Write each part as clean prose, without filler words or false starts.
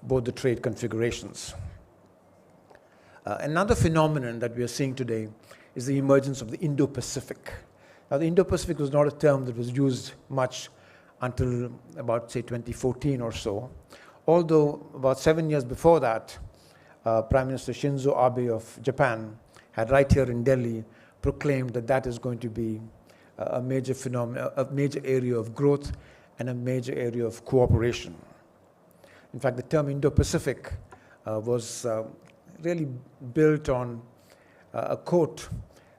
both the trade configurations. Another phenomenon that we are seeing today is the emergence of the Indo-Pacific. Now, the Indo-Pacific was not a term that was used much until about, say, 2014 or so, although about 7 years before that, Prime Minister Shinzo Abe of Japan had right here in Delhi proclaimed that that is going to be a major phenomenon, a major area of growth and a major area of cooperation. In fact, the term Indo-Pacific was really built on a quote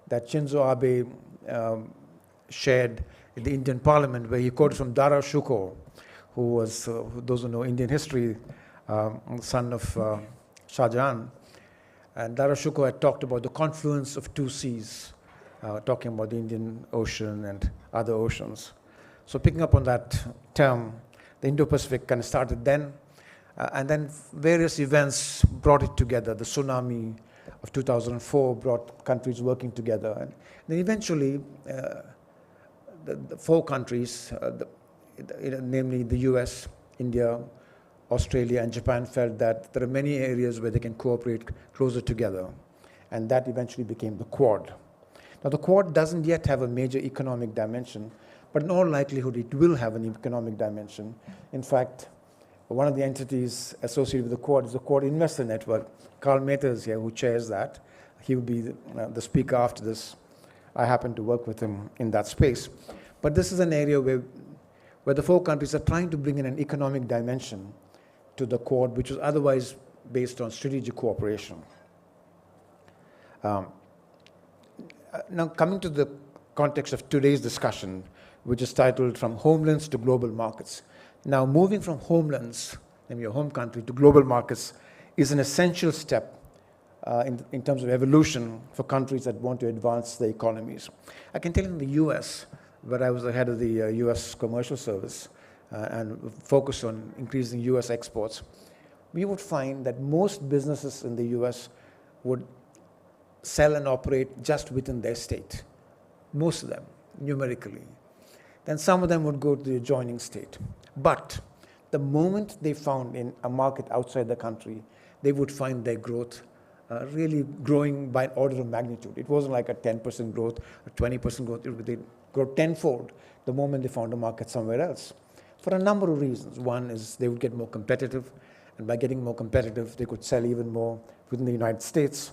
that Shinzo Abe shared in the Indian Parliament, where he quoted from Dara Shikoh, who was, those who know Indian history, son of Shah Jahan. And Dara Shikoh had talked about the confluence of two seas, talking about the Indian Ocean and other oceans. So picking up on that term, the Indo-Pacific kind of started then, and then various events brought it together. The tsunami of 2004 brought countries working together. And then eventually, the four countries, namely the US, India, Australia, and Japan, felt that there are many areas where they can cooperate closer together. And that eventually became the Quad. Now, the Quad doesn't yet have a major economic dimension, but in all likelihood, it will have an economic dimension. In fact, one of the entities associated with the Quad is the Quad Investor Network. Carl Mehta is here, who chairs that. He will be the speaker after this. I happen to work with him in that space. But this is an area where the four countries are trying to bring in an economic dimension to the Quad, which was otherwise based on strategic cooperation. Now, coming to the context of today's discussion, which is titled From Homelands to Global Markets. Now, moving from homelands, in your home country, to global markets is an essential step in terms of evolution for countries that want to advance their economies. I can tell you in the US, where I was the head of the US Commercial Service and focused on increasing US exports, we would find that most businesses in the US would sell and operate just within their state, most of them, numerically. Then some of them would go to the adjoining state. But the moment they found in a market outside the country, they would find their growth really growing by an order of magnitude. It wasn't like a 10% growth or 20% growth. They grow tenfold the moment they found a market somewhere else, for a number of reasons. One is they would get more competitive, and by getting more competitive, they could sell even more within the United States.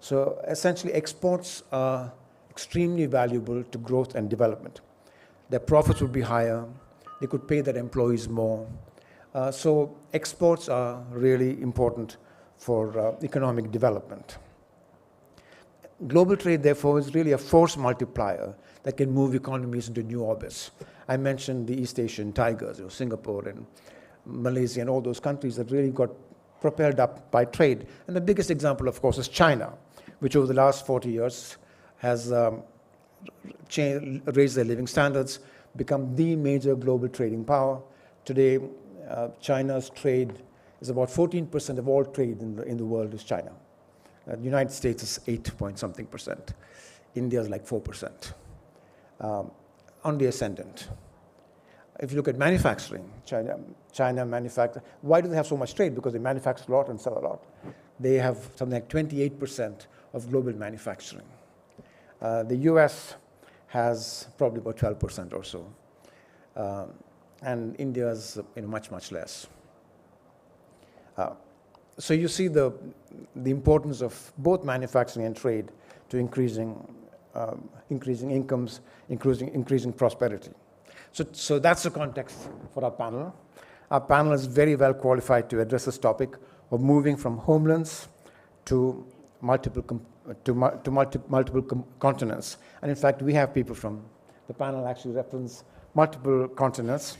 So essentially, exports are extremely valuable to growth and development. Their profits would be higher. They could pay their employees more. So exports are really important for economic development. Global trade, therefore, is really a force multiplier that can move economies into new orbits. I mentioned the East Asian tigers, Singapore and Malaysia and all those countries that really got propelled up by trade. And the biggest example, of course, is China, which over the last 40 years has raised their living standards, become the major global trading power. Today, China's trade is about 14% of all trade in the world is China. The United States is 8-point-something%. India is like 4%. On the ascendant. If you look at manufacturing, China manufacture. Why do they have so much trade? Because they manufacture a lot and sell a lot. They have something like 28% of global manufacturing. The US has probably about 12% or so. And India is much, much less. So you see the importance of both manufacturing and trade to increasing incomes, increasing prosperity. So that's the context for our panel. Our panel is very well qualified to address this topic of moving from homelands to multiple continents. And in fact, we have people from the panel actually represents multiple continents.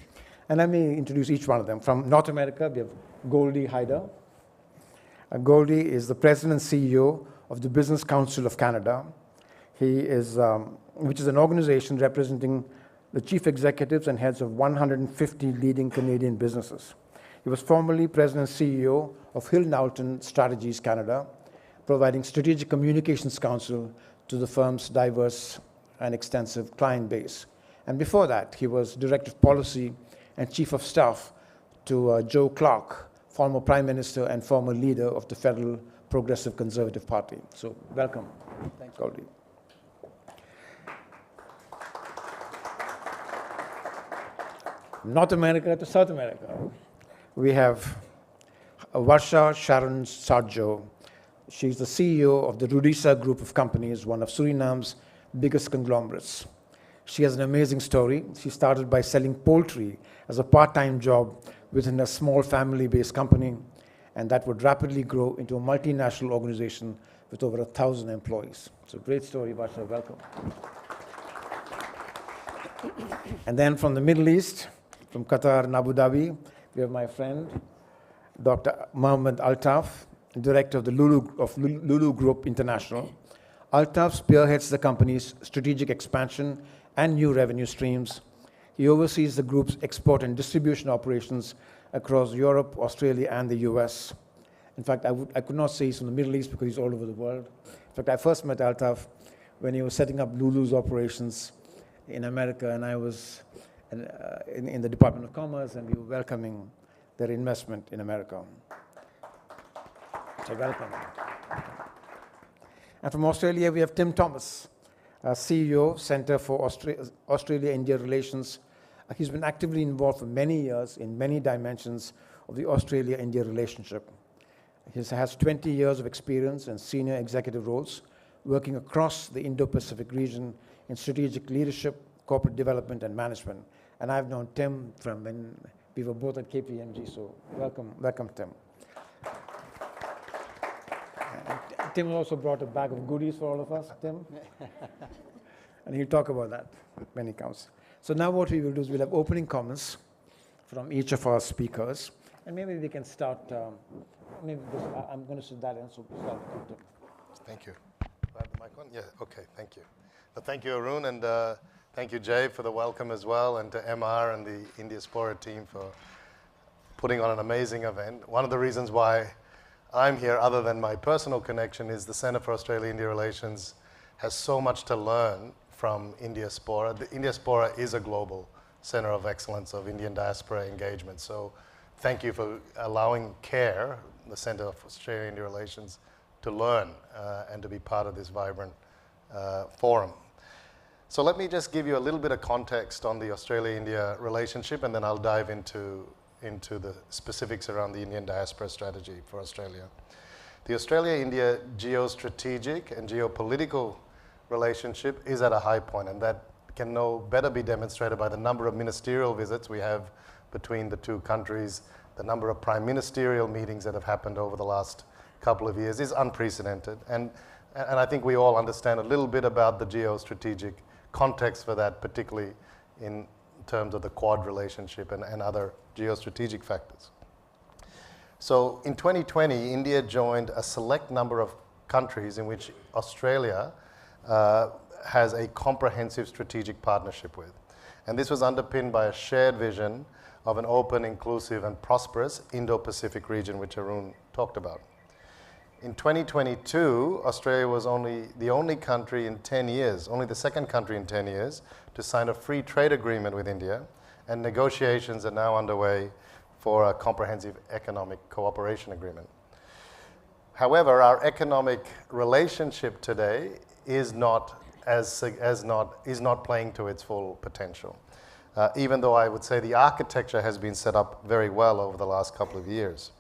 And let me introduce each one of them. From North America, we have Goldie Hyder. Goldie is the president and CEO of the Business Council of Canada. He is, which is an organization representing the chief executives and heads of 150 leading Canadian businesses. He was formerly president and CEO of Hill Knowlton Strategies Canada, providing strategic communications counsel to the firm's diverse and extensive client base. And before that, he was director of policy and chief of staff to Joe Clark former Prime Minister and former leader of the Federal Progressive Conservative Party. So welcome. Thanks, Goldie. North America to South America. We have Varsha Sharon Sarjo. She's the CEO of the Rudisa Group of Companies, one of Suriname's biggest conglomerates. She has an amazing story. She started by selling poultry as a part-time job within a small family-based company, and that would rapidly grow into a multinational organization with over 1,000 employees. So great story, Varsha, welcome. And then from the Middle East, from Qatar and Abu Dhabi, we have my friend, Dr. Mohammed Altaf, director of the Lulu Group International. Altaf spearheads the company's strategic expansion and new revenue streams. He oversees the group's export and distribution operations across Europe, Australia, and the US. In fact, I could not say he's from the Middle East because he's all over the world. In fact, I first met Altaf when he was setting up Lulu's operations in America, and I was in the Department of Commerce, and we were welcoming their investment in America. So welcome. And from Australia, we have Tim Thomas, CEO, Centre for Australia-India Relations. He's been actively involved for many years in many dimensions of the Australia-India relationship. He has 20 years of experience in senior executive roles, working across the Indo-Pacific region in strategic leadership, corporate development, and management. And I've known Tim from when we were both at KPMG, so welcome, Tim. Tim also brought a bag of goodies for all of us, Tim. And he'll talk about that when he comes. So now what we will do is we'll have opening comments from each of our speakers. And maybe we can start, I'm going to sit that in, so we'll start with Tim. Thank you. Do I have the mic on? Yeah, okay, thank you. Well, thank you, Arun, and thank you, Jay, for the welcome as well, and to MR and the Indiaspora team for putting on an amazing event. One of the reasons why I'm here, other than my personal connection, is the Centre for Australia-India Relations has so much to learn from Indiaspora. The Indiaspora is a global centre of excellence of Indian diaspora engagement. So thank you for allowing CARE, the Centre for Australia-India Relations, to learn and to be part of this vibrant forum. So let me just give you a little bit of context on the Australia-India relationship, and then I'll dive into the specifics around the Indian diaspora strategy for Australia. The Australia-India geostrategic and geopolitical relationship is at a high point, and that can no better be demonstrated by the number of ministerial visits we have between the two countries. The number of prime ministerial meetings that have happened over the last couple of years is unprecedented. And I think we all understand a little bit about the geostrategic context for that, particularly in terms of the Quad relationship and other geostrategic factors. So in 2020, India joined a select number of countries in which Australia has a comprehensive strategic partnership with. And this was underpinned by a shared vision of an open, inclusive, and prosperous Indo-Pacific region, which Arun talked about. In 2022, Australia was only the only country in 10 years, only the second country in 10 years, to sign a free trade agreement with India, and negotiations are now underway for a comprehensive economic cooperation agreement. However, our economic relationship today is not playing to its full potential, even though I would say the architecture has been set up very well over the last couple of years.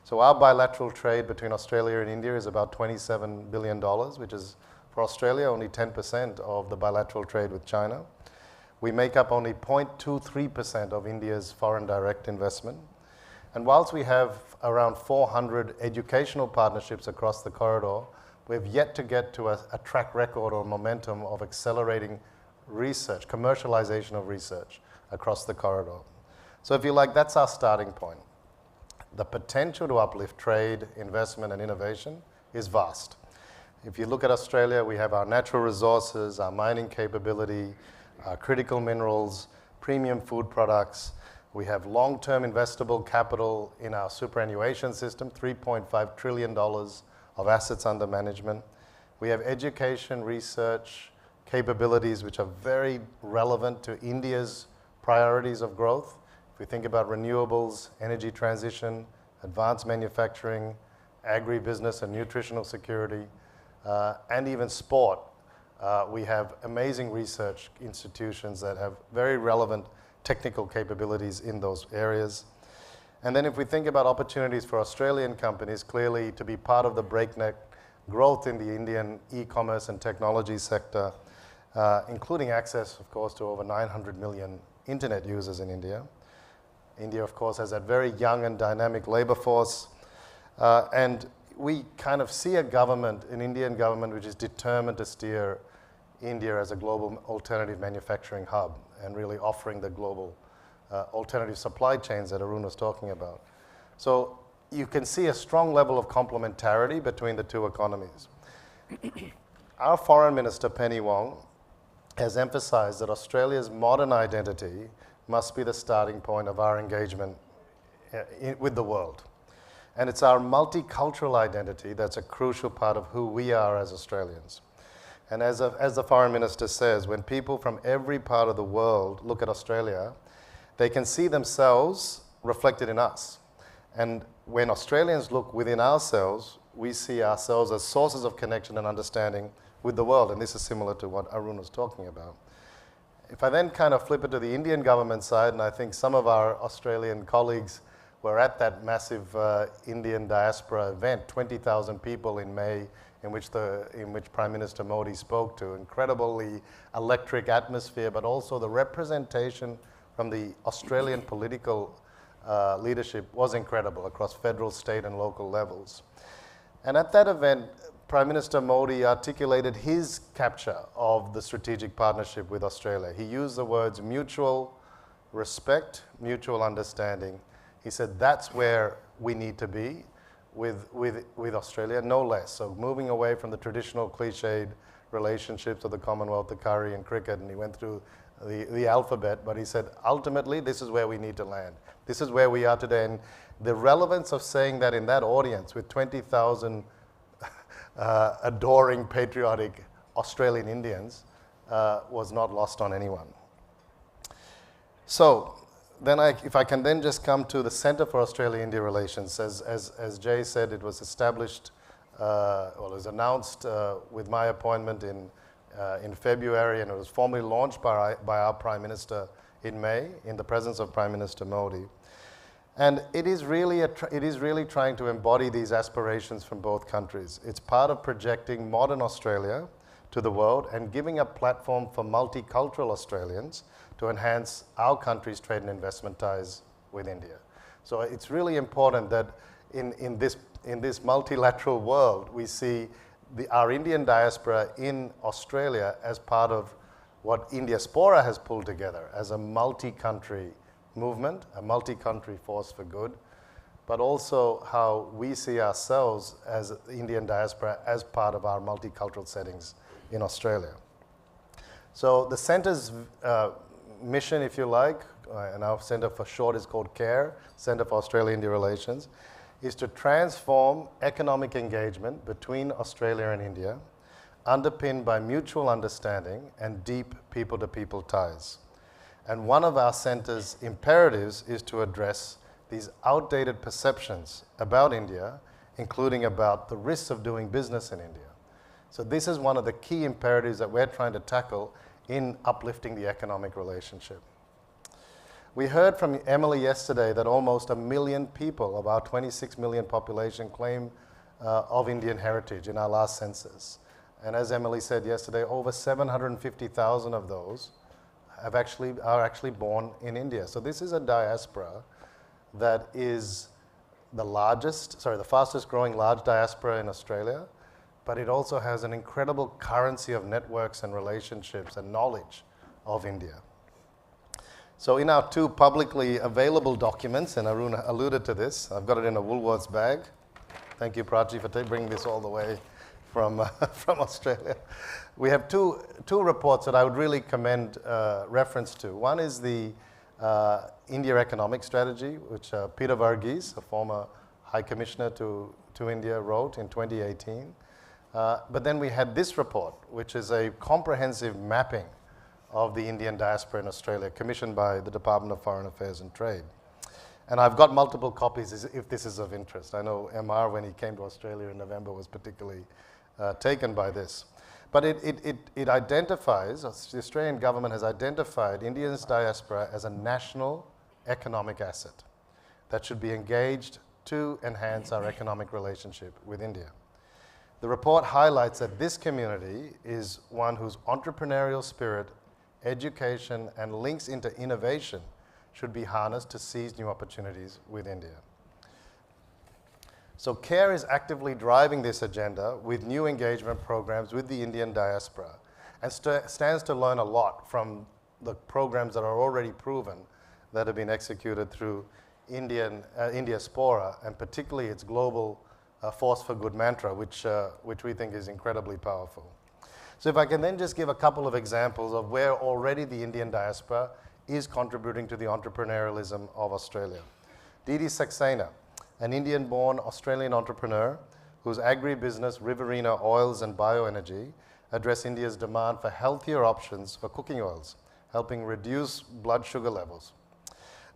So our bilateral trade between Australia and India is about $27 billion, which is, for Australia, only 10% of the bilateral trade with China. We make up only 0.23% of India's foreign direct investment. And whilst we have around 400 educational partnerships across the corridor, we've yet to get to a track record or momentum of accelerating research, commercialization of research across the corridor. So if you like, that's our starting point. The potential to uplift trade, investment, and innovation is vast. If you look at Australia, we have our natural resources, our mining capability, our critical minerals, premium food products. We have long-term investable capital in our superannuation system, $3.5 trillion of assets under management. We have education, research, capabilities which are very relevant to India's priorities of growth. If we think about renewables, energy transition, advanced manufacturing, agribusiness and nutritional security, and even sport. We have amazing research institutions that have very relevant technical capabilities in those areas. And then if we think about opportunities for Australian companies, clearly to be part of the breakneck growth in the Indian e-commerce and technology sector, including access, of course, to over 900 million internet users in India. India, of course, has that very young and dynamic labor force. And we kind of see a government, an Indian government, which is determined to steer India as a global alternative manufacturing hub and really offering the global alternative supply chains that Arun was talking about. So you can see a strong level of complementarity between the two economies. Our Foreign Minister, Penny Wong, has emphasized that Australia's modern identity must be the starting point of our engagement with the world. And it's our multicultural identity that's a crucial part of who we are as Australians. And as the Foreign Minister says, when people from every part of the world look at Australia, they can see themselves reflected in us. And when Australians look within ourselves, we see ourselves as sources of connection and understanding with the world. And this is similar to what Arun was talking about. If I then kind of flip it to the Indian government side, and I think some of our Australian colleagues were at that massive Indian diaspora event, 20,000 people in May, in which Prime Minister Modi spoke to. Incredibly electric atmosphere, but also the representation from the Australian political leadership was incredible across federal, state, and local levels. And at that event, Prime Minister Modi articulated his capture of the strategic partnership with Australia. He used the words mutual respect, mutual understanding. He said that's where we need to be with Australia, no less. So moving away from the traditional cliched relationships of the Commonwealth, the curry and cricket, and he went through the alphabet, but he said, ultimately, this is where we need to land. This is where we are today. And the relevance of saying that in that audience with 20,000 adoring, patriotic Australian Indians was not lost on anyone. So then if I can then just come to the Centre for Australia-India Relations, as Jay said, it was established, well, it was announced with my appointment in February, and it was formally launched by our Prime Minister in May, in the presence of Prime Minister Modi. And it is really trying to embody these aspirations from both countries. It's part of projecting modern Australia to the world and giving a platform for multicultural Australians to enhance our country's trade and investment ties with India. So it's really important that in this multilateral world, we see our Indian diaspora in Australia as part of what Indiaspora has pulled together as a multi-country movement, a multi-country force for good, but also how we see ourselves as the Indian diaspora as part of our multicultural settings in Australia. So the centre's mission, if you like, and our centre for short is called CARE, Centre for Australia-India Relations, is to transform economic engagement between Australia and India, underpinned by mutual understanding and deep people-to-people ties. And one of our centre's imperatives is to address these outdated perceptions about India, including about the risks of doing business in India. So this is one of the key imperatives that we're trying to tackle in uplifting the economic relationship. We heard from Emily yesterday that almost 1 million people of our 26 million population claim of Indian heritage in our last census. And as Emily said yesterday, over 750,000 of those are actually born in India. So this is a diaspora that is the fastest growing large diaspora in Australia, but it also has an incredible currency of networks and relationships and knowledge of India. So in our two publicly available documents, and Arun alluded to this, I've got it in a Woolworths bag. Thank you, Prachi, for bringing this all the way from Australia. We have two reports that I would really commend reference to. One is the India Economic Strategy, which Peter Varghese, a former High Commissioner to India, wrote in 2018. But then we had this report, which is a comprehensive mapping of the Indian diaspora in Australia, commissioned by the Department of Foreign Affairs and Trade. And I've got multiple copies if this is of interest. I know MR, when he came to Australia in November, was particularly taken by this. But it identifies, the Australian government has identified India's diaspora as a national economic asset that should be engaged to enhance our economic relationship with India. The report highlights that this community is one whose entrepreneurial spirit, education, and links into innovation should be harnessed to seize new opportunities with India. So CARE is actively driving this agenda with new engagement programs with the Indian diaspora and stands to learn a lot from the programs that are already proven that have been executed through Indiaspora, and particularly its global Force for Good mantra, which we think is incredibly powerful. So if I can then just give a couple of examples of where already the Indian diaspora is contributing to the entrepreneurialism of Australia. Didi Saxena, an Indian-born Australian entrepreneur whose agri-business Riverina Oils and Bioenergy address India's demand for healthier options for cooking oils, helping reduce blood sugar levels.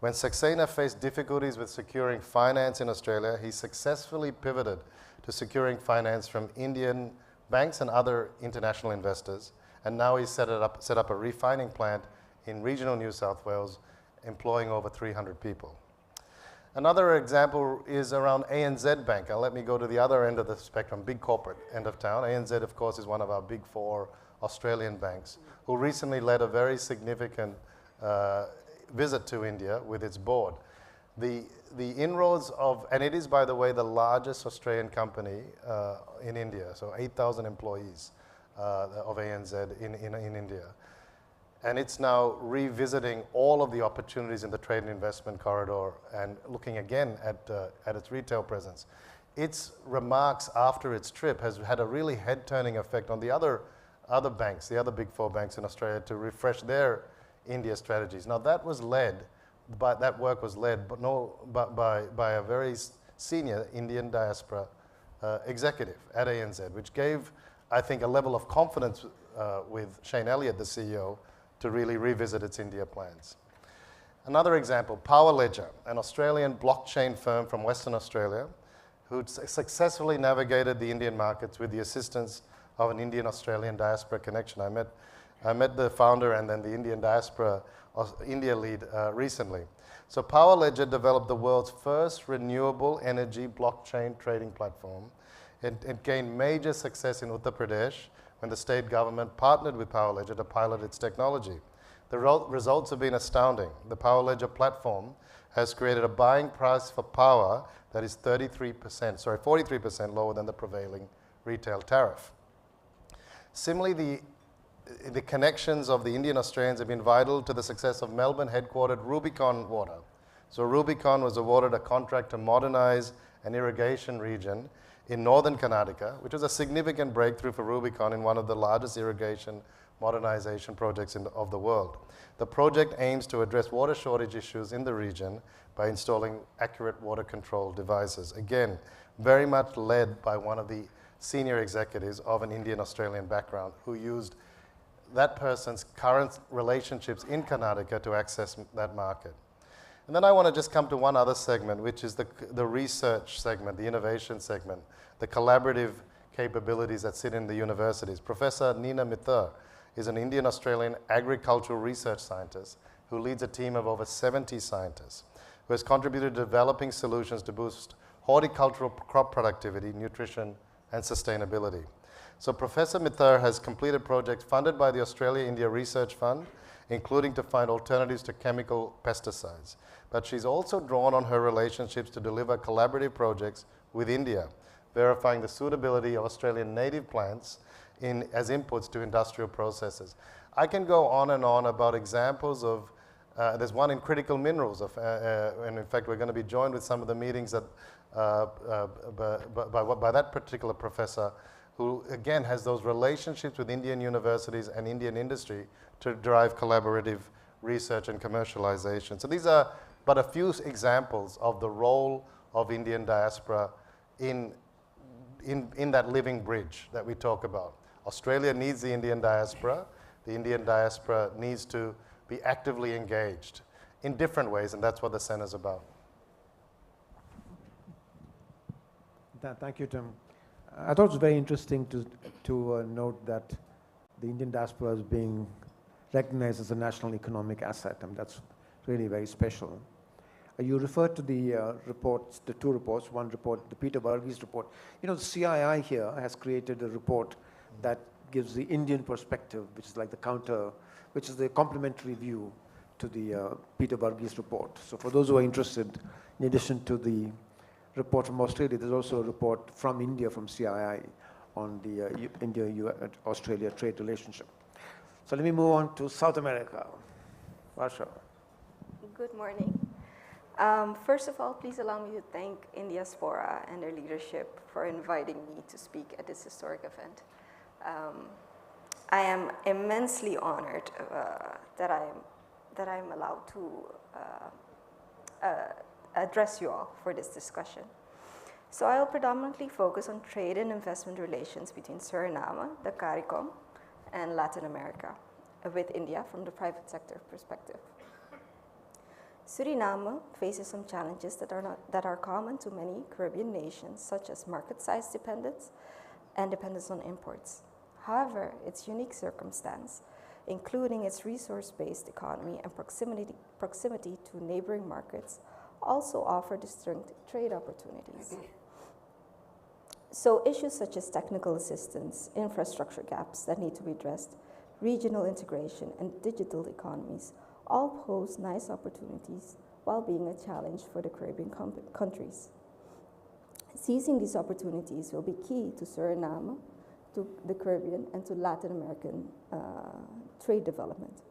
When Saxena faced difficulties with securing finance in Australia, he successfully pivoted to securing finance from Indian banks and other international investors, and now he's set up a refining plant in regional New South Wales, employing over 300 people. Another example is around ANZ Bank. Let me go to the other end of the spectrum, big corporate end of town. ANZ, of course, is one of our big four Australian banks, who recently led a very significant visit to India with its board. The inroads of, and it is, by the way, the largest Australian company in India, so 8,000 employees of ANZ in India. And it's now revisiting all of the opportunities in the trade and investment corridor and looking again at its retail presence. Its remarks after its trip has had a really head-turning effect on the other banks, the other big four banks in Australia, to refresh their India strategies. Now that was led, that work was led by a very senior Indian diaspora executive at ANZ, which gave, I think, a level of confidence with Shane Elliott, the CEO, to really revisit its India plans. Another example, Power Ledger, an Australian blockchain firm from Western Australia, who successfully navigated the Indian markets with the assistance of an Indian-Australian diaspora connection. I met the founder and then the Indian diaspora India lead recently. So Power Ledger developed the world's first renewable energy blockchain trading platform. It gained major success in Uttar Pradesh when the state government partnered with Power Ledger to pilot its technology. The results have been astounding. The Power Ledger platform has created a buying price for power that is 43% lower than the prevailing retail tariff. Similarly, the connections of the Indian Australians have been vital to the success of Melbourne-headquartered Rubicon Water. So Rubicon was awarded a contract to modernize an irrigation region in northern Karnataka, which was a significant breakthrough for Rubicon in one of the largest irrigation modernization projects of the world. The project aims to address water shortage issues in the region by installing accurate water control devices. Again, very much led by one of the senior executives of an Indian-Australian background who used that person's current relationships in Karnataka to access that market. And then I want to just come to one other segment, which is the research segment, the innovation segment, the collaborative capabilities that sit in the universities. Professor Nina Mithar is an Indian-Australian agricultural research scientist who leads a team of over 70 scientists, who has contributed to developing solutions to boost horticultural crop productivity, nutrition, and sustainability. So Professor Mithar has completed projects funded by the Australia-India Research Fund, including to find alternatives to chemical pesticides. But she's also drawn on her relationships to deliver collaborative projects with India, verifying the suitability of Australian native plants as inputs to industrial processes. I can go on and on about examples of, there's one in critical minerals, and in fact we're going to be joined with some of the meetings that, by that particular professor, who again has those relationships with Indian universities and Indian industry to drive collaborative research and commercialization. So these are but a few examples of the role of Indian diaspora in that living bridge that we talk about. Australia needs the Indian diaspora needs to be actively engaged in different ways, and that's what the Centre's about. Thank you, Tim. I thought it was very interesting to note that the Indian diaspora is being recognized as a national economic asset, and that's really very special. You referred to the reports, the two reports, one report, the Peter Varghese report. You know, the CII here has created a report that gives the Indian perspective, which is like the counter, which is the complementary view to the Peter Varghese report. So for those who are interested, in addition to the report from Australia, there's also a report from India, from CII, on the India-Australia trade relationship. So let me move on to South America. Varsha. Good morning. First of all, please allow me to thank Indiaspora and their leadership for inviting me to speak at this historic event. I am immensely honored that I'm allowed to address you all for this discussion. So I'll predominantly focus on trade and investment relations between Suriname, the CARICOM, and Latin America, with India from the private sector perspective. Suriname faces some challenges that are common to many Caribbean nations, such as market size dependence and dependence on imports. However, its unique circumstance, including its resource-based economy and proximity to neighboring markets, also offer distinct trade opportunities. So issues such as technical assistance, infrastructure gaps that need to be addressed, regional integration, and digital economies all pose nice opportunities while being a challenge for the Caribbean countries. Seizing these opportunities will be key to Suriname, to the Caribbean, and to Latin American trade development.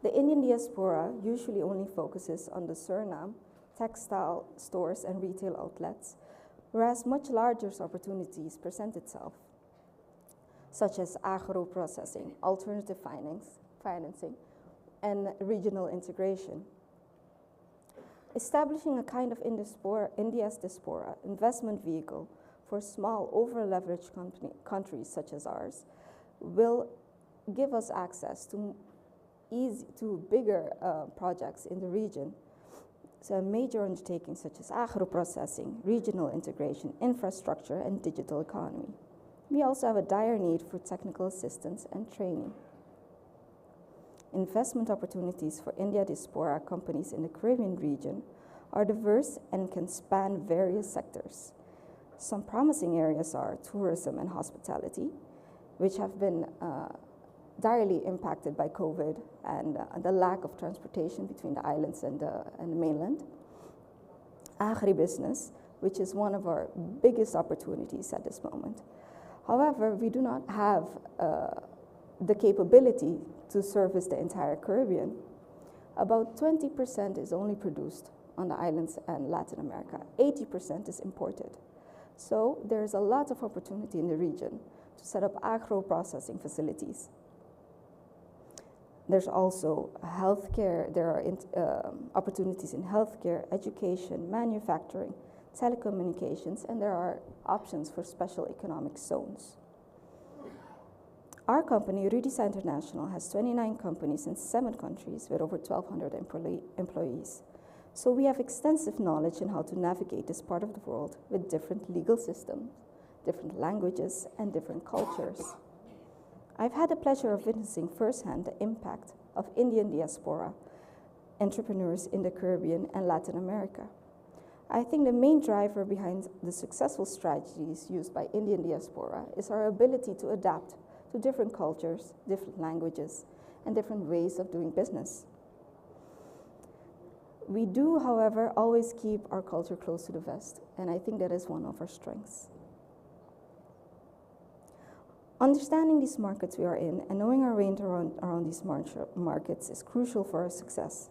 The Indian diaspora usually only focuses on the Suriname textile stores and retail outlets, whereas much larger opportunities present itself, such as agro-processing, alternative financing, and regional integration. Establishing a kind of India's diaspora investment vehicle for small over-leveraged countries such as ours will give us access to bigger projects in the region. So major undertakings such as agro-processing, regional integration, infrastructure, and digital economy. We also have a dire need for technical assistance and training. Investment opportunities for India diaspora companies in the Caribbean region are diverse and can span various sectors. Some promising areas are tourism and hospitality, which have been direly impacted by COVID and the lack of transportation between the islands and the mainland. Agribusiness, which is one of our biggest opportunities at this moment. However, we do not have the capability to service the entire Caribbean. About 20% is only produced on the islands and Latin America. 80% is imported. So there's a lot of opportunity in the region to set up agro-processing facilities. There's also healthcare. There are opportunities in healthcare, education, manufacturing, telecommunications, and there are options for special economic zones. Our company, Rudisa International, has 29 companies in 7 countries with over 1,200 employees. So we have extensive knowledge in how to navigate this part of the world with different legal systems, different languages, and different cultures. I've had the pleasure of witnessing firsthand the impact of Indian diaspora entrepreneurs in the Caribbean and Latin America. I think the main driver behind the successful strategies used by Indian diaspora is our ability to adapt to different cultures, different languages, and different ways of doing business. We do, however, always keep our culture close to the vest, and I think that is one of our strengths. Understanding these markets we are in and knowing our range around these markets is crucial for our success.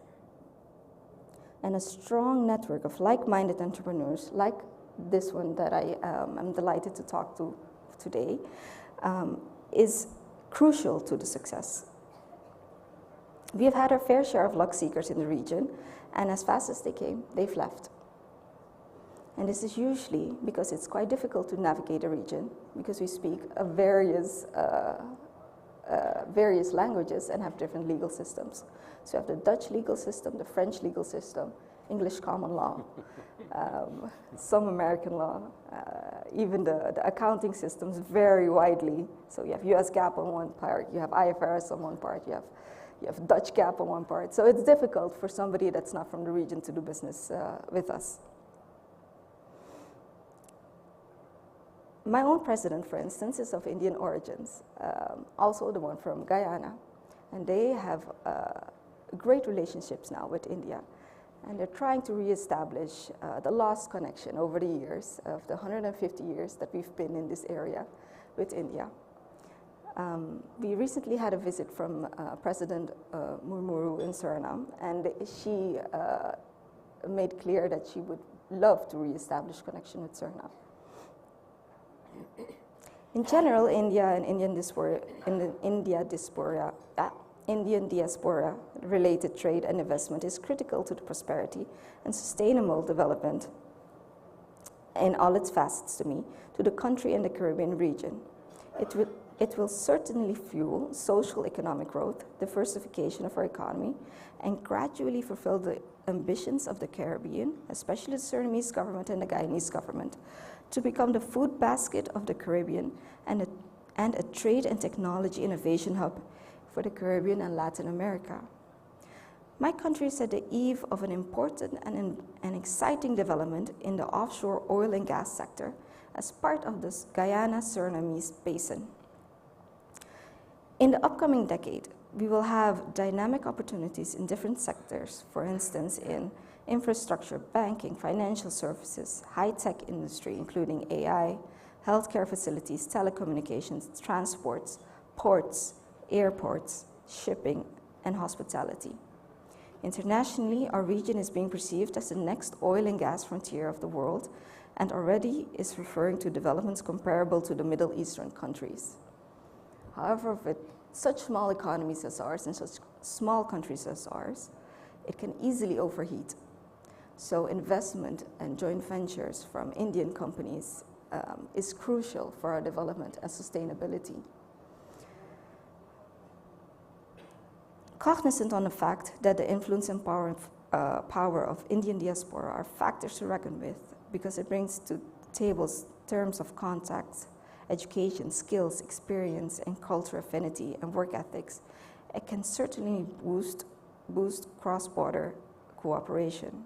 And a strong network of like-minded entrepreneurs, like this one that I am delighted to talk to today, is crucial to the success. We have had our fair share of luck seekers in the region, and as fast as they came, they've left. And this is usually because it's quite difficult to navigate a region because we speak various languages and have different legal systems. So you have the Dutch legal system, the French legal system, English common law, some American law, even the accounting systems vary widely. So you have US GAAP on one part, you have IFRS on one part, you have Dutch GAAP on one part. So it's difficult for somebody that's not from the region to do business with us. My own president, for instance, is of Indian origins, also the one from Guyana. And they have great relationships now with India. And they're trying to reestablish the lost connection over the years of the 150 years that we've been in this area with India. We recently had a visit from President Murmuru in Suriname, and she made clear that she would love to reestablish connection with Suriname. In general, India and Indian diaspora related trade and investment is critical to the prosperity and sustainable development in all its facets to the country and the Caribbean region. It will certainly fuel social economic growth, diversification of our economy, and gradually fulfill the ambitions of the Caribbean, especially the Surinamese government and the Guyanese government, to become the food basket of the Caribbean and a trade and technology innovation hub for the Caribbean and Latin America. My country is at the eve of an important and exciting development in the offshore oil and gas sector as part of the Guyana-Surinamese basin. In the upcoming decade, we will have dynamic opportunities in different sectors, for instance, in infrastructure, banking, financial services, high-tech industry, including AI, healthcare facilities, telecommunications, transports, ports, airports, shipping, and hospitality. Internationally, our region is being perceived as the next oil and gas frontier of the world and already is referring to developments comparable to the Middle Eastern countries. However, with such small economies as ours and such small countries as ours, it can easily overheat. So investment and joint ventures from Indian companies is crucial for our development and sustainability. Cognizant on the fact that the influence and power of Indian diaspora are factors to reckon with because it brings to tables terms of contacts, education, skills, experience, and cultural affinity and work ethics, it can certainly boost cross-border cooperation.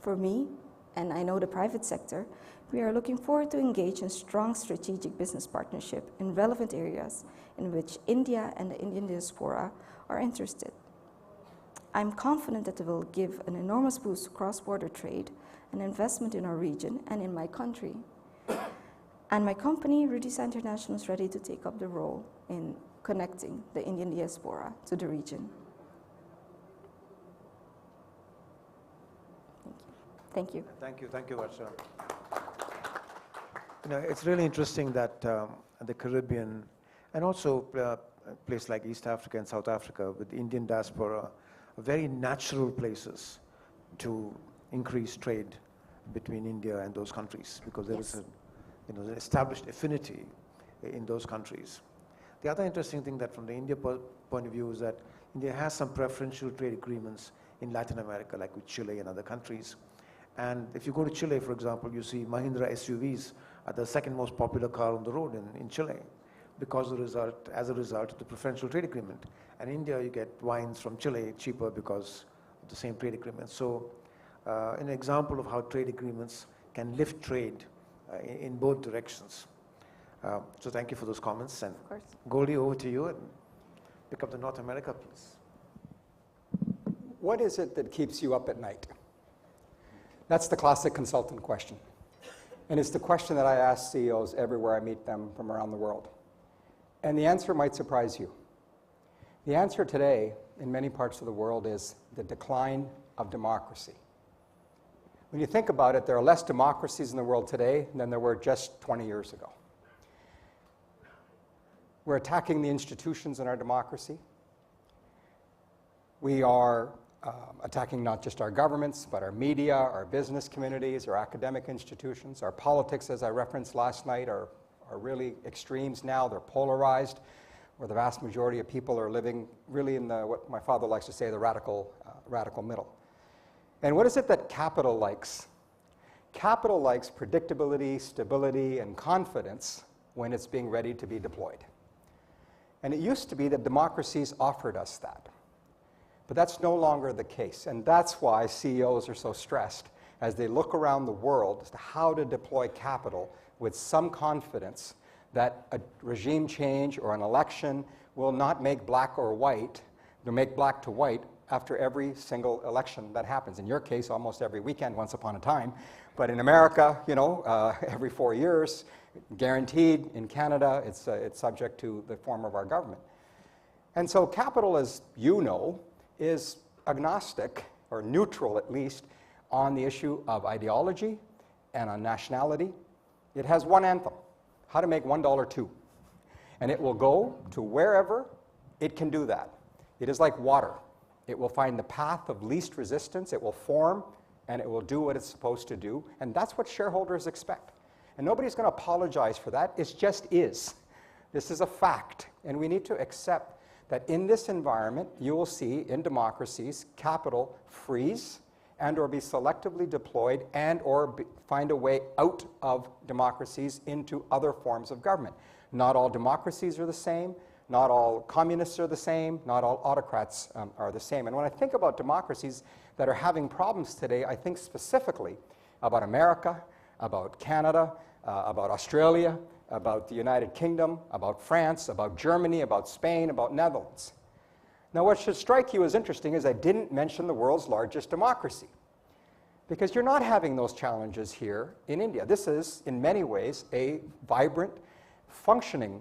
For me, and I know the private sector, we are looking forward to engage in strong strategic business partnership in relevant areas in which India and the Indian diaspora are interested. I'm confident that it will give an enormous boost to cross-border trade and investment in our region and in my country. And my company, Rudisa International, is ready to take up the role in connecting the Indian diaspora to the region. Thank you. Thank you, Varsha. You know, it's really interesting that the Caribbean and also a place like East Africa and South Africa with the Indian diaspora are very natural places to increase trade between India and those countries because there is an established affinity in those countries. The other interesting thing that from the India point of view is that India has some preferential trade agreements in Latin America, like with Chile and other countries. And if you go to Chile, for example, you see Mahindra SUVs are the second most popular car on the road in Chile because as a result of the preferential trade agreement. And in India, you get wines from Chile cheaper because of the same trade agreement. So an example of how trade agreements can lift trade in both directions. So thank you for those comments. And of course. Goldie, over to you and pick up the North America piece. What is it that keeps you up at night? That's the classic consultant question. And it's the question that I ask CEOs everywhere I meet them from around the world. And the answer might surprise you. The answer today in many parts of the world is the decline of democracy. When you think about it, there are less democracies in the world today than there were just 20 years ago. We're attacking the institutions in our democracy. We are attacking not just our governments, but our media, our business communities, our academic institutions. Our politics, as I referenced last night, are really extremes now. They're polarized, where the vast majority of people are living really in what my father likes to say, the radical middle. And what is it that capital likes? Capital likes predictability, stability, and confidence when it's being ready to be deployed. And it used to be that democracies offered us that. But that's no longer the case. And that's why CEOs are so stressed as they look around the world as to how to deploy capital with some confidence that a regime change or an election will not make black or white, or make black to white after every single election that happens. In your case, almost every weekend, once upon a time. But in America, you know, every 4 years, guaranteed. In Canada, it's subject to the form of our government. And so capital, as you know, is agnostic, or neutral at least, on the issue of ideology and on nationality. It has one anthem, how to make $1 too. And it will go to wherever it can do that. It is like water. It will find the path of least resistance, it will form, and it will do what it's supposed to do. And that's what shareholders expect. And nobody's going to apologize for that. It just is. This is a fact. And we need to accept that in this environment, you will see in democracies capital freeze and or be selectively deployed and or find a way out of democracies into other forms of government. Not all democracies are the same. Not all communists are the same. Not all autocrats are the same. And when I think about democracies that are having problems today, I think specifically about America, about Canada, about Australia, about the United Kingdom, about France, about Germany, about Spain, about Netherlands. Now, what should strike you as interesting is I didn't mention the world's largest democracy, because you're not having those challenges here in India. This is, in many ways, a vibrant, functioning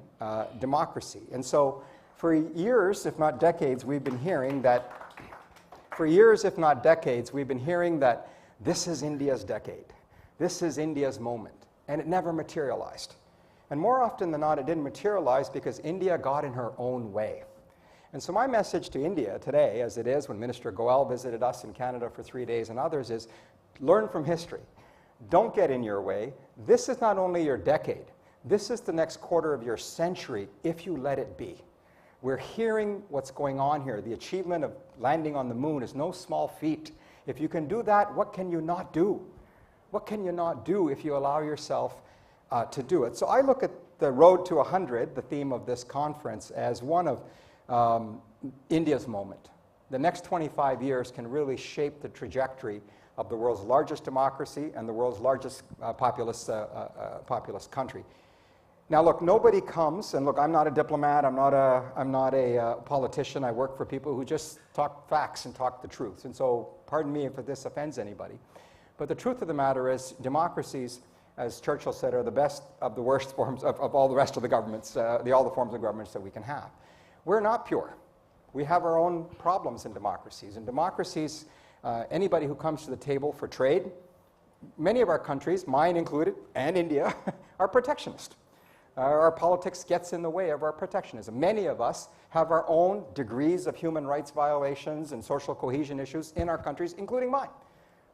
democracy. And so for years, if not decades, we've been hearing that this is India's decade. This is India's moment. And it never materialized. And more often than not, it didn't materialize because India got in her own way. And so my message to India today, as it is when Minister Goel visited us in Canada for 3 days and others, is learn from history. Don't get in your way. This is not only your decade. This is the next quarter of your century if you let it be. We're hearing what's going on here. The achievement of landing on the moon is no small feat. If you can do that, what can you not do? What can you not do if you allow yourself to do it? So I look at the road to 100, the theme of this conference, as one of India's moment. The next 25 years can really shape the trajectory of the world's largest democracy and the world's largest populous country. Now, look, nobody comes, and look, I'm not a diplomat, I'm not a politician. I work for people who just talk facts and talk the truth. And so, pardon me if this offends anybody. But the truth of the matter is, democracies, as Churchill said, are the best of the worst forms of all the rest of the governments, all the forms of governments that we can have. We're not pure. We have our own problems in democracies. And democracies, anybody who comes to the table for trade, many of our countries, mine included, and India, are protectionist. Our politics gets in the way of our protectionism. Many of us have our own degrees of human rights violations and social cohesion issues in our countries, including mine.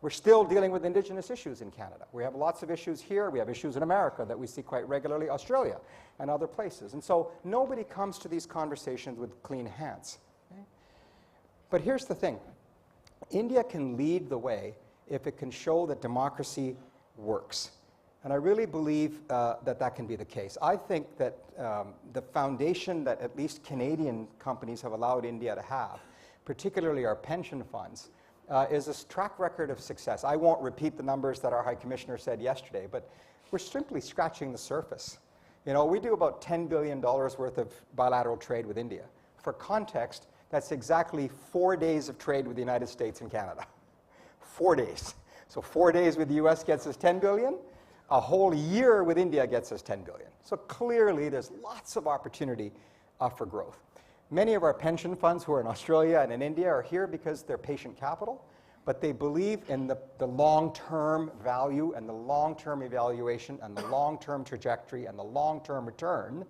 We're still dealing with Indigenous issues in Canada. We have lots of issues here. We have issues in America that we see quite regularly, Australia and other places. And so nobody comes to these conversations with clean hands. Okay? But here's the thing. India can lead the way if it can show that democracy works. And I really believe that can be the case. I think that the foundation that at least Canadian companies have allowed India to have, particularly our pension funds, is a track record of success. I won't repeat the numbers that our High Commissioner said yesterday, but we're simply scratching the surface. You know, we do about $10 billion worth of bilateral trade with India. For context, that's exactly 4 days of trade with the United States and Canada. 4 days. So 4 days with the US gets us $10 billion. A whole year with India gets us $10 billion. So clearly, there's lots of opportunity for growth. Many of our pension funds who are in Australia and in India are here because they're patient capital, but they believe in the long-term value and the long-term evaluation and the long-term trajectory and the long-term return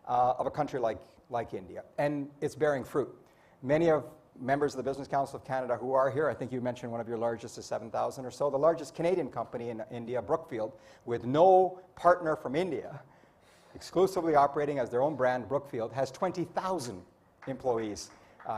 of a country like India. And it's bearing fruit. Many of members of the Business Council of Canada who are here, I think you mentioned one of your largest is 7,000 or so. The largest Canadian company in India, Brookfield, with no partner from India, exclusively operating as their own brand, Brookfield, has 20,000 employees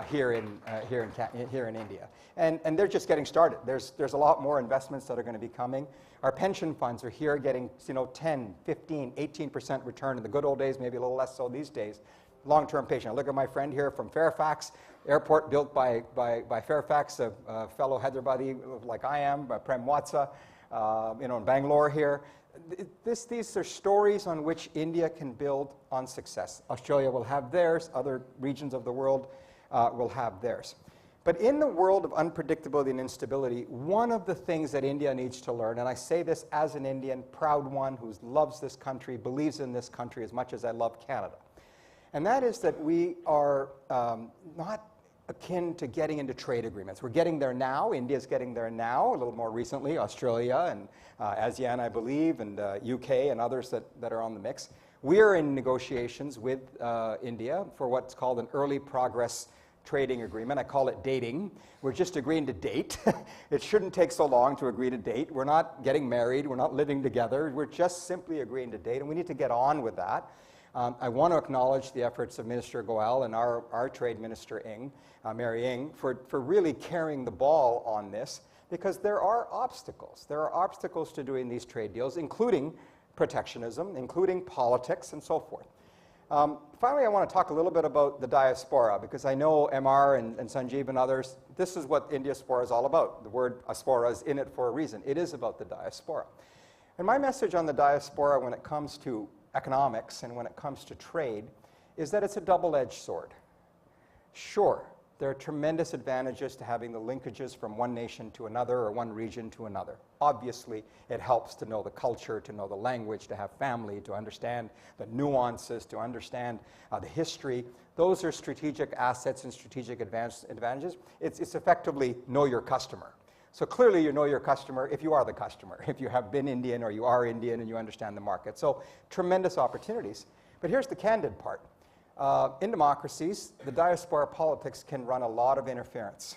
here in India. And they're just getting started. There's a lot more investments that are going to be coming. Our pension funds are here getting 10, 15, 18% return. In the good old days, maybe a little less so these days. Long-term patient. Look at my friend here from Fairfax, airport built by Fairfax, a fellow Hyderabadi like I am, Prem Watsa, in Bangalore here. These are stories on which India can build on success. Australia will have theirs. Other regions of the world will have theirs. But in the world of unpredictability and instability, one of the things that India needs to learn, and I say this as an Indian, proud one who loves this country, believes in this country as much as I love Canada, and that is that we are not akin to getting into trade agreements. We're getting there now. India's getting there now, a little more recently, Australia and ASEAN, I believe, and UK and others that are on the mix. We are in negotiations with India for what's called an early progress trading agreement. I call it dating. We're just agreeing to date. It shouldn't take so long to agree to date. We're not getting married. We're not living together. We're just simply agreeing to date, and we need to get on with that. I want to acknowledge the efforts of Minister Goel and our Trade Minister Mary Ng, for really carrying the ball on this, because there are obstacles. There are obstacles to doing these trade deals, including protectionism, including politics, and so forth. Finally, I want to talk a little bit about the diaspora, because I know MR and Sanjeev and others, this is what Indiaspora is all about. The word aspora is in it for a reason. It is about the diaspora. And my message on the diaspora when it comes to economics and when it comes to trade is that it's a double-edged sword. Sure, there are tremendous advantages to having the linkages from one nation to another or one region to another. Obviously, it helps to know the culture, to know the language, to have family, to understand the nuances, to understand the history. Those are strategic assets and strategic advantages. It's effectively know your customer. So clearly you know your customer if you are the customer, if you have been Indian or you are Indian and you understand the market. So tremendous opportunities. But here's the candid part. In democracies, the diaspora politics can run a lot of interference.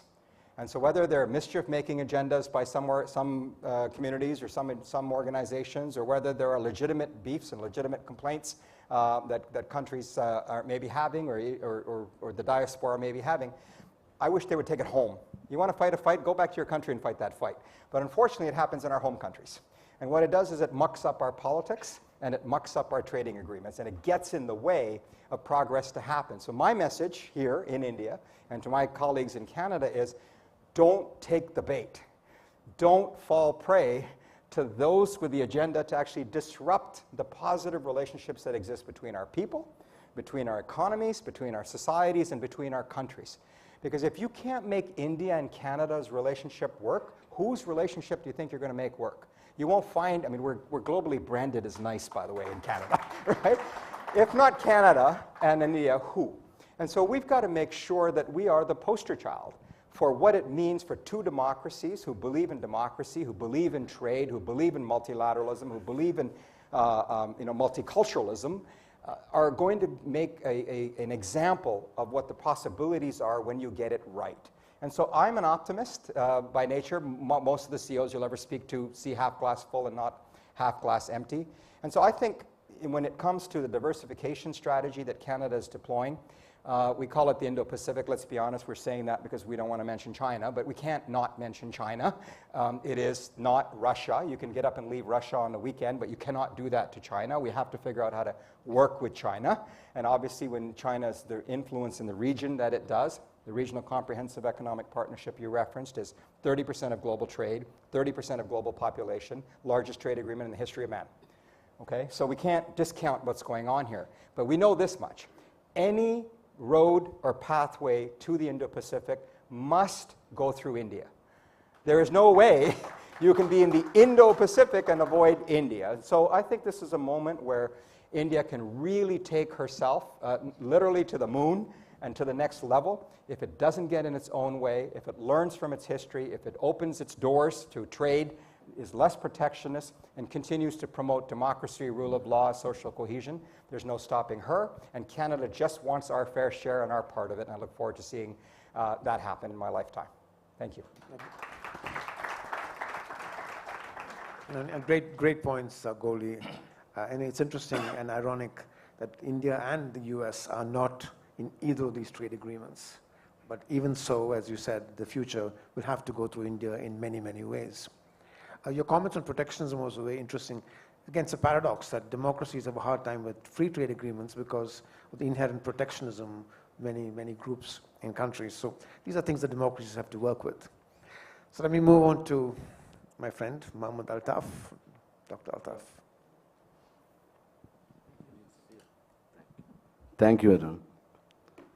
And so whether they're mischief-making agendas by some communities or some organizations, or whether there are legitimate beefs and legitimate complaints that countries are maybe having or the diaspora may be having, I wish they would take it home. You want to fight a fight? Go back to your country and fight that fight. But unfortunately, it happens in our home countries. And what it does is it mucks up our politics, and it mucks up our trading agreements, and it gets in the way of progress to happen. So my message here in India, and to my colleagues in Canada, is don't take the bait. Don't fall prey to those with the agenda to actually disrupt the positive relationships that exist between our people, between our economies, between our societies, and between our countries. Because if you can't make India and Canada's relationship work, whose relationship do you think you're going to make work? You won't find, I mean, we're globally branded as nice, by the way, in Canada, right? If not Canada and India, who? And so we've got to make sure that we are the poster child for what it means for two democracies who believe in democracy, who believe in trade, who believe in multilateralism, who believe in multiculturalism, are going to make an example of what the possibilities are when you get it right. And so I'm an optimist by nature. Most of the CEOs you'll ever speak to see half glass full and not half glass empty. And so I think when it comes to the diversification strategy that Canada is deploying, we call it the Indo-Pacific. Let's be honest, we're saying that because we don't want to mention China, but we can't not mention China. It is not Russia. You can get up and leave Russia on the weekend, but you cannot do that to China. We have to figure out how to work with China. And obviously when China's the influence in the region that it does, the Regional Comprehensive Economic Partnership you referenced is 30% of global trade, 30% of global population, largest trade agreement in the history of man. Okay, so we can't discount what's going on here. But we know this much. Any road or pathway to the Indo-Pacific must go through India. There is no way you can be in the Indo-Pacific and avoid India. So I think this is a moment where India can really take herself literally to the moon and to the next level if it doesn't get in its own way, if it learns from its history, if it opens its doors to trade, is less protectionist, and continues to promote democracy, rule of law, social cohesion. There's no stopping her, and Canada just wants our fair share and our part of it, and I look forward to seeing that happen in my lifetime. Thank you. And great points, Goli. And it's interesting and ironic that India and the US are not in either of these trade agreements. But even so, as you said, the future will have to go through India in many, many ways. Your comments on protectionism was very interesting. Again, it's a paradox that democracies have a hard time with free trade agreements because of the inherent protectionism many groups in countries. So these are things that democracies have to work with. So let me move on to my friend, Mohammed Altaf, Dr. Altaf. Thank you, Arun.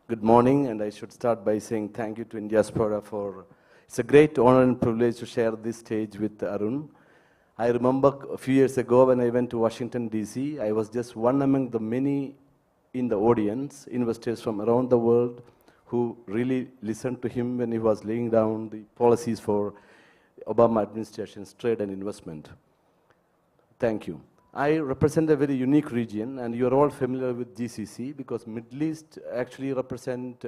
Good morning, and I should start by saying thank you to Indiaspora for, it's a great honor and privilege to share this stage with Arun. I remember a few years ago when I went to Washington, D.C., I was just one among the many in the audience, investors from around the world who really listened to him when he was laying down the policies for Obama administration's trade and investment. Thank you. I represent a very unique region, and you're all familiar with GCC because Middle East actually represent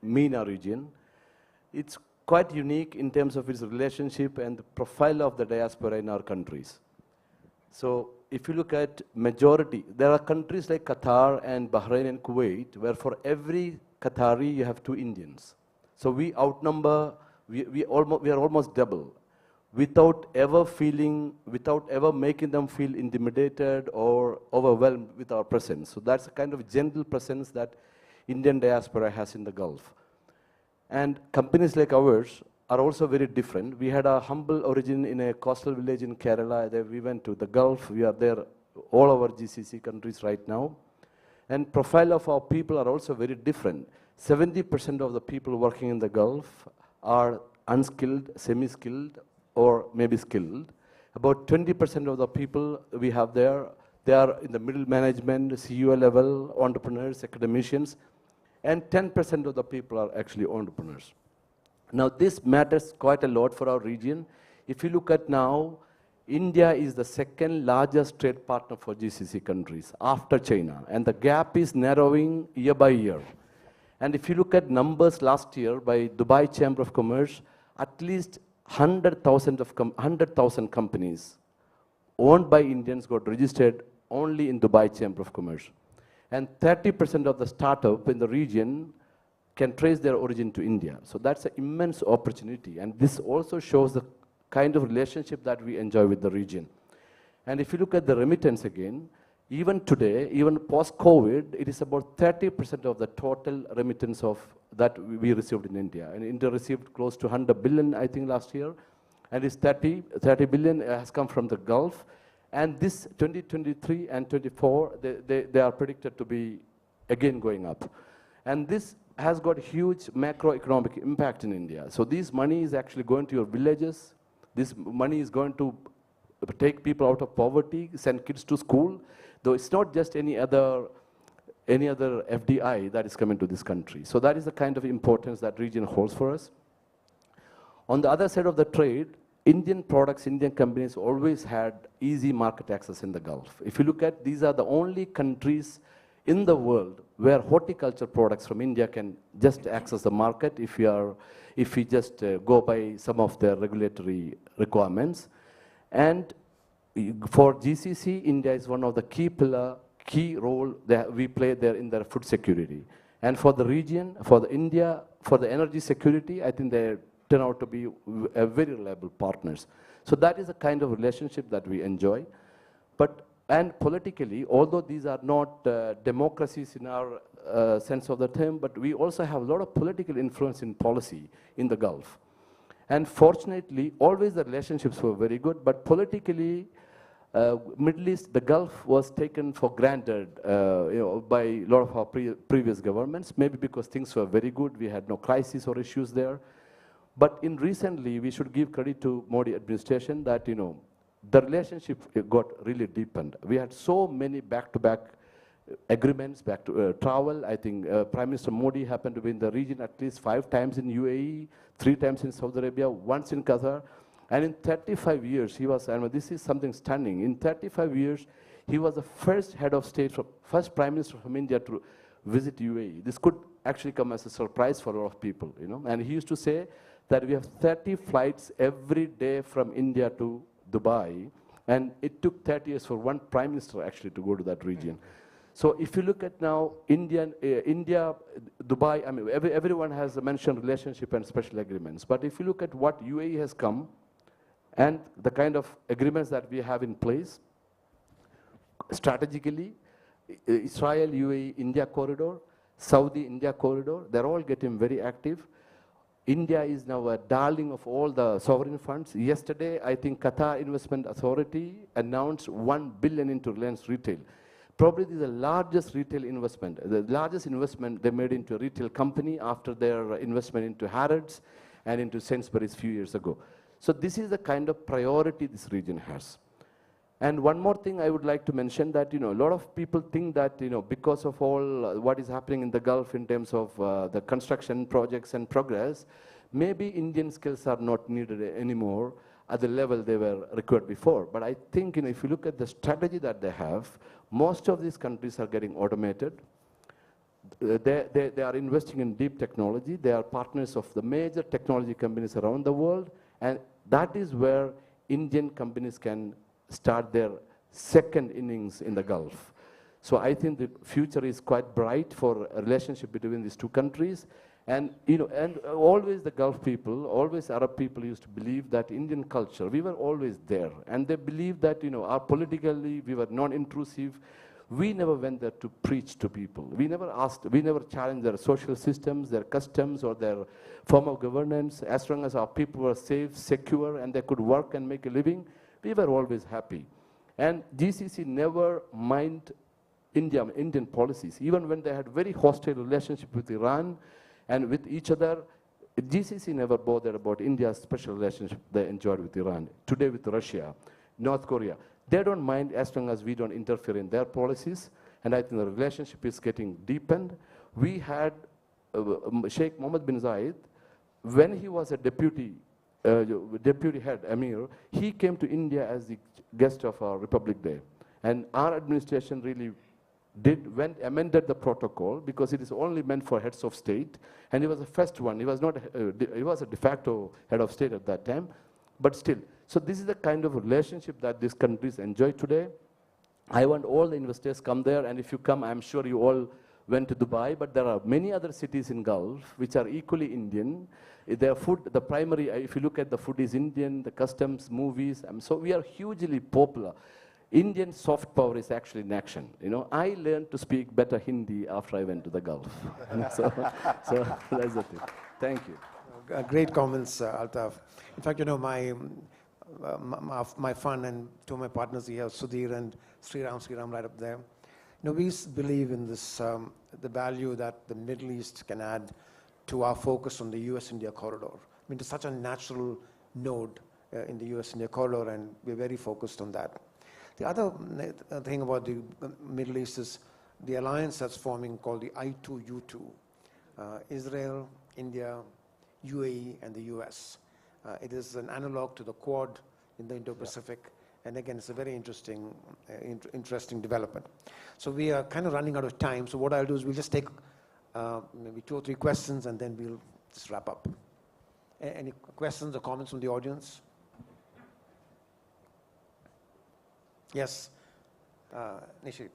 MENA region. It's quite unique in terms of its relationship and the profile of the diaspora in our countries. So if you look at majority, there are countries like Qatar and Bahrain and Kuwait, where for every Qatari you have 2 Indians. So we outnumber, we are almost double, without ever making them feel intimidated or overwhelmed with our presence. So that's a kind of gentle presence that Indian diaspora has in the Gulf. And companies like ours are also very different. We had a humble origin in a coastal village in Kerala. Then we went to the Gulf. We are there, all our GCC countries right now. And profile of our people are also very different. 70% of the people working in the Gulf are unskilled, semi-skilled, or maybe skilled. About 20% of the people we have there, they are in the middle management, CEO level, entrepreneurs, academicians, and 10% of the people are actually entrepreneurs. Now this matters quite a lot for our region. If you look at now, India is the second largest trade partner for GCC countries after China, and the gap is narrowing year by year. And if you look at numbers last year by Dubai Chamber of Commerce, at least 100,000 companies owned by Indians got registered only in Dubai Chamber of Commerce. And 30% of the startup in the region can trace their origin to India. So that's an immense opportunity. And this also shows the kind of relationship that we enjoy with the region. And if you look at the remittance again, even today, even post-COVID, it is about 30% of the total remittance of that we received in India. And India received close to 100 billion, I think, last year. And it's 30 billion has come from the Gulf. And this 2023 and 24, they are predicted to be again going up. And this has got huge macroeconomic impact in India. So this money is actually going to your villages. This money is going to take people out of poverty, send kids to school. Though it's not just any other FDI that is coming to this country. So that is the kind of importance that region holds for us. On the other side of the trade, Indian products, Indian companies always had easy market access in the Gulf. If you look at, these are the only countries in the world where horticulture products from India can just access the market if we just go by some of their regulatory requirements. And for GCC, India is one of the key role that we play there in their food security. And for the region, for India, for the energy security, I think they turn out to be a very reliable partners. So that is the kind of relationship that we enjoy. And politically, although these are not democracies in our sense of the term, but we also have a lot of political influence in policy in the Gulf. And fortunately, always the relationships were very good, but politically, Middle East, the Gulf was taken for granted by a lot of our previous governments, maybe because things were very good, we had no crisis or issues there. But in recently, we should give credit to Modi administration that, the relationship got really deepened. We had so many back-to-back agreements, back to travel. I think Prime Minister Modi happened to be in the region at least 5 times in UAE, 3 times in Saudi Arabia, once in Qatar. And in 35 years, he was, and this is something stunning, in 35 years, he was the first head of state, first Prime Minister from India to visit UAE. This could actually come as a surprise for a lot of people, And he used to say that we have 30 flights every day from India to Dubai, and it took 30 years for one Prime Minister actually to go to that region. So if you look at now India, Dubai, I mean, everyone has mentioned relationship and special agreements. But if you look at what UAE has come and the kind of agreements that we have in place, strategically, Israel, UAE, India corridor, Saudi, India corridor, they're all getting very active. India is now a darling of all the sovereign funds. Yesterday, I think Qatar Investment Authority announced 1 billion into Reliance Retail. Probably the largest retail investment, the largest investment they made into a retail company after their investment into Harrods and into Sainsbury's a few years ago. So this is the kind of priority this region has. And one more thing I would like to mention that, a lot of people think that, because of all what is happening in the Gulf in terms of the construction projects and progress, maybe Indian skills are not needed anymore at the level they were required before. But I think, if you look at the strategy that they have, most of these countries are getting automated. They are investing in deep technology. They are partners of the major technology companies around the world. And that is where Indian companies can start their second innings in the Gulf. So I think the future is quite bright for a relationship between these two countries. And, and always the Gulf people, always Arab people used to believe that Indian culture, we were always there. And they believed that, our politically, we were non-intrusive. We never went there to preach to people. We never asked, we never challenged their social systems, their customs, or their form of governance. As long as our people were safe, secure, and they could work and make a living, we were always happy. And GCC never minded Indian policies. Even when they had very hostile relationship with Iran and with each other, GCC never bothered about India's special relationship they enjoyed with Iran. Today with Russia, North Korea, they don't mind as long as we don't interfere in their policies. And I think the relationship is getting deepened. We had Sheikh Mohammed bin Zayed, when he was a deputy head, Emir, he came to India as the guest of our Republic Day. And our administration really amended the protocol because it is only meant for heads of state. And he was the first one. He was not, he was a de facto head of state at that time, but still. So this is the kind of relationship that these countries enjoy today. I want all the investors come there, and if you come, I'm sure you all went to Dubai, but there are many other cities in Gulf which are equally Indian. Their food, the primary, if you look at the food is Indian, the customs, movies, so we are hugely popular. Indian soft power is actually in action. I learned to speak better Hindi after I went to the Gulf. so that's the thing. Thank you. Great comments, Altaf. In fact, my fund and two of my partners here, Sudhir and Sriram right up there. We believe in this, the value that the Middle East can add to our focus on the US-India corridor. I mean, it's such a natural node in the US-India corridor, and we're very focused on that. The other thing about the Middle East is the alliance that's forming called the I2U2, Israel, India, UAE, and the US. It is an analog to the Quad in the Indo-Pacific. And again, it's a very interesting development. So we are kind of running out of time. So what I'll do is we'll just take maybe 2 or 3 questions, and then we'll just wrap up. Any questions or comments from the audience? Yes, Nishi.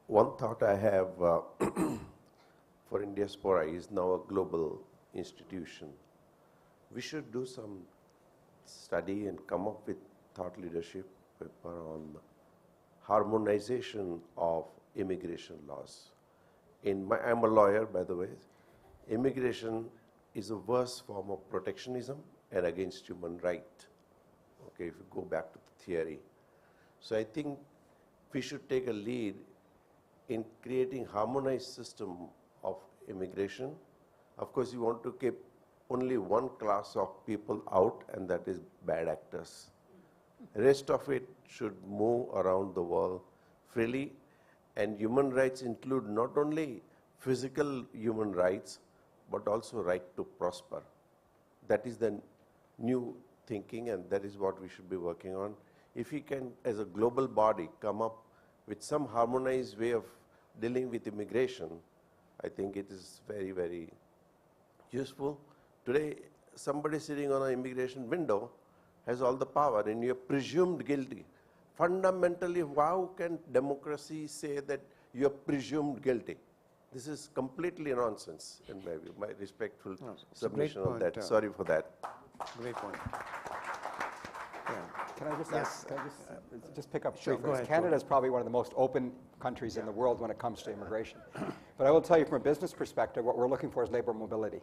One thought I have for Indiaspora is now a global institution. We should do some study and come up with thought leadership paper on harmonization of immigration laws. I'm a lawyer, by the way. Immigration is a worse form of protectionism and against human right. Okay, if you go back to the theory. So I think we should take a lead in creating harmonized system of immigration. Of course, you want to keep only one class of people out, and that is bad actors. The rest of it should move around the world freely, and human rights include not only physical human rights, but also right to prosper. That is the new thinking, and that is what we should be working on. If we can, as a global body, come up with some harmonized way of dealing with immigration, I think it is very, very useful. Today, somebody sitting on an immigration window has all the power and you're presumed guilty. Fundamentally, how can democracy say that you're presumed guilty? This is completely nonsense, in my view. My respectful submission on that. Sorry for that. Great point. Can I just Yes. just pick up? Sure, go ahead. Canada is probably one of the most open countries in the world when it comes to immigration. But I will tell you from a business perspective, what we're looking for is labor mobility.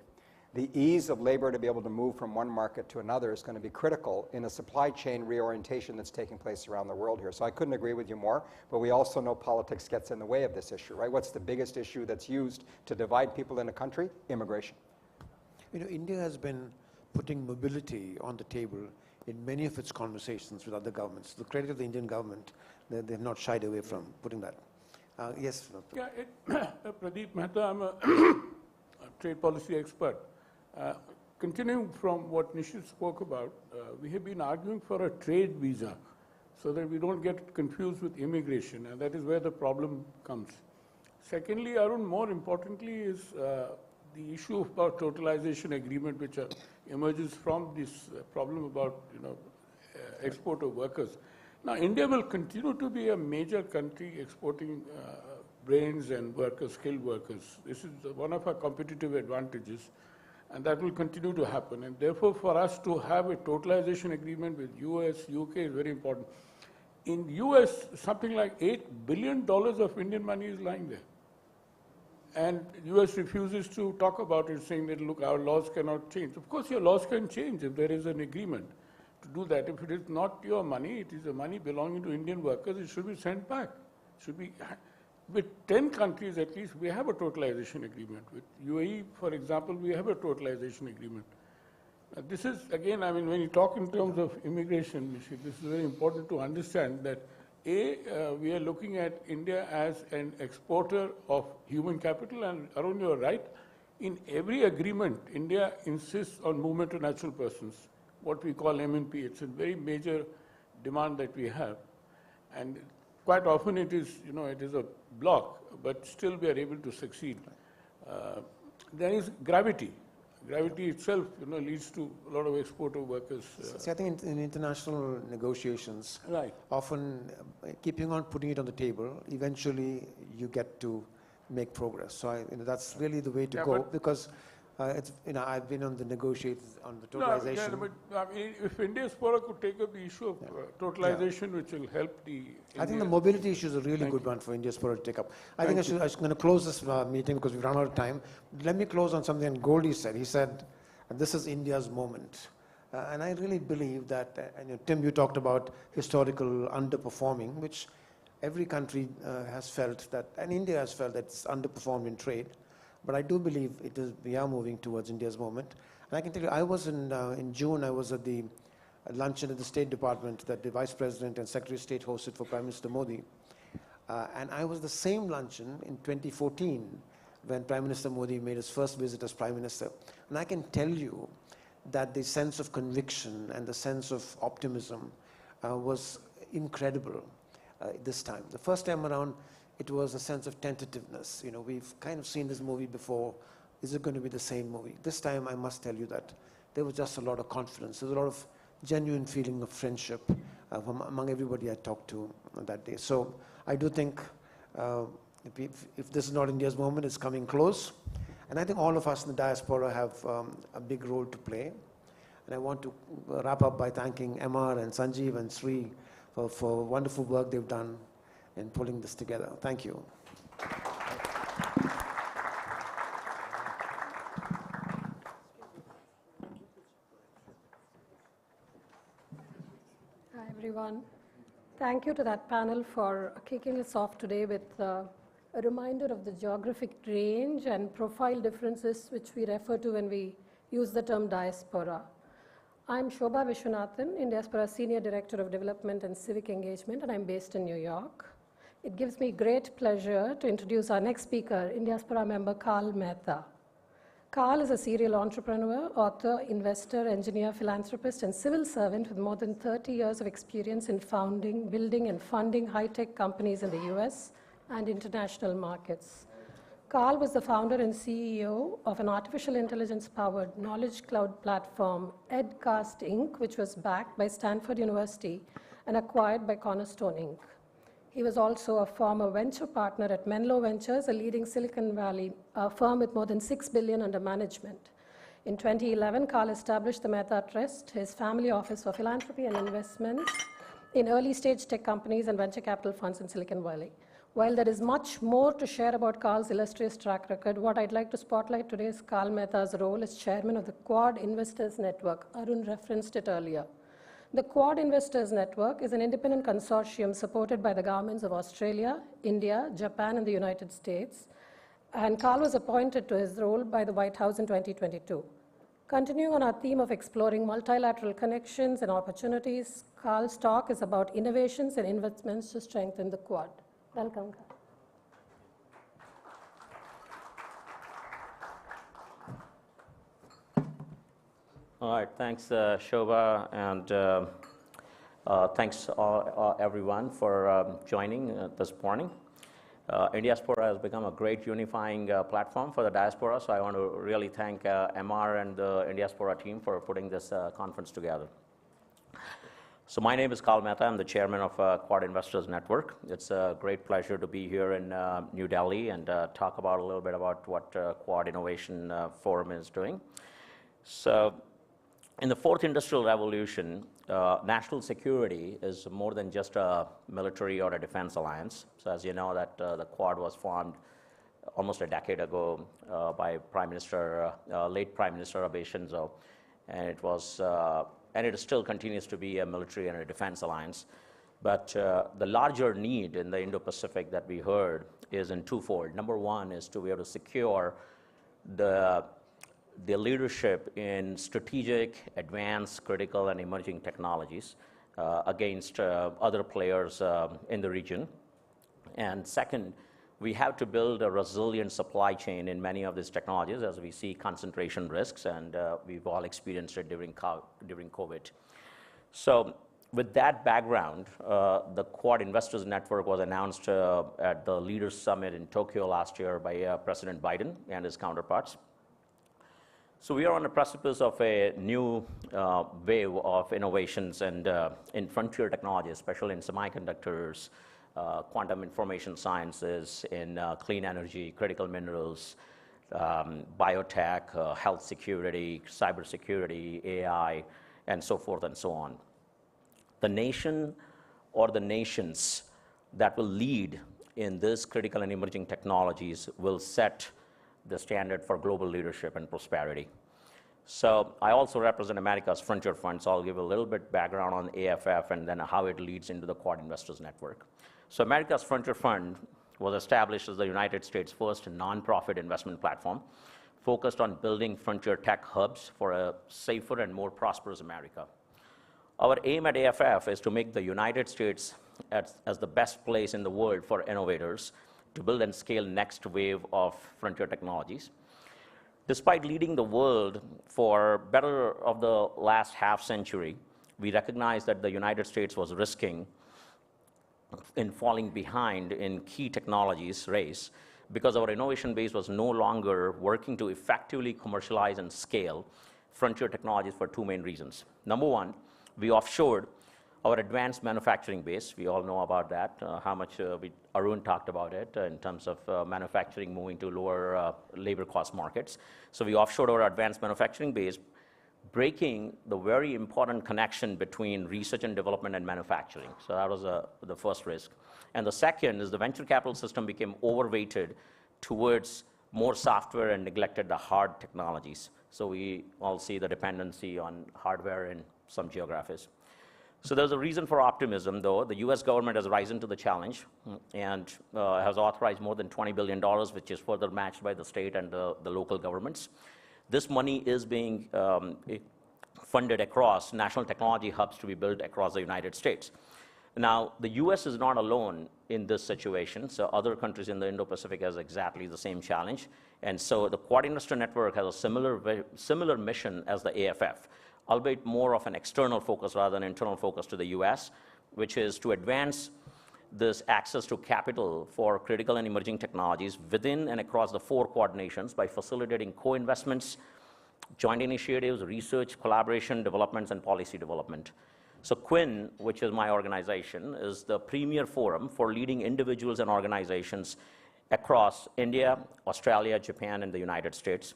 The ease of labor to be able to move from one market to another is going to be critical in a supply chain reorientation that's taking place around the world here. So I couldn't agree with you more, but we also know politics gets in the way of this issue, right? What's the biggest issue that's used to divide people in a country? Immigration. You know, India has been putting mobility on the table in many of its conversations with other governments. The credit of the Indian government, they've not shied away from putting that. Yes, Dr. Yeah, Pradeep Mehta, I'm a trade policy expert. Continuing from what Nishit spoke about, we have been arguing for a trade visa so that we don't get confused with immigration, and that is where the problem comes. Secondly, Arun, more importantly, is the issue about totalization agreement, which emerges from this problem about export of workers. Now, India will continue to be a major country exporting brains and workers, skilled workers. This is one of our competitive advantages, and that will continue to happen. And therefore, for us to have a totalization agreement with US, UK is very important. In US, something like $8 billion of Indian money is lying there. And US refuses to talk about it, saying that, look, our laws cannot change. Of course, your laws can change if there is an agreement to do that. If it is not your money, it is the money belonging to Indian workers, it should be sent back. It should be, with 10 countries at least, we have a totalization agreement. With UAE, for example, we have a totalization agreement. This is, again, I mean, when you talk in terms of immigration, this is very important to understand that we are looking at India as an exporter of human capital, and Arun, you're right. In every agreement, India insists on movement of natural persons, what we call MNP. It's a very major demand that we have, and quite often it is, it is a block, but still we are able to succeed. There is gravity. Gravity itself, leads to a lot of export of workers. See, I think in international negotiations, right, often keeping on putting it on the table, eventually you get to make progress. So that's really the way to go, because it's, I've been on the negotiations on the totalization. No, but, I mean, if Indiaspora could take up the issue of totalization, which will help the I think the mobility issue is a really good one for Indiaspora to take up. I think I'm going to close this meeting because we've run out of time. Let me close on something Goldie said. He said, this is India's moment. And I really believe that, Tim, you talked about historical underperforming, which every country has felt that, and India has felt that it's underperformed in trade. But I do believe we are moving towards India's moment. And I can tell you, I was in June, I was at the luncheon at the State Department that the Vice President and Secretary of State hosted for Prime Minister Modi. And I was the same luncheon in 2014 when Prime Minister Modi made his first visit as Prime Minister. And I can tell you that the sense of conviction and the sense of optimism was incredible this time. The first time around, it was a sense of tentativeness. We've kind of seen this movie before. Is it going to be the same movie? This time, I must tell you that there was just a lot of confidence. There was a lot of genuine feeling of friendship among everybody I talked to that day. So I do think if this is not India's moment, it's coming close. And I think all of us in the diaspora have a big role to play. And I want to wrap up by thanking MR and Sanjeev and Sri for wonderful work they've done in pulling this together. Thank you. Hi, everyone. Thank you to that panel for kicking us off today with a reminder of the geographic range and profile differences which we refer to when we use the term diaspora. I'm Shobha Vishwanathan, Indiaspora Senior Director of Development and Civic Engagement, and I'm based in New York. It gives me great pleasure to introduce our next speaker, Indiaspora member Carl Mehta. Carl is a serial entrepreneur, author, investor, engineer, philanthropist, and civil servant with more than 30 years of experience in founding, building, and funding high-tech companies in the US and international markets. Carl was the founder and CEO of an artificial intelligence-powered knowledge cloud platform, Edcast Inc., which was backed by Stanford University and acquired by Cornerstone Inc. He was also a former venture partner at Menlo Ventures, a leading Silicon Valley firm with more than $6 billion under management. In 2011, Carl established the Mehta Trust, his family office for philanthropy and investments in early-stage tech companies and venture capital funds in Silicon Valley. While there is much more to share about Carl's illustrious track record, what I'd like to spotlight today is Carl Mehta's role as chairman of the Quad Investors Network. Arun referenced it earlier. The Quad Investors Network is an independent consortium supported by the governments of Australia, India, Japan, and the United States. And Carl was appointed to his role by the White House in 2022. Continuing on our theme of exploring multilateral connections and opportunities, Carl's talk is about innovations and investments to strengthen the Quad. Welcome, Carl. All right, thanks, Shobha, and thanks everyone for joining this morning. Indiaspora has become a great unifying platform for the diaspora, so I want to really thank MR and the Indiaspora team for putting this conference together. So my name is Carl Mehta. I'm the chairman of Quad Investors Network. It's a great pleasure to be here in New Delhi and talk about a little bit about what Quad Innovation Forum is doing. So in the fourth industrial revolution, national security is more than just a military or a defense alliance. So as you know, that the Quad was formed almost a decade ago by late Prime Minister Abe Shinzo, and it was and it still continues to be a military and a defense alliance. But the larger need in the Indo-Pacific that we heard is in twofold. Number one is to be able to secure the leadership in strategic, advanced, critical, and emerging technologies against other players in the region. And second, we have to build a resilient supply chain in many of these technologies as we see concentration risks, and we've all experienced it during COVID. So with that background, the Quad Investors Network was announced at the Leaders Summit in Tokyo last year by President Biden and his counterparts. So we are on the precipice of a new wave of innovations and in frontier technology, especially in semiconductors, quantum information sciences, in clean energy, critical minerals, biotech, health security, cybersecurity, AI, and so forth and so on. The nation or the nations that will lead in this critical and emerging technologies will set the standard for global leadership and prosperity. So I also represent America's Frontier Fund, so I'll give a little bit background on AFF and then how it leads into the Quad Investors Network. So America's Frontier Fund was established as the United States' first nonprofit investment platform focused on building frontier tech hubs for a safer and more prosperous America. Our aim at AFF is to make the United States as the best place in the world for innovators to build and scale next wave of frontier technologies. Despite leading the world for better of the last half century, we recognize that the United States was risking in falling behind in key technologies race because our innovation base was no longer working to effectively commercialize and scale frontier technologies for two main reasons. Number one, we offshored our advanced manufacturing base. We all know about that, how much Arun talked about it in terms of manufacturing moving to lower labor cost markets. So we offshored our advanced manufacturing base, breaking the very important connection between research and development and manufacturing. So that was the first risk. And the second is the venture capital system became overweighted towards more software and neglected the hard technologies. So we all see the dependency on hardware in some geographies. So there's a reason for optimism, though. The US government has risen to the challenge and has authorized more than $20 billion, which is further matched by the state and the local governments. This money is being funded across national technology hubs to be built across the United States. Now, the US is not alone in this situation, so other countries in the Indo-Pacific has exactly the same challenge. And so the Quad Investor Network has a similar mission as the AFF, albeit more of an external focus rather than internal focus to the US, which is to advance this access to capital for critical and emerging technologies within and across the 4 Quad nations by facilitating co-investments, joint initiatives, research, collaboration, developments, and policy development. So Quinn, which is my organization, is the premier forum for leading individuals and organizations across India, Australia, Japan, and the United States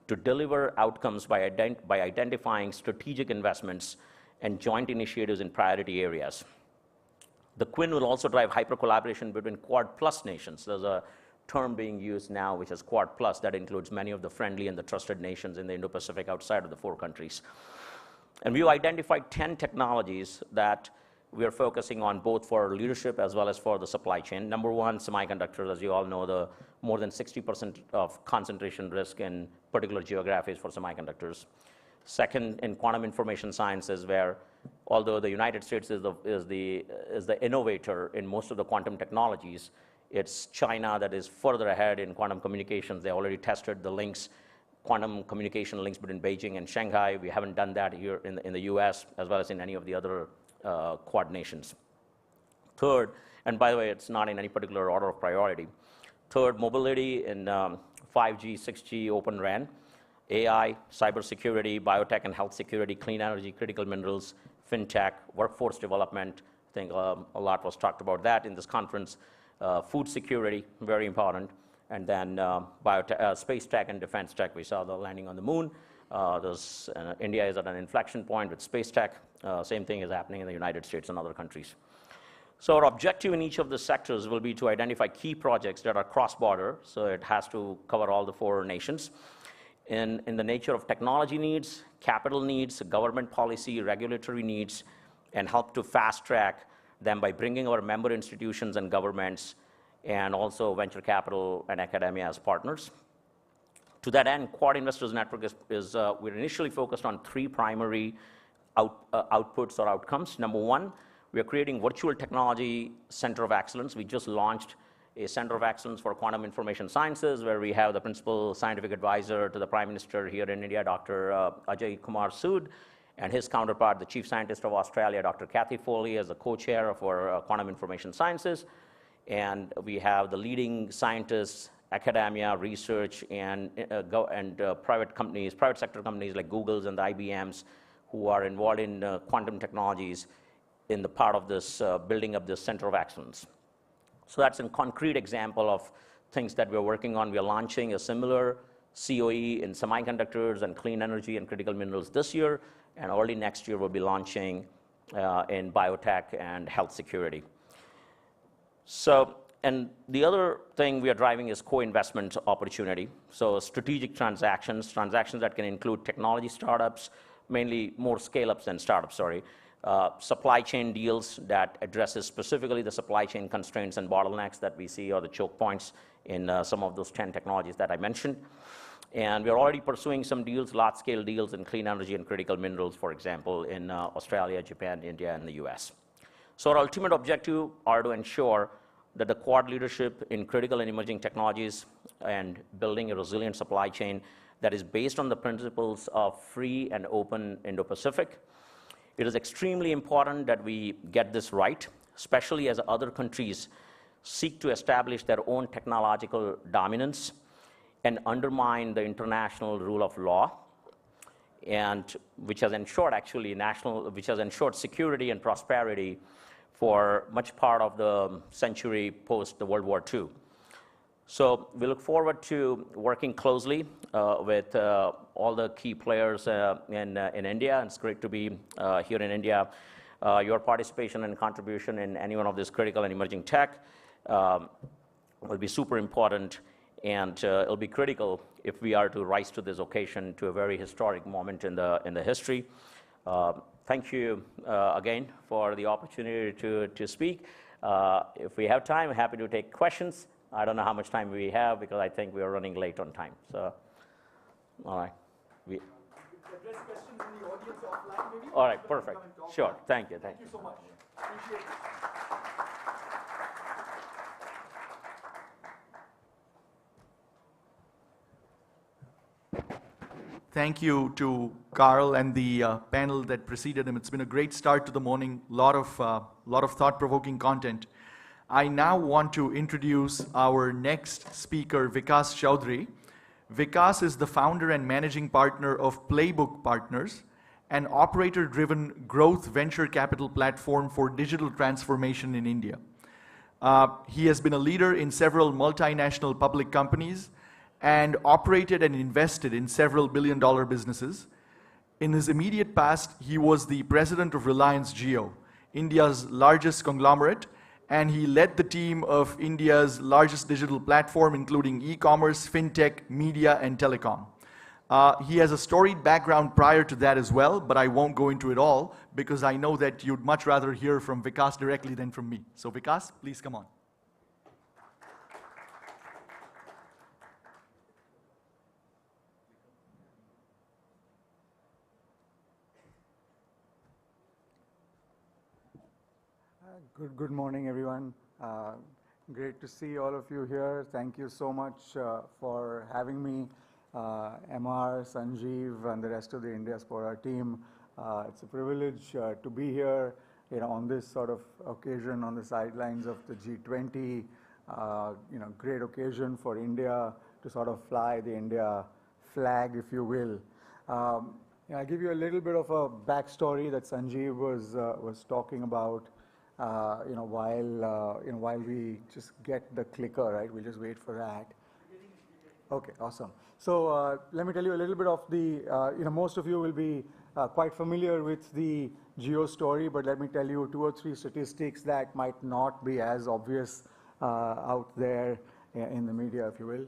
to deliver outcomes by identifying strategic investments and joint initiatives in priority areas. The Quinn will also drive hyper-collaboration between Quad Plus nations. There's a term being used now, which is Quad Plus, that includes many of the friendly and the trusted nations in the Indo-Pacific outside of the 4 countries. And we've identified 10 technologies that we are focusing on both for leadership as well as for the supply chain. Number 1, semiconductors. As you all know, the more than 60% of concentration risk in particular geographies for semiconductors. Second, in quantum information sciences, where although the United States is the innovator in most of the quantum technologies, it's China that is further ahead in quantum communications. They already tested the links, quantum communication links between Beijing and Shanghai. We haven't done that here in the US, as well as in any of the other Quad nations. Third, and by the way, it's not in any particular order of priority. Third, mobility in 5G, 6G, Open RAN, AI, cybersecurity, biotech and health security, clean energy, critical minerals, fintech, workforce development. I think a lot was talked about that in this conference. Food security, very important. And then space tech and defense tech. We saw the landing on the moon. India is at an inflection point with space tech. Same thing is happening in the United States and other countries. So our objective in each of the sectors will be to identify key projects that are cross-border. So it has to cover all the 4 nations. In the nature of technology needs, capital needs, government policy, regulatory needs, and help to fast-track them by bringing our member institutions and governments and also venture capital and academia as partners. To that end, Quad Investors Network we're initially focused on 3 primary outputs or outcomes. Number 1, we are creating virtual technology center of excellence. We just launched a center of excellence for quantum information sciences, where we have the principal scientific advisor to the Prime Minister here in India, Dr. Ajay Kumar Sood, and his counterpart, the Chief Scientist of Australia, Dr. Kathy Foley, as the co-chair of our quantum information sciences. And we have the leading scientists, academia, research, and private companies, private sector companies like Google's and the IBM's, who are involved in quantum technologies in the part of this building of this center of excellence. So that's a concrete example of things that we're working on. We're launching a similar COE in semiconductors and clean energy and critical minerals this year, and early next year we'll be launching in biotech and health security. So, and the other thing we are driving is co-investment opportunity. So strategic transactions that can include technology startups, mainly more scale-ups than startups, sorry. Supply chain deals that addresses specifically the supply chain constraints and bottlenecks that we see, or the choke points in some of those 10 technologies that I mentioned. And we're already pursuing some deals, large-scale deals in clean energy and critical minerals, for example, in Australia, Japan, India, and the US. So our ultimate objective are to ensure that the Quad leadership in critical and emerging technologies and building a resilient supply chain that is based on the principles of free and open Indo-Pacific. It is extremely important that we get this right, especially as other countries seek to establish their own technological dominance and undermine the international rule of law, and which has ensured security and prosperity for much part of the century post the World War II. So we look forward to working closely with all the key players in India. It's great to be here in India. Your participation and contribution in any one of this critical and emerging tech will be super important, and it'll be critical if we are to rise to this occasion, to a very historic moment in the history. Thank you again for the opportunity to speak. If we have time, I'm happy to take questions. I don't know how much time we have, because I think we are running late on time. So, all right. Address questions in the audience offline, maybe? All right, perfect. Sure. Thank you. Thank you so much. Appreciate it. Thank you to Carl and the panel that preceded him. It's been a great start to the morning. Lot of thought-provoking content. I now want to introduce our next speaker, Vikas Chaudhary. Vikas is the founder and managing partner of Playbook Partners, an operator-driven growth venture capital platform for digital transformation in India. He has been a leader in several multinational public companies and operated and invested in several billion-dollar businesses. In his immediate past, he was the president of Reliance Jio, India's largest conglomerate, and he led the team of India's largest digital platform, including e-commerce, fintech, media, and telecom. He has a storied background prior to that as well, but I won't go into it all because I know that you'd much rather hear from Vikas directly than from me. So Vikas, please come on. Good morning, everyone. Great to see all of you here. Thank you so much for having me, MR, Sanjeev, and the rest of the Indiaspora team. It's a privilege to be here, on this sort of occasion on the sidelines of the G20. Great occasion for India to sort of fly the India flag, if you will. I'll give you a little bit of a backstory that Sanjeev was talking about. While we just get the clicker, right? We'll just wait for that. Okay, awesome. So let me tell you a little bit of the, most of you will be quite familiar with the Jio story, but let me tell you 2 or 3 statistics that might not be as obvious out there in the media, if you will.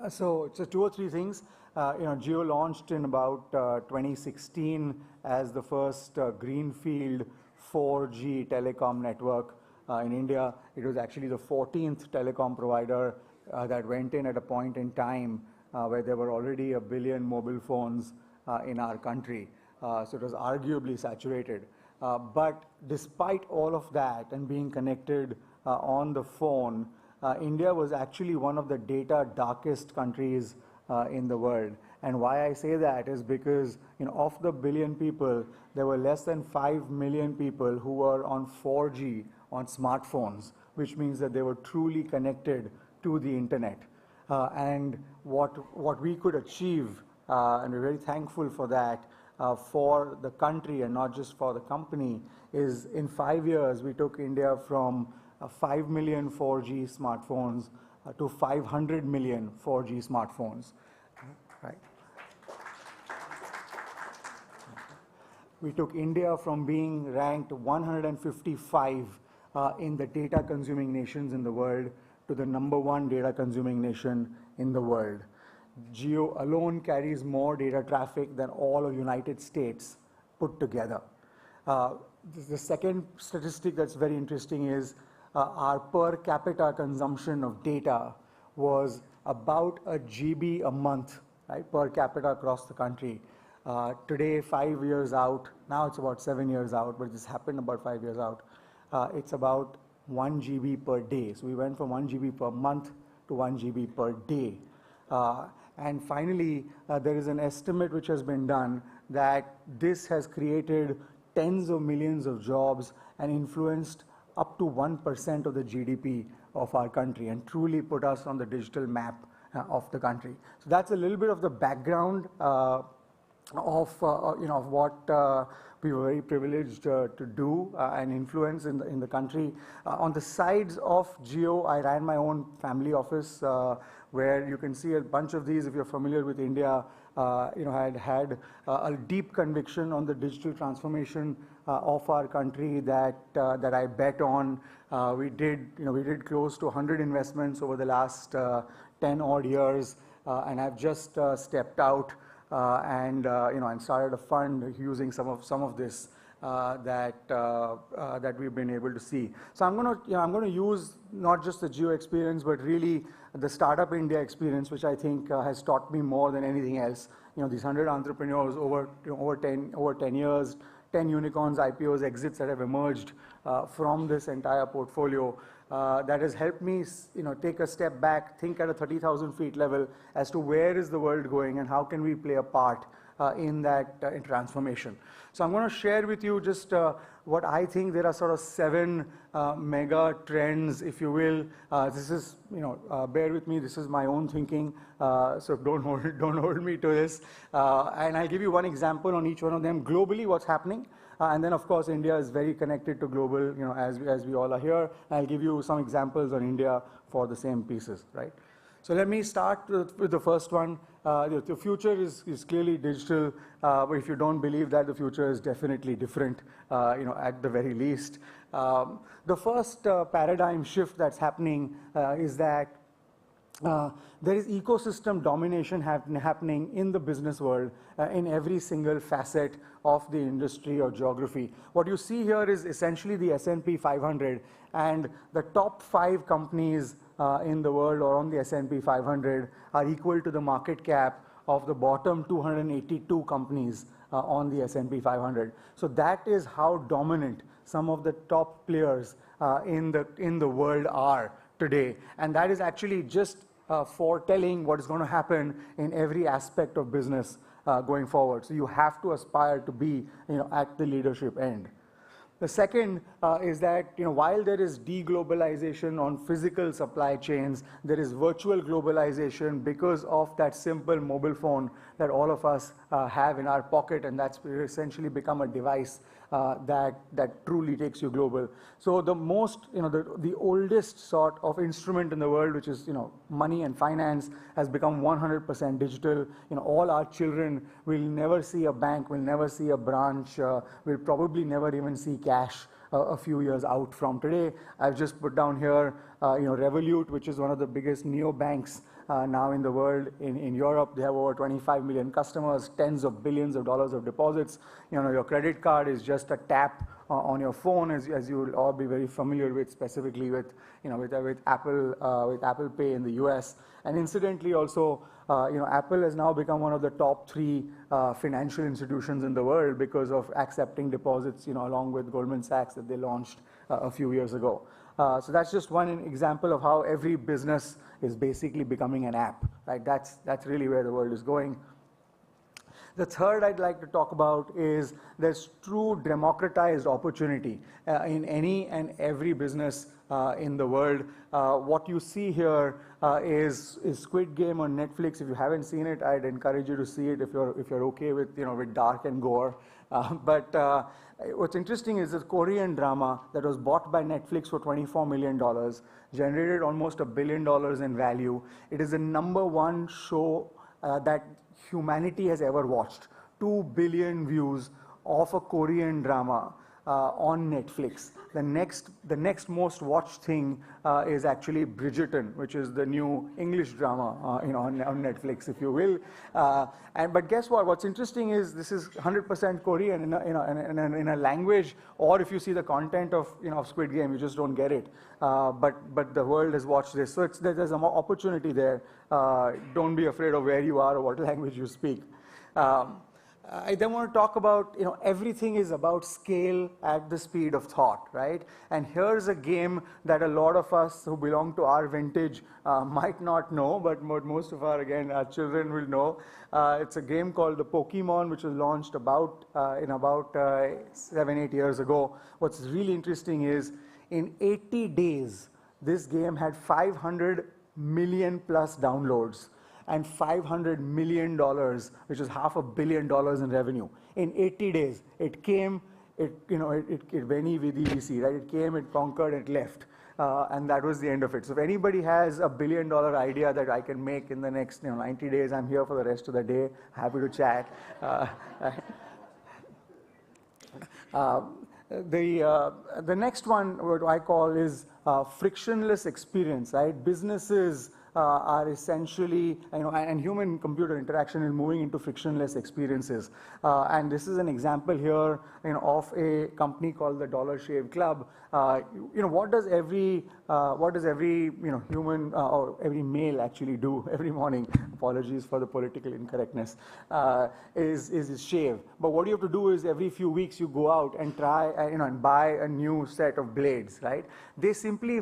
So 2 or 3 things. Jio launched in about 2016 as the first greenfield 4G telecom network in India. It was actually the 14th telecom provider that went in at a point in time where there were already 1 billion mobile phones in our country. So it was arguably saturated. But despite all of that and being connected on the phone, India was actually one of the data darkest countries in the world. And why I say that is because of the 1 billion people, there were less than 5 million people who were on 4G on smartphones, which means that they were truly connected to the internet. And what we could achieve, and we're very thankful for that, for the country and not just for the company, is in 5 years we took India from 5 million 4G smartphones to 500 million 4G smartphones. Right. We took India from being ranked 155 in the data consuming nations in the world to the #1 data consuming nation in the world. Jio alone carries more data traffic than all of United States put together. The second statistic that's very interesting is our per capita consumption of data was about 1 GB a month, right, per capita across the country. Today, 5 years out, now it's about 7 years out, but this happened about 5 years out, it's about 1 GB per day. So we went from 1 GB per month to 1 GB per day. And finally, there is an estimate which has been done that this has created tens of millions of jobs and influenced up to 1% of the GDP of our country and truly put us on the digital map of the country. So that's a little bit of the background of what we were very privileged to do and influence in the country. On the sides of Jio, I ran my own family office where you can see a bunch of these. If you're familiar with India, I had a deep conviction on the digital transformation of our country that I bet on. We did close to 100 investments over the last 10 odd years, and I've just stepped out and started a fund using some of this that we've been able to see. So I'm going to use not just the Jio experience, but really the Startup India experience, which I think has taught me more than anything else. These 100 entrepreneurs over 10 years, 10 unicorns, IPOs, exits that have emerged from this entire portfolio. That has helped me, take a step back, think at a 30,000 feet level as to where is the world going and how can we play a part in that transformation. So I'm going to share with you just what I think there are sort of 7 mega trends, if you will. This is, bear with me, this is my own thinking, so don't hold me to this. And I'll give you one example on each one of them. Globally, what's happening? And then, of course, India is very connected to global, as we all are here. I'll give you some examples on India for the same pieces, right? So let me start with the first one. The future is clearly digital, but if you don't believe that, the future is definitely different, at the very least. The first paradigm shift that's happening is that there is ecosystem domination happening in the business world in every single facet of the industry or geography. What you see here is essentially the S&P 500, and the top 5 companies in the world or on the S&P 500 are equal to the market cap of the bottom 282 companies on the S&P 500. So that is how dominant some of the top players in the world are today, and that is actually just foretelling what is going to happen in every aspect of business going forward. So you have to aspire to be, at the leadership end. The second is that, while there is deglobalization on physical supply chains, there is virtual globalization because of that simple mobile phone that all of us have in our pocket, and that's essentially become a device that truly takes you global. So the most, the oldest sort of instrument in the world, which is, money and finance, has become 100% digital. All our children will never see a bank, will never see a branch, will probably never even see cash a few years out from today. I've just put down here, Revolut, which is one of the biggest neobanks now in the world. In Europe, they have over 25 million customers, tens of billions of dollars of deposits. Your credit card is just a tap on your phone, as you will all be very familiar with, specifically with Apple Pay in the US. And incidentally, also, Apple has now become one of the top 3 financial institutions in the world because of accepting deposits, along with Goldman Sachs that they launched a few years ago. So that's just one example of how every business is basically becoming an app, right? That's really where the world is going. The third I'd like to talk about is there's true democratized opportunity in any and every business in the world. What you see here is Squid Game on Netflix. If you haven't seen it, I'd encourage you to see it if you're okay with with dark and gore. But what's interesting is this Korean drama that was bought by Netflix for $24 million, generated almost $1 billion in value. It is the #1 show that humanity has ever watched. 2 billion views of a Korean drama on Netflix. The next most watched thing is actually Bridgerton, which is the new English drama on Netflix, if you will. But guess what? What's interesting is this is 100% Korean in a language, or if you see the content of Squid Game, you just don't get it. But the world has watched this, so there's an opportunity there. Don't be afraid of where you are or what language you speak. I then want to talk about, everything is about scale at the speed of thought, right? And here's a game that a lot of us who belong to our vintage might not know, but most of our children will know. It's a game called the Pokemon, which was launched about 7-8 years ago. What's really interesting is in 80 days, this game had 500 million plus downloads and $500 million, which is $500 million in revenue. In 80 days, it came, it Veni Vidi Vici, right? It came, it conquered, it left. And that was the end of it. So if anybody has a $1 billion idea that I can make in the next 90 days, I'm here for the rest of the day, happy to chat. The next one, what I call is frictionless experience, right? Businesses are essentially, and human-computer interaction is moving into frictionless experiences. And this is an example here, of a company called the Dollar Shave Club. What does every human or every male actually do every morning? Apologies for the political incorrectness. Is shave. But what you have to do is every few weeks you go out and try, and buy a new set of blades, right? They simply,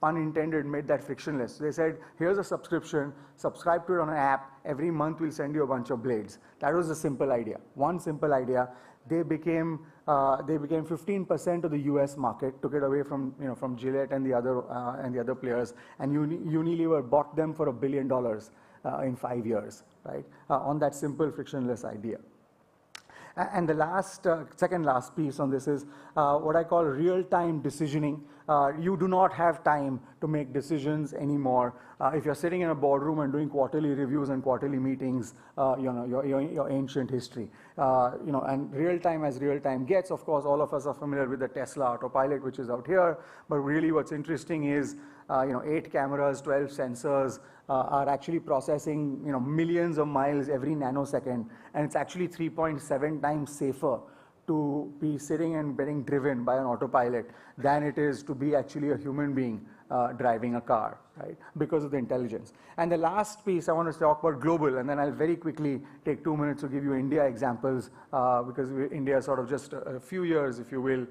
pun intended, made that frictionless. They said, here's a subscription, subscribe to it on an app, every month we'll send you a bunch of blades. That was a simple idea, one simple idea. They became 15% of the US market, took it away from, from Gillette and the other players, and Unilever bought them for $1 billion in 5 years, right? On that simple frictionless idea. And the second last piece on this is what I call real-time decisioning. You do not have time to make decisions anymore. If you're sitting in a boardroom and doing quarterly reviews and quarterly meetings, your ancient history. And real-time as real-time gets, of course, all of us are familiar with the Tesla autopilot, which is out here. But really what's interesting is 8 cameras, 12 sensors are actually processing millions of miles every nanosecond, and it's actually 3.7 times safer to be sitting and getting driven by an autopilot than it is to be actually a human being driving a car, right? Because of the intelligence. And the last piece I want to talk about global, and then I'll very quickly take 2 minutes to give you India examples, because India is sort of just a few years, if you will,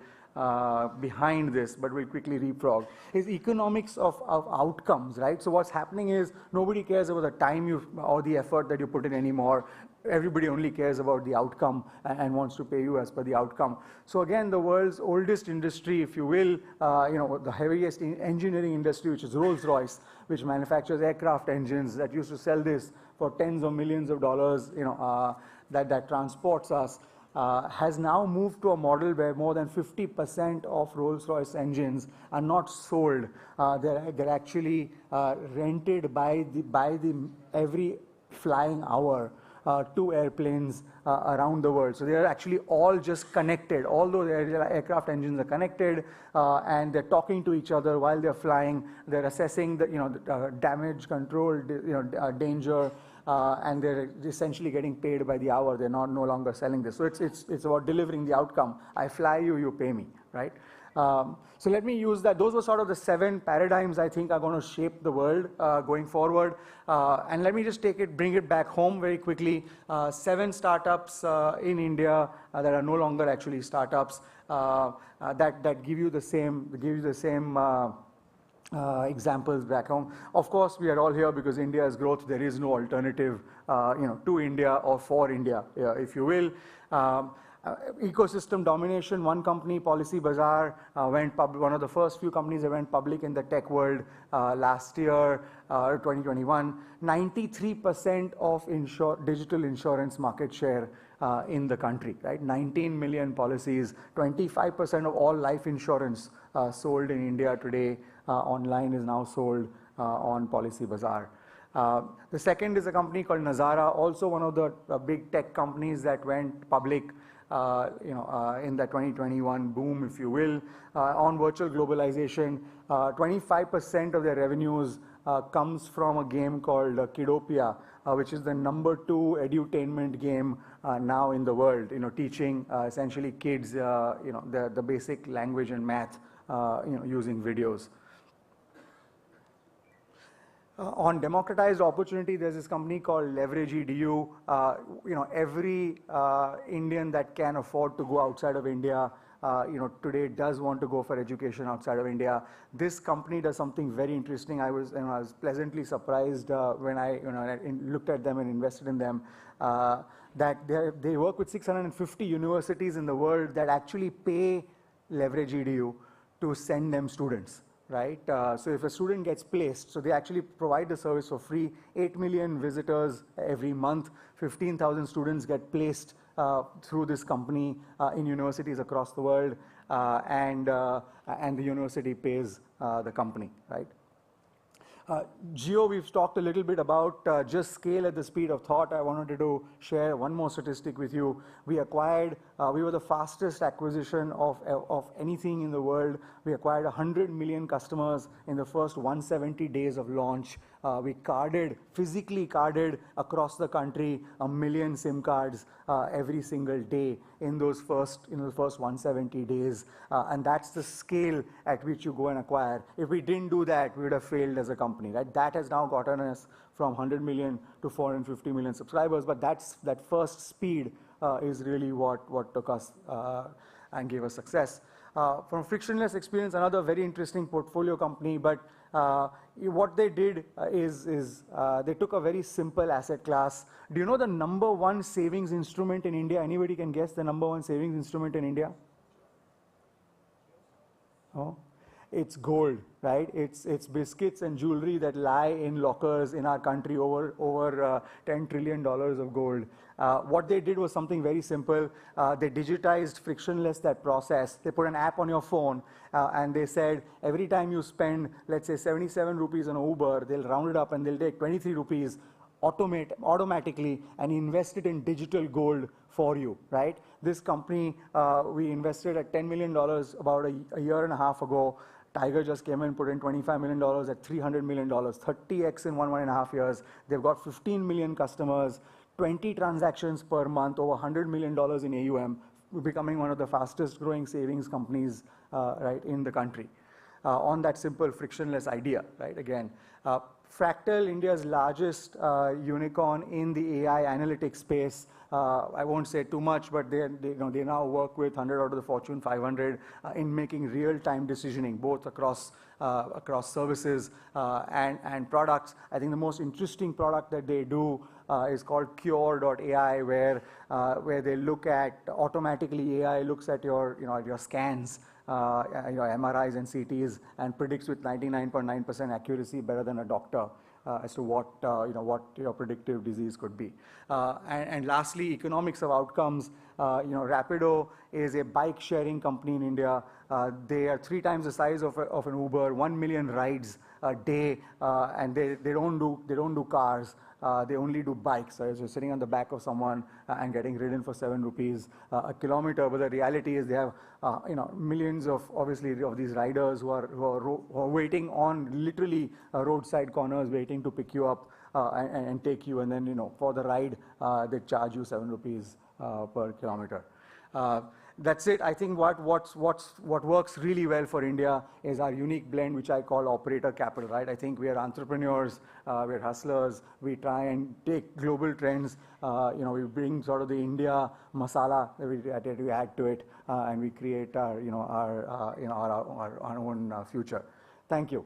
behind this, but we'll quickly leapfrog, is economics of outcomes, right? So what's happening is nobody cares about the time or the effort that you put in anymore. Everybody only cares about the outcome and wants to pay you as per the outcome. So again, the world's oldest industry, if you will, the heaviest engineering industry, which is Rolls-Royce, which manufactures aircraft engines that used to sell this for tens of millions of dollars, that transports us, has now moved to a model where more than 50% of Rolls-Royce engines are not sold. They're actually rented by every flying hour to airplanes around the world. So they are actually all just connected. All those aircraft engines are connected, and they're talking to each other while they're flying. They're assessing the damage control, danger. And they're essentially getting paid by the hour. They're no longer selling this. So it's about delivering the outcome. I fly you, you pay me, right? So let me use that. Those were sort of the 7 paradigms I think are going to shape the world going forward. And let me just bring it back home very quickly. 7 startups in India that are no longer actually startups that give you the same examples back home. Of course, we are all here because India's growth. There is no alternative, to India or for India, if you will. Ecosystem domination. One company, Policy Bazaar, went public. One of the first few companies that went public in the tech world last year, 2021. 93% of digital insurance market share in the country, right? 19 million policies. 25% of all life insurance sold in India today online is now sold on Policy Bazaar. The second is a company called Nazara, also one of the big tech companies that went public in the 2021 boom, if you will, on virtual globalization. 25% of their revenues comes from a game called Kidopia, which is the #2 edutainment game now in the world, teaching essentially kids the basic language and math using videos. On democratized opportunity, there's this company called Leverage EDU. Every Indian that can afford to go outside of India, today does want to go for education outside of India. This company does something very interesting. I was pleasantly surprised when I looked at them and invested in them. That they work with 650 universities in the world that actually pay Leverage EDU to send them students. Right? So if a student gets placed, so they actually provide the service for free. 8 million visitors every month. 15,000 students get placed through this company in universities across the world, and the university pays the company, right? Geo, we've talked a little bit about just scale at the speed of thought. I wanted to share one more statistic with you. We were the fastest acquisition of anything in the world. We acquired 100 million customers in the first 170 days of launch. We physically carded across the country 1 million SIM cards every single day in the first 170 days. And that's the scale at which you go and acquire. If we didn't do that, we would have failed as a company. Right? That has now gotten us from 100 million to 450 million subscribers. But that first speed is really what took us and gave us success. From frictionless experience, another very interesting portfolio company, but What they did is they took a very simple asset class. Do you know the number one savings instrument in India? Anybody can guess the number one savings instrument in India? Oh, it's gold, right? It's biscuits and jewelry that lie in lockers in our country, over $10 trillion of gold. What they did was something very simple. They digitized frictionless that process. They put an app on your phone, and they said every time you spend, let's say 77 rupees on Uber, they'll round it up and they'll take 23 rupees automatically and invest it in digital gold for you, right? This company, we invested at $10 million about a year and a half ago. Tiger just came in, put in $25 million at $300 million, 30x in 1.5 years. They've got 15 million customers, 20 transactions per month, over $100 million in AUM, becoming one of the fastest growing savings companies right, in the country. On that simple frictionless idea, right? Again, Fractal, India's largest unicorn in the AI analytics space. I won't say too much, but they now work with 100 out of the Fortune 500 in making real-time decisioning, both across services and products. I think the most interesting product that they do is called Cure.ai, where they look at automatically. AI looks at your your scans, your MRIs and CTs, and predicts with 99.9% accuracy, better than a doctor, as to what your predictive disease could be. And lastly, economics of outcomes. Rapido is a bike sharing company in India. They are 3 times the size of an Uber, 1 million rides a day, and they don't do cars. They only do bikes. So you're sitting on the back of someone and getting ridden for 7 rupees a kilometer. But the reality is they have millions of these riders who are waiting on literally roadside corners, waiting to pick you up and take you. And then for the ride they charge you 7 rupees per kilometer. That's it. I think what works really well for India is our unique blend, which I call operator capital, right? I think we are entrepreneurs, we're hustlers. We try and take global trends. We bring sort of the India masala that we add to it, and we create our own future. Thank you.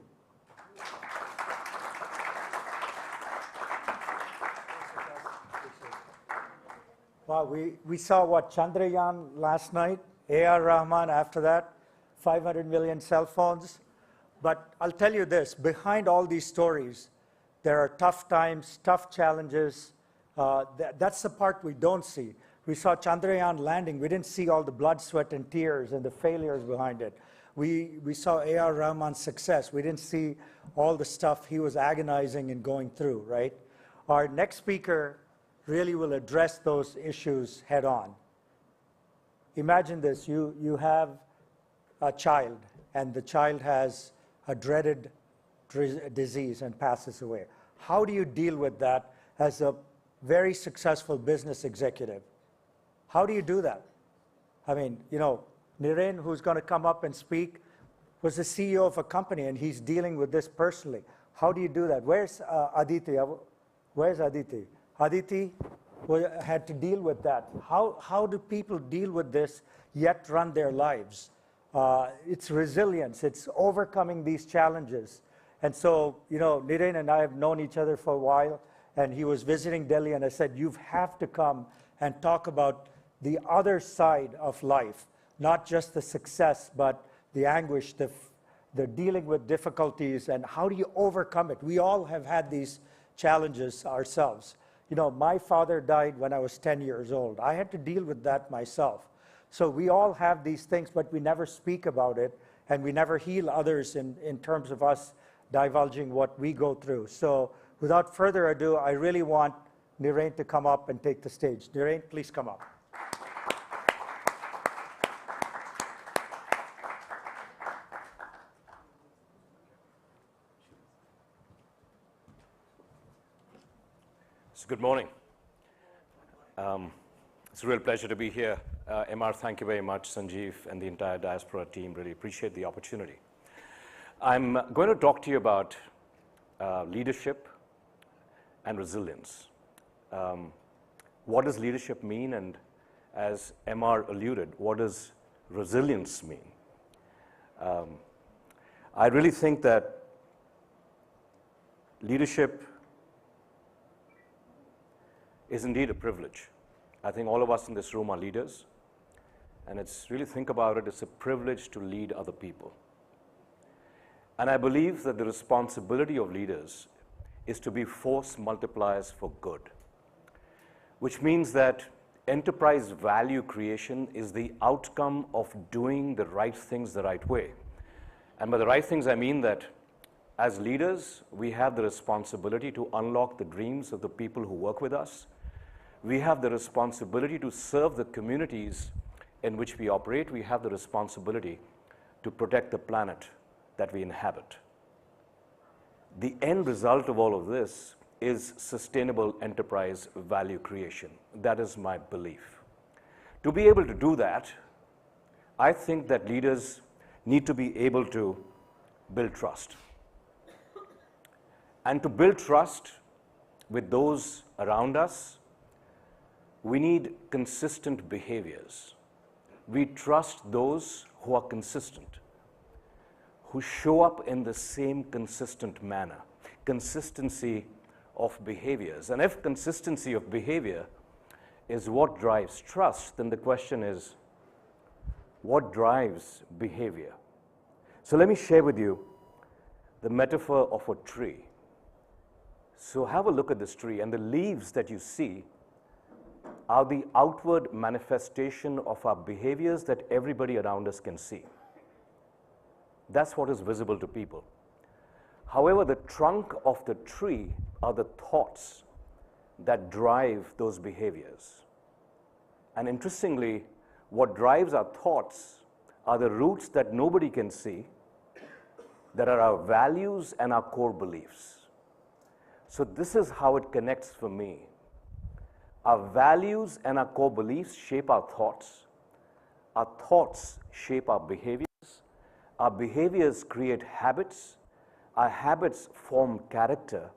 Wow, we saw what, Chandrayaan last night, A.R. Rahman after that, 500 million cell phones. But I'll tell you this, behind all these stories, there are tough times, tough challenges. That's the part we don't see. We saw Chandrayaan landing. We didn't see all the blood, sweat, and tears and the failures behind it. We saw A.R. Rahman's success. We didn't see all the stuff he was agonizing and going through, right? Our next speaker really will address those issues head on. Imagine this, you have a child, and the child has a dreaded disease and passes away. How do you deal with that as a very successful business executive? How do you do that? I mean, Niren, who's going to come up and speak, was the CEO of a company, and he's dealing with this personally. How do you do that? Where's Aditi? Where's Aditi? Aditi had to deal with that. How do people deal with this yet run their lives? It's resilience. It's overcoming these challenges. And so, Niren and I have known each other for a while, and he was visiting Delhi, and I said, you have to come and talk about the other side of life, not just the success, but the anguish, the dealing with difficulties, and how do you overcome it? We all have had these challenges ourselves. My father died when I was 10 years old. I had to deal with that myself. So we all have these things, but we never speak about it, and we never heal others in terms of us divulging what we go through. So without further ado, I really want Niren to come up and take the stage. Niren, please come up. So good morning. It's a real pleasure to be here. MR, thank you very much. Sanjeev and the entire Diaspora team really appreciate the opportunity. I'm going to talk to you about leadership and resilience. What does leadership mean? And as MR alluded, what does resilience mean? I really think that leadership is indeed a privilege. I think all of us in this room are leaders, and it's really, think about it, it's a privilege to lead other people. And I believe that the responsibility of leaders is to be force multipliers for good, which means that enterprise value creation is the outcome of doing the right things the right way. And by the right things, I mean that as leaders, we have the responsibility to unlock the dreams of the people who work with us. We have the responsibility to serve the communities in which we operate. We have the responsibility to protect the planet that we inhabit. The end result of all of this is sustainable enterprise value creation. That is my belief. To be able to do that, I think that leaders need to be able to build trust. And to build trust with those around us, we need consistent behaviors. We trust those who are consistent, who show up in the same consistent manner, consistency of behaviors. And if consistency of behavior is what drives trust, then the question is, what drives behavior? So let me share with you the metaphor of a tree. So have a look at this tree, and the leaves that you see are the outward manifestation of our behaviors that everybody around us can see. That's what is visible to people. However, the trunk of the tree are the thoughts that drive those behaviors. And interestingly, what drives our thoughts are the roots that nobody can see, that are our values and our core beliefs. So this is how it connects for me. Our values and our core beliefs shape our thoughts shape our behaviors create habits, our habits form character,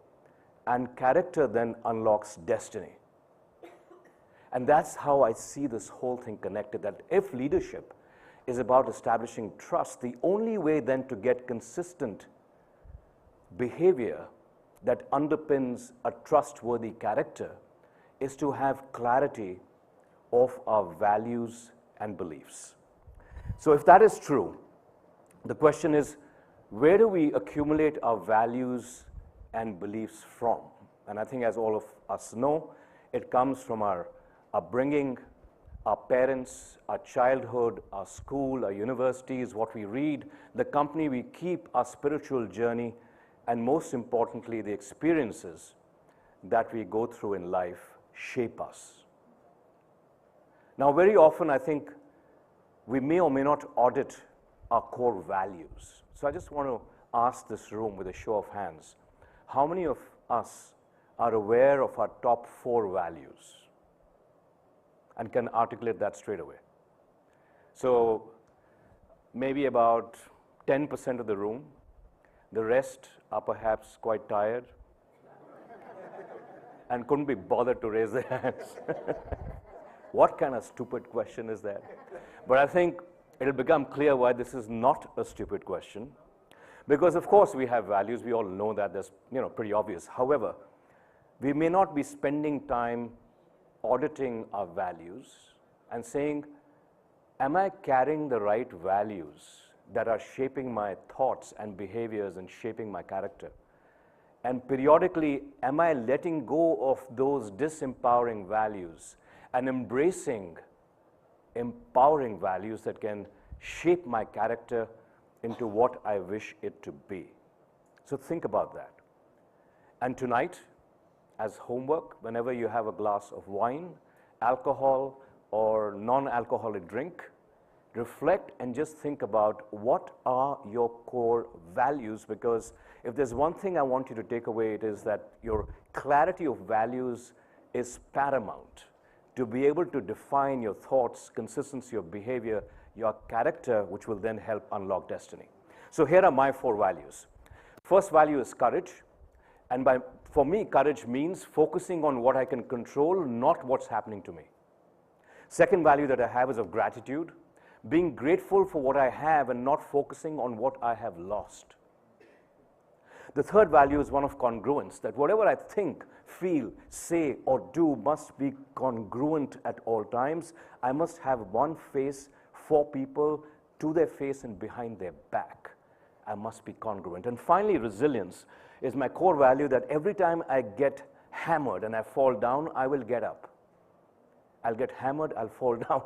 and character then unlocks destiny. And that's how I see this whole thing connected, that if leadership is about establishing trust, the only way then to get consistent behavior that underpins a trustworthy character is to have clarity of our values and beliefs. So if that is true, the question is, where do we accumulate our values and beliefs from? And I think, as all of us know, it comes from our upbringing, our parents, our childhood, our school, our universities, what we read, the company we keep, our spiritual journey, and most importantly, the experiences that we go through in life shape us. Now, very often, I think we may or may not audit our core values. So I just want to ask this room with a show of hands, how many of us are aware of our top 4 values and can articulate that straight away? So maybe about 10% of the room. The rest are perhaps quite tired and couldn't be bothered to raise their hands. What kind of stupid question is that? But I think it'll become clear why this is not a stupid question. Because of course we have values, we all know that, that's pretty obvious. However, we may not be spending time auditing our values and saying, am I carrying the right values that are shaping my thoughts and behaviors and shaping my character? And periodically, am I letting go of those disempowering values and embracing empowering values that can shape my character into what I wish it to be? So think about that. And tonight, as homework, whenever you have a glass of wine, alcohol, or non-alcoholic drink, reflect and just think about what are your core values, because if there's one thing I want you to take away, it is that your clarity of values is paramount to be able to define your thoughts, consistency of behavior, your character, which will then help unlock destiny. So here are my 4 values. First value is courage. And for me, courage means focusing on what I can control, not what's happening to me. Second value that I have is of gratitude, being grateful for what I have and not focusing on what I have lost. The third value is one of congruence, that whatever I think, feel, say, or do must be congruent at all times. I must have one face for people, to their face and behind their back. I must be congruent. And finally, resilience is my core value, that every time I get hammered and I fall down, I will get up. I'll get hammered, I'll fall down,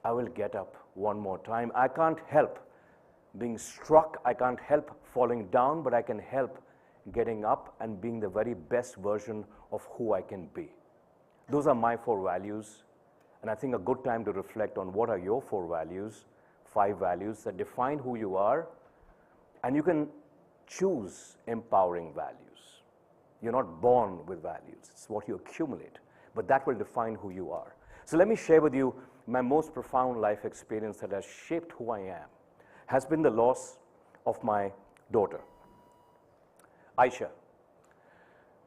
I will get up one more time. I can't help being struck, I can't help falling down, but I can help getting up and being the very best version of who I can be. Those are my 4 values, and I think a good time to reflect on what are your 4 values, 5 values that define who you are, and you can choose empowering values. You're not born with values, it's what you accumulate, but that will define who you are. So let me share with you my most profound life experience that has shaped who I am, has been the loss of my daughter, Aisha.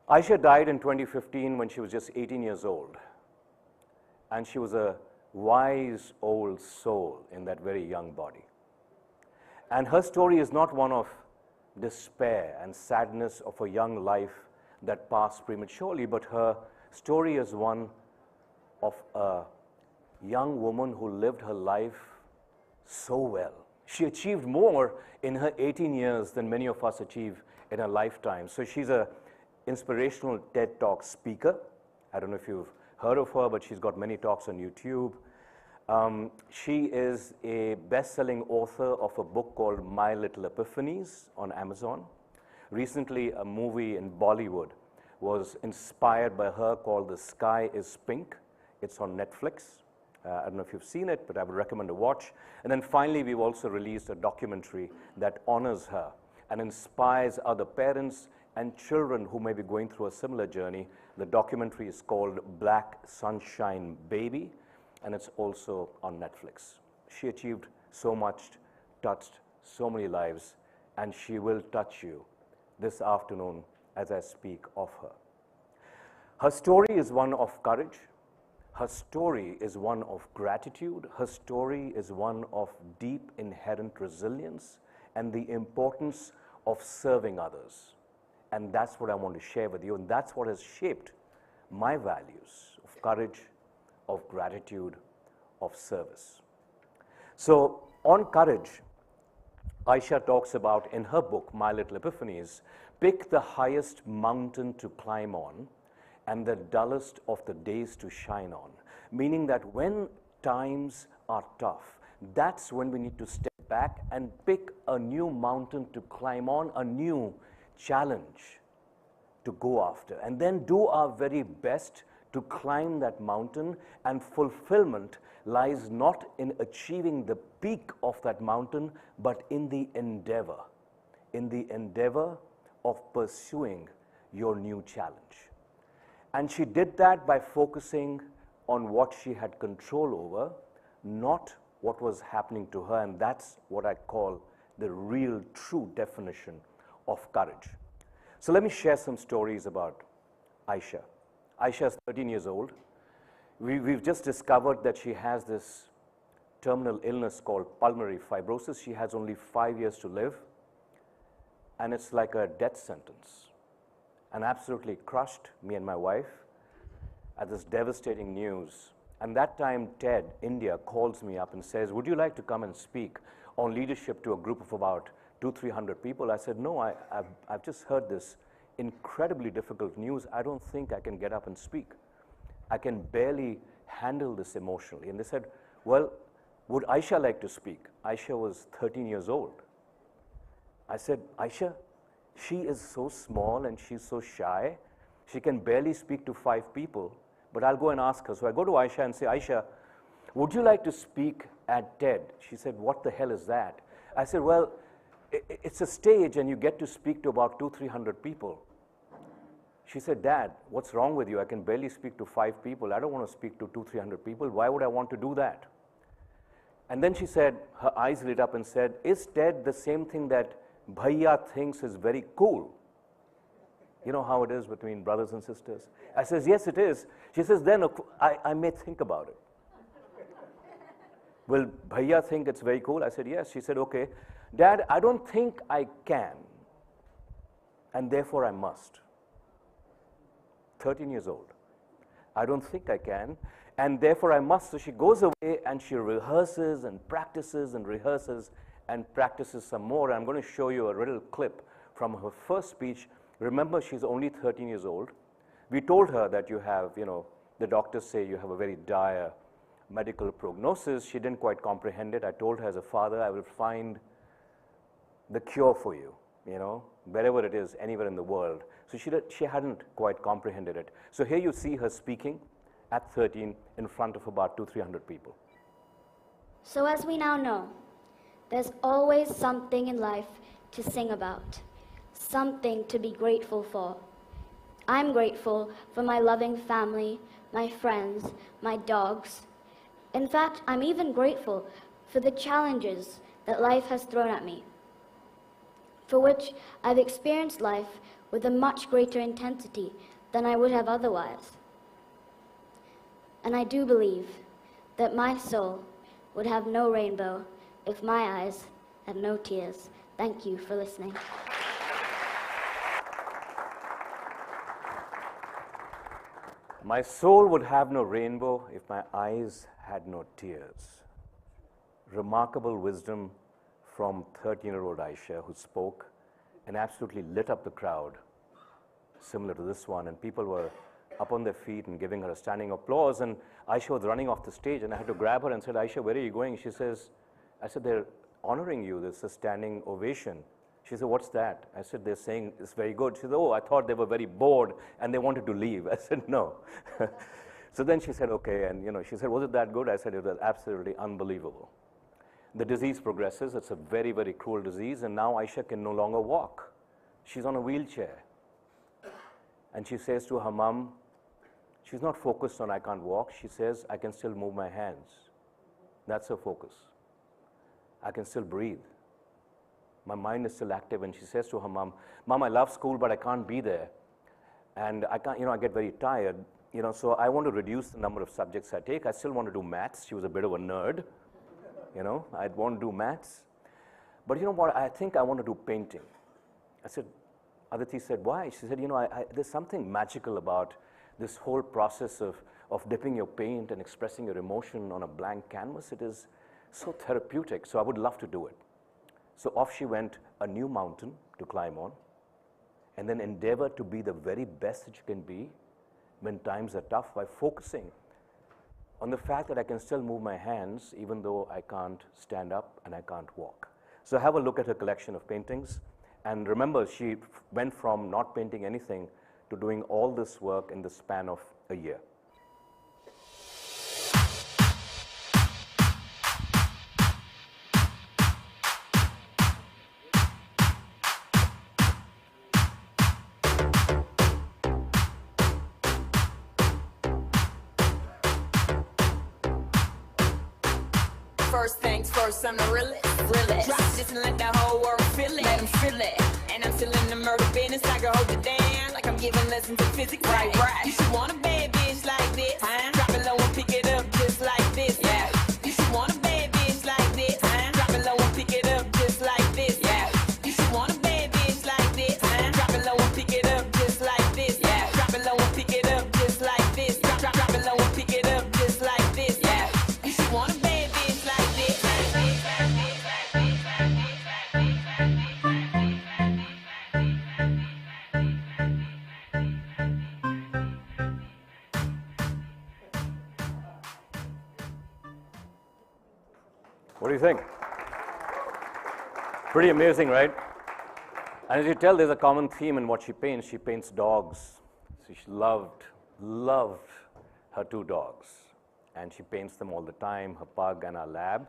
Aisha died in 2015 when she was just 18 years old. And she was a wise old soul in that very young body. And her story is not one of despair and sadness of a young life that passed prematurely, but her story is one of a young woman who lived her life so well. She achieved more in her 18 years than many of us achieve in a lifetime. So she's an inspirational TED Talk speaker. I don't know if you've heard of her, but she's got many talks on YouTube. She is a best-selling author of a book called My Little Epiphanies on Amazon. Recently, a movie in Bollywood was inspired by her called The Sky is Pink. It's on Netflix. I don't know if you've seen it, but I would recommend a watch. And then finally, we've also released a documentary that honors her and inspires other parents and children who may be going through a similar journey. The documentary is called Black Sunshine Baby, and it's also on Netflix. She achieved so much, touched so many lives, and she will touch you this afternoon as I speak of her. Her story is one of courage. Her story is one of gratitude. Her story is one of deep inherent resilience and the importance of serving others. And that's what I want to share with you, and that's what has shaped my values of courage, of gratitude, of service. So on courage, Aisha talks about in her book, My Little Epiphanies, pick the highest mountain to climb on and the dullest of the days to shine on. Meaning that when times are tough, that's when we need to step back and pick a new mountain to climb on, a new challenge to go after, and then do our very best to climb that mountain. And fulfillment lies not in achieving the peak of that mountain, but in the endeavor of pursuing your new challenge. And she did that by focusing on what she had control over, not what was happening to her, and that's what I call the real, true definition of courage. So let me share some stories about Aisha. Aisha is 13 years old. We've just discovered that she has this terminal illness called pulmonary fibrosis. She has only 5 years to live, and it's like a death sentence. And absolutely crushed, me and my wife, at this devastating news. And that time, TED India calls me up and says, would you like to come and speak on leadership to a group of about 200-300 people? I said, no, I've just heard this incredibly difficult news. I don't think I can get up and speak. I can barely handle this emotionally. And they said, well, would Aisha like to speak? Aisha was 13 years old. I said, Aisha, she is so small and she's so shy. She can barely speak to 5 people, but I'll go and ask her. So I go to Aisha and say, Aisha, would you like to speak at TED? She said, what the hell is that? I said, well, it's a stage and you get to speak to about 200-300 people. She said, Dad, what's wrong with you? I can barely speak to 5 people. I don't want to speak to 200-300 people. Why would I want to do that? And then she said, her eyes lit up and said, is TED the same thing that Bhaiya thinks is very cool? You know how it is between brothers and sisters? I says, yes, it is. She says, then I may think about it. Will Bhaiya think it's very cool? I said, yes. She said, okay. Dad, I don't think I can. and therefore I must. 13 years old. I don't think I can, and therefore I must. So she goes away and she rehearses and practices and rehearses and practices some more. I'm going to show you a little clip from her first speech. Remember, she's only 13 years old. We told her that you have, the doctors say you have a very dire medical prognosis. She didn't quite comprehend it. I told her as a father, I will find the cure for you, wherever it is, anywhere in the world. So she hadn't quite comprehended it. So here you see her speaking at 13 in front of about 200-300 people. So as we now know, there's always something in life to sing about, something to be grateful for. I'm grateful for my loving family, my friends, my dogs. In fact, I'm even grateful for the challenges that life has thrown at me, for which I've experienced life with a much greater intensity than I would have otherwise. And I do believe that my soul would have no rainbow if my eyes had no tears. Thank you for listening. My soul would have no rainbow if my eyes had no tears. Remarkable wisdom from 13-year-old Aisha, who spoke and absolutely lit up the crowd, similar to this one, and people were up on their feet and giving her a standing applause, and Aisha was running off the stage, and I had to grab her and said, Aisha, where are you going? She says, I said, they're honoring you. There's a standing ovation. She said, what's that? I said, they're saying it's very good. She said, oh, I thought they were very bored and they wanted to leave. I said, no. So then she said, okay, and she said, was it that good? I said, it was absolutely unbelievable. The disease progresses. It's a very, very cruel disease, and now Aisha can no longer walk. She's on a wheelchair. And she says to her mom, she's not focused on I can't walk. She says, I can still move my hands. That's her focus. I can still breathe. My mind is still active. And she says to her mom, Mom, I love school, but I can't be there. And I can't, I get very tired. So I want to reduce the number of subjects I take. I still want to do maths. She was a bit of a nerd. I'd want to do maths. But you know what? I think I want to do painting. I said, Aditi said, why? She said, there's something magical about this whole process of dipping your paint and expressing your emotion on a blank canvas. It is so therapeutic. So I would love to do it. So off she went, a new mountain to climb on, and then endeavor to be the very best that you can be when times are tough by focusing on the fact that I can still move my hands even though I can't stand up and I can't walk. So have a look at her collection of paintings. And remember, she went from not painting anything to doing all this work in the span of a year. First things first, I'm the realest. Drop this and let the whole world feel it. Let them feel it. And I'm still in the murder business. I can hold it down like I'm giving lessons in physics. Right. You should want a bad bitch like this. Drop it low and pick it up just like this. Yeah. You should want a bad bitch like this. Drop it low and pick it up just like this. Yeah. You should want a bad bitch like this. Drop it low and pick it up just like this. Yeah. Drop it low and pick it up just like this. Drop it low and pick it up just like this. Yeah. You should want a bad bitch like this. What do you think? Pretty amazing, right? And as you tell, there's a common theme in what she paints. She paints dogs. So she loved her two dogs. And she paints them all the time, her pug and our lab.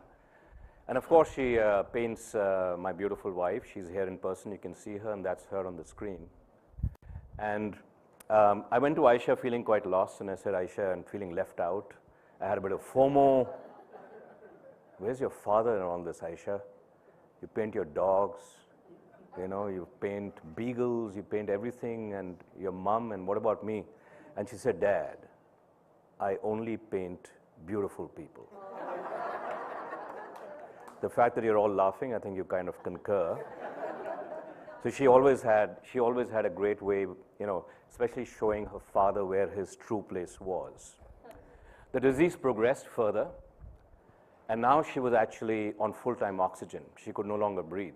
And of course, she paints my beautiful wife. She's here in person. You can see her, and that's her on the screen. And I went to Aisha feeling quite lost, and I said, Aisha, I'm feeling left out. I had a bit of FOMO. Where's your father in all this, Aisha? You paint your dogs, you paint beagles, you paint everything, and your mom, and what about me? And she said, Dad, I only paint beautiful people. The fact that you're all laughing, I think you kind of concur. So she always had a great way, especially showing her father where his true place was. The disease progressed further, and now she was actually on full-time oxygen. She could no longer breathe.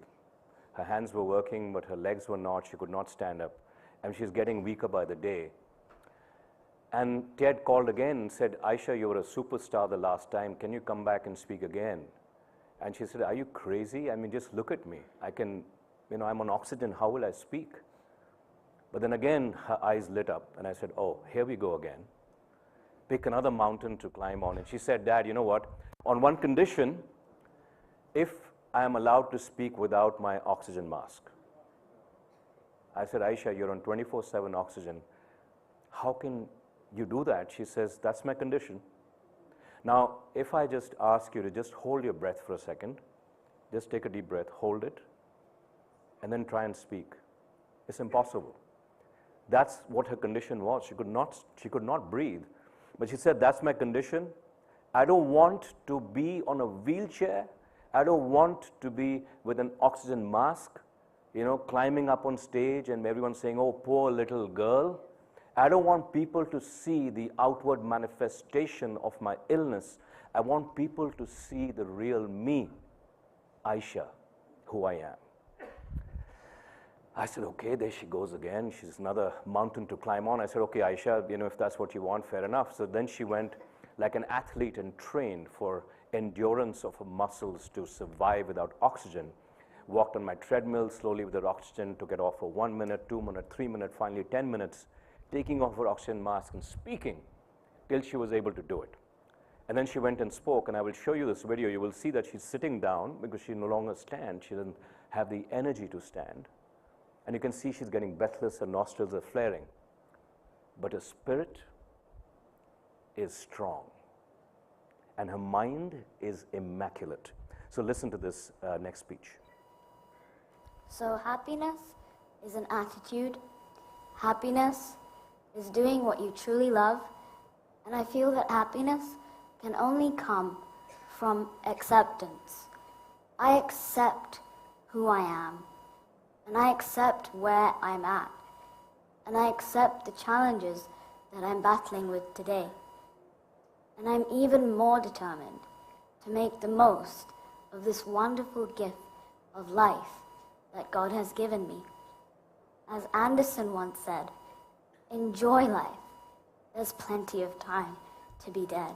Her hands were working, but her legs were not. She could not stand up, and she's getting weaker by the day. And Ted called again and said, Aisha, you were a superstar the last time. Can you come back and speak again? And she said, are you crazy? I mean, just look at me. I'm on oxygen. How will I speak? But then again, her eyes lit up, and I said, oh, here we go again. Pick another mountain to climb on. And she said, Dad, you know what? On one condition, if I am allowed to speak without my oxygen mask. I said, Aisha, you're on 24/7 oxygen. How can you do that? She says, that's my condition. Now, if I just ask you to just hold your breath for a second, just take a deep breath, hold it, and then try and speak. It's impossible. That's what her condition was. She could not breathe. But she said, that's my condition. I don't want to be on a wheelchair. I don't want to be with an oxygen mask, climbing up on stage and everyone saying, oh, poor little girl. I don't want people to see the outward manifestation of my illness. I want people to see the real me, Aisha, who I am. I said, okay, there she goes again. She's another mountain to climb on. I said, okay, Aisha, if that's what you want, fair enough. So then she went like an athlete and trained for endurance of her muscles to survive without oxygen. Walked on my treadmill slowly with her oxygen, took it off for 1 minute, 2 minutes, 3 minutes, finally 10 minutes, taking off her oxygen mask and speaking till she was able to do it. And then she went and spoke, and I will show you this video. You will see that she's sitting down because she no longer stands. She doesn't have the energy to stand. And you can see she's getting breathless, her nostrils are flaring. But her spirit is strong. And her mind is immaculate. So listen to this next speech. So happiness is an attitude. Happiness is doing what you truly love. And I feel that happiness can only come from acceptance. I accept who I am. And I accept where I'm at. And I accept the challenges that I'm battling with today. And I'm even more determined to make the most of this wonderful gift of life that God has given me. As Anderson once said, enjoy life. There's plenty of time to be dead.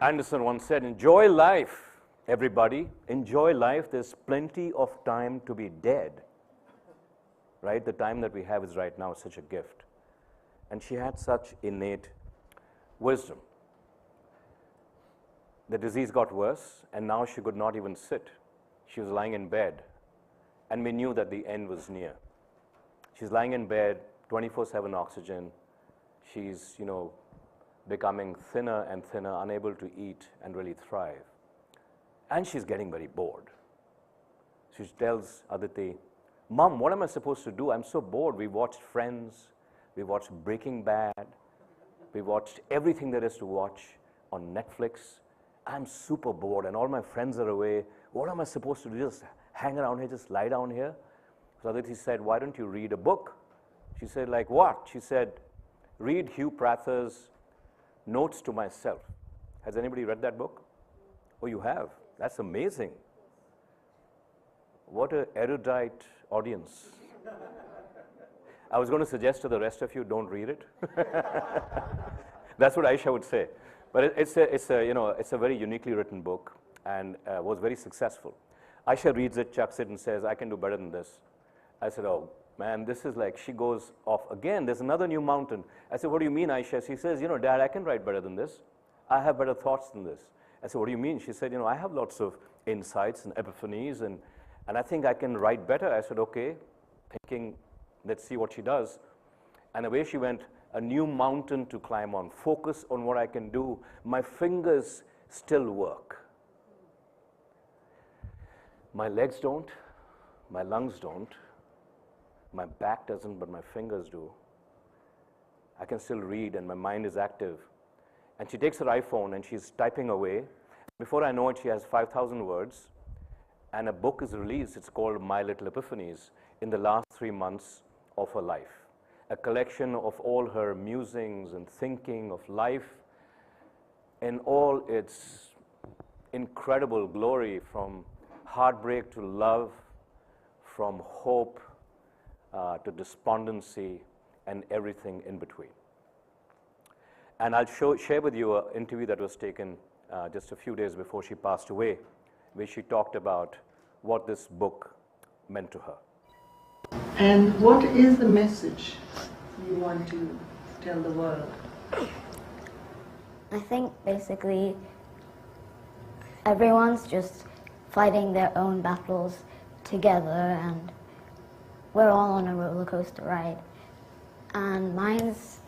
Anderson once said, enjoy life, everybody. Enjoy life. There's plenty of time to be dead. Right? The time that we have is right now, such a gift. And she had such innate wisdom. The disease got worse, and now she could not even sit. She was lying in bed, and we knew that the end was near. She's lying in bed, 24/7 oxygen. She's, becoming thinner and thinner, unable to eat and really thrive. And she's getting very bored. She tells Aditi, Mom, what am I supposed to do? I'm so bored. We watched Friends. We watched Breaking Bad. We watched everything there is to watch on Netflix. I'm super bored, and all my friends are away. What am I supposed to do? Just hang around here, just lie down here? So Aditi said, why don't you read a book? She said, like what? She said, read Hugh Prather's Notes to Myself. Has anybody read that book? Oh, you have? That's amazing. What an erudite audience. I was going to suggest to the rest of you, don't read it. That's what Aisha would say. But it's a very uniquely written book and was very successful. Aisha reads it, chucks it, and says, I can do better than this. I said, oh, man, this is like, she goes off again. There's another new mountain. I said, what do you mean, Aisha? She says, Dad, I can write better than this. I have better thoughts than this. I said, what do you mean? She said, I have lots of insights and epiphanies, and I think I can write better. I said, okay, thinking, let's see what she does. And away she went, a new mountain to climb on. Focus on what I can do. My fingers still work. My legs don't. My lungs don't. My back doesn't, but my fingers do. I can still read, and my mind is active. And she takes her iPhone and she's typing away. Before I know it, she has 5,000 words. And a book is released. It's called My Little Epiphanies in the last 3 months of her life. A collection of all her musings and thinking of life in all its incredible glory, from heartbreak to love, from hope to despondency, and everything in between. And I'll share with you an interview that was taken just a few days before she passed away, where she talked about what this book meant to her. And what is the message you want to tell the world? I think basically everyone's just fighting their own battles together, and we're all on a roller coaster ride. And mine's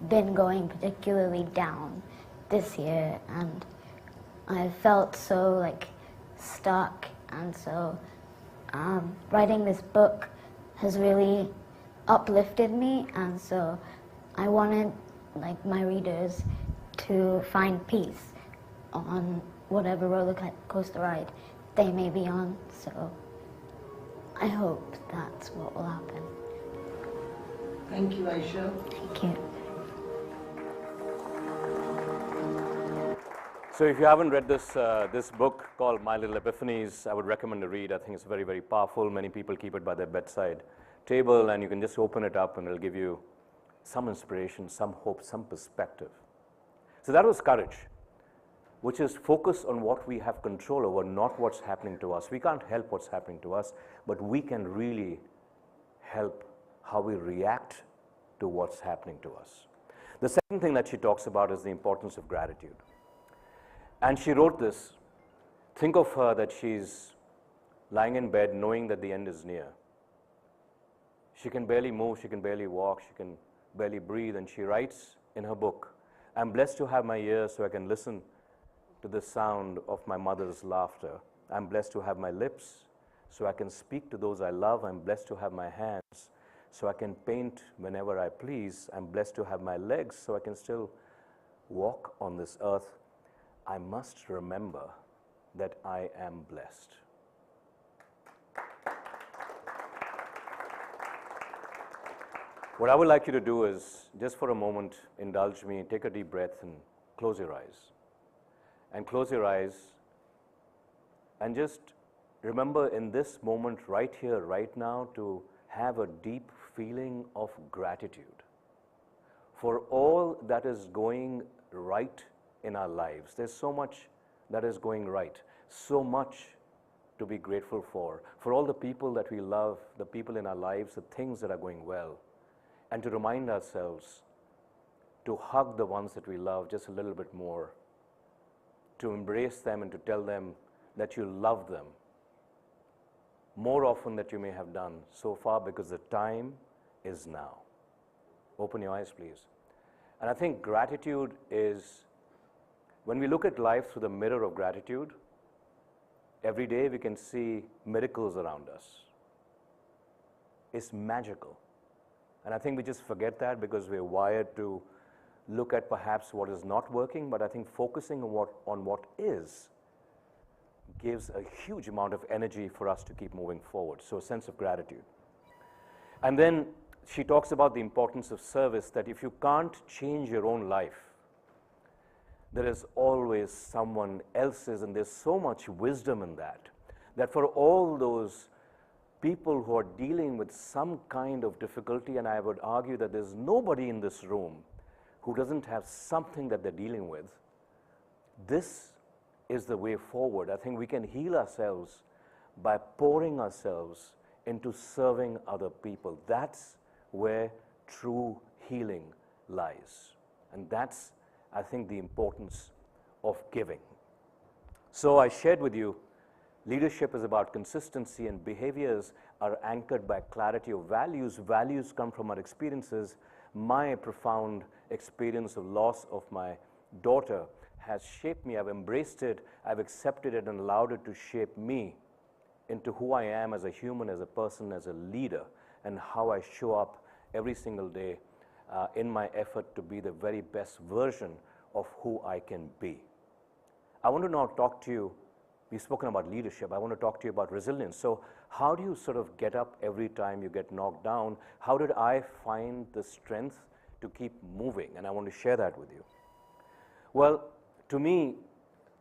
been going particularly down this year, and I felt so like stuck, and so writing this book has really uplifted me, and so I wanted like my readers to find peace on whatever roller coaster ride they may be on. So I hope that's what will happen. Thank you, Aisha. Thank you. So if you haven't read this book called My Little Epiphanies, I would recommend to read. I think it's very, very powerful. Many people keep it by their bedside table, and you can just open it up and it'll give you some inspiration, some hope, some perspective. So that was courage, which is focus on what we have control over, not what's happening to us. We can't help what's happening to us, but we can really help how we react to what's happening to us. The second thing that she talks about is the importance of gratitude. And she wrote this. Think of her that she's lying in bed knowing that the end is near. She can barely move, she can barely walk, she can barely breathe, and she writes in her book, I'm blessed to have my ears so I can listen to the sound of my mother's laughter. I'm blessed to have my lips so I can speak to those I love. I'm blessed to have my hands so I can paint whenever I please. I'm blessed to have my legs so I can still walk on this earth. I must remember that I am blessed. What I would like you to do is, just for a moment, indulge me, take a deep breath and close your eyes. And close your eyes and just remember in this moment right here, right now, to have a deep feeling of gratitude for all that is going right in our lives. There's so much that is going right, so much to be grateful for all the people that we love, the people in our lives, the things that are going well. And to remind ourselves to hug the ones that we love just a little bit more, to embrace them and to tell them that you love them more often than you may have done so far, because the time is now. Open your eyes, please. And I think gratitude is, when we look at life through the mirror of gratitude, every day we can see miracles around us. It's magical. And I think we just forget that because we're wired to look at perhaps what is not working, but I think focusing on what is gives a huge amount of energy for us to keep moving forward. So a sense of gratitude. And then she talks about the importance of service, that if you can't change your own life, there is always someone else's, and there's so much wisdom in that, that for all those people who are dealing with some kind of difficulty, and I would argue that there's nobody in this room who doesn't have something that they're dealing with, this is the way forward. I think we can heal ourselves by pouring ourselves into serving other people. That's where true healing lies. And that's, I think, the importance of giving. So I shared with you, leadership is about consistency, and behaviors are anchored by clarity of values. Values come from our experiences. My profound experience of loss of my daughter has shaped me. I've embraced it, I've accepted it, and allowed it to shape me into who I am as a human, as a person, as a leader, and how I show up every single day in my effort to be the very best version of who I can be. I want to now talk to you, we've spoken about leadership, I want to talk to you about resilience. So how do you sort of get up every time you get knocked down? How did I find the strength to keep moving? And I want to share that with you. Well, to me,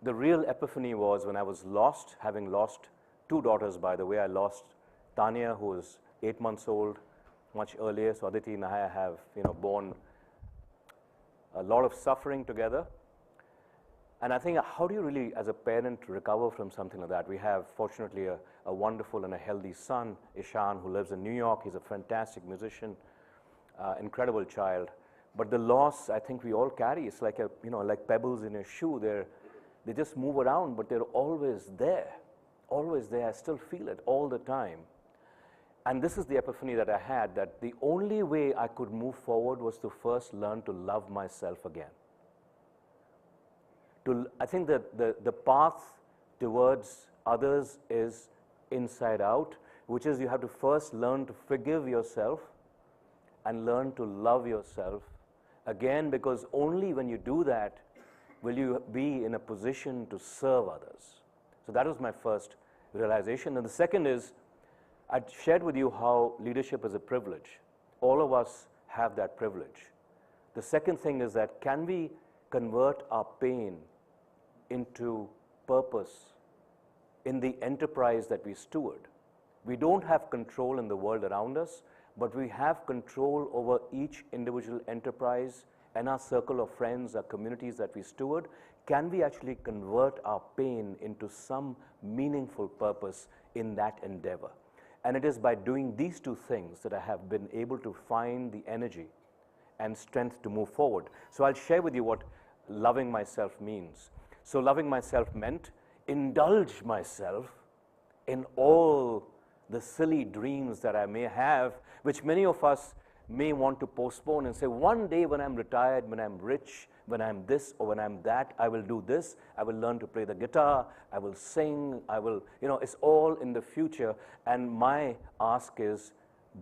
the real epiphany was when I was lost, having lost 2 daughters, by the way. I lost Tanya, who was 8 months old, much earlier. So Aditi and I have, borne a lot of suffering together. And I think, how do you really, as a parent, recover from something like that? We have, fortunately, a wonderful and a healthy son, Ishan, who lives in New York. He's a fantastic musician, incredible child. But the loss, I think we all carry. It's like like pebbles in a shoe. They just move around, but they're always there. Always there. I still feel it all the time. And this is the epiphany that I had, that the only way I could move forward was to first learn to love myself again. I think that the path towards others is inside out, which is you have to first learn to forgive yourself and learn to love yourself again, because only when you do that will you be in a position to serve others. So that was my first realization. And the second is, I shared with you how leadership is a privilege. All of us have that privilege. The second thing is that, can we convert our pain into purpose in the enterprise that we steward? We don't have control in the world around us, but we have control over each individual enterprise and our circle of friends, our communities that we steward. Can we actually convert our pain into some meaningful purpose in that endeavor? And it is by doing these 2 things that I have been able to find the energy and strength to move forward. So I'll share with you what loving myself means. So loving myself meant indulge myself in all the silly dreams that I may have, which many of us may want to postpone and say, one day when I'm retired, when I'm rich, when I'm this or when I'm that, I will do this. I will learn to play the guitar. I will sing. I will, it's all in the future. And my ask is,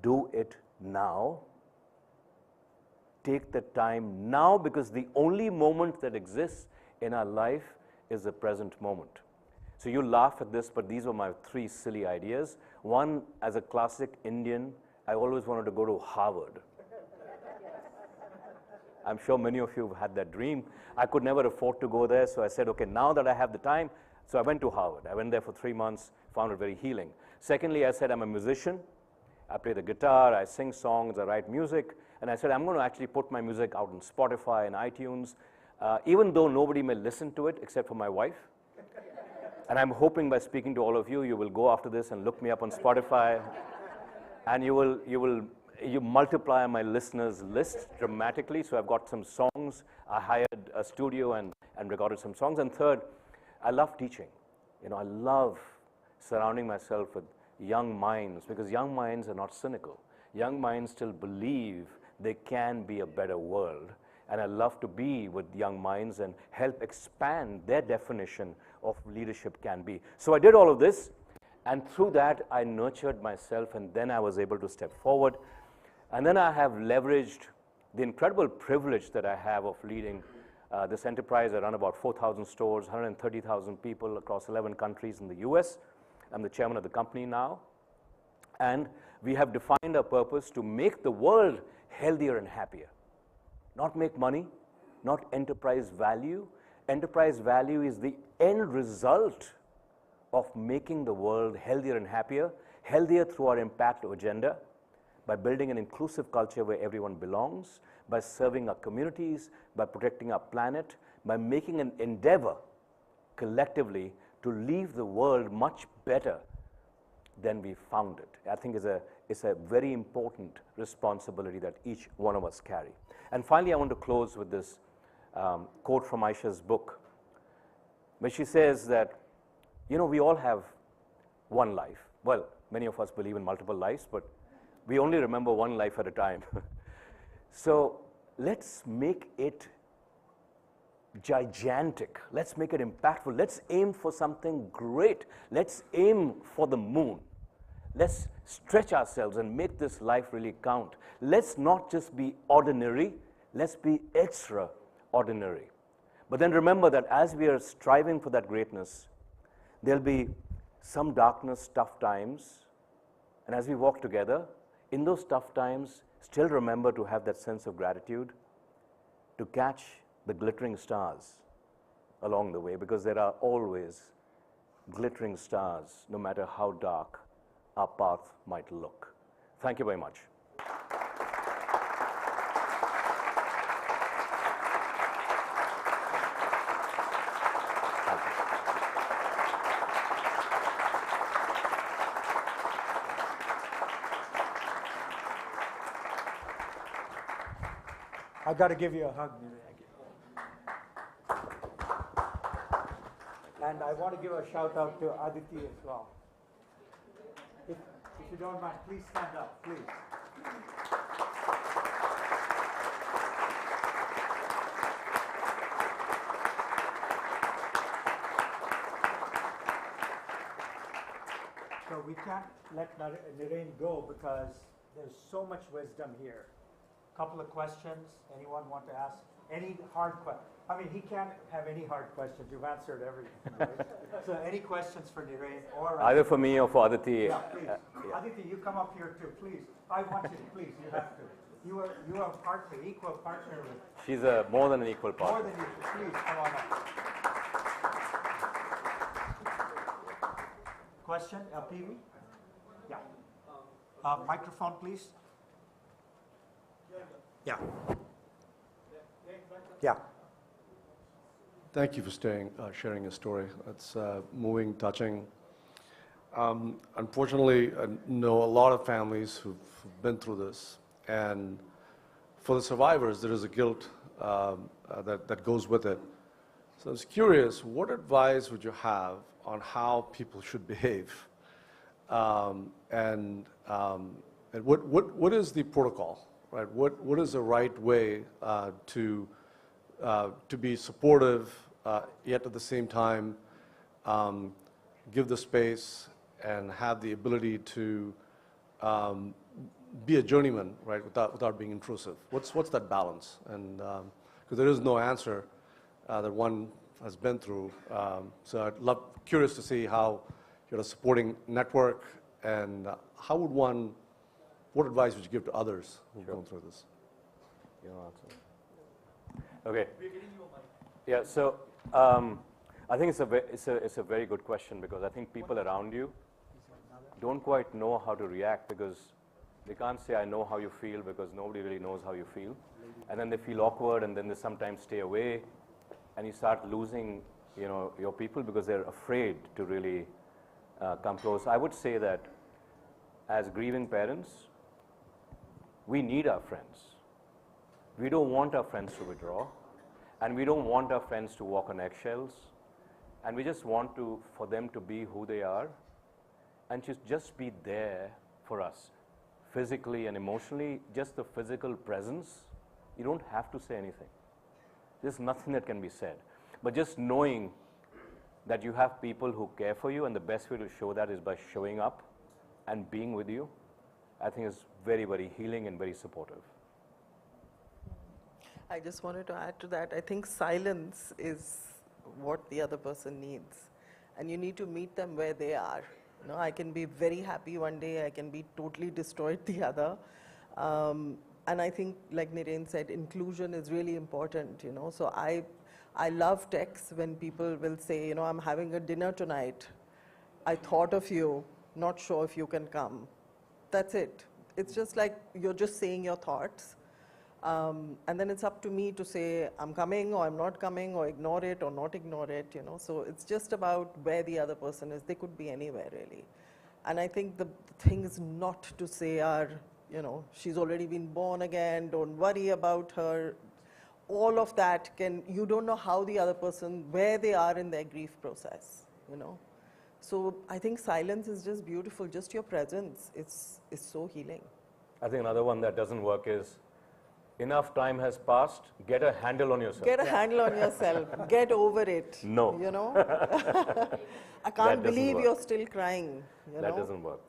do it now. Take the time now, because the only moment that exists in our life is the present moment. So you laugh at this, but these were my 3 silly ideas. One, as a classic Indian, I always wanted to go to Harvard. I'm sure many of you have had that dream. I could never afford to go there, so I said, okay, now that I have the time, so I went to Harvard. I went there for 3 months, found it very healing. Secondly, I said, I'm a musician. I play the guitar, I sing songs, I write music, and I said, I'm going to actually put my music out on Spotify and iTunes, even though nobody may listen to it except for my wife. And I'm hoping by speaking to all of you, you will go after this and look me up on Spotify, and you multiply my listeners' list dramatically. So I've got some songs. I hired a studio and recorded some songs. And third, I love teaching. I love surrounding myself with young minds, because young minds are not cynical. Young minds still believe there can be a better world. And I love to be with young minds and help expand their definition of leadership can be. So I did all of this, and through that I nurtured myself, and then I was able to step forward. And then I have leveraged the incredible privilege that I have of leading this enterprise. I run about 4,000 stores, 130,000 people across 11 countries in the US. I'm the chairman of the company now. And we have defined our purpose to make the world healthier and happier. Not make money, not enterprise value. Enterprise value is the end result of making the world healthier and happier through our impact agenda, by building an inclusive culture where everyone belongs, by serving our communities, by protecting our planet, by making an endeavor collectively to leave the world much better than we found it. I think it's a very important responsibility that each one of us carry. And finally, I want to close with this quote from Aisha's book, where she says that, we all have one life. Well, many of us believe in multiple lives, but we only remember one life at a time. So let's make it gigantic. Let's make it impactful. Let's aim for something great. Let's aim for the moon. Let's stretch ourselves and make this life really count. Let's not just be ordinary. Let's be extraordinary. But then remember that as we are striving for that greatness, there'll be some darkness, tough times, and as we walk together, in those tough times, still remember to have that sense of gratitude, to catch the glittering stars along the way, because there are always glittering stars, no matter how dark our path might look. Thank you very much. I got to give you a hug, Niraj. And I want to give a shout out to Aditi as well. If you don't mind, please stand up, please. So we can't let Naren go because there's so much wisdom here. Couple of questions. Anyone want to ask any hard question? I mean, he can't have any hard questions. You've answered everything. Right? So any questions for Naren or either for me or for Aditi? Yeah, please. Aditi, you come up here too, please. I want you to, please. You have to. You are a partner, equal partner with. She's more than an equal partner. More than equal. Please come on up. Question, PV? Yeah. Microphone, please. Yeah. Yeah. Thank you for sharing your story. It's moving, touching. Unfortunately, I know a lot of families who've been through this, and for the survivors, there is a guilt that goes with it. So I was curious, what advice would you have on how people should behave, and what is the protocol? Right. What is the right way to be supportive, yet at the same time give the space and have the ability to be a journeyman, right, without being intrusive? What's that balance? And because there is no answer that one has been through, so curious to see how you're a supporting network, and how would one. What advice would you give to others who've gone through this? Okay. Yeah. So I think it's a very good question, because I think people around you don't quite know how to react, because they can't say I know how you feel, because nobody really knows how you feel, and then they feel awkward, and then they sometimes stay away, and you start losing your people because they're afraid to really come close. I would say that as grieving parents, we need our friends. We don't want our friends to withdraw, and we don't want our friends to walk on eggshells, and we just want for them to be who they are, and just be there for us, physically and emotionally. Just the physical presence. You don't have to say anything. There's nothing that can be said, but just knowing that you have people who care for you, and the best way to show that is by showing up and being with you, I think is very, very healing and very supportive. I just wanted to add to that. I think silence is what the other person needs, and you need to meet them where they are. I can be very happy one day, I can be totally destroyed the other. And I think, like Naren said, inclusion is really important, So I love texts when people will say, I'm having a dinner tonight. I thought of you, not sure if you can come. That's it. It's just like you're just saying your thoughts. And then it's up to me to say, I'm coming or I'm not coming, or ignore it or not ignore it, So it's just about where the other person is. They could be anywhere, really. And I think the thing is not to say, she's already been born again, don't worry about her. All of that you don't know how the other person, where they are in their grief process, So I think silence is just beautiful. Just your presence is so healing. I think another one that doesn't work is, enough time has passed, get a handle on yourself. Get a handle on yourself. Get over it. No. I can't believe you're still crying. That doesn't work.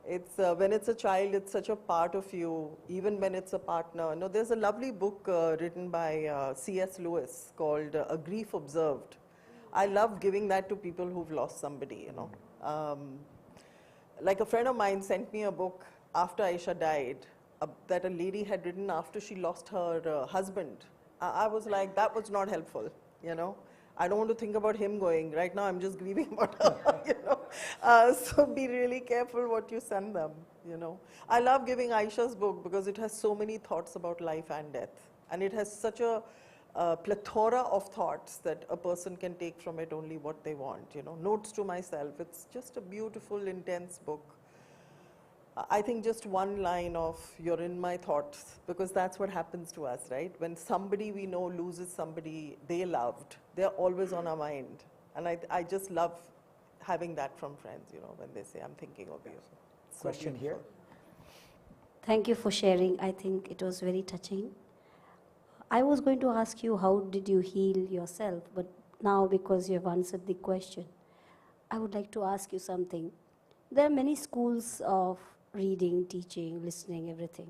It's when it's a child, it's such a part of you, even when it's a partner. No, there's a lovely book written by C.S. Lewis called A Grief Observed. I love giving that to people who've lost somebody, you know. Like a friend of mine sent me a book after Aisha died that a lady had written after she lost her husband. I was like, that was not helpful, you know. I don't want to think about him going. Right now, I'm just grieving about her, you know. So be really careful what you send them, you know. I love giving Aisha's book because it has so many thoughts about life and death. And it has such a plethora of thoughts that a person can take from it only what they want, you know. Notes to myself. It's just a beautiful, intense book. I think just one line of "you're in my thoughts," because that's what happens to us, right? When somebody we know loses somebody they loved, they're always on our mind. And I just love having that from friends, you know, when they say, I'm thinking of you. So Question here. Thank you for sharing. I think it was very touching. I was going to ask you, how did you heal yourself? But now, because you have answered the question, I would like to ask you something. There are many schools of reading, teaching, listening, everything.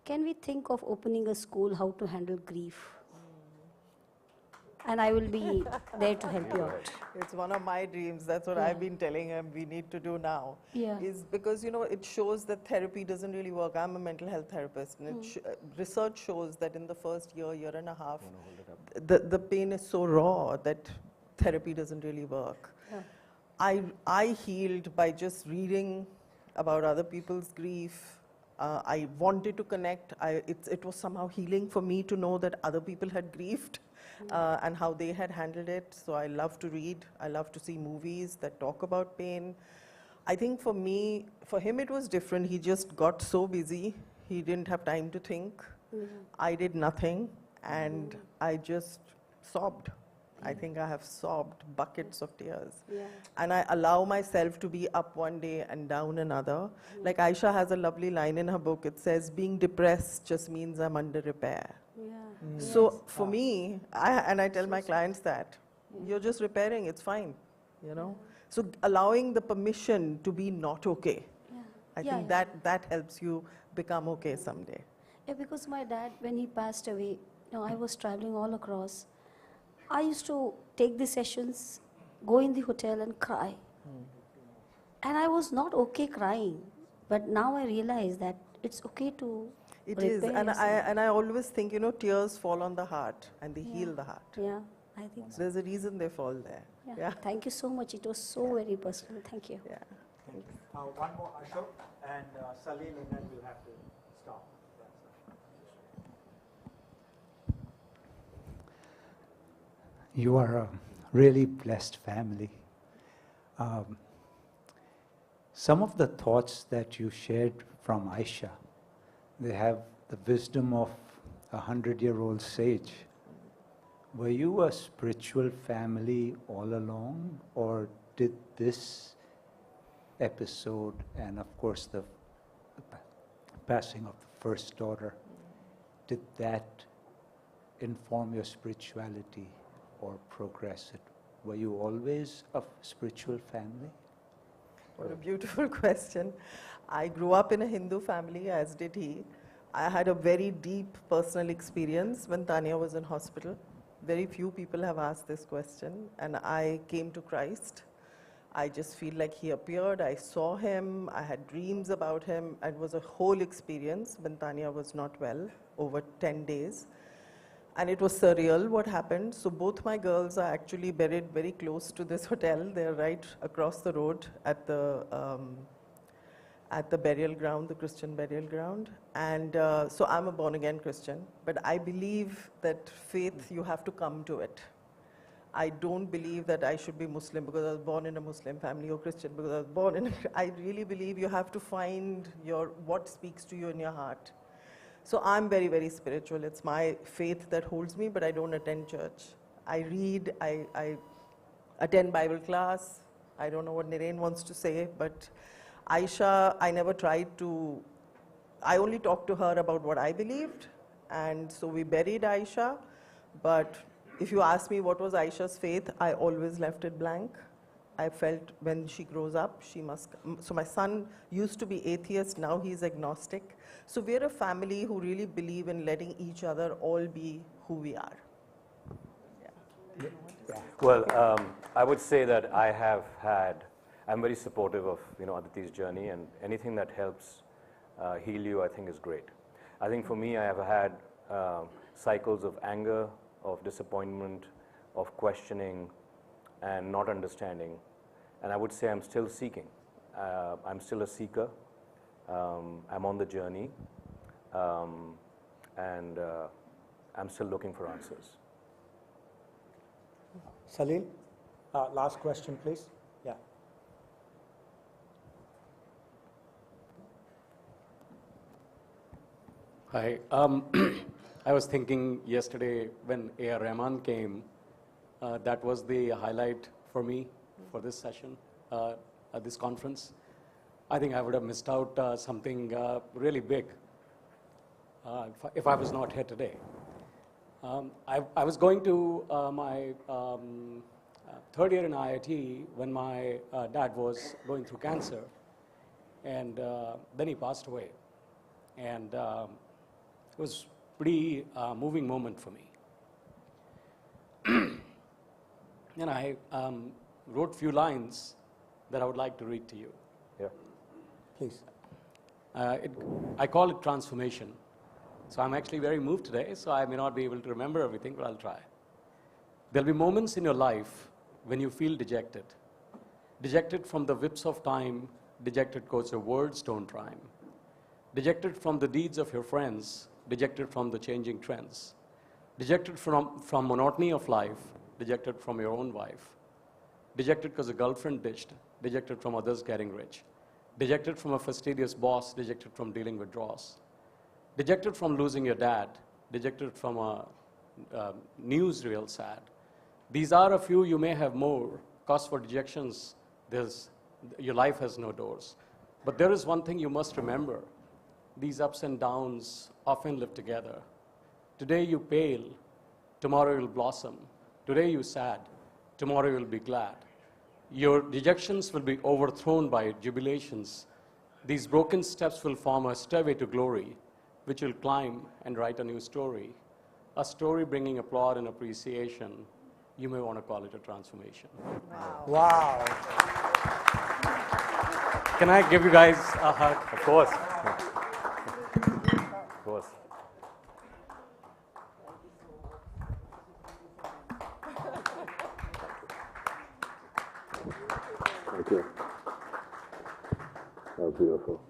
Can we think of opening a school how to handle grief? And I will be there to help you out. It's one of my dreams. That's what I've been telling him we need to do now. Yeah. Is because, you know, it shows that therapy doesn't really work. I'm a mental health therapist. And research shows that in the first year, year and a half, the pain is so raw that therapy doesn't really work. Yeah. I healed by just reading about other people's grief. I wanted to connect. It was somehow healing for me to know that other people had grieved and how they had handled it. So I love to read. I love to see movies that talk about pain. I think for him it was different. He just got so busy. He didn't have time to think. I did nothing and I just sobbed. I think I have sobbed buckets of tears. Yeah. And I allow myself to be up one day and down another. Like Aisha has a lovely line in her book. It says, being depressed just means I'm under repair. Yeah. So for me, I tell my clients that, you're just repairing, it's fine, you know. So allowing the permission to be not okay, I think that helps you become okay someday. Yeah, because my dad, when he passed away, you know, I was traveling all across. I used to take the sessions, go in the hotel and cry. And I was not okay crying. But now I realize that it's okay to It is, and I always think, you know, tears fall on the heart and they heal the heart. Yeah, I think so. There's a reason they fall there. Yeah. Thank you so much. It was so very personal. Thank you. Yeah. Thank you. One more, Ashok, and Salil, and then we'll have to stop. You are a really blessed family. Some of the thoughts that you shared from Aisha, they have the wisdom of a 100-year-old sage. Were you a spiritual family all along, or did this episode and of course the passing of the first daughter, did that inform your spirituality or progress it? Were you always a spiritual family? What a beautiful question. I grew up in a Hindu family, as did he. I had a very deep personal experience when Tanya was in hospital. Very few people have asked this question, and I came to Christ. I just feel like he appeared, I saw him, I had dreams about him. It was a whole experience when Tanya was not well, over 10 days. And it was surreal what happened. So both my girls are actually buried very close to this hotel. They're right across the road at the burial ground, the Christian burial ground. And so I'm a born-again Christian, but I believe that faith, you have to come to it. I don't believe that I should be Muslim because I was born in a Muslim family, or Christian because I was born in I really believe you have to find what speaks to you in your heart. So I'm very, very spiritual. It's my faith that holds me, but I don't attend church. I read, I attend Bible class. I don't know what Nirain wants to say, but Aisha, I never tried to, I only talked to her about what I believed, and so we buried Aisha, but if you ask me what was Aisha's faith, I always left it blank. I felt when she grows up, she must. So my son used to be atheist, now he's agnostic. So we're a family who really believe in letting each other all be who we are. Well, I would say that I'm very supportive of Aditi's journey, and anything that helps heal you, I think is great. I think for me, I have had cycles of anger, of disappointment, of questioning, and not understanding. And I would say I'm still seeking. I'm still a seeker. I'm on the journey. And I'm still looking for answers. Salil, last question, please. Yeah. Hi. I was thinking yesterday when A.R. Rahman came, that was the highlight for me for this session, at this conference. I think I would have missed out something really big if I was not here today. I was going to my third year in IIT when my dad was going through cancer, and then he passed away. And it was a pretty moving moment for me. And I wrote a few lines that I would like to read to you. Yeah. Please. I call it transformation. So I'm actually very moved today, so I may not be able to remember everything, but I'll try. There'll be moments in your life when you feel dejected. Dejected from the whips of time, dejected because your words don't rhyme. Dejected from the deeds of your friends, dejected from the changing trends. Dejected from monotony of life, dejected from your own wife. Dejected because a girlfriend ditched, dejected from others getting rich. Dejected from a fastidious boss, dejected from dealing with dross. Dejected from losing your dad, dejected from a news real sad. These are a few, you may have more. Cause for dejections, your life has no doors. But there is one thing you must remember. These ups and downs often live together. Today you pale, tomorrow you'll blossom. Today you sad, tomorrow you'll be glad. Your dejections will be overthrown by jubilations. These broken steps will form a stairway to glory, which will climb and write a new story. A story bringing applaud and appreciation. You may want to call it a transformation. Wow. Wow. Can I give you guys a hug? Of course. Of course. Thank you. That was beautiful.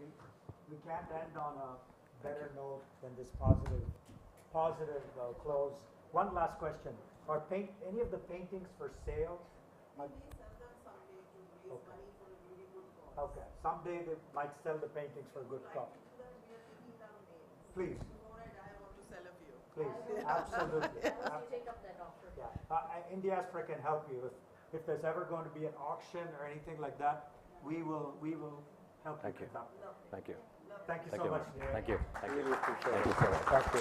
We can't end on a better note than this positive close. One last question. Are any of the paintings for sale? Okay. Someday they might sell the paintings for a good cause. Please. Please. Absolutely. Take up that offer. Yeah. Indiaspora can help you. If there's ever going to be an auction or anything like that, we will help Thank you. Thank you. Thank you. Thank you so much, man. Neil. Thank you. Thank you. Really appreciate Thank it. you so much. Thank you.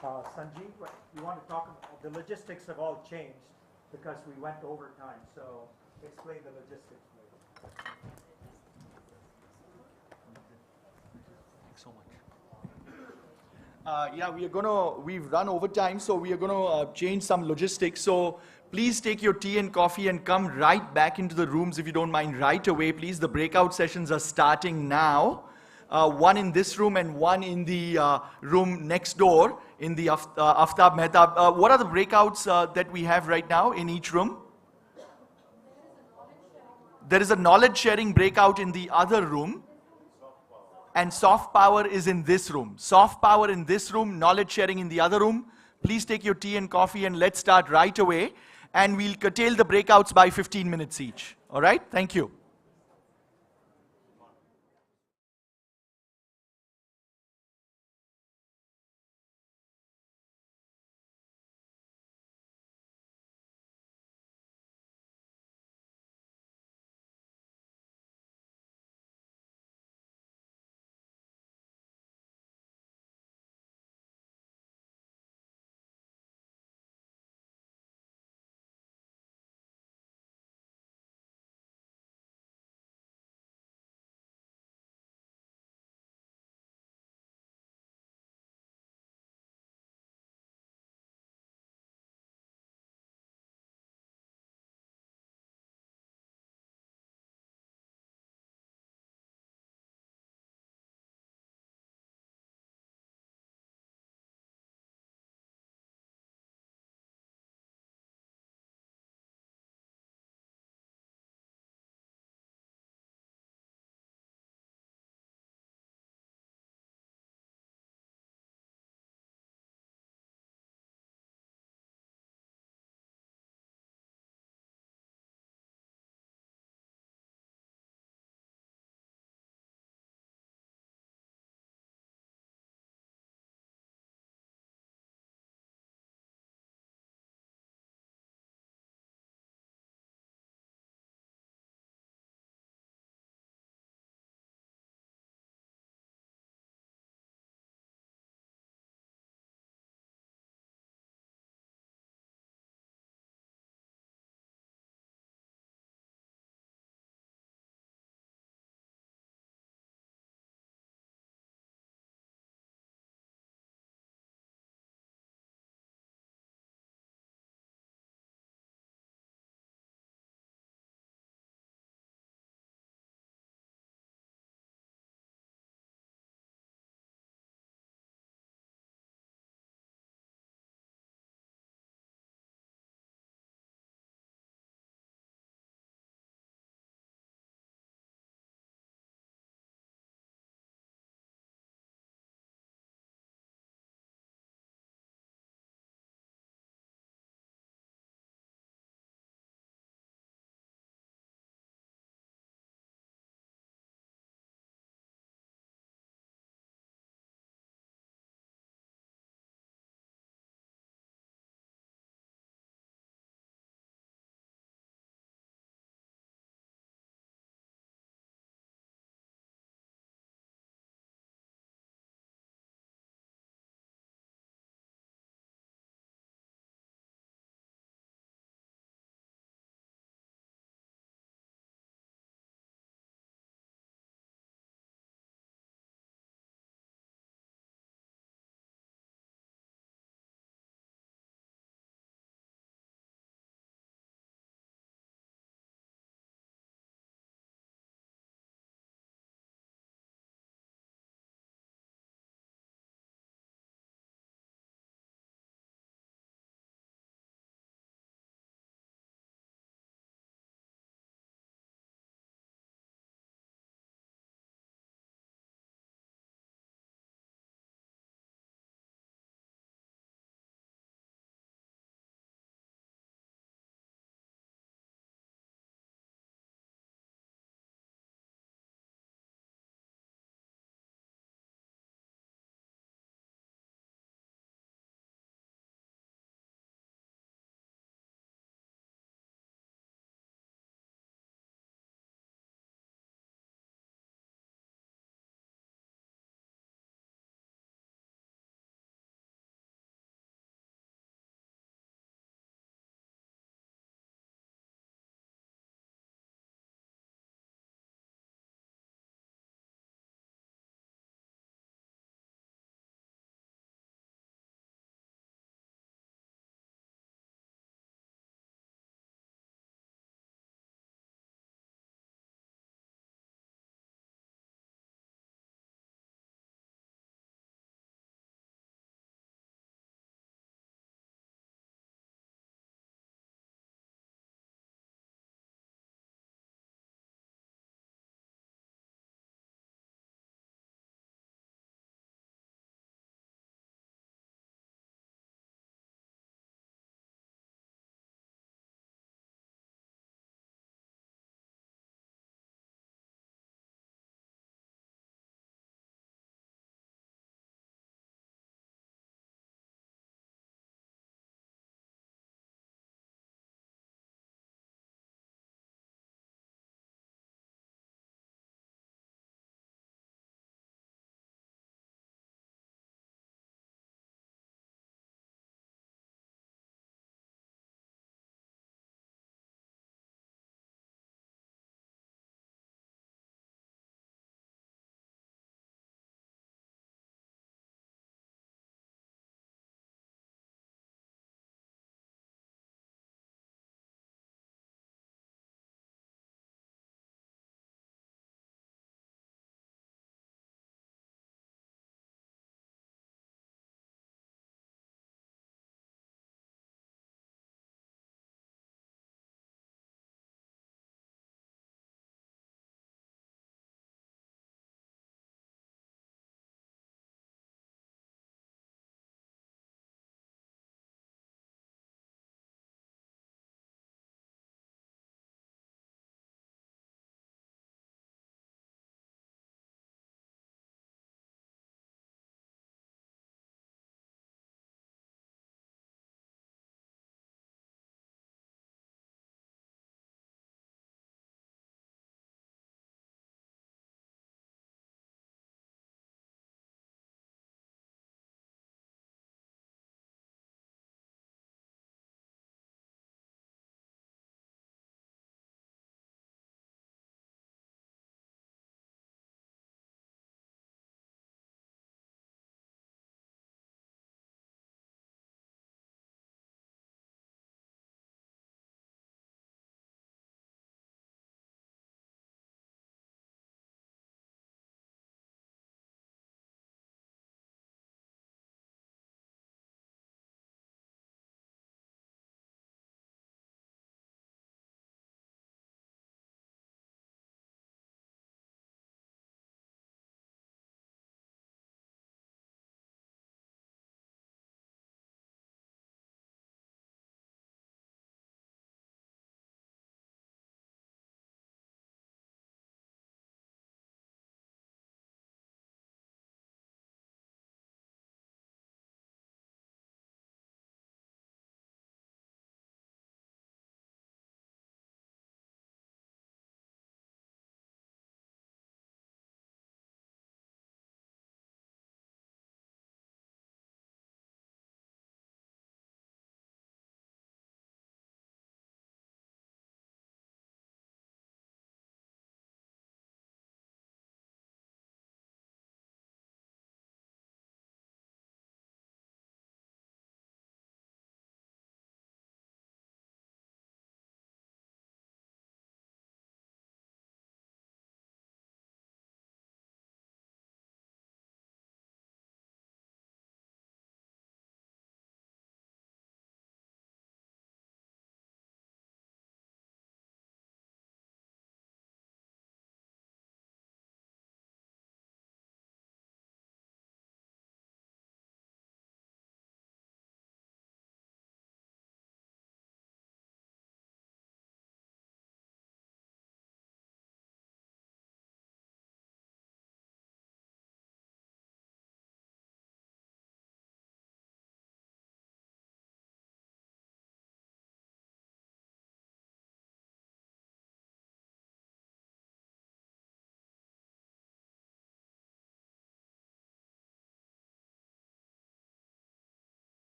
Sanjeev, you want to talk about the logistics have all changed because we went over time. So explain the logistics, please. Thanks so much. Yeah, we've run over time, so we are gonna change some logistics. So please take your tea and coffee and come right back into the rooms if you don't mind right away, please. The breakout sessions are starting now. One in this room and one in the room next door in the Aftab Mehtab. What are the breakouts that we have right now in each room? There is a knowledge sharing breakout in the other room. And soft power is in this room. Soft power in this room, knowledge sharing in the other room. Please take your tea and coffee and let's start right away. And we'll curtail the breakouts by 15 minutes each. All right? Thank you.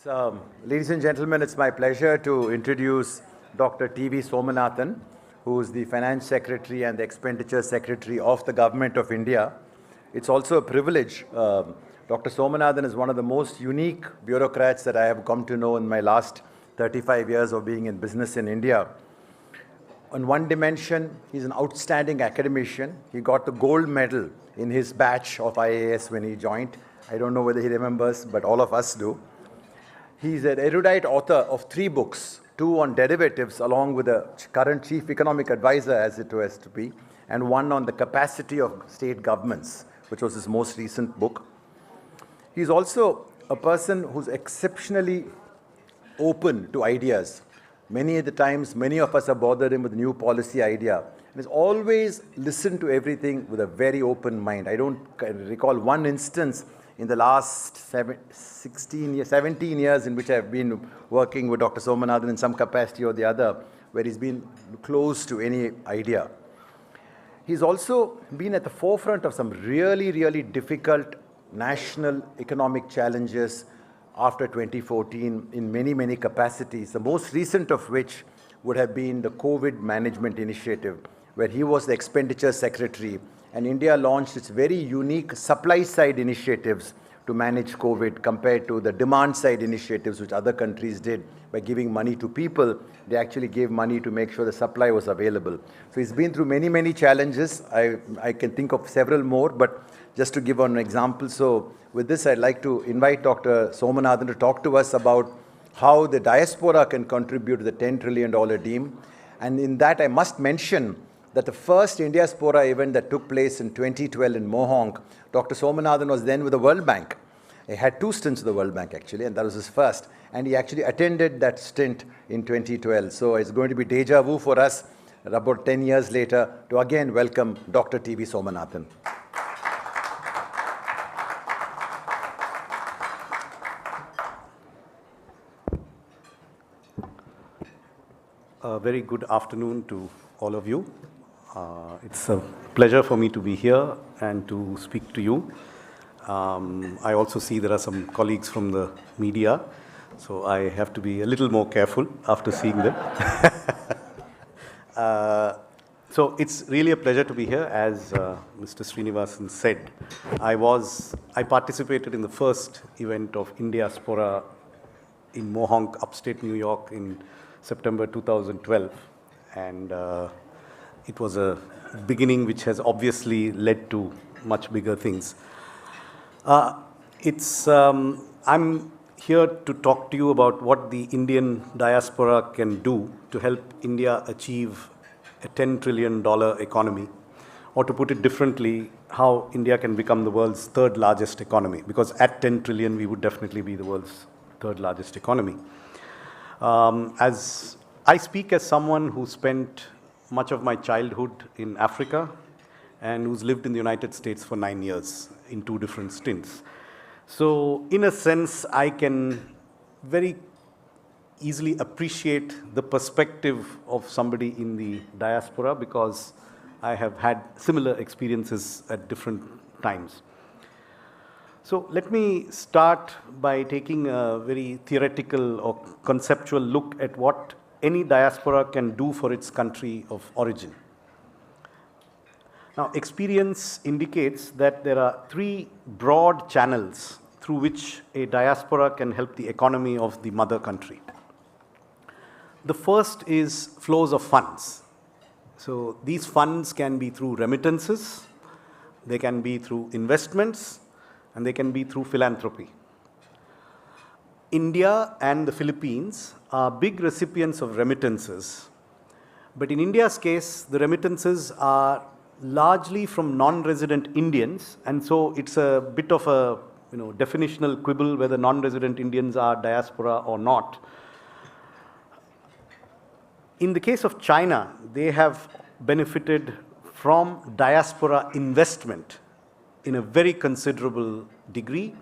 Ladies and gentlemen, it's my pleasure to introduce Dr. T.V. Somanathan, who is the Finance Secretary and the Expenditure Secretary of the Government of India. It's also a privilege. Dr. Somanathan is one of the most unique bureaucrats that I have come to know in my last 35 years of being in business in India. On one dimension, he's an outstanding academician. He got the gold medal in his batch of IAS when he joined. I don't know whether he remembers, but all of us do. He's an erudite author of 3 books, 2 on derivatives, along with the current chief economic advisor, as it was to be, and 1 on the capacity of state governments, which was his most recent book. He's also a person who's exceptionally open to ideas. Many of the times, many of us have bothered him with a new policy idea. And he's always listened to everything with a very open mind. I don't recall one instance in the last 17 years in which I've been working with Dr. Somanathan in some capacity or the other, where he's been close to any idea. He's also been at the forefront of some really, really difficult national economic challenges after 2014 in many, many capacities, the most recent of which would have been the COVID management initiative, where he was the expenditure secretary, and India launched its very unique supply-side initiatives to manage COVID compared to the demand-side initiatives which other countries did by giving money to people. They actually gave money to make sure the supply was available. So he's been through many, many challenges. I can think of several more, but just to give an example. So with this, I'd like to invite Dr. Somanathan to talk to us about how the diaspora can contribute to the $10 trillion dream. And in that, I must mention that the first Indiaspora event that took place in 2012 in Mohonk, Dr. Somanathan was then with the World Bank. He had 2 stints with the World Bank, actually, and that was his first. And he actually attended that stint in 2012. So it's going to be deja vu for us about 10 years later to again welcome Dr. T.V. Somanathan. A very good afternoon to all of you. It's a pleasure for me to be here and to speak to you. I also see there are some colleagues from the media, so I have to be a little more careful after seeing them. So it's really a pleasure to be here. As Mr. Srinivasan said, I participated in the first event of Indiaspora in Mohonk, upstate New York in September 2012, and it was a beginning which has obviously led to much bigger things. I'm here to talk to you about what the Indian diaspora can do to help India achieve a $10 trillion economy, or to put it differently, how India can become the world's 3rd largest economy, because at 10 trillion we would definitely be the world's 3rd largest economy. As I speak as someone who spent much of my childhood in Africa and who's lived in the United States for 9 years in 2 different stints. So in a sense, I can very easily appreciate the perspective of somebody in the diaspora, because I have had similar experiences at different times. So let me start by taking a very theoretical or conceptual look at what any diaspora can do for its country of origin. Now, experience indicates that there are 3 broad channels through which a diaspora can help the economy of the mother country. The first is flows of funds. So these funds can be through remittances, they can be through investments, and they can be through philanthropy. India and the Philippines are big recipients of remittances. But in India's case, the remittances are largely from non-resident Indians, and so it's a bit of a definitional quibble whether non-resident Indians are diaspora or not. In the case of China, they have benefited from diaspora investment in a very considerable degree.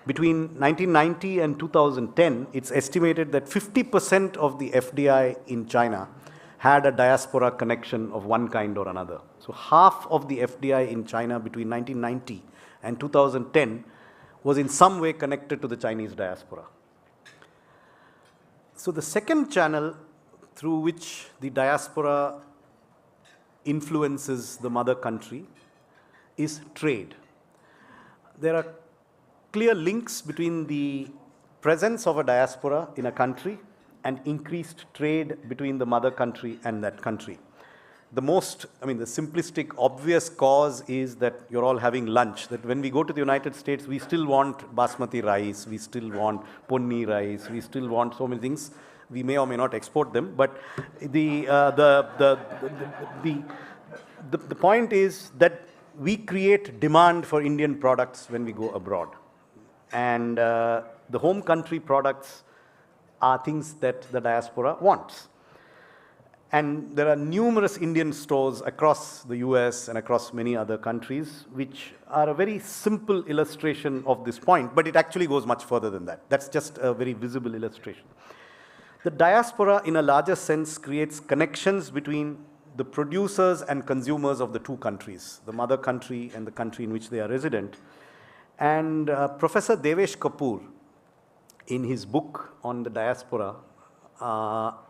Between 1990 and 2010, it's estimated that 50% of the FDI in China had a diaspora connection of one kind or another. So half of the FDI in China between 1990 and 2010 was in some way connected to the Chinese diaspora. So the second channel through which the diaspora influences the mother country is trade. There are clear links between the presence of a diaspora in a country and increased trade between the mother country and that country. The simplistic, obvious cause is that you're all having lunch, that when we go to the United States, we still want basmati rice, we still want ponni rice, we still want so many things. We may or may not export them, but the point is that we create demand for Indian products when we go abroad. And the home country products are things that the diaspora wants. And there are numerous Indian stores across the US and across many other countries, which are a very simple illustration of this point, but it actually goes much further than that. That's just a very visible illustration. The diaspora, in a larger sense, creates connections between the producers and consumers of the two countries, the mother country and the country in which they are resident. And Professor Devesh Kapoor, in his book on the diaspora,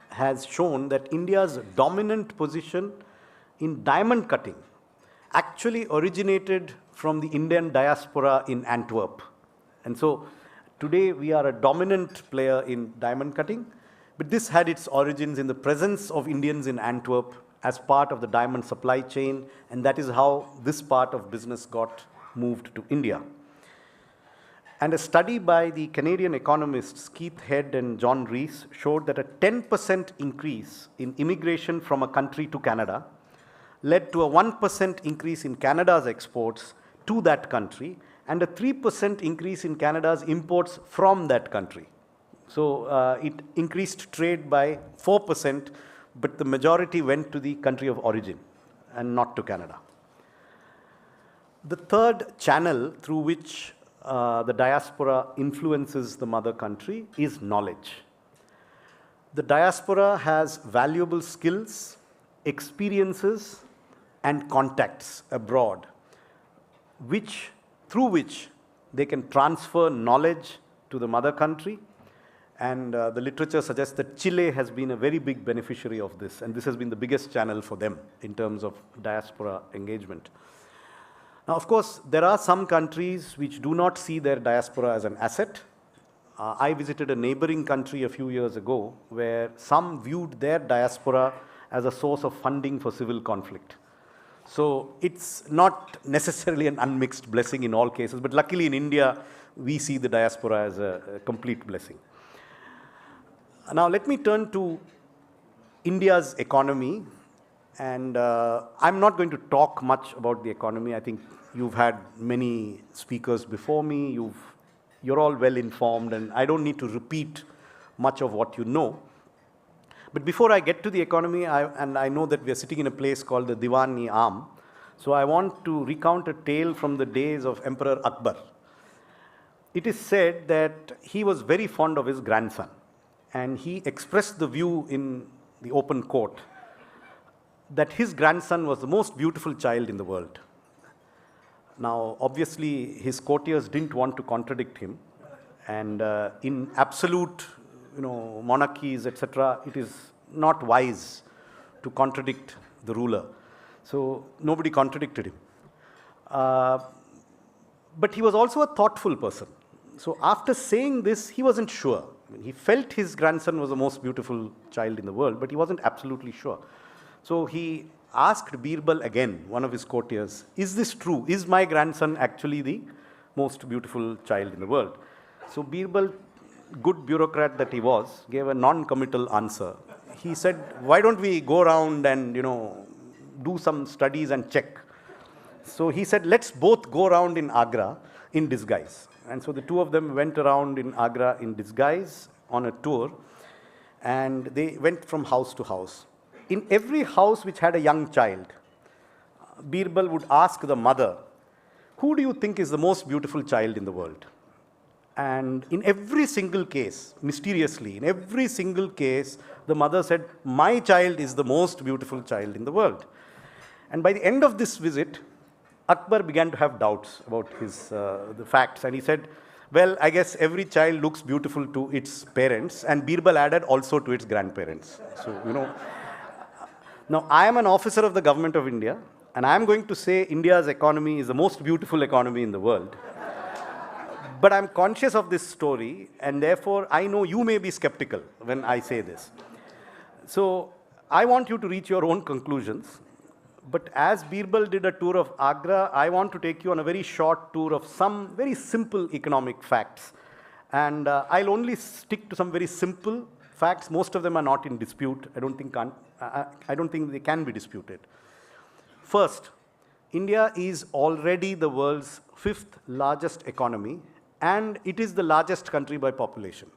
has shown that India's dominant position in diamond cutting actually originated from the Indian diaspora in Antwerp. And so today we are a dominant player in diamond cutting, but this had its origins in the presence of Indians in Antwerp as part of the diamond supply chain, and that is how this part of business got moved to India. And a study by the Canadian economists Keith Head and John Rees showed that a 10% increase in immigration from a country to Canada led to a 1% increase in Canada's exports to that country and a 3% increase in Canada's imports from that country. So it increased trade by 4%, but the majority went to the country of origin and not to Canada. The third channel through which the diaspora influences the mother country is knowledge. The diaspora has valuable skills, experiences, and contacts abroad, through which they can transfer knowledge to the mother country. And the literature suggests that Chile has been a very big beneficiary of this, and this has been the biggest channel for them in terms of diaspora engagement. Now, of course, there are some countries which do not see their diaspora as an asset. I visited a neighboring country a few years ago where some viewed their diaspora as a source of funding for civil conflict. So it's not necessarily an unmixed blessing in all cases, but luckily in India, we see the diaspora as a complete blessing. Now, let me turn to India's economy. And I'm not going to talk much about the economy. I think you've had many speakers before me. You're all well informed, and I don't need to repeat much of what you know. But before I get to the economy, I know that we are sitting in a place called the Diwan-e-Am, so I want to recount a tale from the days of Emperor Akbar. It is said that he was very fond of his grandson, and he expressed the view in the open court that his grandson was the most beautiful child in the world. Now, obviously, his courtiers didn't want to contradict him, and in absolute, monarchies, etc., it is not wise to contradict the ruler. So nobody contradicted him. But he was also a thoughtful person. So after saying this, he wasn't sure. He felt his grandson was the most beautiful child in the world, but he wasn't absolutely sure. So he asked Birbal again, one of his courtiers, is this true? Is my grandson actually the most beautiful child in the world? So Birbal, good bureaucrat that he was, gave a non-committal answer. He said, why don't we go around and, do some studies and check? So he said, let's both go around in Agra in disguise. And so the two of them went around in Agra in disguise on a tour, and they went from house to house. In every house which had a young child, Birbal would ask the mother, who do you think is the most beautiful child in the world? And in every single case, mysteriously, in every single case, the mother said, my child is the most beautiful child in the world. And by the end of this visit, Akbar began to have doubts about the facts, and he said, Well, I guess every child looks beautiful to its parents, and Birbal added also to its grandparents. So, you know. Now, I am an officer of the government of India, and I am going to say India's economy is the most beautiful economy in the world. But I'm conscious of this story, and therefore I know you may be skeptical when I say this. So I want you to reach your own conclusions. But as Birbal did a tour of Agra, I want to take you on a very short tour of some very simple economic facts. And I'll only stick to some very simple facts. Most of them are not in dispute. I don't think they can be disputed. First, India is already the world's 5th largest economy, and it is the largest country by population.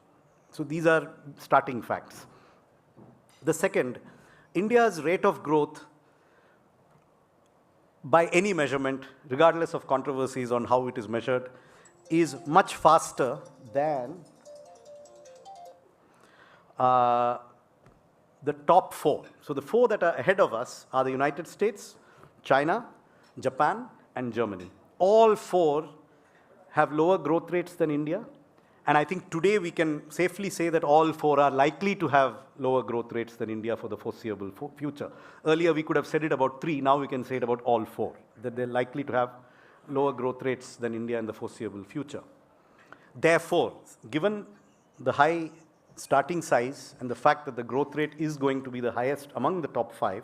So these are starting facts. The second, India's rate of growth by any measurement, regardless of controversies on how it is measured, is much faster than the top 4. So the 4 that are ahead of us are the United States, China, Japan, and Germany. All 4 have lower growth rates than India. And I think today we can safely say that all 4 are likely to have lower growth rates than India for the foreseeable future. Earlier we could have said it about 3, now we can say it about all 4, that they're likely to have lower growth rates than India in the foreseeable future. Therefore, given the high starting size and the fact that the growth rate is going to be the highest among the top 5,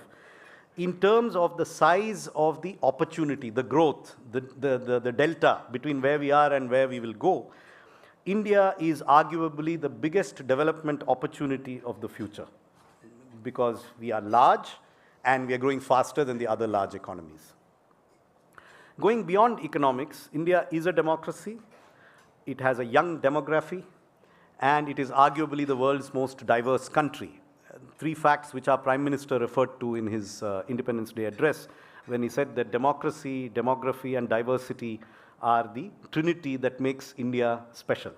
in terms of the size of the opportunity, the growth, the delta between where we are and where we will go, India is arguably the biggest development opportunity of the future because we are large and we are growing faster than the other large economies. Going beyond economics, India is a democracy. It has a young demography, and it is arguably the world's most diverse country. 3 facts which our Prime Minister referred to in his Independence Day address when he said that democracy, demography, and diversity are the trinity that makes India special.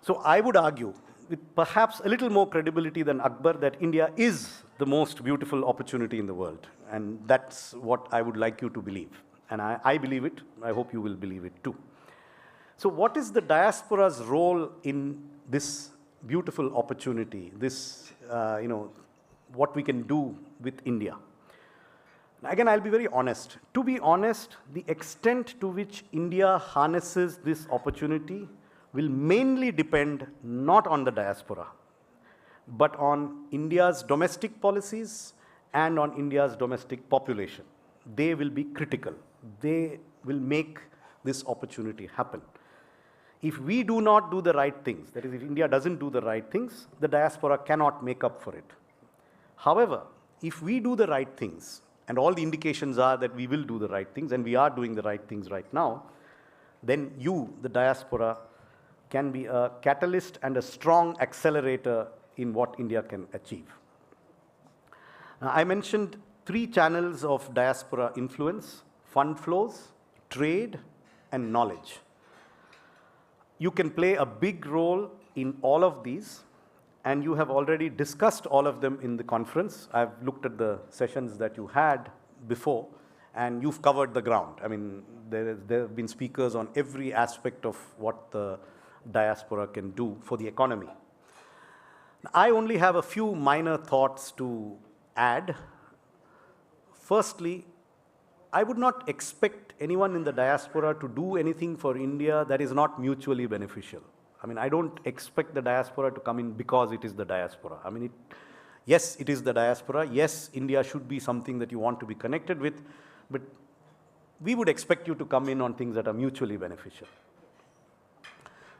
So I would argue, with perhaps a little more credibility than Akbar, that India is the most beautiful opportunity in the world. And that's what I would like you to believe. And I believe it. I hope you will believe it too. So what is the diaspora's role in this beautiful opportunity, this, what we can do with India? Again, I'll be very honest. To be honest, the extent to which India harnesses this opportunity will mainly depend not on the diaspora, but on India's domestic policies and on India's domestic population. They will be critical. They will make this opportunity happen. If we do not do the right things, that is, if India doesn't do the right things, the diaspora cannot make up for it. However, if we do the right things, and all the indications are that we will do the right things, and we are doing the right things right now, then you, the diaspora, can be a catalyst and a strong accelerator in what India can achieve. Now, I mentioned 3 channels of diaspora influence: fund flows, trade, and knowledge. You can play a big role in all of these, and you have already discussed all of them in the conference. I've looked at the sessions that you had before, and you've covered the ground. I mean, there have been speakers on every aspect of what the diaspora can do for the economy. I only have a few minor thoughts to add. Firstly, I would not expect anyone in the diaspora to do anything for India that is not mutually beneficial. I mean, I don't expect the diaspora to come in because it is the diaspora. I mean, yes, it is the diaspora. Yes, India should be something that you want to be connected with, but we would expect you to come in on things that are mutually beneficial.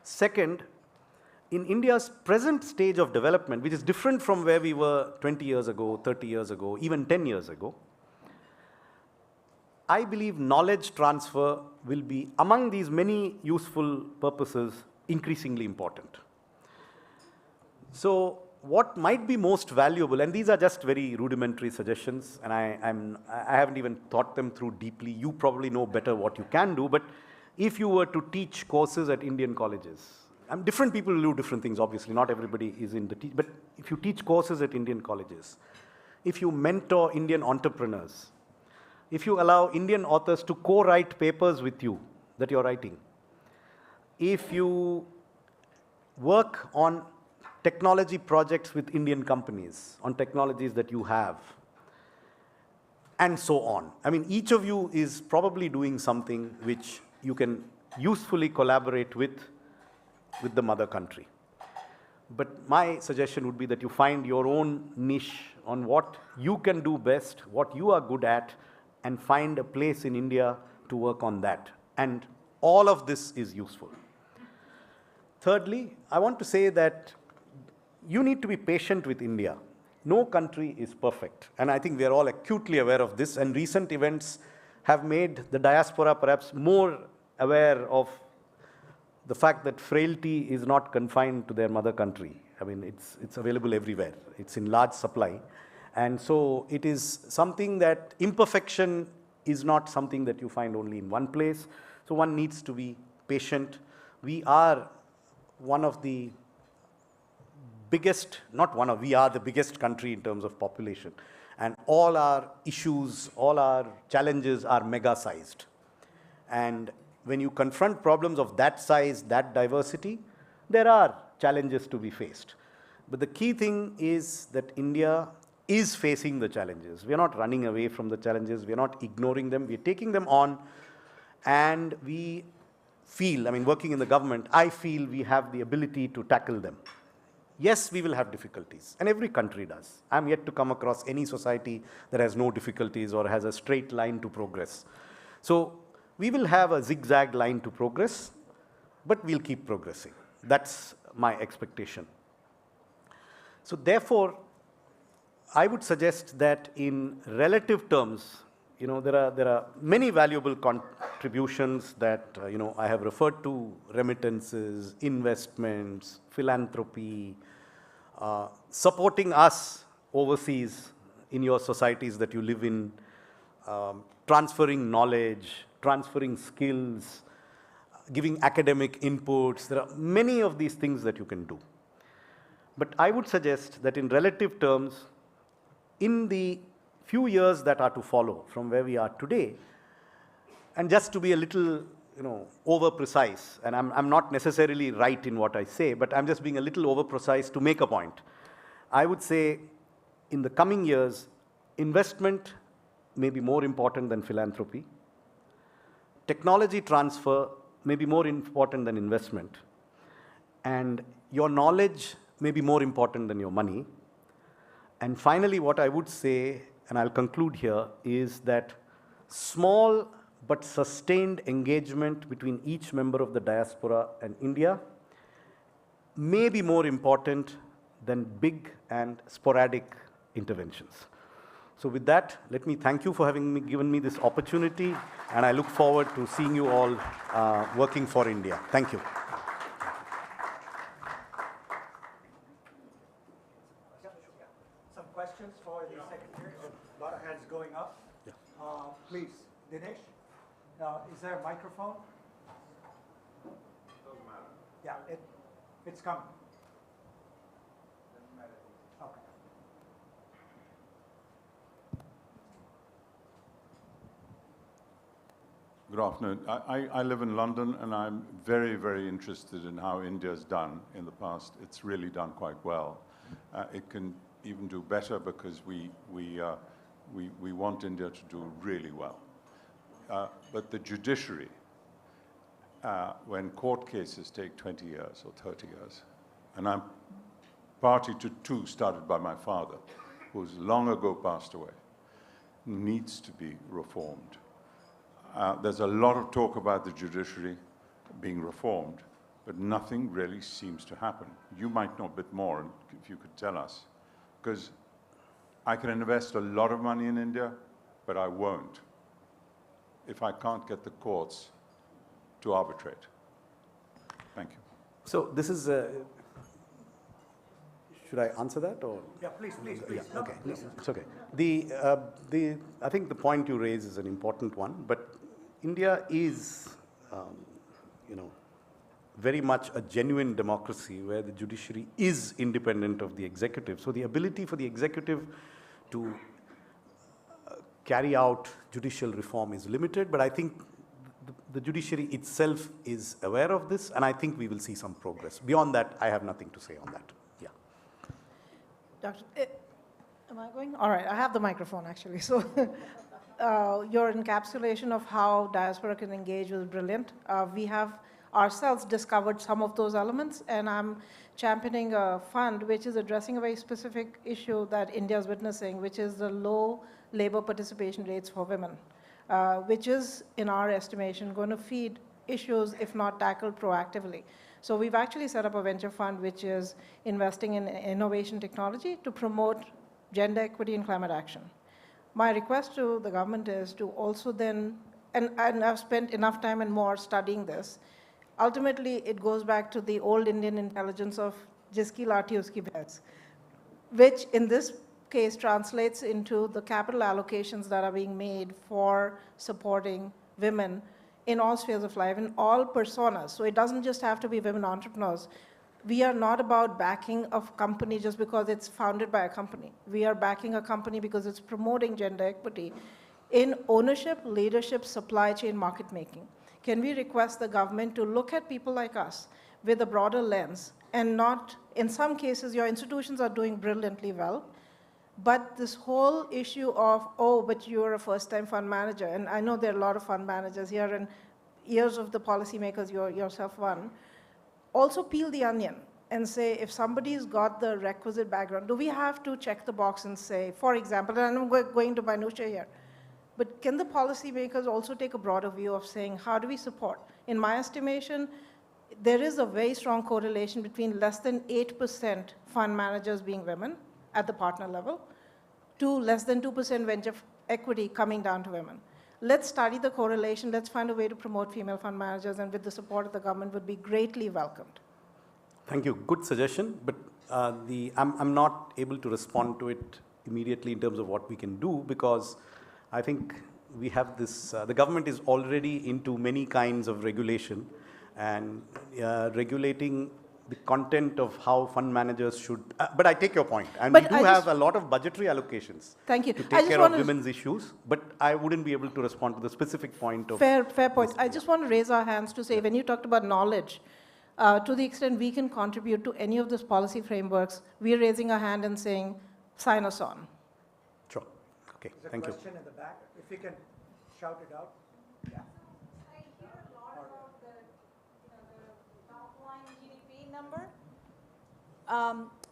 Second, in India's present stage of development, which is different from where we were 20 years ago, 30 years ago, even 10 years ago, I believe knowledge transfer will be, among these many useful purposes, increasingly important. So what might be most valuable, and these are just very rudimentary suggestions, and I haven't even thought them through deeply. You probably know better what you can do, but if you were to teach courses at Indian colleges, different people will do different things, obviously. Not everybody is in the but if you teach courses at Indian colleges, if you mentor Indian entrepreneurs, if you allow Indian authors to co-write papers with you that you're writing, if you work on technology projects with Indian companies, on technologies that you have, and so on. I mean, each of you is probably doing something which you can usefully collaborate with the mother country. But my suggestion would be that you find your own niche on what you can do best, what you are good at, and find a place in India to work on that. And all of this is useful. Thirdly, I want to say that you need to be patient with India. No country is perfect. And I think we are all acutely aware of this. And recent events have made the diaspora perhaps more aware of the fact that frailty is not confined to their mother country. I mean, it's available everywhere. It's in large supply. And so it is something that imperfection is not something that you find only in one place. So one needs to be patient. We are one of the biggest, we are the biggest country in terms of population. And all our issues, all our challenges are mega-sized. And when you confront problems of that size, that diversity, there are challenges to be faced. But the key thing is that India is facing the challenges. We are not running away from the challenges. We are not ignoring them. We are taking them on. And we feel, I mean, working in the government, I feel we have the ability to tackle them. Yes, we will have difficulties, and every country does. I'm yet to come across any society that has no difficulties or has a straight line to progress. So we will have a zigzag line to progress, but we'll keep progressing. That's my expectation. So therefore, I would suggest that in relative terms, you know, there are many valuable contributions that, you know, I have referred to: remittances, investments, philanthropy, supporting us overseas in your societies that you live in, transferring knowledge, transferring skills, giving academic inputs. There are many of these things that you can do. But I would suggest that in relative terms, in the few years that are to follow from where we are today, and just to be a little, you know, over precise, and I'm not necessarily right in what I say, but I'm just being a little over precise to make a point. I would say in the coming years, investment may be more important than philanthropy. Technology transfer may be more important than investment. And your knowledge may be more important than your money. And finally, what I would say, and I'll conclude here, is that small but sustained engagement between each member of the diaspora and India may be more important than big and sporadic interventions. So with that, let me thank you for given me this opportunity, and I look forward to seeing you all working for India. Thank you. Some questions for the Secretary? A lot of hands going up. Yeah. Please, Dinesh. Is there a microphone? Doesn't matter. Yeah, it's coming. Okay. Good afternoon. I live in London, and I'm very, very interested in how India's done in the past. It's really done quite well. It can even do better because we want India to do really well. But the judiciary, when court cases take 20 years or 30 years, and I'm party to two started by my father, who's long ago passed away, needs to be reformed. There's a lot of talk about the judiciary being reformed, but nothing really seems to happen. You might know a bit more if you could tell us, because I can invest a lot of money in India, but I won't if I can't get the courts to arbitrate. Thank you. So this is should I answer that or? Yeah, please. Yeah, No, okay, please. it's okay. I think the point you raise is an important one, but India is, you know, very much a genuine democracy where the judiciary is independent of the executive. So the ability for the executive to carry out judicial reform is limited, but I think the judiciary itself is aware of this, and I think we will see some progress. Beyond that, I have nothing to say on that. Yeah. Doctor, am I going? All right, I have the microphone actually. So your encapsulation of how diaspora can engage was brilliant. We have ourselves discovered some of those elements, and I'm championing a fund which is addressing a very specific issue that India is witnessing, which is the low labor participation rates for women, which is, in our estimation, going to feed issues if not tackled proactively. So we've actually set up a venture fund which is investing in innovation technology to promote gender equity and climate action. My request to the government is to also then, and I've spent enough time and more studying this, ultimately it goes back to the old Indian intelligence of jiski lati uski bhais, which in this case translates into the capital allocations that are being made for supporting women in all spheres of life, in all personas. So it doesn't just have to be women entrepreneurs. We are not about backing a company just because it's founded by a company. We are backing a company because it's promoting gender equity in ownership, leadership, supply chain, market making. Can we request the government to look at people like us with a broader lens and not, in some cases, your institutions are doing brilliantly well, but this whole issue of, oh, but you're a first-time fund manager, and I know there are a lot of fund managers here, and years of the policymakers, you're yourself one, also peel the onion and say, if somebody's got the requisite background, do we have to check the box and say, for example, and I'm going to minutia here, but can the policymakers also take a broader view of saying, how do we support? In my estimation, there is a very strong correlation between less than 8% fund managers being women at the partner level to less than 2% venture equity coming down to women. Let's study the correlation. Let's find a way to promote female fund managers, and with the support of the government would be greatly welcomed. Thank you. Good suggestion, but I'm not able to respond to it immediately in terms of what we can do, because I think we have this, the government is already into many kinds of regulation, and regulating the content of how fund managers should, but I take your point, and we do have a lot of budgetary allocations to take care of women's issues, but I wouldn't be able to respond to the specific point of... Fair point. I just want to raise our hands to say, when you talked about knowledge, to the extent we can contribute to any of those policy frameworks, we're raising our hand and saying, sign us on. Sure. Okay, There's thank you. There's a question in the back. If you can shout it out. Yeah. Number.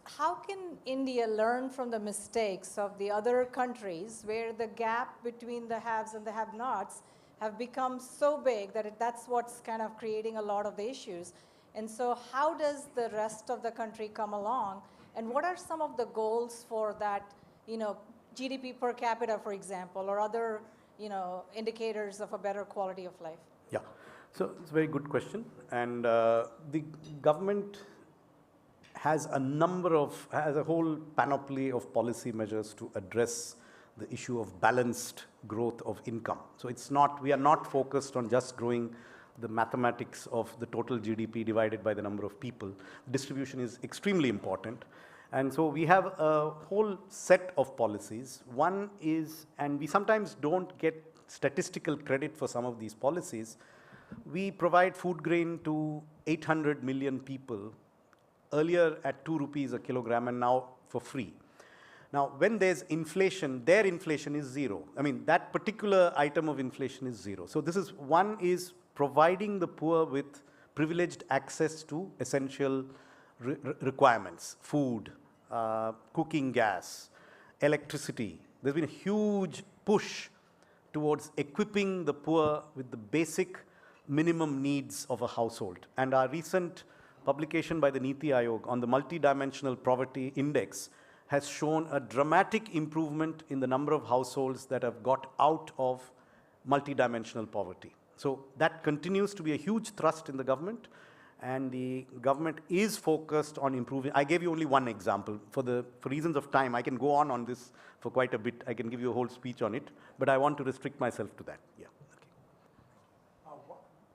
How can India learn from the mistakes of the other countries where the gap between the haves and the have-nots have become so big that that's what's kind of creating a lot of the issues? And so how does the rest of the country come along? And what are some of the goals for that, GDP per capita, for example, or other, indicators of a better quality of life? Yeah. So it's a very good question, and the government has a whole panoply of policy measures to address the issue of balanced growth of income. So we are not focused on just growing the mathematics of the total GDP divided by the number of people. Distribution is extremely important, and so we have a whole set of policies. One is, and we sometimes don't get statistical credit for some of these policies, we provide food grain to 800 million people, earlier at 2 rupees a kilogram and now for free. Now, when there's inflation, their inflation is zero. I mean, that particular item of inflation is zero. So one is providing the poor with privileged access to essential requirements, food, cooking gas, electricity. There's been a huge push towards equipping the poor with the basic minimum needs of a household. And our recent publication by the Niti Aayog on the multidimensional poverty index has shown a dramatic improvement in the number of households that have got out of multidimensional poverty. So that continues to be a huge thrust in the government, and the government is focused on improving. I gave you only one example. For reasons of time, I can go on this for quite a bit. I can give you a whole speech on it, but I want to restrict myself to that. Yeah.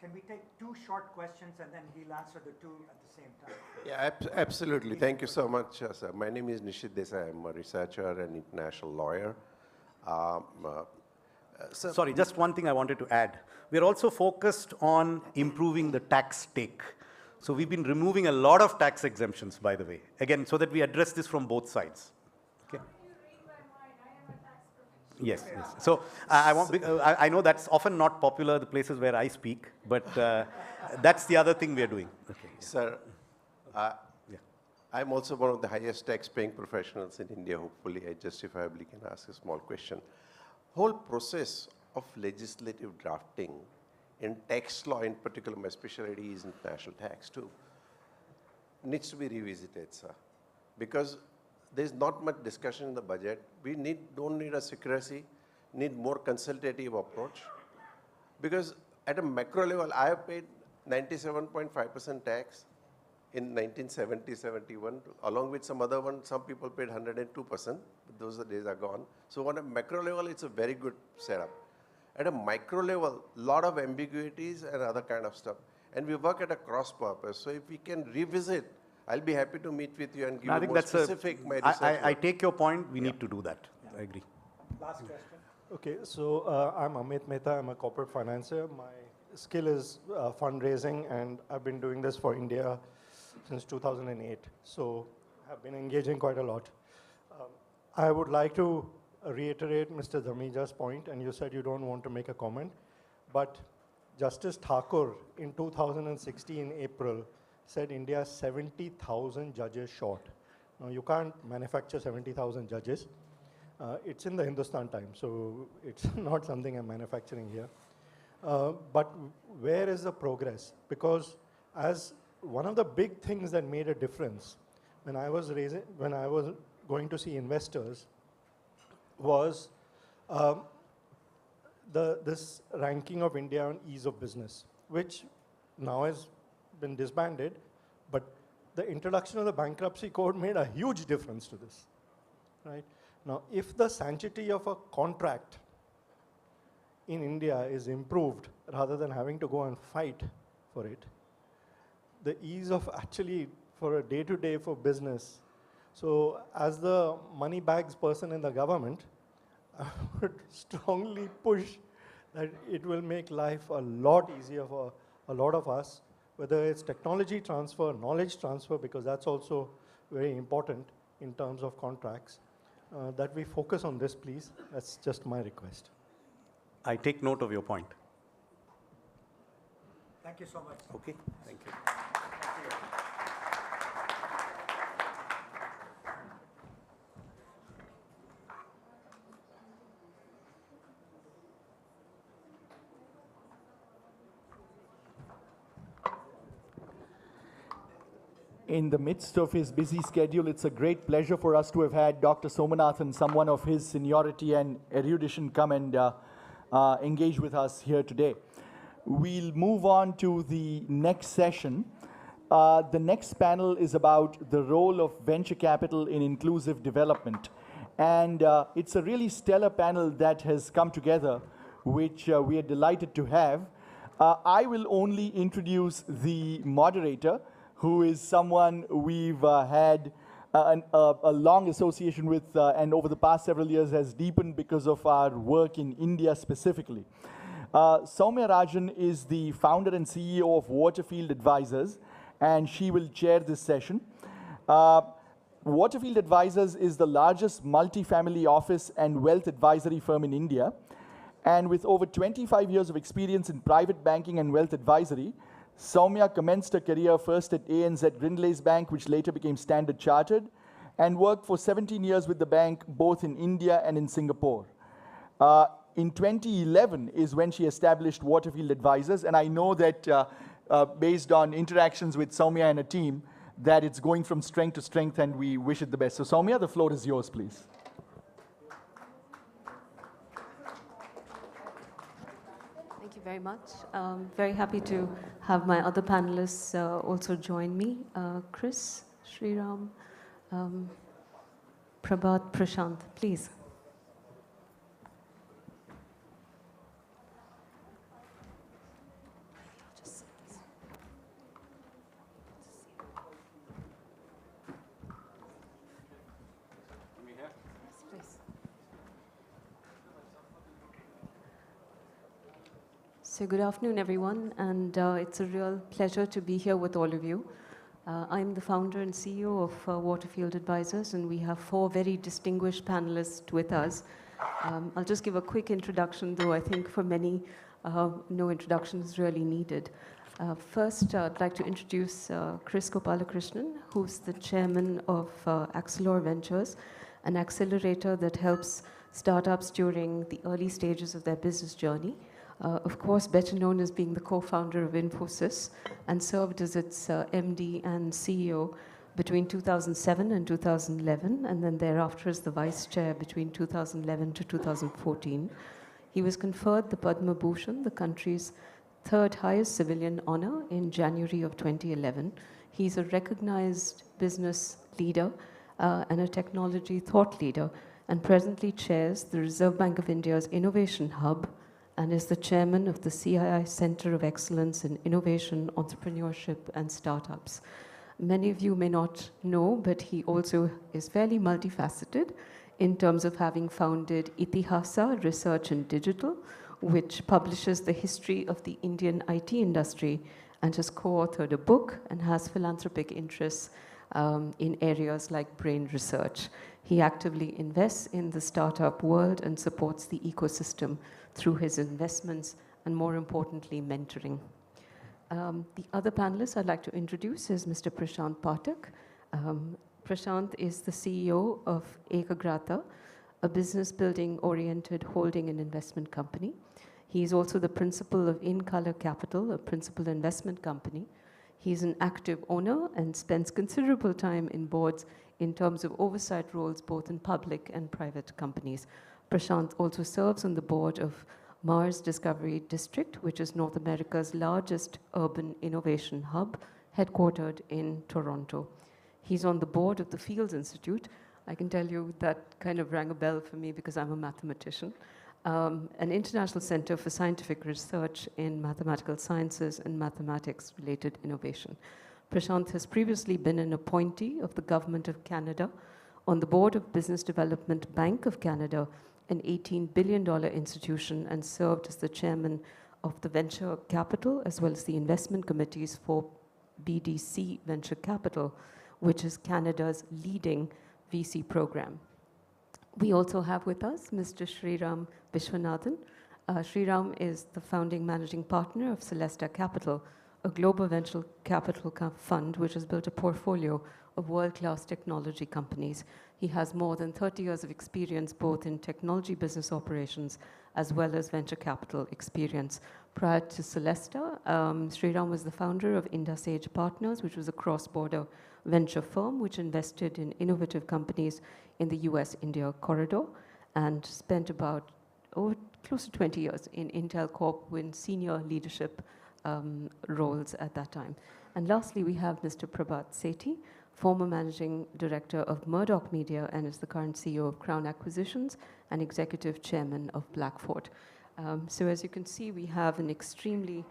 Can we take 2 short questions and then he'll answer the 2 at the same time? Yeah, absolutely. Thank you so much, sir. My name is Nishit Desai. I'm a researcher and international lawyer. Sorry, just one thing I wanted to add. We're also focused on improving the tax take. So we've been removing a lot of tax exemptions, by the way, again, so that we address this from both sides. Okay. Yes, yes. So I know that's often not popular, the places where I speak, but that's the other thing we're doing. Okay. Sir, I'm also one of the highest tax-paying professionals in India. Hopefully, I justifiably can ask a small question. Whole process of legislative drafting in tax law, in particular, my specialty is international tax too, needs to be revisited, sir, because there's not much discussion in the budget. We don't need a secrecy, need more consultative approach, because at a macro level, I have paid 97.5% tax in 1970-71, along with some other one. Some people paid 102%, but those days are gone. So on a macro level, it's a very good setup. At a micro level, lot of ambiguities and other kind of stuff. And we work at a cross purpose. So if we can revisit, I'll be happy to meet with you and give you more specific. I take your point. We need to do that. I agree. Last question. Okay, so I'm Amit Mehta. I'm a corporate financier. My skill is fundraising, and I've been doing this for India since 2008. So I've been engaging quite a lot. I would like to reiterate Mr. Dhamija's point, and you said you don't want to make a comment, but Justice Thakur in 2016 April said India is 70,000 judges short. Now you can't manufacture 70,000 judges. It's in the Hindustan Times, so it's not something I'm manufacturing here. But where is the progress? Because as one of the big things that made a difference when I was going to see investors was this ranking of India on ease of business, which now has been disbanded, but the introduction of the bankruptcy code made a huge difference to this, right? Now, if the sanctity of a contract in India is improved rather than having to go and fight for it, the ease of actually for a day-to-day for business. So as the money bags person in the government, I would strongly push that it will make life a lot easier for a lot of us, whether it's technology transfer, knowledge transfer, because that's also very important in terms of contracts, that we focus on this, please. That's just my request. I take note of your point. Thank you so much. Okay, thank you. In the midst of his busy schedule, it's a great pleasure for us to have had Dr. Somanathan, someone of his seniority and erudition, come and engage with us here today. We'll move on to the next session. The next panel is about the role of venture capital in inclusive development. And it's a really stellar panel that has come together, which we are delighted to have. I will only introduce the moderator, who is someone we've had a long association with and over the past several years has deepened because of our work in India specifically. Soumya Rajan is the founder and CEO of Waterfield Advisors, and she will chair this session. Waterfield Advisors is the largest multifamily office and wealth advisory firm in India. And with over 25 years of experience in private banking and wealth advisory, Soumya commenced her career first at ANZ Grindlays Bank, which later became Standard Chartered, and worked for 17 years with the bank, both in India and in Singapore. In 2011 is when she established Waterfield Advisors, and I know that based on interactions with Soumya and her team, that it's going from strength to strength, and we wish it the best. So Soumya, the floor is yours, please. Thank you very much. Very happy to have my other panelists also join me. Chris, Sriram, Prabhat, Prashant, please. So good afternoon, everyone, and it's a real pleasure to be here with all of you. I'm the founder and CEO of Waterfield Advisors, and we have 4 very distinguished panelists with us. I'll just give a quick introduction, though I think for many, no introduction is really needed. First, I'd like to introduce Chris Gopalakrishnan, who's the chairman of Accelor Ventures, an accelerator that helps startups during the early stages of their business journey. Of course, better known as being the co-founder of Infosys, and served as its MD and CEO between 2007 and 2011, and then thereafter as the vice chair between 2011 to 2014. He was conferred the Padma Bhushan, the country's 3rd highest civilian honor, in January of 2011. He's a recognized business leader and a technology thought leader, and presently chairs the Reserve Bank of India's Innovation Hub, and is the chairman of the CII Center of Excellence in Innovation, Entrepreneurship, and Startups. Many of you may not know, but he also is fairly multifaceted in terms of having founded Itihasa Research and Digital, which publishes the history of the Indian IT industry, and has co-authored a book and has philanthropic interests in areas like brain research. He actively invests in the startup world and supports the ecosystem through his investments and, more importantly, mentoring. The other panelist I'd like to introduce is Mr. Prashant Pathak. Prashant is the CEO of Ekagrata, a business-building-oriented holding and investment company. He is also the principal of In Color Capital, a principal investment company. He's an active owner and spends considerable time in boards in terms of oversight roles, both in public and private companies. Prashant also serves on the board of Mars Discovery District, which is North America's largest urban innovation hub, headquartered in Toronto. He's on the board of the Fields Institute. I can tell you that kind of rang a bell for me because I'm a mathematician. An international center for scientific research in mathematical sciences and mathematics-related innovation. Prashant has previously been an appointee of the Government of Canada on the board of Business Development Bank of Canada, an $18 billion institution, and served as the chairman of the venture capital as well as the investment committees for BDC Venture Capital, which is Canada's leading VC program. We also have with us Mr. Sriram Vishwanathan. Sriram is the founding managing partner of Celesta Capital, a global venture capital fund which has built a portfolio of world-class technology companies. He has more than 30 years of experience both in technology business operations as well as venture capital experience. Prior to Celesta, Sriram was the founder of Indasage Partners, which was a cross-border venture firm which invested in innovative companies in the US-India corridor, and spent about close to 20 years in Intel Corp in senior leadership roles at that time. And lastly, we have Mr. Prabhat Sethi, former managing director of Murdoch Media and is the current CEO of Crown Acquisitions and executive chairman of Blackford. So as you can see, we have an extremely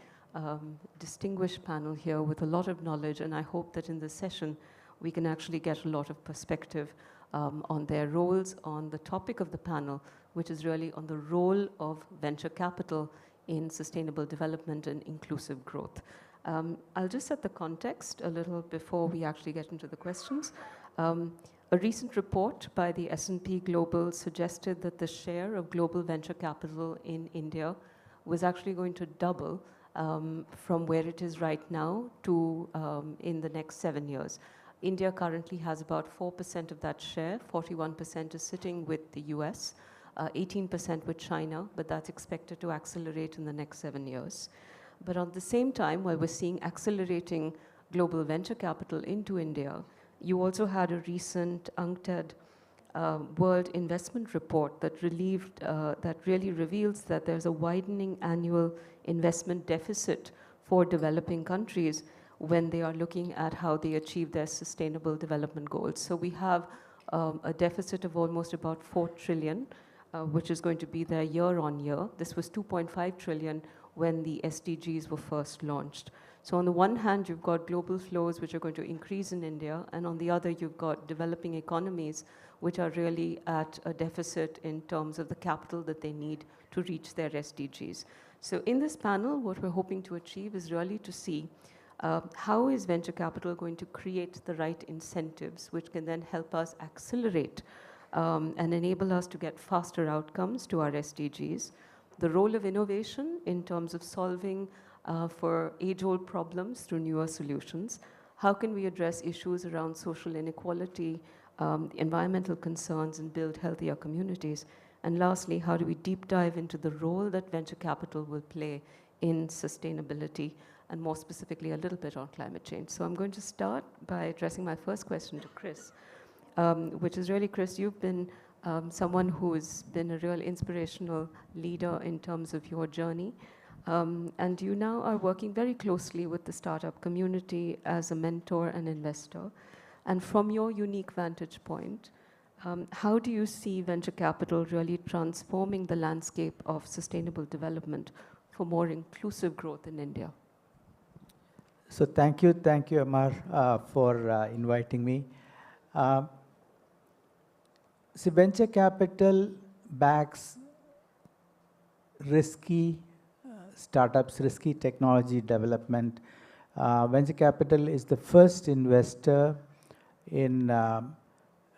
distinguished panel here with a lot of knowledge, and I hope that in this session we can actually get a lot of perspective on their roles on the topic of the panel, which is really on the role of venture capital in sustainable development and inclusive growth. I'll just set the context a little before we actually get into the questions. A recent report by the S&P Global suggested that the share of global venture capital in India was actually going to double from where it is right now to in the next 7 years. India currently has about 4% of that share. 41% is sitting with the US, 18% with China, but that's expected to accelerate in the next 7 years. But at the same time, while we're seeing accelerating global venture capital into India, you also had a recent UNCTAD World Investment Report that really reveals that there's a widening annual investment deficit for developing countries when they are looking at how they achieve their sustainable development goals. So we have a deficit of almost about 4 trillion, which is going to be there year on year. This was 2.5 trillion when the SDGs were first launched. So on the one hand, you've got global flows which are going to increase in India, and on the other, you've got developing economies which are really at a deficit in terms of the capital that they need to reach their SDGs. So in this panel, what we're hoping to achieve is really to see how is venture capital going to create the right incentives which can then help us accelerate and enable us to get faster outcomes to our SDGs. The role of innovation in terms of solving for age-old problems through newer solutions. How can we address issues around social inequality, environmental concerns, and build healthier communities? And lastly, how do we deep dive into the role that venture capital will play in sustainability, and more specifically, a little bit on climate change. So I'm going to start by addressing my first question to Chris, which is really, Chris, you've been someone who has been a real inspirational leader in terms of your journey. And you now are working very closely with the startup community as a mentor and investor. And from your unique vantage point, how do you see venture capital really transforming the landscape of sustainable development for more inclusive growth in India? So thank you, Amar, for inviting me. See, venture capital backs risky startups, risky technology development. Venture capital is the first investor in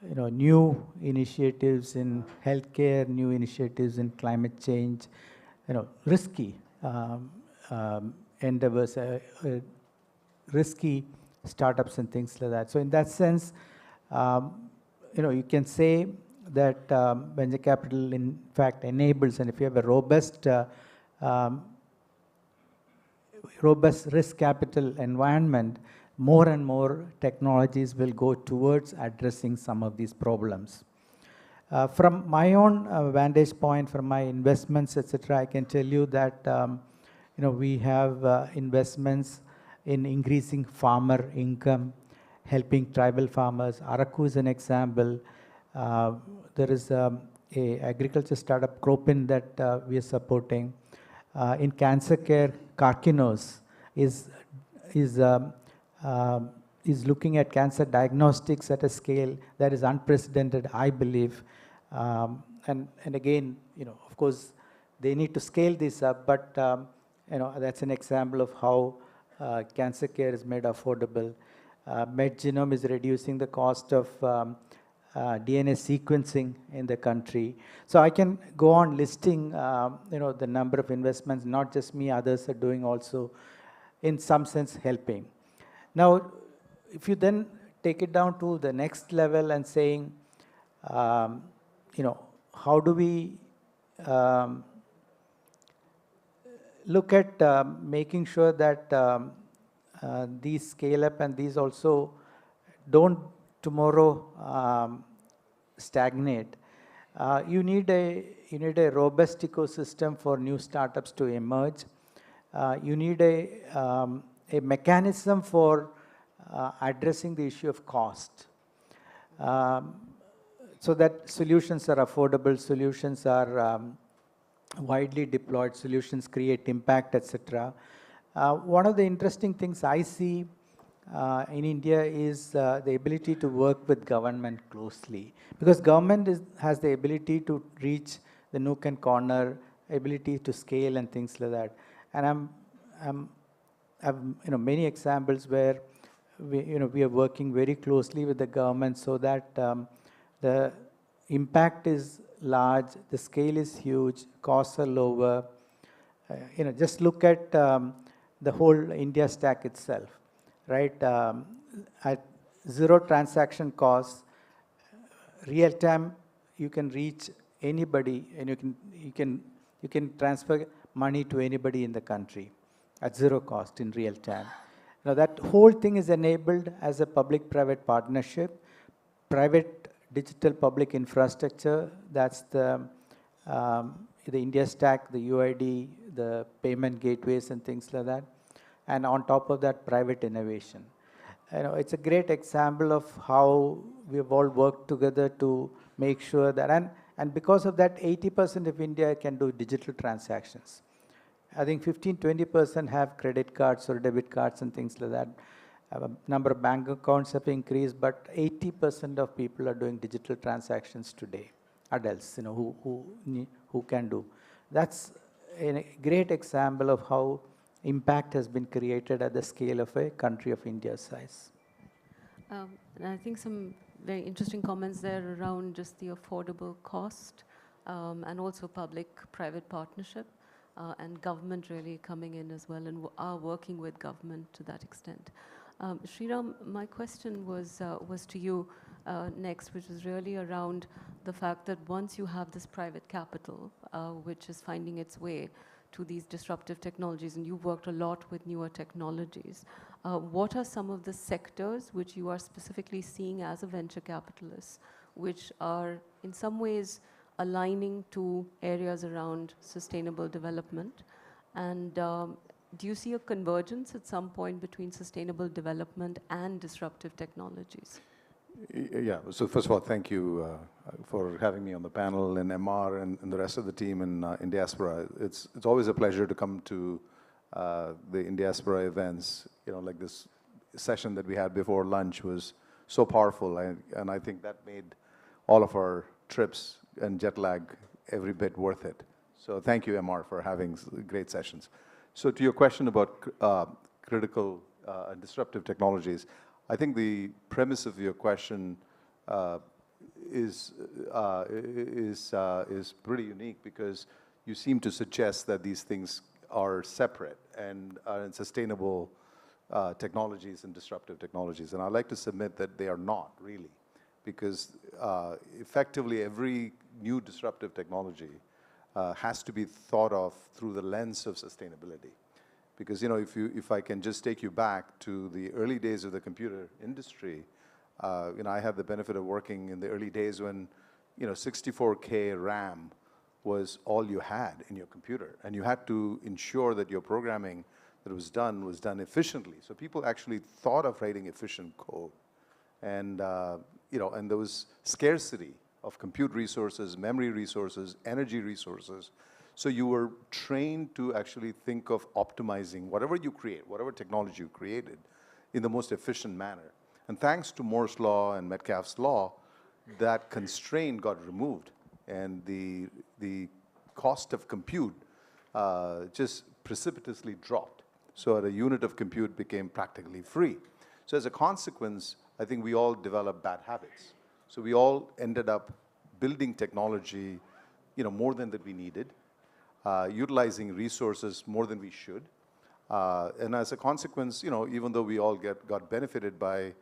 new initiatives in healthcare, new initiatives in climate change, risky endeavors, risky startups and things like that. So in that sense, you can say that venture capital in fact enables, and if you have a robust risk capital environment, more and more technologies will go towards addressing some of these problems. From my own vantage point, from my investments, etc., I can tell you that we have investments in increasing farmer income, helping tribal farmers. Araku is an example. There is a agriculture startup, Cropin, that we are supporting. In cancer care, Karkinos is looking at cancer diagnostics at a scale that is unprecedented, I believe. And again, of course, they need to scale this up, but that's an example of how cancer care is made affordable. MedGenome is reducing the cost of DNA sequencing in the country. So I can go on listing, the number of investments, not just me, others are doing also, in some sense, helping. Now, if you then take it down to the next level and saying, how do we look at making sure that these scale up and these also don't tomorrow stagnate. You need a robust ecosystem for new startups to emerge. You need a mechanism for addressing the issue of cost, so that solutions are affordable, solutions are widely deployed, solutions create impact, etc. One of the interesting things I see in India is the ability to work with government closely, because government has the ability to reach the nook and corner, ability to scale and things like that. And I have many examples where we are working very closely with the government so that the impact is large, the scale is huge, costs are lower. Just look at the whole India stack itself, right? At zero transaction costs, real time, you can reach anybody, and you can transfer money to anybody in the country at zero cost in real time. Now that whole thing is enabled as a public-private partnership, private digital public infrastructure. That's the India stack, the UID, the payment gateways and things like that. And on top of that, private innovation. It's a great example of how we've all worked together to make sure that, and because of that, 80% of India can do digital transactions. I think 15-20% have credit cards or debit cards and things like that. Number of bank accounts have increased, but 80% of people are doing digital transactions today. Adults, who can do. That's a great example of how impact has been created at the scale of a country of India's size. And I think some very interesting comments there around just the affordable cost and also public-private partnership and government really coming in as well and are working with government to that extent. Sriram, my question was to you next, which is really around the fact that once you have this private capital, which is finding its way to these disruptive technologies, and you've worked a lot with newer technologies, what are some of the sectors which you are specifically seeing as a venture capitalist, which are in some ways aligning to areas around sustainable development? And do you see a convergence at some point between sustainable development and disruptive technologies? Yeah, so first of all, thank you for having me on the panel, and MR and the rest of the team in Diaspora. It's always a pleasure to come to the Indiaspora events. Like this session that we had before lunch was so powerful, and I think that made all of our trips and jet lag every bit worth it. So thank you, MR, for having great sessions. So to your question about critical and disruptive technologies, I think the premise of your question is pretty unique, because you seem to suggest that these things are separate and sustainable technologies and disruptive technologies. And I'd like to submit that they are not really, because effectively every new disruptive technology has to be thought of through the lens of sustainability. Because if I can just take you back to the early days of the computer industry, I had the benefit of working in the early days when 64K RAM was all you had in your computer, and you had to ensure that your programming that was done efficiently. So people actually thought of writing efficient code, and and there was scarcity of compute resources, memory resources, energy resources. So you were trained to actually think of optimizing whatever you create, whatever technology you created, in the most efficient manner. And thanks to Moore's law and Metcalfe's law, that constraint got removed, and the cost of compute just precipitously dropped. So a unit of compute became practically free. So as a consequence, I think we all developed bad habits. So we all ended up building technology, more than that we needed, utilizing resources more than we should. And as a consequence, even though we all got benefited by,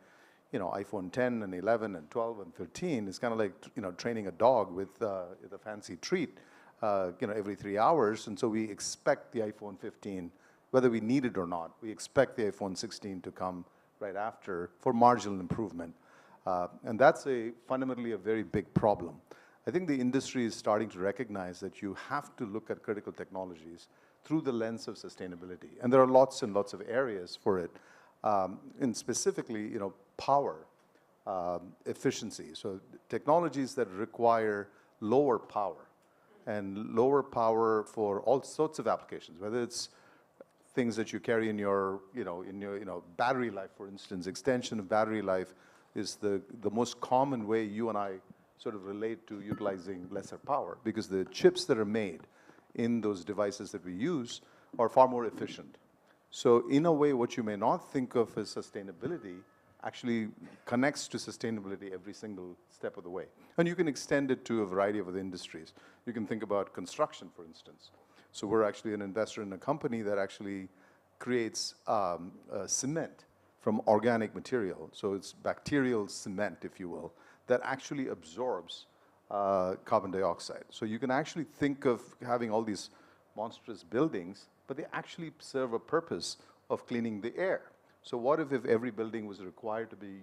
iPhone 10 and 11 and 12 and 13, it's kind of like, training a dog with a fancy treat, every 3 hours. And so we expect the iPhone 15, whether we need it or not, we expect the iPhone 16 to come right after for marginal improvement. And that's fundamentally a very big problem. I think the industry is starting to recognize that you have to look at critical technologies through the lens of sustainability. And there are lots and lots of areas for it, and specifically, power efficiency. So technologies that require lower power, and lower power for all sorts of applications, whether it's things that you carry in your, battery life, for instance. Extension of battery life is the most common way you and I sort of relate to utilizing lesser power, because the chips that are made in those devices that we use are far more efficient. So in a way, what you may not think of as sustainability actually connects to sustainability every single step of the way. And you can extend it to a variety of other industries. You can think about construction, for instance. So we're actually an investor in a company that actually creates cement from organic material. So it's bacterial cement, if you will, that actually absorbs carbon dioxide. So you can actually think of having all these monstrous buildings, but they actually serve a purpose of cleaning the air. So what if every building was required to be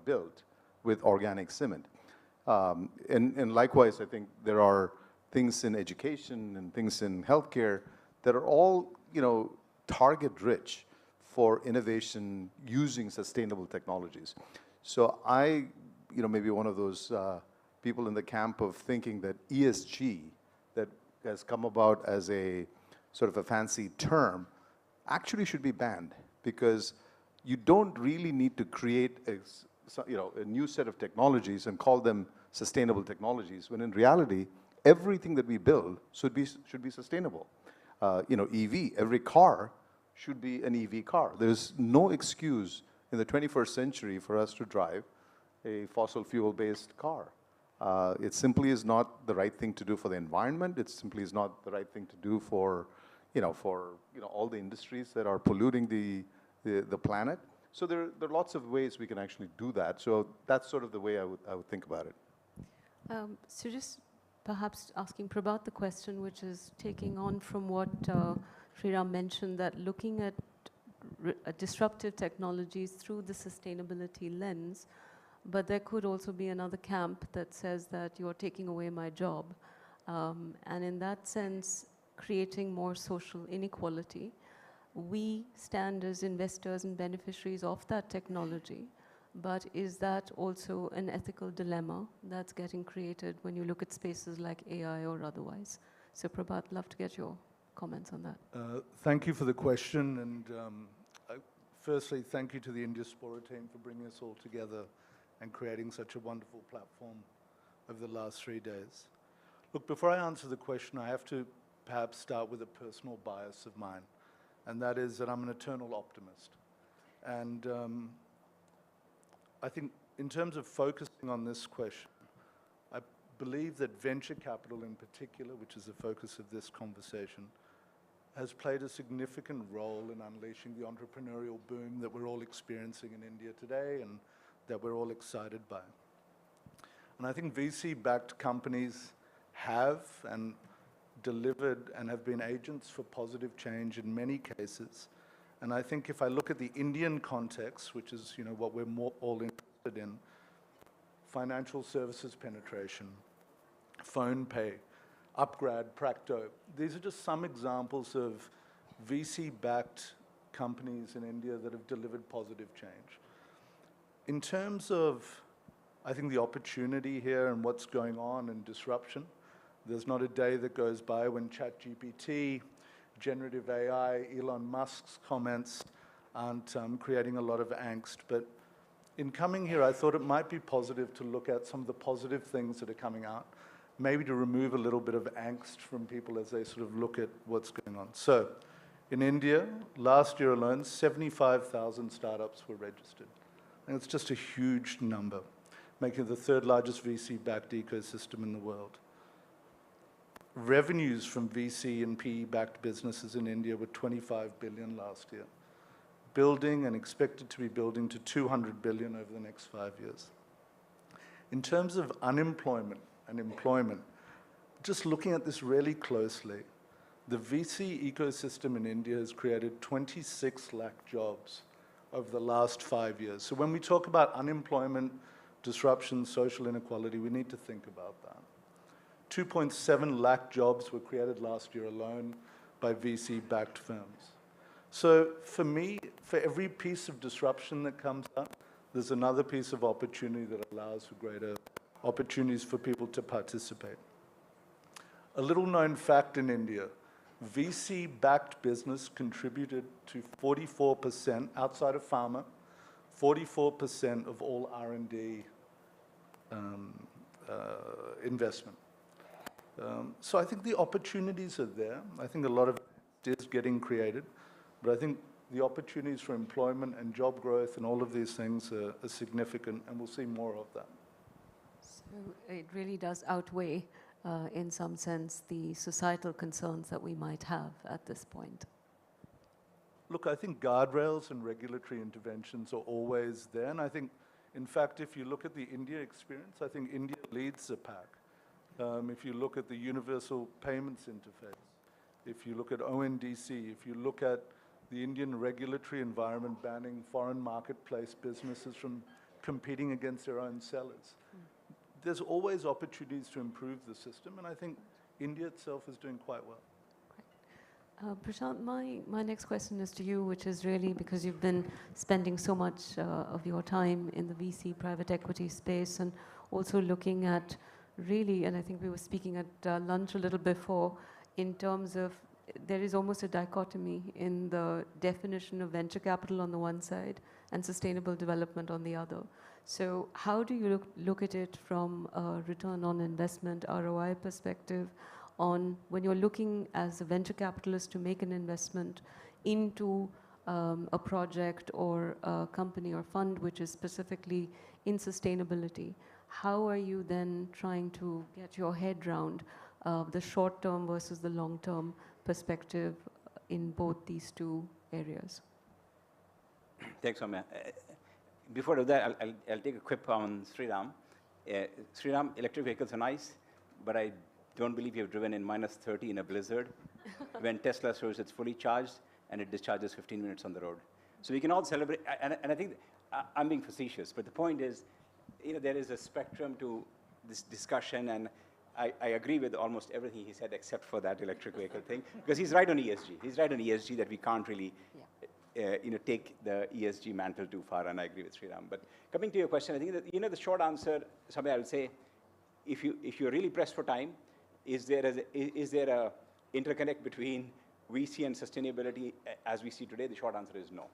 built with organic cement? And likewise, I think there are things in education and things in healthcare that are all target-rich for innovation using sustainable technologies. So I maybe one of those people in the camp of thinking that ESG, that has come about as a sort of a fancy term, actually should be banned, because you don't really need to create a new set of technologies and call them sustainable technologies, when in reality, everything that we build should be sustainable. EV, every car should be an EV car. There's no excuse in the 21st century for us to drive a fossil fuel-based car. It simply is not the right thing to do for the environment. It simply is not the right thing to do for all the industries that are polluting the planet. So there are lots of ways we can actually do that. So that's sort of the way I would think about it. So just perhaps asking Prabhat the question, which is taking on from what Sriram mentioned, that looking at disruptive technologies through the sustainability lens, but there could also be another camp that says that you're taking away my job. And in that sense, creating more social inequality. We stand as investors and beneficiaries of that technology, but is that also an ethical dilemma that's getting created when you look at spaces like AI or otherwise? So Prabhat, love to get your comments on that. Thank you for the question, and firstly, thank you to the Indiaspora team for bringing us all together and creating such a wonderful platform over the last 3 days. Look, before I answer the question, I have to perhaps start with a personal bias of mine, and that is that I'm an eternal optimist. And I think in terms of focusing on this question, I believe that venture capital in particular, which is the focus of this conversation, has played a significant role in unleashing the entrepreneurial boom that we're all experiencing in India today and that we're all excited by. And I think VC-backed companies have and delivered and have been agents for positive change in many cases. And I think if I look at the Indian context, which is what we're all interested in, financial services penetration, phone pay, Upgrad, Practo, these are just some examples of VC-backed companies in India that have delivered positive change. In terms of, I think, the opportunity here and what's going on and disruption, there's not a day that goes by when ChatGPT, generative AI, Elon Musk's comments aren't creating a lot of angst. But in coming here, I thought it might be positive to look at some of the positive things that are coming out, maybe to remove a little bit of angst from people as they sort of look at what's going on. So in India, last year alone, 75,000 startups were registered. And it's just a huge number, making it the third largest VC-backed ecosystem in the world. Revenues from VC and PE-backed businesses in India were 25 billion last year, building and expected to be building to 200 billion over the next 5 years. In terms of unemployment and employment, just looking at this really closely, the VC ecosystem in India has created 26 lakh jobs over the last 5 years. So when we talk about unemployment, disruption, social inequality, we need to think about that. 2.7 lakh jobs were created last year alone by VC-backed firms. So for me, for every piece of disruption that comes up, there's another piece of opportunity that allows for greater opportunities for people to participate. A little known fact in India, VC-backed business contributed to 44%, outside of pharma, 44% of all R&D investment. So I think the opportunities are there. I think a lot of it is getting created, but I think the opportunities for employment and job growth and all of these things are significant, and we'll see more of that. So it really does outweigh, in some sense, the societal concerns that we might have at this point. Look, I think guardrails and regulatory interventions are always there, and I think, in fact, if you look at the India experience, I think India leads the pack. If you look at the universal payments interface, if you look at ONDC, if you look at the Indian regulatory environment banning foreign marketplace businesses from competing against their own sellers, there's always opportunities to improve the system, and I think India itself is doing quite well. Prashant, my next question is to you, which is really because you've been spending so much of your time in the VC private equity space and also looking at really, and I think we were speaking at lunch a little before, in terms of there is almost a dichotomy in the definition of venture capital on the one side and sustainable development on the other. So how do you look at it from a return on investment, ROI perspective, on when you're looking as a venture capitalist to make an investment into a project or a company or fund which is specifically in sustainability? How are you then trying to get your head round the short-term versus the long-term perspective in both these two areas? Thanks, Soumya. Before that, I'll take a quip on Sriram. Sriram, electric vehicles are nice, but I don't believe you've driven in -30 in a blizzard when Tesla shows it's fully charged and it discharges 15 minutes on the road. So we can all celebrate, and I think I'm being facetious, but the point is, there is a spectrum to this discussion, and I agree with almost everything he said except for that electric vehicle thing, because he's right on ESG. He's right on ESG that we can't really take the ESG mantle too far, and I agree with Sriram. But coming to your question, I think that, the short answer, somebody I would say, if you're really pressed for time, is there a interconnect between VC and sustainability as we see today? The short answer is no.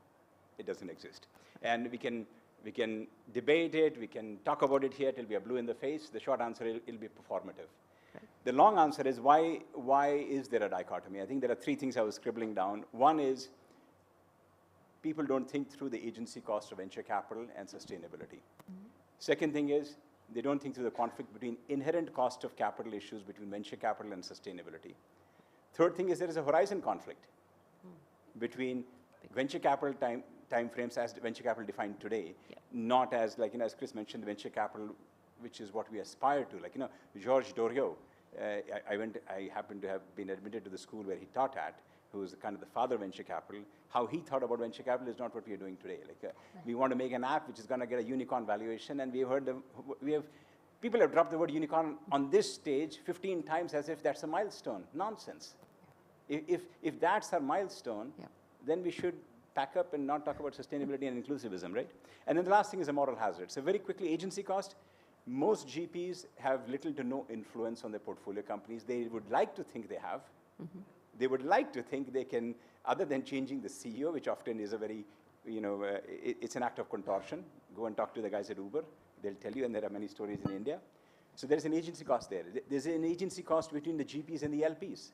It doesn't exist. And we can debate it, we can talk about it here till we are blue in the face. The short answer, it'll be performative. Right. The long answer is why is there a dichotomy? I think there are three things I was scribbling down. One is people don't think through the agency cost of venture capital and sustainability. Mm-hmm. Second thing is they don't think through the conflict between inherent cost of capital issues between venture capital and sustainability. Third thing is there is a horizon conflict between venture capital time frames as venture capital defined today, not as, as Chris mentioned, venture capital, which is what we aspire to. Georges Doriot, I happen to have been admitted to the school where he taught at, who was kind of the father of venture capital. How he thought about venture capital is not what we are doing today. We want to make an app which is going to get a unicorn valuation, and people have dropped the word unicorn on this stage 15 times as if that's a milestone. Nonsense. If that's our milestone, then we should pack up and not talk about sustainability and inclusivism, right? And then the last thing is a moral hazard. So very quickly, agency cost. Most GPs have little to no influence on their portfolio companies. They would like to think they have. Mm-hmm. They would like to think they can, other than changing the CEO, which often is a very, it's an act of contortion. Go and talk to the guys at Uber. They'll tell you, and there are many stories in India. So there's an agency cost there. There's an agency cost between the GPs and the LPs.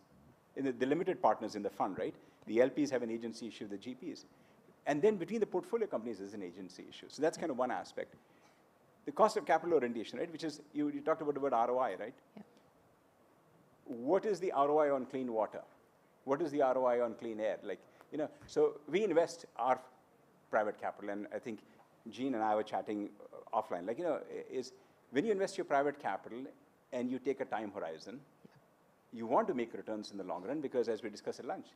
The limited partners in the fund, right? The LPs have an agency issue, the GPs. And then between the portfolio companies is an agency issue. So that's kind of one aspect. The cost of capital orientation, right? Which is, you talked about the word ROI, right? Yeah. What is the ROI on clean water? What is the ROI on clean air? So we invest our private capital, and I think Gene and I were chatting offline. Is when you invest your private capital and you take a time horizon, you want to make returns in the long run because, as we discussed at lunch,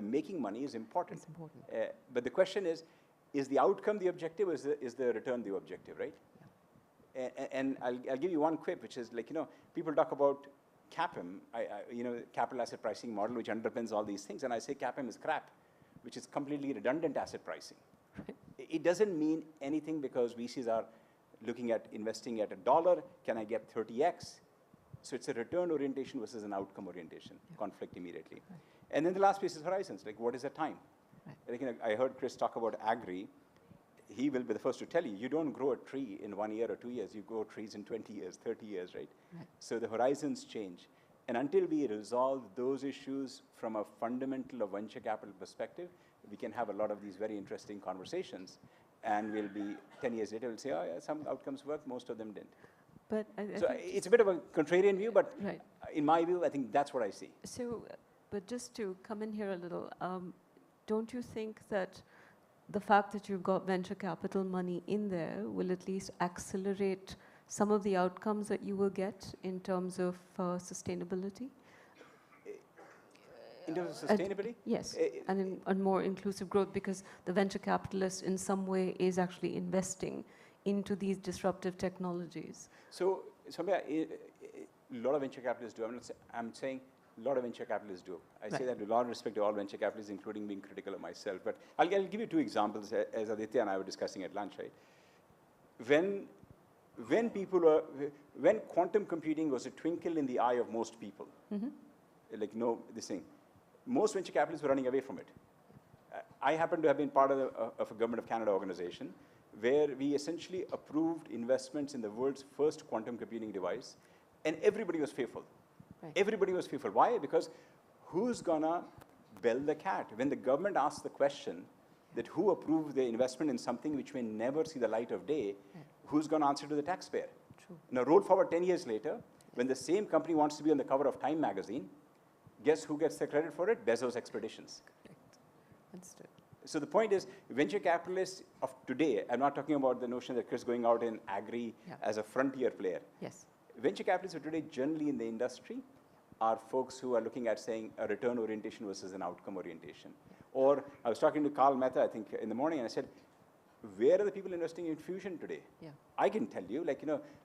making money is important. It's important. But the question is the outcome the objective, or is the return the objective, right? Yeah. And I'll give you one quip, which is people talk about CAPM, capital asset pricing model, which underpins all these things, and I say CAPM is crap, which is completely redundant asset pricing. Right. It doesn't mean anything because VCs are looking at investing at $1, can I get 30x? So it's a return orientation versus an outcome orientation, conflict immediately. Right. And then the last piece is horizons, what is the time? Right. I heard Chris talk about agri. He will be the first to tell you, you don't grow a tree in 1 year or 2 years, you grow trees in 20 years, 30 years, right? So the horizons change. And until we resolve those issues from a fundamental of venture capital perspective, we can have a lot of these very interesting conversations. And we'll be 10 years later, we'll say, oh yeah, some outcomes worked, most of them didn't. But so it's a bit of a contrarian view, but in my view, I think that's what I see. So, but just to come in here a little, don't you think that the fact that you've got venture capital money in there will at least accelerate some of the outcomes that you will get in terms of sustainability? In terms of sustainability? Yes, and in more inclusive growth, because the venture capitalist in some way is actually investing into these disruptive technologies. So, Soumya, a lot of venture capitalists do. I'm saying a lot of venture capitalists do. I say that with a lot of respect to all venture capitalists, including being critical of myself. But I'll give you two examples, as Aditya and I were discussing at lunch, right? When quantum computing was a twinkle in the eye of most people, this thing, most venture capitalists were running away from it. I happen to have been part of a Government of Canada organization where we essentially approved investments in the world's first quantum computing device, and everybody was fearful. Right. Everybody was fearful. Why? Because who's gonna bell the cat? When the government asks the question that who approved the investment in something which may never see the light of day, who's gonna answer to the taxpayer? True. Now roll forward 10 years later, when the same company wants to be on the cover of Time magazine, guess who gets the credit for it? Bezos Expeditions. Understood. So the point is, venture capitalists of today, I'm not talking about the notion that Chris going out in agri as a frontier player. Yes. Venture capitalists of today, generally in the industry, are folks who are looking at saying a return orientation versus an outcome orientation. Or I was talking to Carl Mehta, I think, in the morning, and I said, where are the people investing in fusion today? Yeah. I can tell you, like,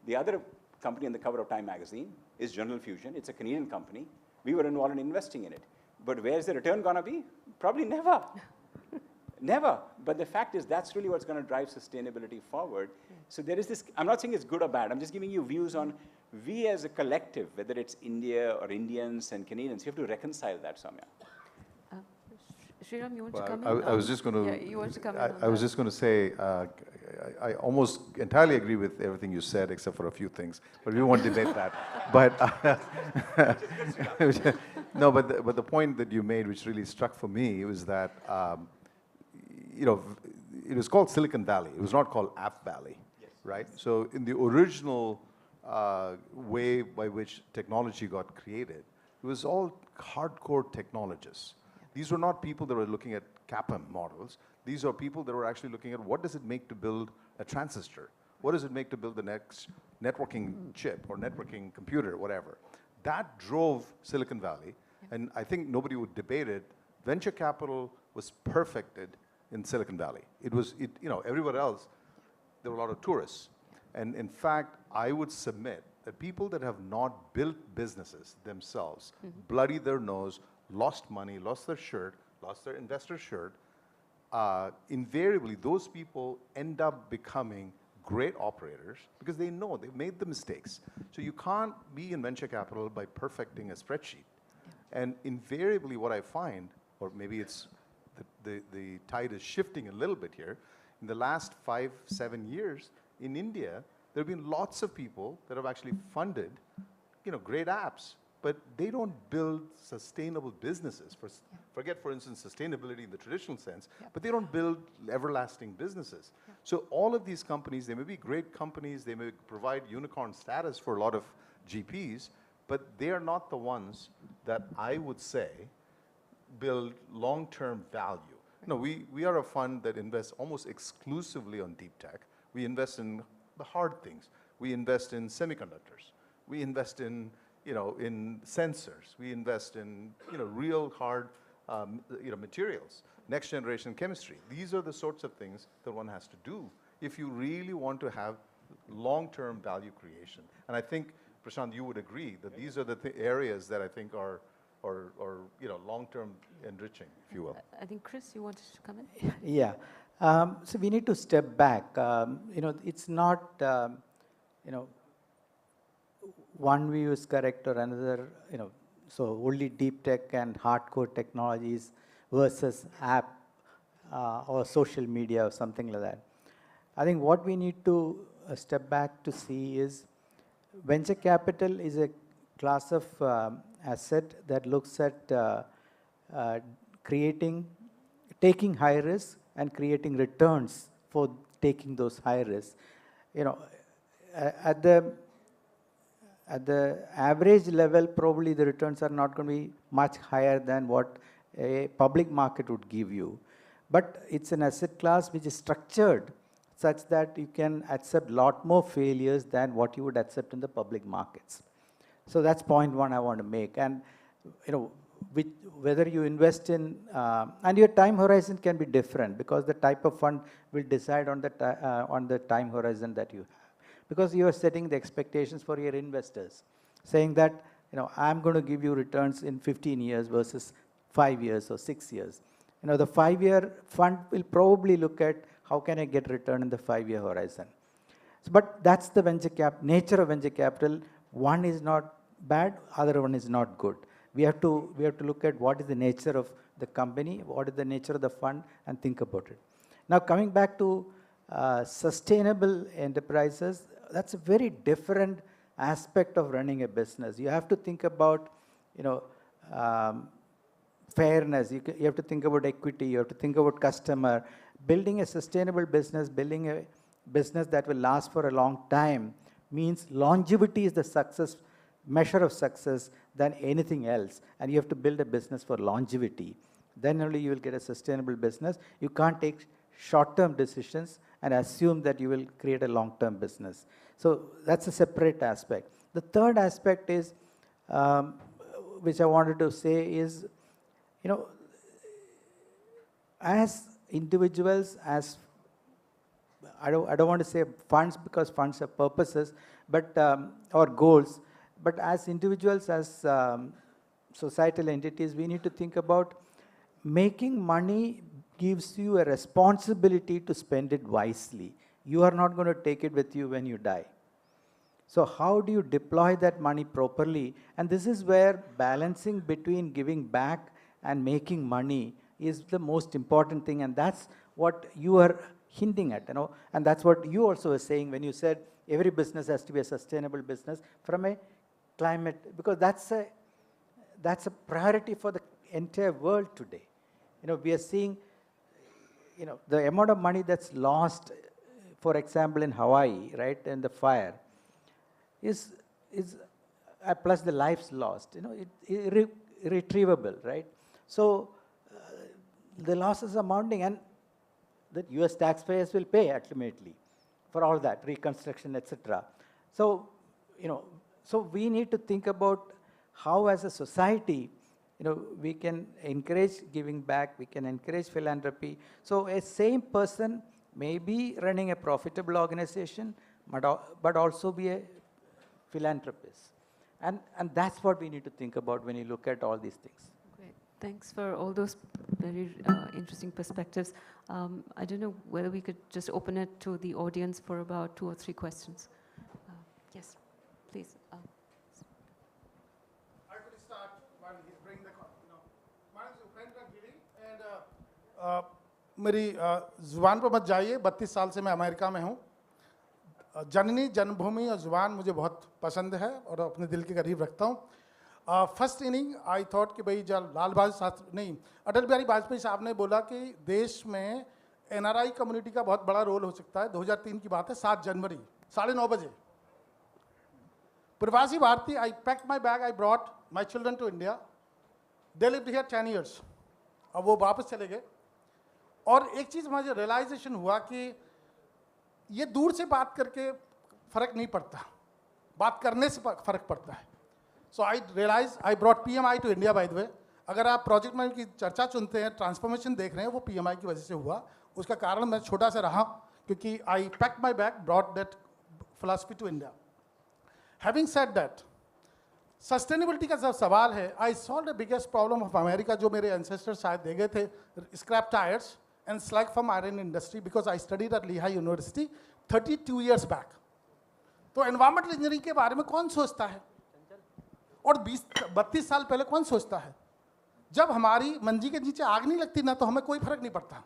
the other company on the cover of Time magazine is General Fusion. It's a Canadian company. We were involved in investing in it. But where's the return gonna be? Probably never. Never. But the fact is, that's really what's gonna drive sustainability forward. So there is this, I'm not saying it's good or bad. I'm just giving you views on we as a collective, whether it's India or Indians and Canadians, you have to reconcile that, Soumya. Sriram, you want to Well, come in? I was just going to. Yeah, you want to come in I was just going to say, I almost entirely agree with everything you said, except for a few things. But we won't debate that. But no, but the point that you made, which really struck for me, was that it was called Silicon Valley. It was not called App Valley, right? So in the original way by which technology got created, it was all hardcore technologists. These were not people that were looking at CAPM models. These are people that were actually looking at what does it make to build a transistor? What does it make to build the next networking chip or networking computer, whatever? That drove Silicon Valley, and I think nobody would debate it. Venture capital was perfected in Silicon Valley. Everywhere else, there were a lot of tourists. And in fact, I would submit that people that have not built businesses themselves, bloody their nose, lost money, lost their shirt, lost their investor shirt, invariably those people end up becoming great operators because they know they've made the mistakes. So you can't be in venture capital by perfecting a spreadsheet. And invariably what I find, or maybe it's the tide is shifting a little bit here, in the last 5-7 years in India, there have been lots of people that have actually funded great apps, but they don't build sustainable businesses. Forget, for instance, sustainability in the traditional sense, but they don't build everlasting businesses. So all of these companies, they may be great companies, they may provide unicorn status for a lot of GPs, but they are not the ones that I would say build long-term value. We are a fund that invests almost exclusively on deep tech. We invest in the hard things. We invest in semiconductors. We invest in sensors. We invest in, real hard, materials, next generation chemistry. These are the sorts of things that one has to do if you really want to have long-term value creation. And I think, Prashant, you would agree that these are the areas that I think are long-term enriching, if you will. I think, Chris, you wanted to come in? Yeah. So we need to step back. It's not, one view is correct or another, so only deep tech and hardcore technologies versus app or social media or something like that. I think what we need to step back to see is venture capital is a class of asset that looks at taking high risk and creating returns for taking those high risks. At the average level, probably the returns are not going to be much higher than what a public market would give you. But it's an asset class which is structured such that you can accept a lot more failures than what you would accept in the public markets. So that's point one I want to make. And whether you invest in, and your time horizon can be different because the type of fund will decide on the time horizon that you have. Because you are setting the expectations for your investors, saying that I'm going to give you returns in 15 years versus 5 years or 6 years. The 5-year fund will probably look at how can I get return in the 5-year horizon. But that's the nature of venture capital. One is not bad, other one is not good. We have to look at what is the nature of the company, what is the nature of the fund, and think about it. Now, coming back to sustainable enterprises, that's a very different aspect of running a business. You have to think about, fairness. You have to think about equity. You have to think about customer. Building a sustainable business, building a business that will last for a long time means longevity is the measure of success than anything else. And you have to build a business for longevity. Then only you will get a sustainable business. You can't take short-term decisions and assume that you will create a long-term business. So that's a separate aspect. The third aspect is, which I wanted to say is, as individuals, as I don't want to say funds because funds are purposes, but or goals, but as individuals, as societal entities, we need to think about making money gives you a responsibility to spend it wisely. You are not going to take it with you when you die. So how do you deploy that money properly? And this is where balancing between giving back and making money is the most important thing, and that's what you are hinting at, and that's what you also were saying when you said every business has to be a sustainable business from a climate, because that's a priority for the entire world today. We are seeing, the amount of money that's lost, for example, in Hawaii, right, in the fire, is plus the lives lost, irretrievable, right? So the losses are mounting, and the US taxpayers will pay ultimately for all that, reconstruction, etc. So, so we need to think about how as a society, we can encourage giving back, we can encourage philanthropy. So a same person may be running a profitable organization, but also be a philanthropist. And that's what we need to think about when you look at all these things. Great. Thanks for all those very interesting perspectives. I don't know whether we could just open it to the audience for about 2 or 3 questions. Yes, please. I could start while he's bringing the, my name is Upendra Giri, and मेरी ज़ुबान पर मत जाइए, 32 साल से मैं America में हूँ. जननी, जन्मभूमि और ज़ुबान मुझे बहुत पसंद है और अपने दिल के करीब रखता हूँ. फर्स्ट इनिंग आई थॉट कि भाई जब अटल बिहारी वाजपेयी साहब ने बोला कि देश में एनआरआई कम्युनिटी का बहुत बड़ा रोल हो सकता है. 2003 की बात है, 7 जनवरी 9:30 बजे. प्रवासी भारतीय, I packed my bag, I brought my children to India. They lived here 10 years. अब वो वापस चले गए. और एक चीज़ मुझे रियलाइजेशन हुआ कि ये दूर से बात करके फ़र्क नहीं पड़ता, बात करने से फ़र्क पड़ता है. So I realise I brought PMI to India. By the way, अगर आप प्रोजेक्ट मैनेजर की चर्चा चुनते हैं, ट्रांसफॉर्मेशन देख रहे हैं, वो PMI की वजह से हुआ. उसका कारण मैं छोटा सा रहा क्योंकि I packed my bag, brought that philosophy to India. Having said that, sustainability का जब सवाल है, I solve the biggest problem of America, जो मेरे एंसेस्टर्स शायद दे गए थे, scrap tyres and slag from iron industry, because I studied at Lehigh University 32 years back. तो एनवायरमेंटल इंजीनियरिंग के बारे में कौन सोचता है? और 32 साल पहले कौन सोचता है? जब हमारी मंजी के नीचे आग नहीं लगती ना, तो हमें कोई फर्क नहीं पड़ता.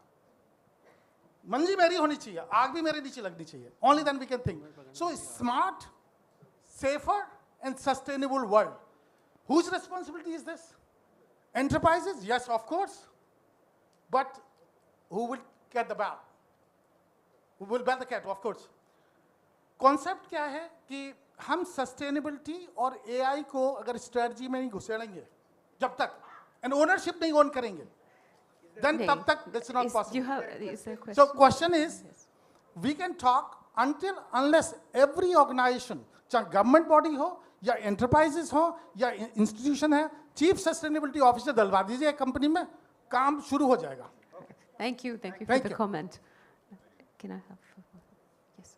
मंजी मेरी होनी चाहिए, आग भी मेरे नीचे लगनी चाहिए. Only then we can think. So smart, safer and sustainable world. Whose responsibility is this? Enterprises? Yes, of course. But who will get the ball? Who will bear the cat? Of course. Concept क्या है कि हम sustainability और AI को अगर strategy में नहीं घुसेड़ेंगे, जब तक एंड ओनरशिप नहीं ओन करेंगे, then तब तक that's not possible. So question is, we can talk unless every organization, चाहे गवर्नमेंट बॉडी हो या एंटरप्राइजेस हो या इंस्टीट्यूशन है, चीफ सस्टेनेबिलिटी ऑफिसर डलवा दीजिए कंपनी में, काम शुरू हो जाएगा. Thank you for the comment. Can I have? Yes.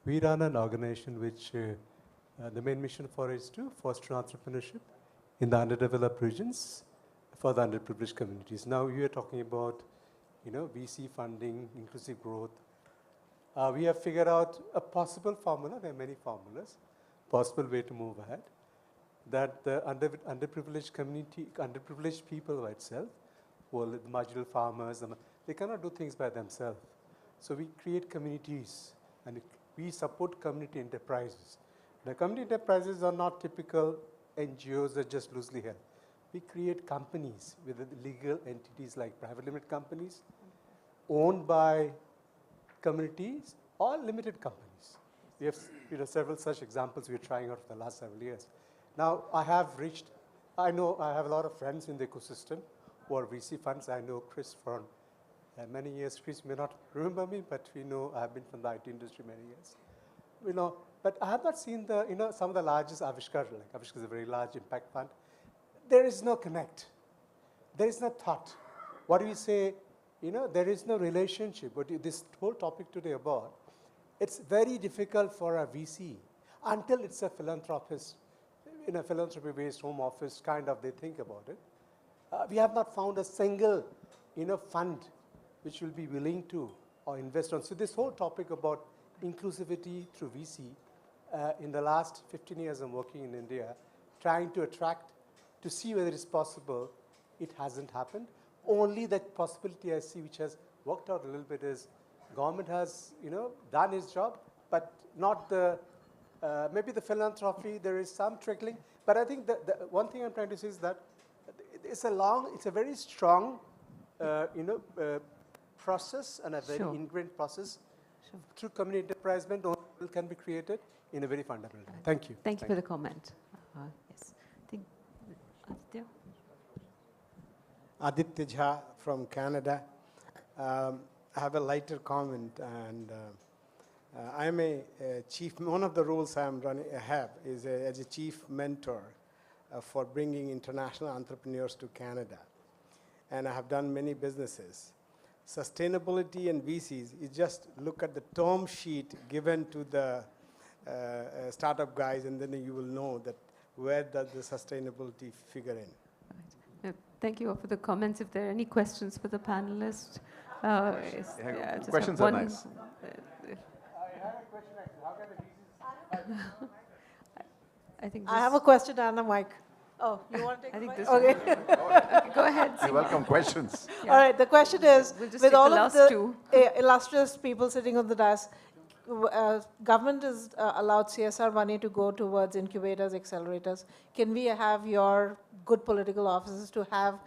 We run an organization which the main mission for is to foster entrepreneurship in the underdeveloped regions for the underprivileged communities. Now you are talking about, VC funding, inclusive growth. We have figured out a possible formula, there are many formulas, possible way to move ahead, that the underprivileged community, underprivileged people by itself, well, the marginal farmers, they cannot do things by themselves. So we create communities and we support community enterprises. The community enterprises are not typical NGOs that just loosely held. We create companies with legal entities like private limited companies, owned by communities or limited companies. We have several such examples we're trying out for the last several years. Now I have I have a lot of friends in the ecosystem who are VC funds. I know Chris for many years. Chris may not remember me, but we know I've been from the IT industry many years. But I have not seen some of the largest Avishkar, like Avishkar is a very large impact fund. There is no connect. There is no thought. What do we say? There is no relationship. What this whole topic today about, it's very difficult for a VC until it's a philanthropist, in a philanthropy-based home office kind of, they think about it. We have not found a single, fund which will be willing to or invest on. So this whole topic about inclusivity through VC, in the last 15 years I'm working in India, trying to attract, to see whether it's possible, it hasn't happened. Only that possibility I see which has worked out a little bit is government has, done its job, but not the, maybe the philanthropy, there is some trickling. But I think that the one thing I'm trying to say is that it's a very strong, process and a very ingrained process. Through community enterprisement, can be created in a very fundamental way. Thank you. Thank you for the comment. Yes. I think Aditya. Aditya Jha from Canada. I have a lighter comment, and I'm a chief. One of the roles I have is as a chief mentor for bringing international entrepreneurs to Canada, and I have done many businesses. Sustainability and VCs, you just look at the term sheet given to the startup guys, and then you will know that where does the sustainability figure in. Right. Thank you all for the comments. If there are any questions for the panelists. Questions are nice. I have a question and a mic. Oh, you want to take the mic? Okay. Go ahead. You welcome questions. Yeah. All right, the question is, with all of the illustrious people sitting on the dais, government has allowed CSR money to go towards incubators, accelerators. Can we have your good political offices to have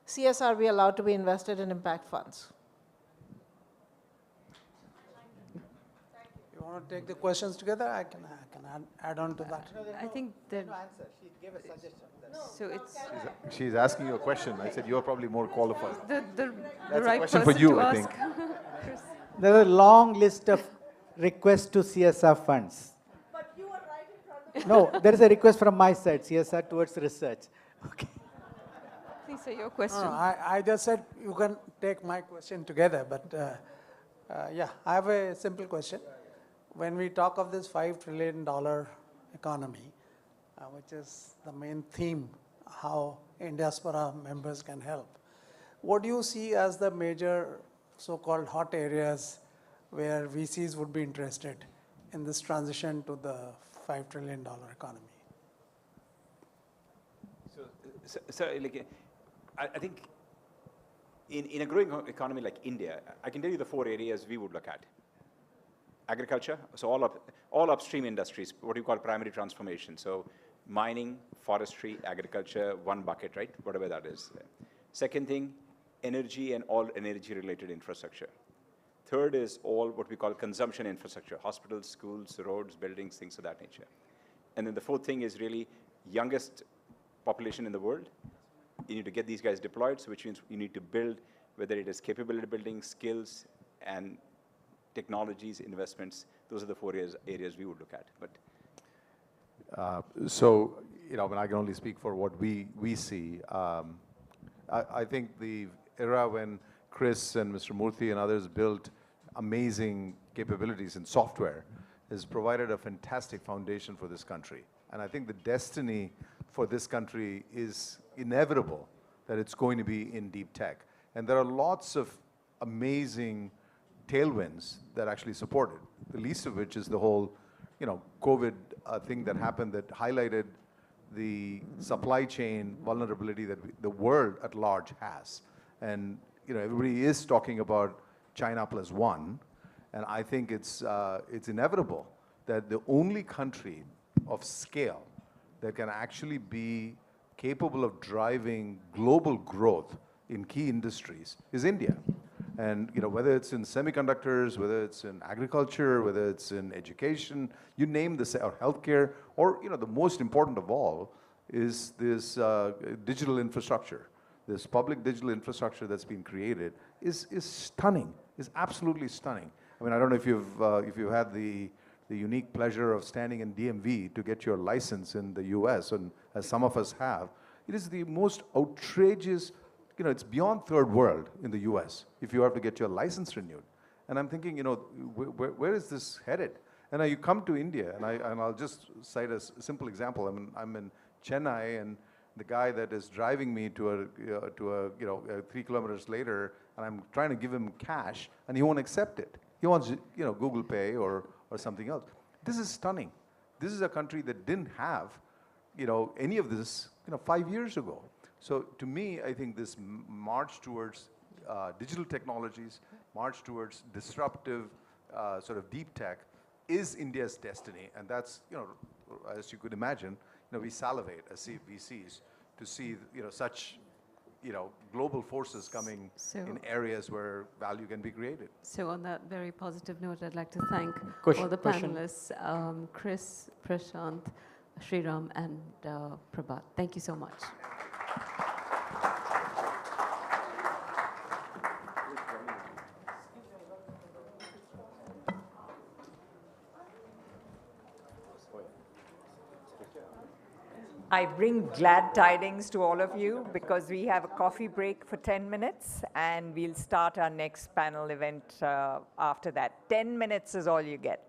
CSR be allowed to be invested in impact funds? You want to take the questions together? I can add on to that. I think that. She gave a suggestion. So it's. She's asking you a question. I said you're probably more qualified. The That's right a question for you, I think. There are a long list of requests to CSR funds. But you were right in front of No, there is a request from my side, CSR towards research. Okay. Please say your question. I just said you can take my question together, but yeah, I have a simple question. When we talk of this $5 trillion economy, which is the main theme, how Indiaspora members can help, what do you see as the major so-called hot areas where VCs would be interested in this transition to the $5 trillion economy? So like, I think in a growing economy like India, I can tell you the 4 areas we would look at. Agriculture, so all upstream industries, what you call primary transformation. So mining, forestry, agriculture, one bucket, right? Whatever that is. Second thing, energy and all energy-related infrastructure. Third is all what we call consumption infrastructure, hospitals, schools, roads, buildings, things of that nature. And then the fourth thing is really youngest population in the world. You need to get these guys deployed, so which means you need to build, whether it is capability building, skills, and technologies, investments. Those are the 4 areas we would look at. But so, when I can only speak for what we see, I think the era when Chris and Mr. Murthy and others built amazing capabilities in software has provided a fantastic foundation for this country. And I think the destiny for this country is inevitable, that it's going to be in deep tech. And there are lots of amazing tailwinds that actually support it. The least of which is the whole, COVID thing that happened that highlighted the supply chain vulnerability that the world at large has. And everybody is talking about China plus one, and I think it's inevitable that the only country of scale that can actually be capable of driving global growth in key industries is India. And whether it's in semiconductors, whether it's in agriculture, whether it's in education, you name or healthcare, or the most important of all is this digital infrastructure. This public digital infrastructure that's been created is stunning, is absolutely stunning. I mean, I don't know if you've had the unique pleasure of standing in DMV to get your license in the US, and as some of us have. It is the most outrageous, it's beyond third world in the US if you have to get your license renewed. And I'm thinking, where is this headed? And now you come to India, and I'll just cite a simple example. I mean, I'm in Chennai, and the guy that is driving me to 3 kilometers later, and I'm trying to give him cash, and he won't accept it. He wants, Google Pay or something else. This is stunning. This is a country that didn't have, any of this, 5 years ago. So to me, I think this march towards digital technologies, march towards disruptive sort of deep tech is India's destiny. And that's, as you could imagine, we salivate as VCs to see, such, global forces coming in areas where value can be created. So on that very positive note, I'd like to thank Question- all the question. panelists, Chris, Prashant, Sriram, and Prabhat. Thank you so much. I bring glad tidings to all of you because we have a coffee break for 10 minutes and we'll start our next panel event after that. 10 minutes is all you get.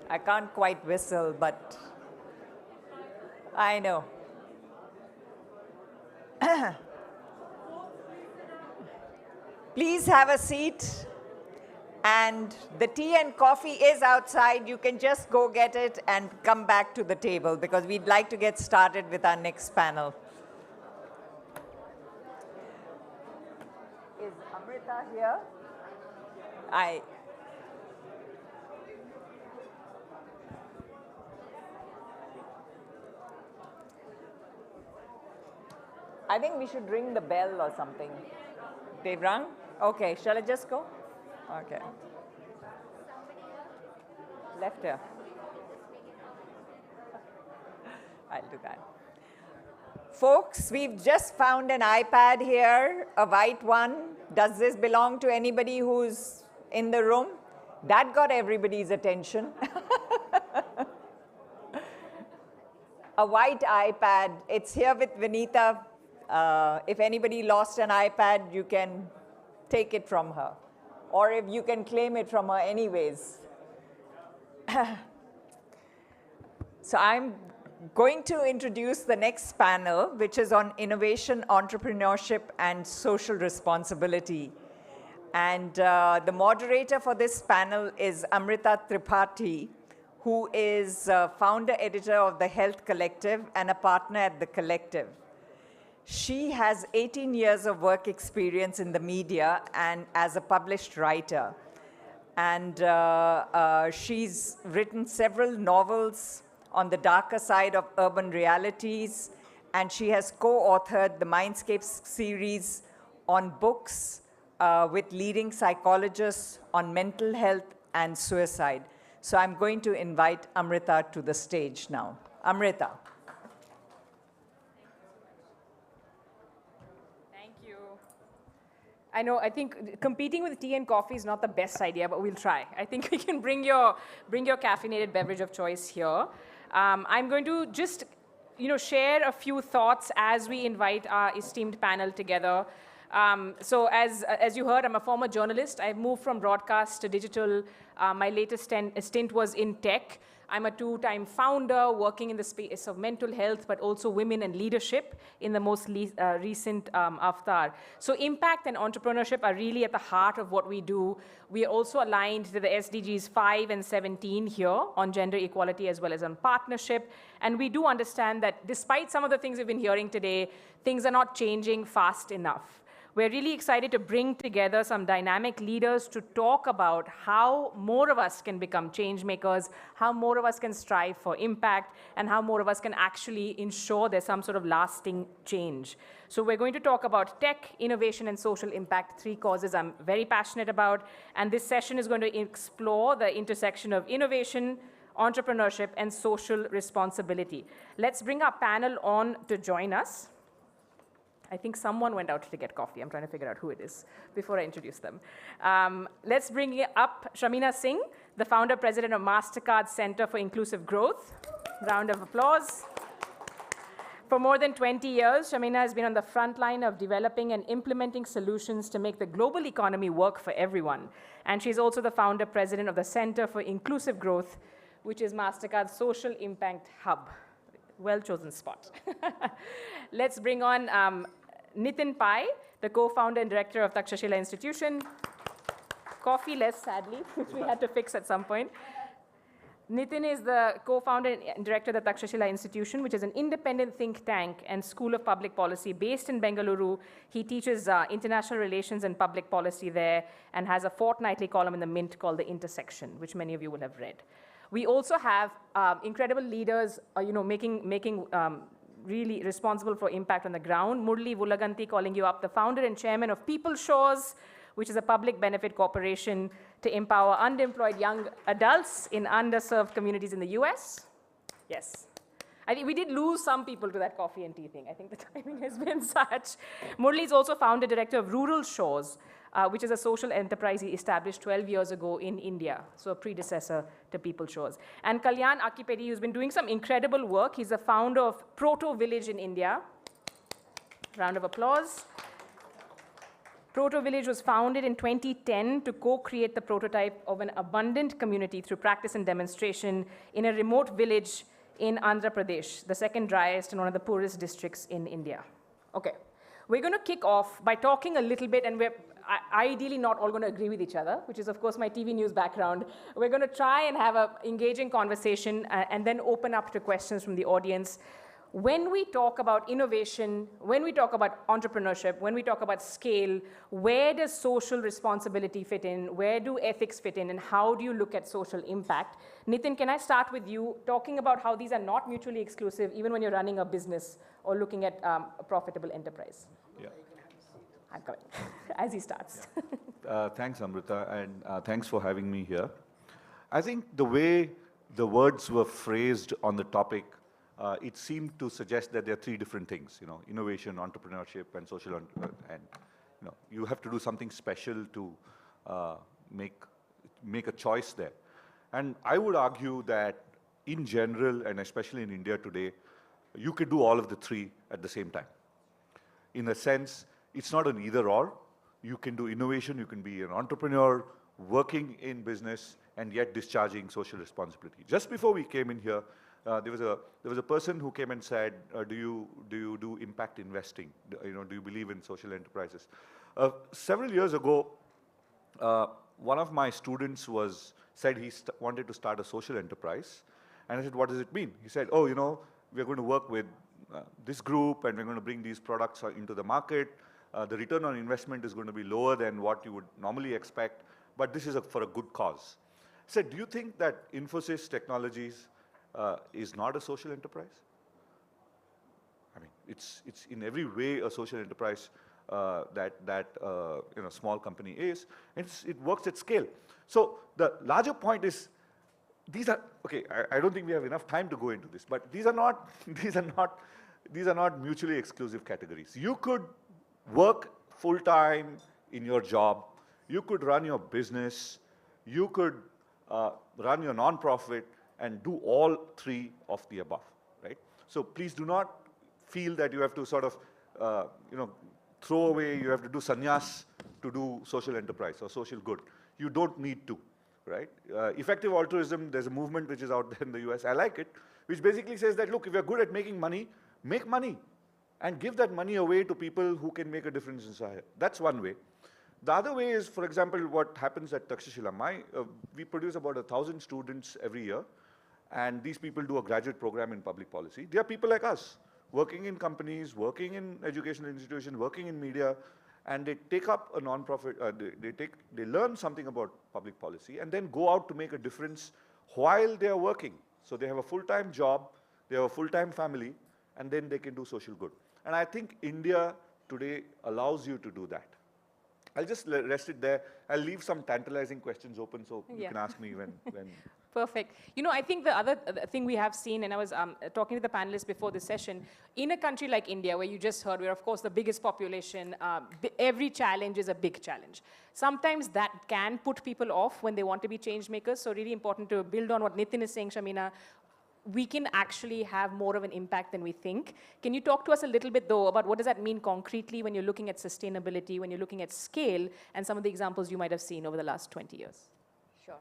I can't quite whistle, but I know. Please have a seat. And the tea and coffee is outside. You can just go get it and come back to the table because we'd like to get started with our next panel. Is Amrita here? I think we should ring the bell or something. They've rung? Okay, shall I just go? Okay. Left here. I'll do that. Folks, we've just found an iPad here, a white one. Does this belong to anybody who's in the room? That got everybody's attention. A white iPad. It's here with Vinita. If anybody lost an iPad, you can take it from her. Or if you can claim it from her anyways. So I'm going to introduce the next panel, which is on innovation, entrepreneurship, and social responsibility. And the moderator for this panel is Amrita Tripathi, who is founder editor of the Health Collective and a partner at the Collective. She has 18 years of work experience in the media and as a published writer. And she's written several novels on the darker side of urban realities. And she has co-authored the Mindscapes series on books with leading psychologists on mental health and suicide. So I'm going to invite Amrita to the stage now. Amrita. I know, I think competing with tea and coffee is not the best idea, but we'll try. I think we can bring your caffeinated beverage of choice here. I'm going to just share a few thoughts as we invite our esteemed panel together. So as you heard, I'm a former journalist. I've moved from broadcast to digital. My latest stint was in tech. I'm a two-time founder working in the space of mental health, but also women and leadership in the most recent avatar. So impact and entrepreneurship are really at the heart of what we do. We are also aligned to the SDGs 5 and 17 here on gender equality as well as on partnership. And we do understand that despite some of the things we've been hearing today, things are not changing fast enough. We're really excited to bring together some dynamic leaders to talk about how more of us can become change makers, how more of us can strive for impact, and how more of us can actually ensure there's some sort of lasting change. So we're going to talk about tech, innovation, and social impact, 3 causes I'm very passionate about. And this session is going to explore the intersection of innovation, entrepreneurship, and social responsibility. Let's bring our panel on to join us. I think someone went out to get coffee. I'm trying to figure out who it is before I introduce them. Let's bring up Shamina Singh, the founder president of MasterCard Center for Inclusive Growth. Round of applause. For more than 20 years, Shamina has been on the front line of developing and implementing solutions to make the global economy work for everyone. And she's also the founder president of the Center for Inclusive Growth, which is MasterCard's social impact hub. Well-chosen spot. Let's bring on Nitin Pai, the co-founder and director of Takshashila Institution. Coffee less, sadly, which we had to fix at some point. Nitin is the co-founder and director of the Takshashila Institution, which is an independent think tank and school of public policy based in Bengaluru. He teaches international relations and public policy there and has a fortnightly column in the Mint called The Intersection, which many of you will have read. We also have incredible leaders, making really responsible for impact on the ground. Murli Vulaganti calling you up, the founder and chairman of People Shores, which is a public benefit corporation to empower underemployed young adults in underserved communities in the US. Yes. I think we did lose some people to that coffee and tea thing. I think the timing has been such. Murli is also founder director of Rural Shores, which is a social enterprise he established 12 years ago in India, so a predecessor to People Shores. And Kalyan Akipedi, who's been doing some incredible work. He's the founder of Proto Village in India. Round of applause. Proto Village was founded in 2010 to co-create the prototype of an abundant community through practice and demonstration in a remote village in Andhra Pradesh, the second driest and one of the poorest districts in India. Okay, we're going to kick off by talking a little bit, and we're ideally not all going to agree with each other, which is of course my TV news background. We're going to try and have an engaging conversation and then open up to questions from the audience. When we talk about innovation, when we talk about entrepreneurship, when we talk about scale, where does social responsibility fit in? Where do ethics fit in? And how do you look at social impact? Nitin, can I start with you talking about how these are not mutually exclusive, even when you're running a business or looking at a profitable enterprise? Yeah. I'm coming, as he starts. Thanks, Amrita, and thanks for having me here. I think the way the words were phrased on the topic, it seemed to suggest that there are three different things, innovation, entrepreneurship, and social, and you have to do something special to make a choice there. And I would argue that in general, and especially in India today, you could do all of the three at the same time. In a sense, it's not an either or. You can do innovation, you can be an entrepreneur, working in business, and yet discharging social responsibility. Just before we came in here, there was a person who came and said, do you do impact investing? Do you believe in social enterprises? Several years ago, one of my students said he wanted to start a social enterprise. And I said, what does it mean? He said, oh, we're going to work with this group and we're going to bring these products into the market. The return on investment is going to be lower than what you would normally expect, but this is for a good cause. I said, do you think that Infosys Technologies is not a social enterprise? I mean, it's in every way a social enterprise that small company is, and it works at scale. So the larger point is, these are okay. I don't think we have enough time to go into this, but these are not mutually exclusive categories. You could work full-time in your job. You could run your business. You could run your non-profit and do all three of the above, right? So please do not feel that you have to sort of, throw away, you have to do sannyas to do social enterprise or social good. You don't need to, right? Effective altruism, there's a movement which is out there in the US, I like it, which basically says that, look, if you're good at making money, make money and give that money away to people who can make a difference in society. That's one way. The other way is, for example, what happens at Takshashila. We produce about 1,000 students every year, and these people do a graduate program in public policy. They are people like us, working in companies, working in educational institutions, working in media, and they take up a non-profit, they learn something about public policy, and then go out to make a difference while they are working. So they have a full-time job, they have a full-time family, and then they can do social good. And I think India today allows you to do that. I'll just rest it there. I'll leave some tantalizing questions open so you can ask me when. Perfect. I think the other thing we have seen, and I was talking to the panelists before this session, in a country like India, where you just heard, we're of course the biggest population, every challenge is a big challenge. Sometimes that can put people off when they want to be change makers, so really important to build on what Nitin is saying, Shamina. We can actually have more of an impact than we think. Can you talk to us a little bit, though, about what does that mean concretely when you're looking at sustainability, when you're looking at scale, and some of the examples you might have seen over the last 20 years? Sure.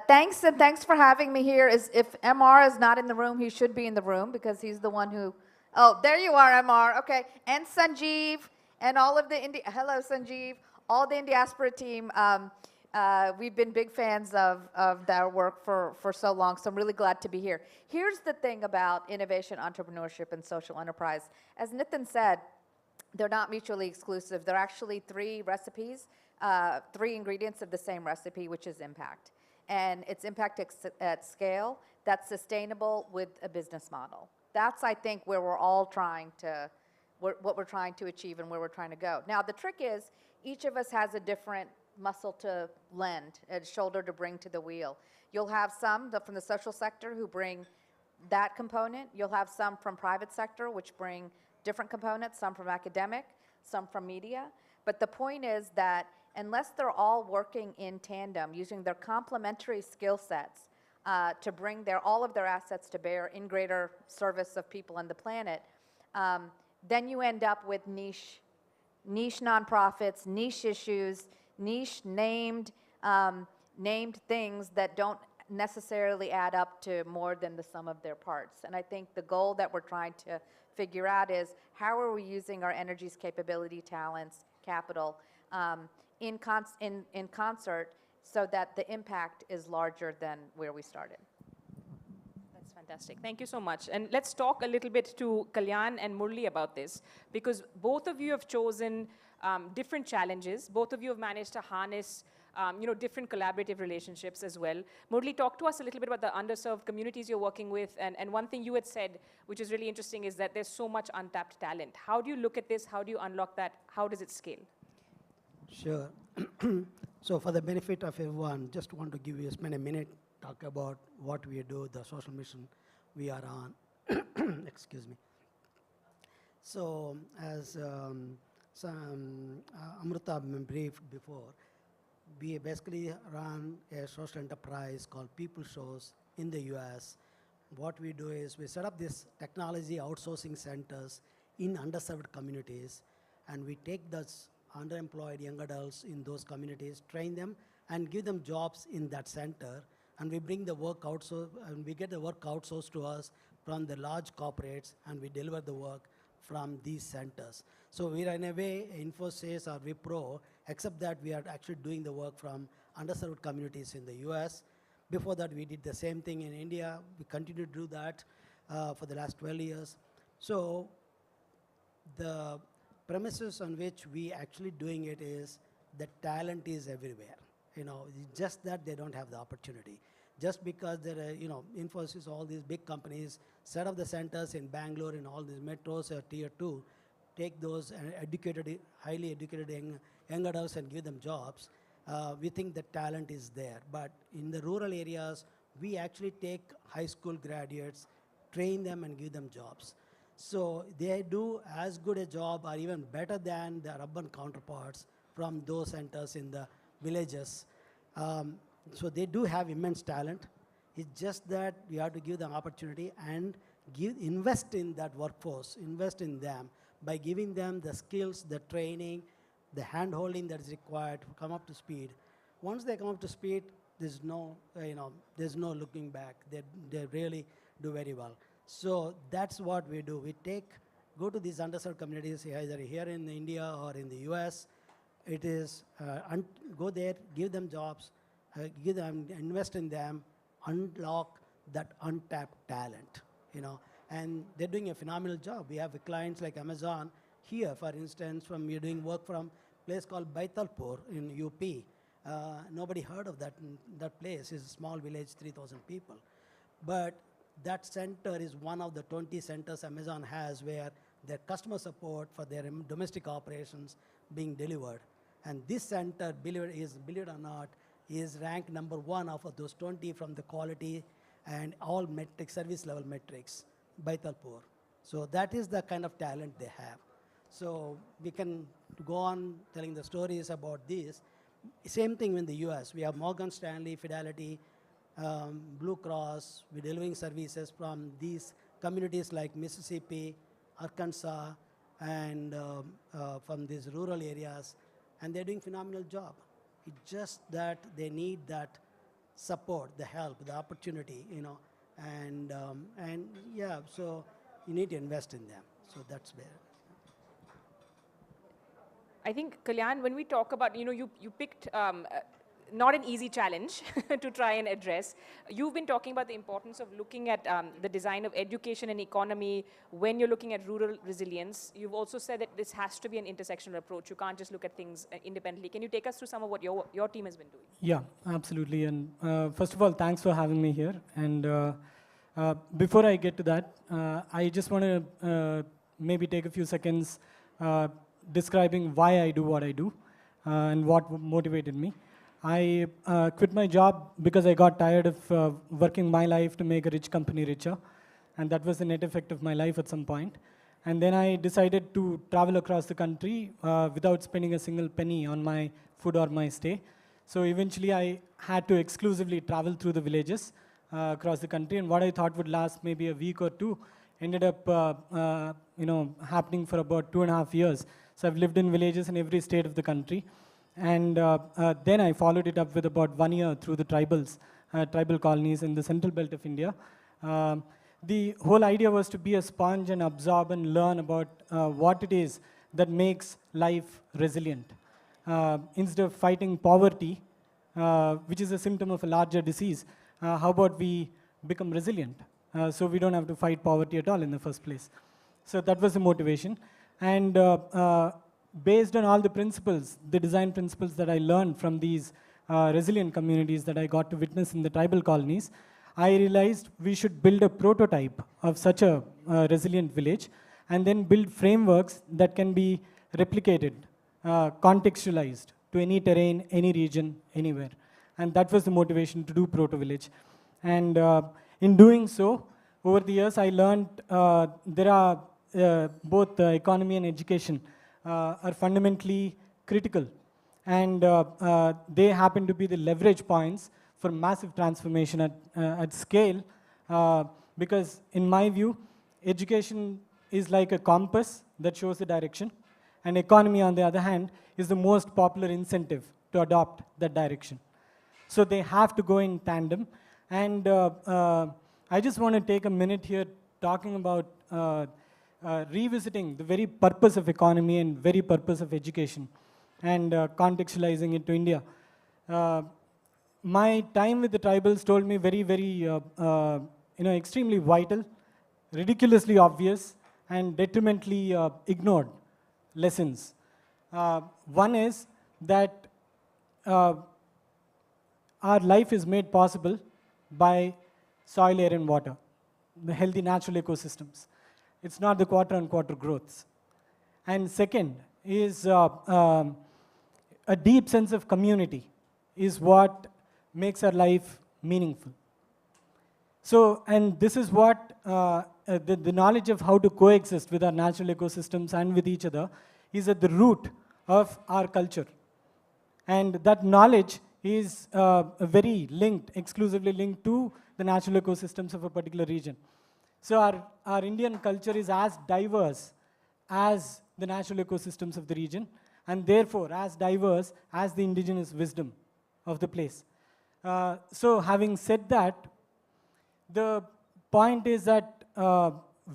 Thanks, and thanks for having me here. If MR is not in the room, he should be in the room, because he's the one who, oh, there you are, MR, okay. And Sanjeev, and all of the, hello, Sanjeev, all the Indiaspora team. We've been big fans of their work for so long, so I'm really glad to be here. Here's the thing about innovation, entrepreneurship, and social enterprise. As Nitin said, they're not mutually exclusive. They're actually three recipes, three ingredients of the same recipe, which is impact. And it's impact at scale that's sustainable with a business model. That's, I think, where we're all trying to, what we're trying to achieve and where we're trying to go. Now, the trick is, each of us has a different muscle to lend, a shoulder to bring to the wheel. You'll have some from the social sector who bring that component. You'll have some from private sector, which bring different components, some from academic, some from media. But the point is that unless they're all working in tandem, using their complementary skill sets to bring all of their assets to bear in greater service of people and the planet, then you end up with niche niche nonprofits, niche issues, niche named things that don't necessarily add up to more than the sum of their parts. And I think the goal that we're trying to figure out is how are we using our energies, capability, talents, capital in concert so that the impact is larger than where we started. That's fantastic. Thank you so much. And let's talk a little bit to Kalyan and Murli about this, because both of you have chosen different challenges. Both of you have managed to harness different collaborative relationships as well. Murli, talk to us a little bit about the underserved communities you're working with. And one thing you had said, which is really interesting, is that there's so much untapped talent. How do you look at this? How do you unlock that? How does it scale? Sure. So for the benefit of everyone, just want to give you spend a minute, talk about what we do, the social mission we are on. Excuse me. So as Amrita briefed before, we basically run a social enterprise called People Shows in the US. What we do is we set up these technology outsourcing centers in underserved communities, and we take those underemployed young adults in those communities, train them, and give them jobs in that center. And we bring the work outsourced, and we get the work outsourced to us from the large corporates, and we deliver the work from these centers. So we are in a way Infosys or Wipro, except that we are actually doing the work from underserved communities in the US. Before that, we did the same thing in India. We continue to do that for the last 12 years. So the premises on which we actually doing it is the talent is everywhere. It's just that they don't have the opportunity. Just because there are, Infosys, all these big companies set up the centers in Bangalore, in all these metros or tier 2, take those educated, highly educated young adults and give them jobs. We think the talent is there. But in the rural areas, we actually take high school graduates, train them and give them jobs. So they do as good a job or even better than their urban counterparts from those centers in the villages. So they do have immense talent. It's just that we have to give them opportunity and invest in that workforce, invest in them by giving them the skills, the training, the hand-holding that is required to come up to speed. Once they come up to speed, there's no looking back. They really do very well. So that's what we do. We go to these underserved communities, either here in India or in the US. It is go there, give them jobs, invest in them, unlock that untapped talent, and they're doing a phenomenal job. We have clients like Amazon here, for instance, we're doing work from a place called Baitalpur in UP. Nobody heard of that place. It's a small village, 3,000 people. But that center is one of the 20 centers Amazon has where their customer support for their domestic operations being delivered. And this center, believe it or not, is ranked #1 of those 20 from the quality and all metrics, service level metrics, Baitalpur. So that is the kind of talent they have. So we can go on telling the stories about this. Same thing in the US. We have Morgan Stanley, Fidelity, Blue Cross. We're delivering services from these communities like Mississippi, Arkansas, and from these rural areas. And they're doing a phenomenal job. It's just that they need that support, the help, the opportunity, and yeah, so you need to invest in them. So that's where. I think, Kalyan, when we talk about, you picked not an easy challenge to try and address. You've been talking about the importance of looking at the design of education and economy when you're looking at rural resilience. You've also said that this has to be an intersectional approach. You can't just look at things independently. Can you take us through some of what your team has been doing? Yeah, absolutely. And first of all, thanks for having me here. And before I get to that, I just want to maybe take a few seconds describing why I do what I do and what motivated me. I quit my job because I got tired of working my life to make a rich company richer. And that was the net effect of my life at some point. And then I decided to travel across the country without spending a single penny on my food or my stay. So eventually I had to exclusively travel through the villages across the country. And what I thought would last maybe a week or two ended up happening for about 2.5 years. So I've lived in villages in every state of the country. And then I followed it up with about 1 year through the tribal colonies in the central belt of India. The whole idea was to be a sponge and absorb and learn about what it is that makes life resilient. Instead of fighting poverty, which is a symptom of a larger disease, how about we become resilient so we don't have to fight poverty at all in the first place. So that was the motivation. And based on all the principles, the design principles that I learned from these resilient communities that I got to witness in the tribal colonies, I realized we should build a prototype of such a resilient village and then build frameworks that can be replicated, contextualized to any terrain, any region, anywhere. And that was the motivation to do Proto Village. And in doing so, over the years, I learned there are both economy and education are fundamentally critical. And they happen to be the leverage points for massive transformation at scale. Because in my view, education is like a compass that shows the direction. And economy, on the other hand, is the most popular incentive to adopt that direction. So they have to go in tandem. And I just want to take a minute here talking about revisiting the very purpose of economy and very purpose of education and contextualizing it to India. My time with the tribals told me very, extremely vital, ridiculously obvious, and detrimentally ignored lessons. One is that our life is made possible by soil, air, and water, the healthy natural ecosystems. It's not the quarter-on-quarter growths. And second is a deep sense of community is what makes our life meaningful. So, and this is what the knowledge of how to coexist with our natural ecosystems and with each other is at the root of our culture. And that knowledge is very linked, exclusively linked to the natural ecosystems of a particular region. So our Indian culture is as diverse as the natural ecosystems of the region, and therefore as diverse as the indigenous wisdom of the place. So having said that, the point is that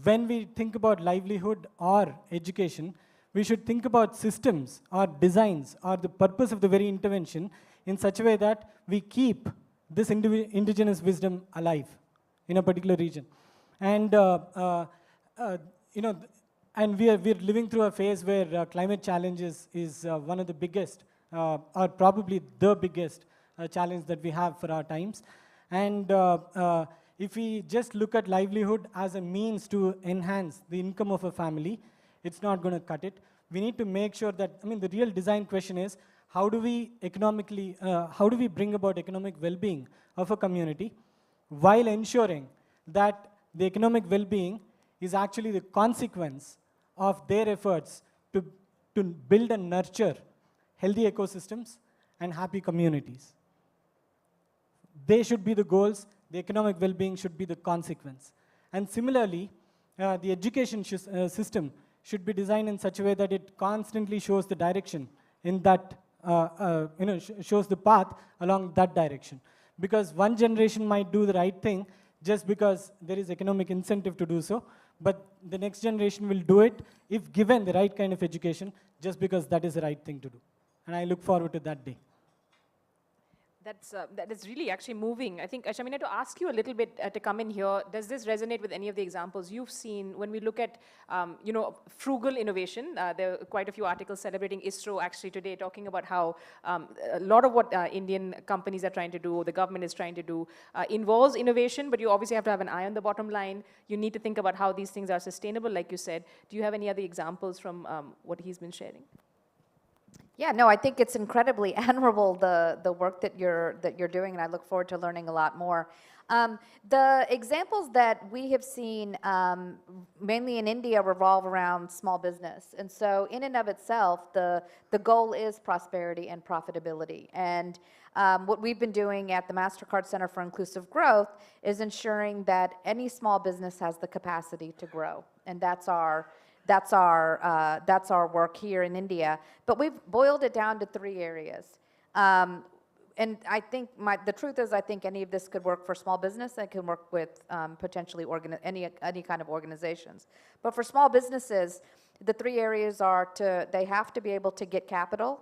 when we think about livelihood or education, we should think about systems or designs or the purpose of the very intervention in such a way that we keep this indigenous wisdom alive in a particular region. And and we're living through a phase where climate challenge is one of the biggest, or probably the biggest challenge that we have for our times. And if we just look at livelihood as a means to enhance the income of a family, it's not going to cut it. We need to make sure that, the real design question is, how do we bring about economic well-being of a community while ensuring that the economic well-being is actually the consequence of their efforts to build and nurture healthy ecosystems and happy communities. They should be the goals, the economic well-being should be the consequence. And similarly, the education system should be designed in such a way that it constantly shows the direction in that, shows the path along that direction. Because one generation might do the right thing just because there is economic incentive to do so, but the next generation will do it if given the right kind of education, just because that is the right thing to do. And I look forward to that day. That is really actually moving. I think, Shamina, to ask you a little bit to come in here, does this resonate with any of the examples you've seen when we look at, frugal innovation? There are quite a few articles celebrating ISRO actually today, talking about how a lot of what Indian companies are trying to do, or the government is trying to do, involves innovation, but you obviously have to have an eye on the bottom line. You need to think about how these things are sustainable, like you said. Do you have any other examples from what he's been sharing? Yeah, no, I think it's incredibly admirable, the work that you're doing, and I look forward to learning a lot more. The examples that we have seen, mainly in India, revolve around small business. And so in and of itself, the goal is prosperity and profitability. And what we've been doing at the MasterCard Center for Inclusive Growth is ensuring that any small business has the capacity to grow. And that's our that's our work here in India. But we've boiled it down to 3 areas. And I think the truth is, I think any of this could work for small business. It can work with potentially any kind of organizations. But for small businesses, the 3 areas are they have to be able to get capital,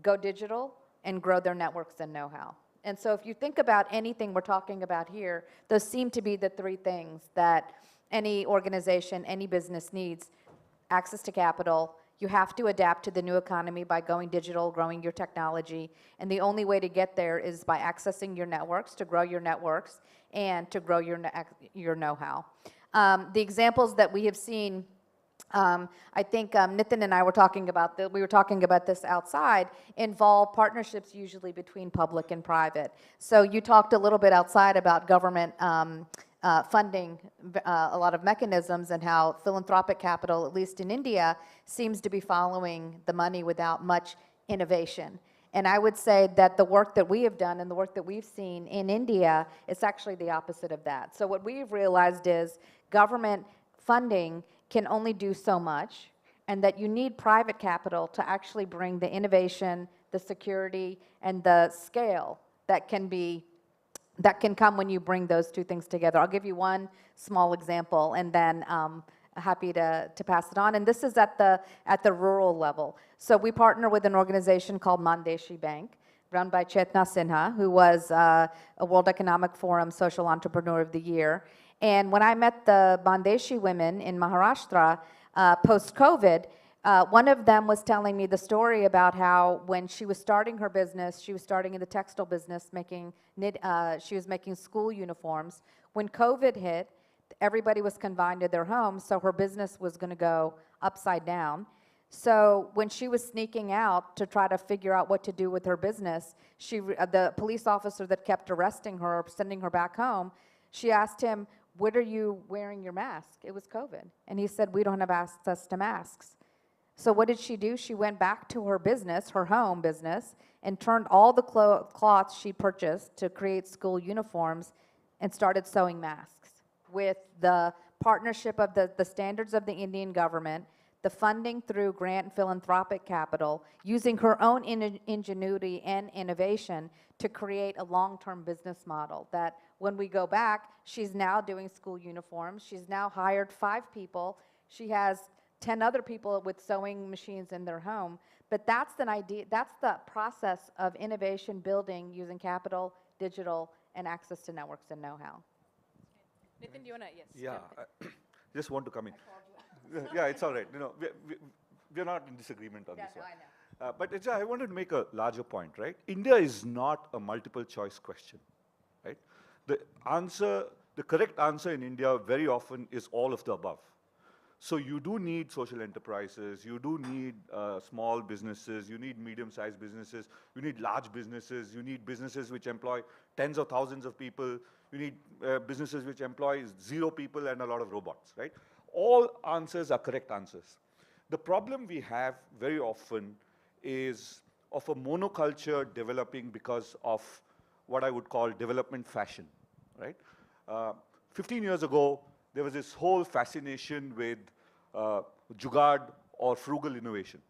go digital, and grow their networks and know-how. And so if you think about anything we're talking about here, those seem to be the 3 things that any organization, any business needs: access to capital. You have to adapt to the new economy by going digital, growing your technology. And the only way to get there is by accessing your networks, to grow your networks, and to grow your know-how. The examples that we have seen, I think Nitin and I were talking about, we were talking about this outside, involve partnerships usually between public and private. So you talked a little bit outside about government funding a lot of mechanisms, and how philanthropic capital, at least in India, seems to be following the money without much innovation. And I would say that the work that we have done and the work that we've seen in India is actually the opposite of that. So what we've realized is government funding can only do so much, and that you need private capital to actually bring the innovation, the security, and the scale that can come when you bring those 2 things together. I'll give you one small example, and then happy to pass it on. And this is at the rural level. So we partner with an organization called Mandeshi Bank, run by Chetna Sinha, who was a World Economic Forum Social Entrepreneur of the Year. And when I met the Mandeshi women in Maharashtra post-COVID, one of them was telling me the story about how when she was starting her business, she was starting in the textile business, she was making school uniforms. When COVID hit, everybody was confined to their homes, so her business was going to go upside down. So when she was sneaking out to try to figure out what to do with her business, the police officer that kept arresting her, sending her back home, she asked him, "What are you wearing your mask?" It was COVID. And he said, "We don't have access to masks." So what did she do? She went back to her business, her home business, and turned all the cloths she purchased to create school uniforms and started sewing masks with the partnership of the standards of the Indian government, the funding through grant and philanthropic capital, using her own ingenuity and innovation to create a long-term business model that when we go back, she's now doing school uniforms. She's now hired 5 people. She has 10 other people with sewing machines in their home. But that's the idea, that's the process of innovation building using capital, digital, and access to networks and know-how. Nitin, do you want to? Yes. Yeah, I just want to come in. Yeah, it's all right. We're not in disagreement on this one. I know. But Ija, I wanted to make a larger point, right? India is not a multiple choice question, right? The correct answer in India very often is all of the above. So you do need social enterprises, you do need small businesses, you need medium-sized businesses, you need large businesses, you need businesses which employ tens of thousands of people, you need businesses which employ 0 people and a lot of robots, right? All answers are correct answers. The problem we have very often is of a monoculture developing because of what I would call development fashion, right? 15 years ago, there was this whole fascination with jugaad or frugal innovation,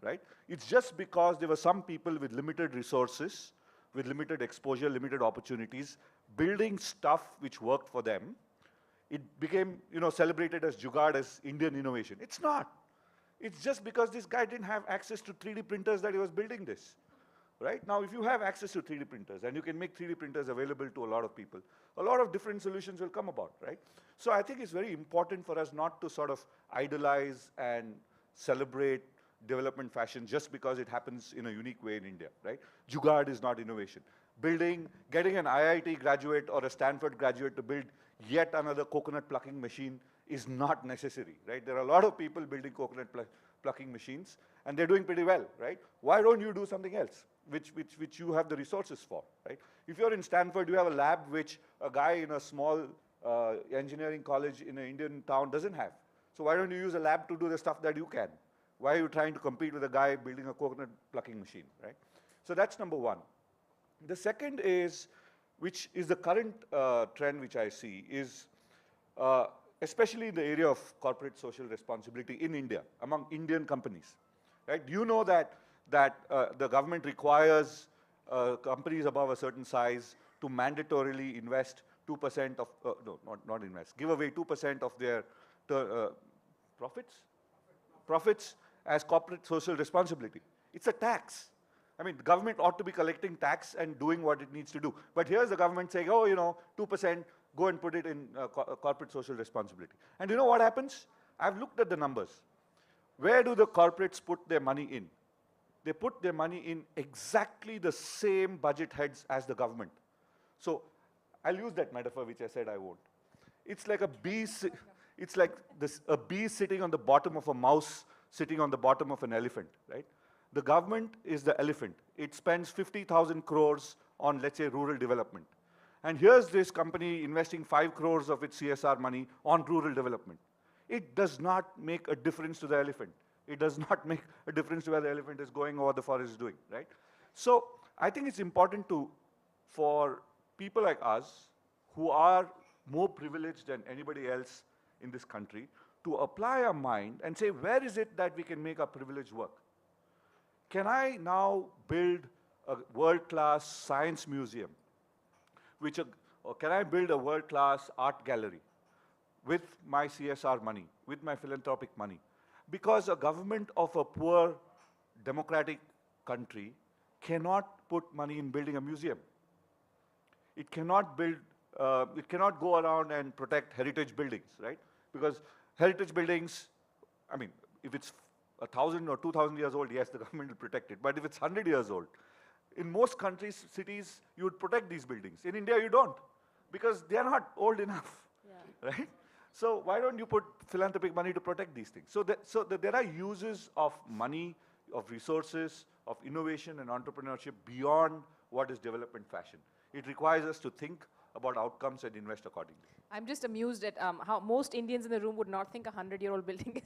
right? It's just because there were some people with limited resources, with limited exposure, limited opportunities, building stuff which worked for them. It became, celebrated as jugaad, as Indian innovation. It's not. It's just because this guy didn't have access to 3D printers that he was building this. Right? Now, if you have access to 3D printers and you can make 3D printers available to a lot of people, a lot of different solutions will come about, right? So I think it's very important for us not to sort of idolize and celebrate development fashion just because it happens in a unique way in India, right? Jugaad is not innovation. Getting an IIT graduate or a Stanford graduate to build yet another coconut plucking machine is not necessary, right? There are a lot of people building coconut plucking machines, and they're doing pretty well, right? Why don't you do something else, which you have the resources for, right? If you're in Stanford, you have a lab which a guy in a small engineering college in an Indian town doesn't have. So why don't you use a lab to do the stuff that you can? Why are you trying to compete with a guy building a coconut plucking machine, right? So that's number one. The second is, which is the current trend which I see, is especially in the area of corporate social responsibility in India, among Indian companies, right? You know that the government requires companies above a certain size to mandatorily invest 2% of, no, not invest, give away 2% of their profits as corporate social responsibility. It's a tax. I mean, the government ought to be collecting tax and doing what it needs to do. But here's the government saying, oh, 2%, go and put it in corporate social responsibility. And you know what happens? I've looked at the numbers. Where do the corporates put their money in? They put their money in exactly the same budget heads as the government. So I'll use that metaphor which I said I won't. It's like a bee, it's like a bee sitting on the bottom of a mouse sitting on the bottom of an elephant, right? The government is the elephant. It spends 50,000 crores on, let's say, rural development. And here's this company investing 5 crores of its CSR money on rural development. It does not make a difference to the elephant. It does not make a difference to where the elephant is going or what the forest is doing, right? So I think it's important for people like us who are more privileged than anybody else in this country to apply our mind and say, where is it that we can make our privilege work? Can I now build a world-class science museum? Or can I build a world-class art gallery with my CSR money, with my philanthropic money? Because a government of a poor democratic country cannot put money in building a museum. It cannot go around and protect heritage buildings, right? Because heritage buildings, I mean, if it's 1,000 or 2,000 years old, yes, the government will protect it. But if it's 100 years old, in most countries, cities, you would protect these buildings. In India, you don't, because they are not old enough, right? So why don't you put philanthropic money to protect these things? So there are uses of money, of resources, of innovation and entrepreneurship beyond what is development fashion. It requires us to think about outcomes and invest accordingly. I'm just amused at how most Indians in the room would not think a 100-year-old building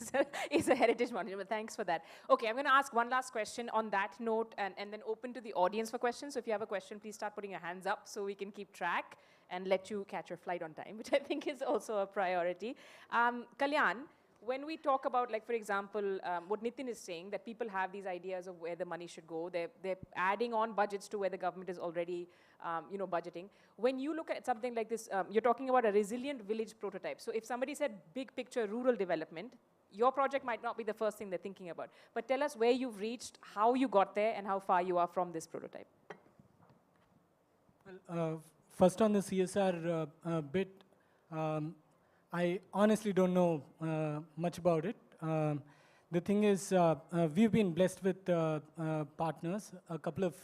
is a heritage monument, but thanks for that. Okay, I'm going to ask one last question on that note and then open to the audience for questions. So if you have a question, please start putting your hands up so we can keep track and let you catch your flight on time, which I think is also a priority. Kalyan, when we talk about, like, for example, what Nitin is saying, that people have these ideas of where the money should go, they're adding on budgets to where the government is already budgeting. When you look at something like this, you're talking about a resilient village prototype. So if somebody said big picture rural development, your project might not be the first thing they're thinking about. But tell us where you've reached, how you got there, and how far you are from this prototype. Well, first on the CSR bit, I honestly don't know much about it. The thing is, we've been blessed with partners, a couple of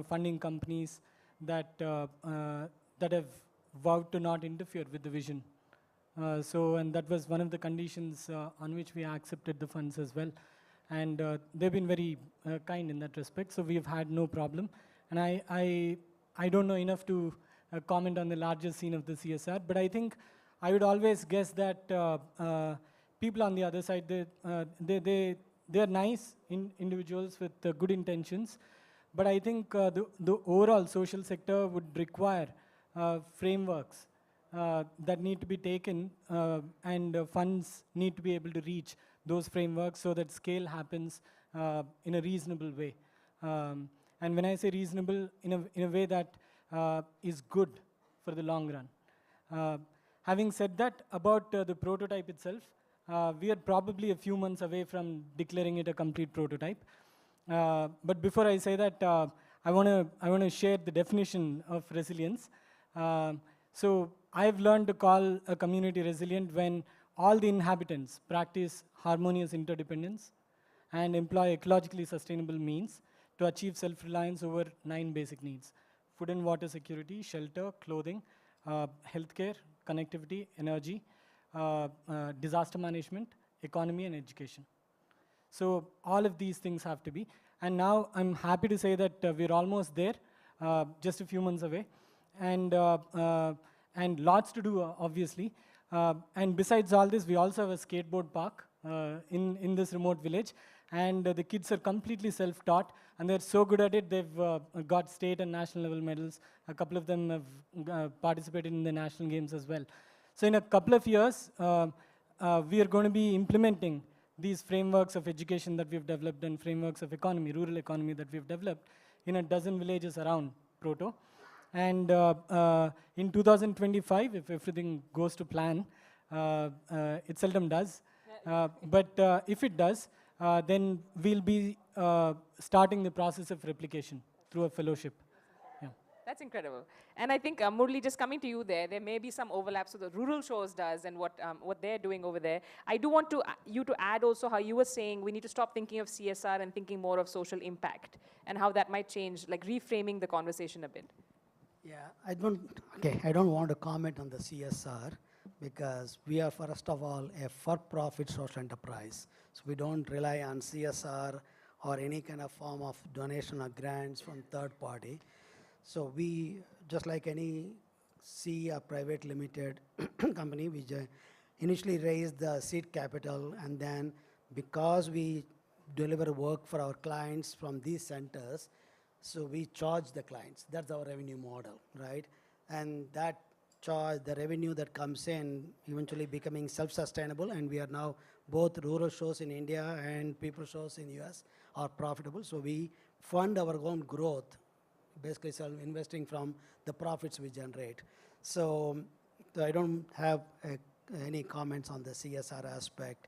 funding companies that have vowed to not interfere with the vision. And that was one of the conditions on which we accepted the funds as well. And they've been very kind in that respect, so we've had no problem. And I don't know enough to comment on the larger scene of the CSR, but I think I would always guess that people on the other side, they're nice individuals with good intentions, but I think the overall social sector would require frameworks that need to be taken and funds need to be able to reach those frameworks so that scale happens in a reasonable way. And when I say reasonable, in a way that is good for the long run. Having said that, about the prototype itself, we are probably a few months away from declaring it a complete prototype. But before I say that, I want to share the definition of resilience. So I've learned to call a community resilient when all the inhabitants practice harmonious interdependence and employ ecologically sustainable means to achieve self-reliance over 9 basic needs: food and water security, shelter, clothing, healthcare, connectivity, energy, disaster management, economy, and education. So all of these things have to be. And now I'm happy to say that we're almost there, just a few months away. And lots to do, obviously. And besides all this, we also have a skateboard park in this remote village. And the kids are completely self-taught, and they're so good at it, they've got state and national level medals. A couple of them have participated in the national games as well. So in a couple of years, we are going to be implementing these frameworks of education that we've developed and frameworks of economy, rural economy that we've developed in a dozen villages around Proto. And in 2025, if everything goes to plan, it seldom does, but if it does, then we'll be starting the process of replication through a fellowship. Yeah. That's incredible. And I think, Murli, just coming to you there may be some overlaps with the rural shows does and what they're doing over there. I do want you to add also how you were saying we need to stop thinking of CSR and thinking more of social impact and how that might change, like reframing the conversation a bit. Yeah, I don't want to comment on the CSR because we are, first of all, a for-profit social enterprise. So we don't rely on CSR or any kind of form of donation or grants from third party. So we, just like any a private limited company, we initially raised the seed capital, and then because we deliver work for our clients from these centers, so we charge the clients. That's our revenue model, right? And that charge, the revenue that comes in, eventually becoming self-sustainable, and we are now both rural shows in India and people shows in US are profitable. So we fund our own growth, basically investing from the profits we generate. So I don't have any comments on the CSR aspect,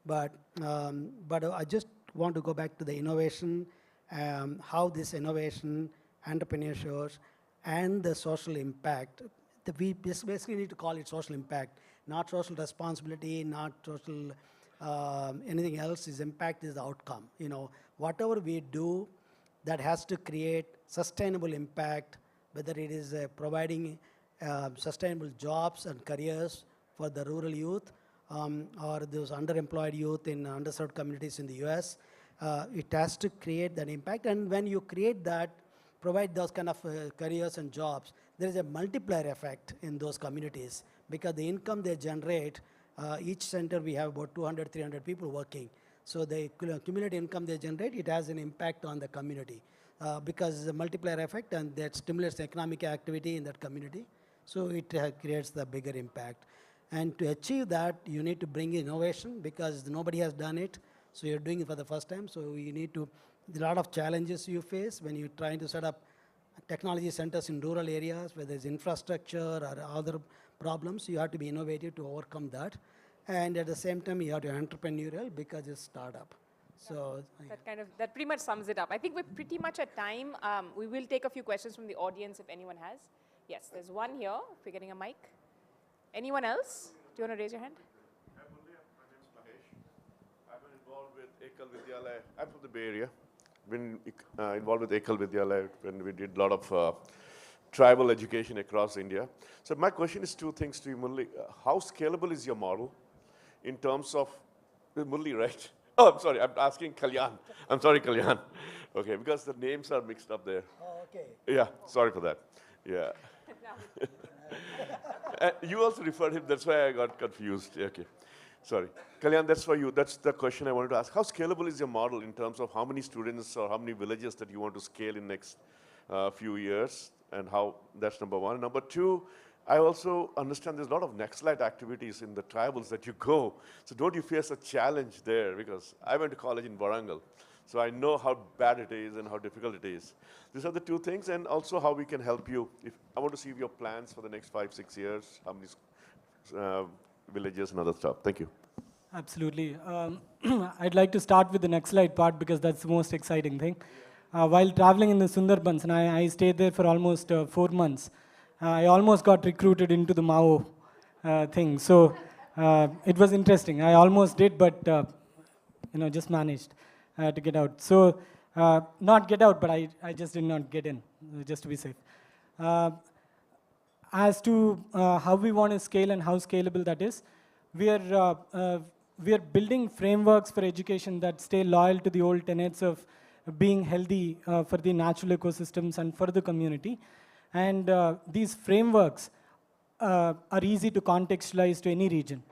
but I just want to go back to the innovation, how this innovation, entrepreneurship, and the social impact, we basically need to call it social impact, not social responsibility, not social anything else. Is impact is the outcome. You know, whatever we do that has to create sustainable impact, whether it is providing sustainable jobs and careers for the rural youth or those underemployed youth in underserved communities in the US, it has to create that impact. And when you create that, provide those kind of careers and jobs, there is a multiplier effect in those communities because the income they generate, each center we have about 200, 300 people working. So the cumulative income they generate, it has an impact on the community because it's a multiplier effect, and that stimulates economic activity in that community. So it creates the bigger impact. And to achieve that, you need to bring innovation because nobody has done it. So you're doing it for the first time. So you need to, there are a lot of challenges you face when you're trying to set up technology centers in rural areas where there's infrastructure or other problems. You have to be innovative to overcome that. And at the same time, you have to be entrepreneurial because it's startup. So that pretty much sums it up. I think we're pretty much at time. We will take a few questions from the audience if anyone has. Yes, there's one here. If we're getting a mic. Anyone else? Do you want to raise your hand? My name is Mahesh. I've been involved with Ekal Vidyalaya. I'm from the Bay Area. Been involved with Ekal Vidyalaya when we did a lot of tribal education across India. So my question is two things to you, Murli. How scalable is your model in terms of, Murli, right? Oh, I'm sorry, I'm asking Kalyan. I'm sorry, Kalyan. Okay, because the names are mixed up there. Oh, okay. Yeah, sorry for that. Yeah. You also referred him, that's why I got confused. Okay, sorry. Kalyan, that's for you. That's the question I wanted to ask. How scalable is your model in terms of how many students or how many villages that you want to scale in next few years, and how, that's number one. Number two, I also understand there's a lot of Naxalite activities in the tribals that you go. So don't you face a challenge there? Because I went to college in Warangal, so I know how bad it is and how difficult it is. These are the two things, and also how we can help you. If I want to see your plans for the next 5-6 years, how many villages and other stuff. Thank you. Absolutely. I'd like to start with the Naxalite part because that's the most exciting thing. While traveling in the Sundarbans, and I stayed there for almost 4 months, I almost got recruited into the Mao thing. So it was interesting. I almost did, but just managed to get out. So not get out, but I just did not get in, just to be safe. As to how we want to scale and how scalable that is, we are building frameworks for education that stay loyal to the old tenets of being healthy for the natural ecosystems and for the community. And these frameworks are easy to contextualize to any region.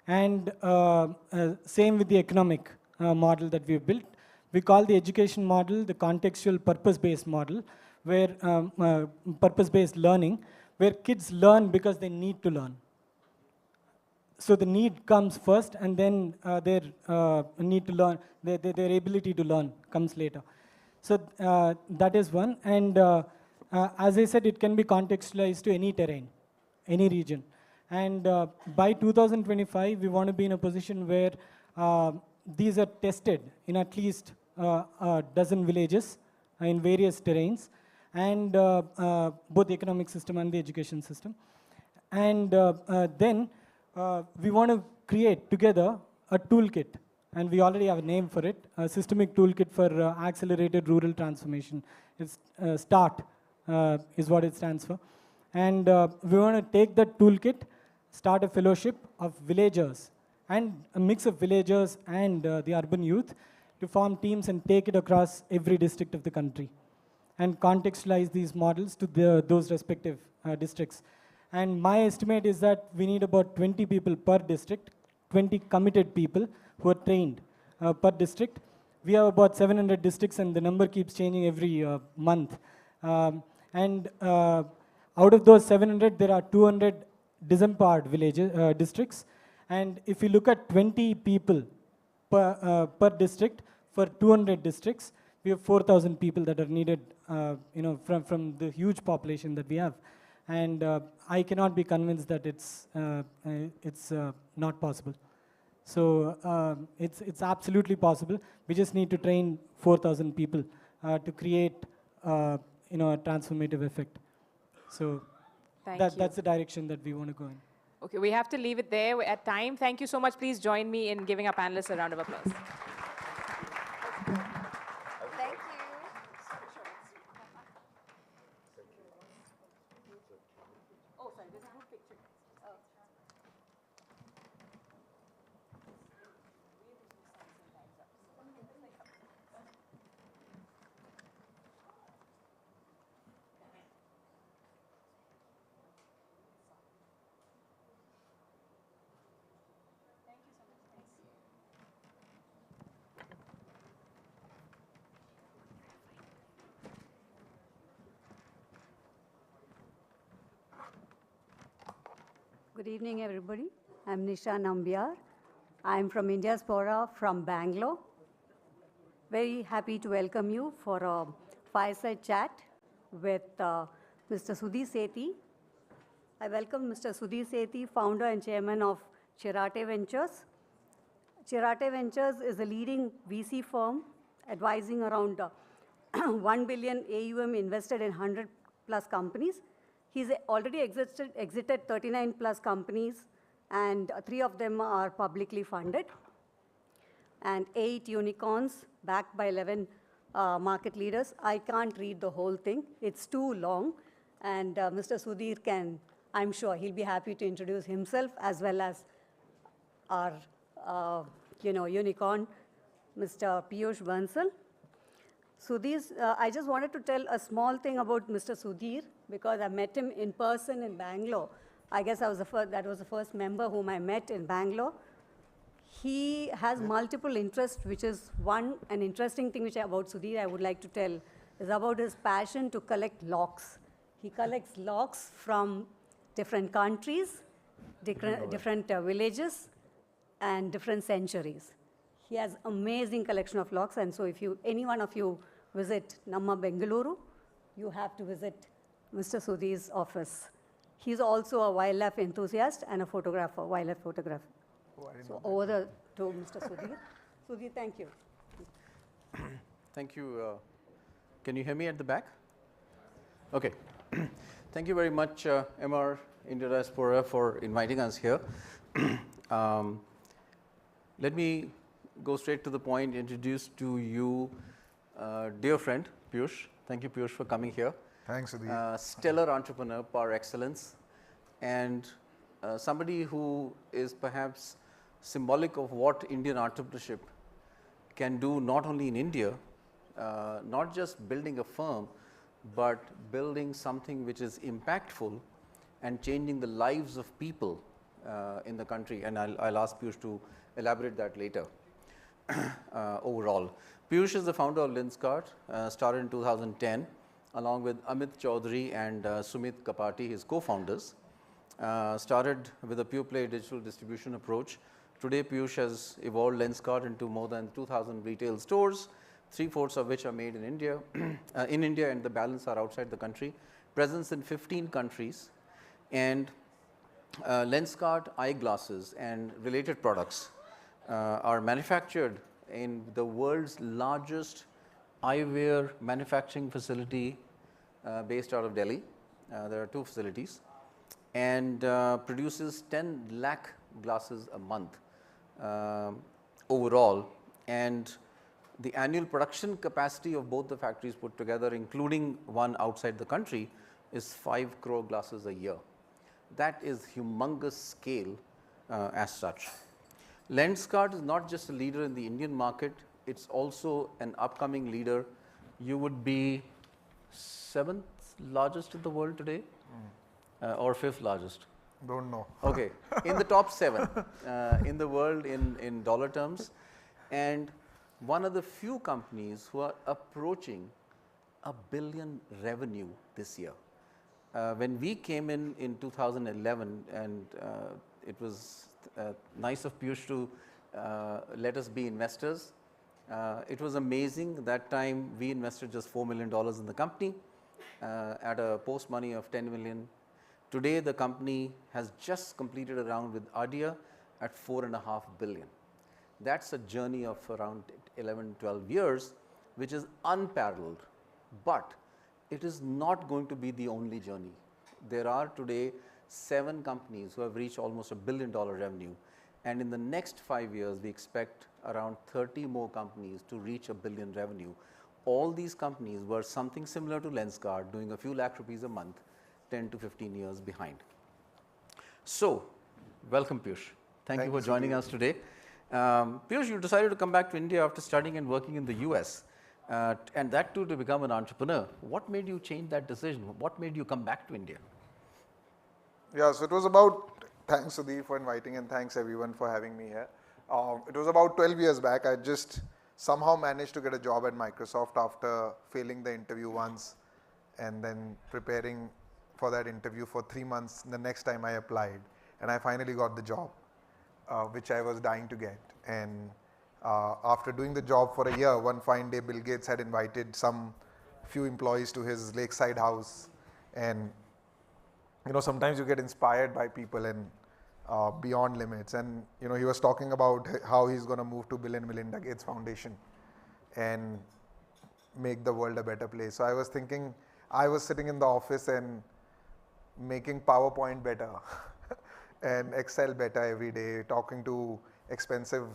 And same with the economic model that we've built. We call the education model the contextual purpose-based model, where purpose-based learning, where kids learn because they need to learn. so the need comes first, and then their need to learn, their ability to learn comes later. So that is one. And as I said, it can be contextualized to any terrain, any region. And by 2025, we want to be in a position where these are tested in at least a dozen villages in various terrains, and both the economic system and the education system. And then we want to create together a toolkit, and we already have a name for it, a systemic toolkit for accelerated rural transformation. It's START is what it stands for. And we want to take that toolkit, start a fellowship of villagers, and a mix of villagers and the urban youth to form teams and take it across every district of the country and contextualize these models to those respective districts. And my estimate is that we need about 20 people per district, 20 committed people who are trained per district. We have about 700 districts, and the number keeps changing every month. And out of those 700, there are 200 disempowered villages, districts. And if you look at 20 people per district for 200 districts, we have 4,000 people that are needed, from the huge population that we have. And I cannot be convinced that it's not possible. So it's absolutely possible. We just need to train 4,000 people to create a transformative effect. So that's the direction that we want to go in. Okay, we have to leave it there. We're at time. Thank you so much. Please join me in giving our panelists a round of applause. Thank you. Oh, sorry, there's a group picture. Good evening, everybody. I'm Nisha Nambiar. I'm from Indiaspora from Bangalore. Very happy to welcome you for a fireside chat with Mr. Sudhir Sethi. I welcome Mr. Sudhir Sethi, founder and chairman of Chirate Ventures. Chirate Ventures is a leading VC firm advising around 1 billion AUM invested in 100 plus companies. He's already exited 39 plus companies, and 3 of them are publicly funded, and 8 unicorns backed by 11 market leaders. I can't read the whole thing. It's too long. And Mr. Sudhir can, I'm sure he'll be happy to introduce himself as well as our unicorn, Mr. Piyush Bansal. Sudhir, I just wanted to tell a small thing about Mr. Sudhir because I met him in person in Bangalore. I guess that was the first member whom I met in Bangalore. He has multiple interests, which is an interesting thing about Sudhir I would like to tell is about his passion to collect locks. He collects locks from different countries, different villages, and different centuries. He has amazing collection of locks, and so if any one of you visit Namma Bengaluru, you have to visit Mr. Sudhir's office. He's also a wildlife enthusiast and a photographer, wildlife photographer. So over to Mr. Sudhir. Sudhir, thank you. Thank you. Can you hear me at the back? Okay. Thank you very much, MR Indiaspora, for inviting us here. Let me go straight to the point, introduce to you dear friend, Piyush. Thank you, Piyush, for coming here. Thanks, Sudhir. Stellar entrepreneur par excellence, and somebody who is perhaps symbolic of what Indian entrepreneurship can do not only in India, not just building a firm, but building something which is impactful and changing the lives of people in the country. And I'll ask Piyush to elaborate that later. Overall, Piyush is the founder of Lenskart, started in 2010, along with Amit Chaudhary and Sumit Kapati, his co-founders. started with a pure play digital distribution approach. Today, Piyush has evolved Lenskart into more than 2,000 retail stores, 3/4 of which are made in India, and the balance are outside the country. Presence in 15 countries, and Lenskart eyeglasses and related products are manufactured in the world's largest eyewear manufacturing facility based out of Delhi. There are 2 facilities, and produces 10 lakh glasses a month overall, and the annual production capacity of both the factories put together, including one outside the country, is 5 crore glasses a year. That is humongous scale as such. Lenskart is not just a leader in the Indian market, it's also an upcoming leader. You would be 7th largest in the world today, or 5th largest? Don't know. Okay, in the top 7 in the world in dollar terms, and one of the few companies who are approaching $1 billion revenue this year. When we came in 2011, and it was nice of Piyush to let us be investors. It was amazing. That time we invested just $4 million in the company at a post money of $10 million. Today the company has just completed a round with Adia at $4.5 billion. That's a journey of around 11, 12 years, which is unparalleled. But it is not going to be the only journey. There are today 7 companies who have reached almost $1 billion revenue, and in the next 5 years we expect around 30 more companies to reach $1 billion revenue. All these companies were something similar to Lenskart, doing a few lakh rupees a month, 10 to 15 years behind. So, welcome Piyush. Thank you for joining us today. Piyush, you decided to come back to India after studying and working in the US. And that too to become an entrepreneur. What made you change that decision? What made you come back to India? Yeah, so it was about, thanks Sudhi for inviting, and thanks everyone for having me here. It was about 12 years back. I just somehow managed to get a job at Microsoft after failing the interview once and then preparing for that interview for 3 months the next time I applied. And I finally got the job, which I was dying to get. And after doing the job for a year, one fine day Bill Gates had invited some few employees to his lakeside house, and you know, sometimes you get inspired by people and beyond limits. And you know, he was talking about how he's going to move to Bill and Melinda Gates Foundation and make the world a better place. So I was thinking, I was sitting in the office and making PowerPoint better and Excel better every day, talking to expensive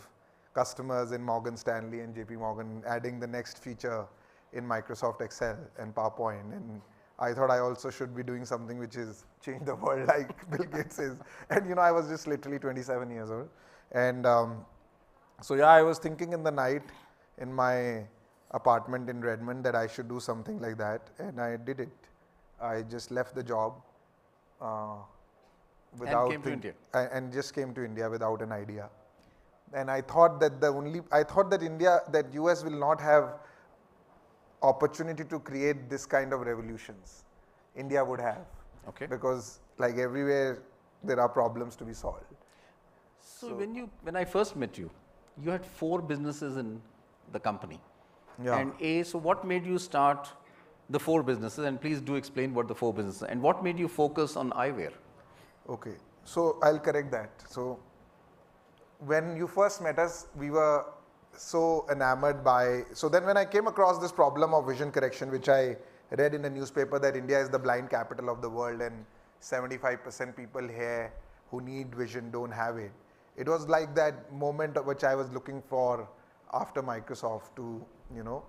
customers in Morgan Stanley and JP Morgan, adding the next feature in Microsoft Excel and PowerPoint. And I thought I also should be doing something which is change the world like Bill Gates is. And you know, I was just literally 27 years old. And so yeah, I was thinking in the night in my apartment in Redmond that I should do something like that. And I did it. I just left the job without and came to India. And just came to India without an idea. And I thought that that US will not have opportunity to create this kind of revolutions. India would have. Okay. Because like everywhere there are problems to be solved. So when I first met you, you had 4 businesses in the company. Yeah. And so what made you start the 4 businesses? And please do explain what the 4 businesses, and what made you focus on eyewear? Okay, so I'll correct that. So when you first met us, we were so enamored by, so then when I came across this problem of vision correction, which I read in a newspaper that India is the blind capital of the world and 75% people here who need vision don't have it. It was like that moment which I was looking for after Microsoft to, you know,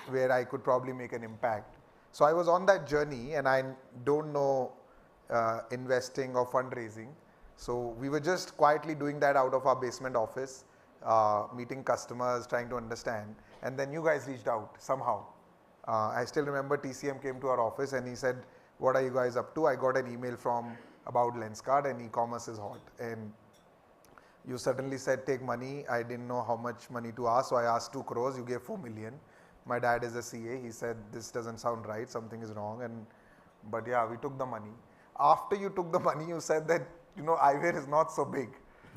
where I could probably make an impact. So I was on that journey, and I don't know investing or fundraising. So we were just quietly doing that out of our basement office, meeting customers, trying to understand. And then you guys reached out somehow. I still remember TCM came to our office and he said, "What are you guys up to?" I got an email from about Lenskart, and e-commerce is hot. And you suddenly said, take money. I didn't know how much money to ask, so I asked 2 crores. You gave 4 million. My dad is a CA. He said, this doesn't sound right. Something is wrong. But yeah, we took the money. after you took the money, you said that, eyewear is not so big.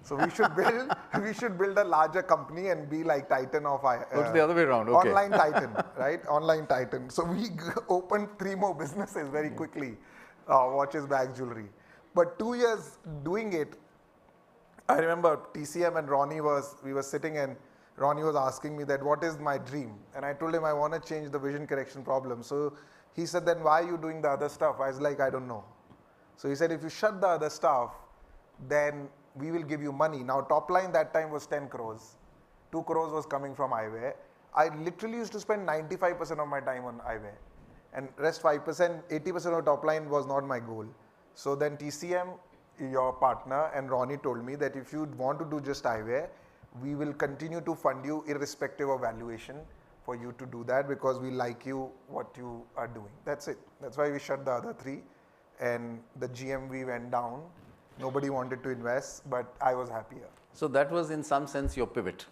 So we should build a larger company and be like Titan of it's the other way around. Okay. Online Titan, right? Online Titan. So we opened 3 more businesses very quickly, watches, bags, jewelry. But 2 years doing it, I remember TCM and we were sitting and Ronnie was asking me that what is my dream? And I told him I want to change the vision correction problem. So he said, then why are you doing the other stuff? I was like, I don't know. So he said, if you shut the other stuff, then we will give you money. Now top line that time was 10 crores. 2 crores was coming from eyewear. I literally used to spend 95% of my time on eyewear. And rest 5%, 80% of top line was not my goal. So then TCM, your partner, and Ronnie told me that if you want to do just eyewear, we will continue to fund you irrespective of valuation for you to do that because we like you, what you are doing. That's it. That's why we shut the other 3 and the GMV went down. Nobody wanted to invest, but I was happier. So that was in some sense your pivot.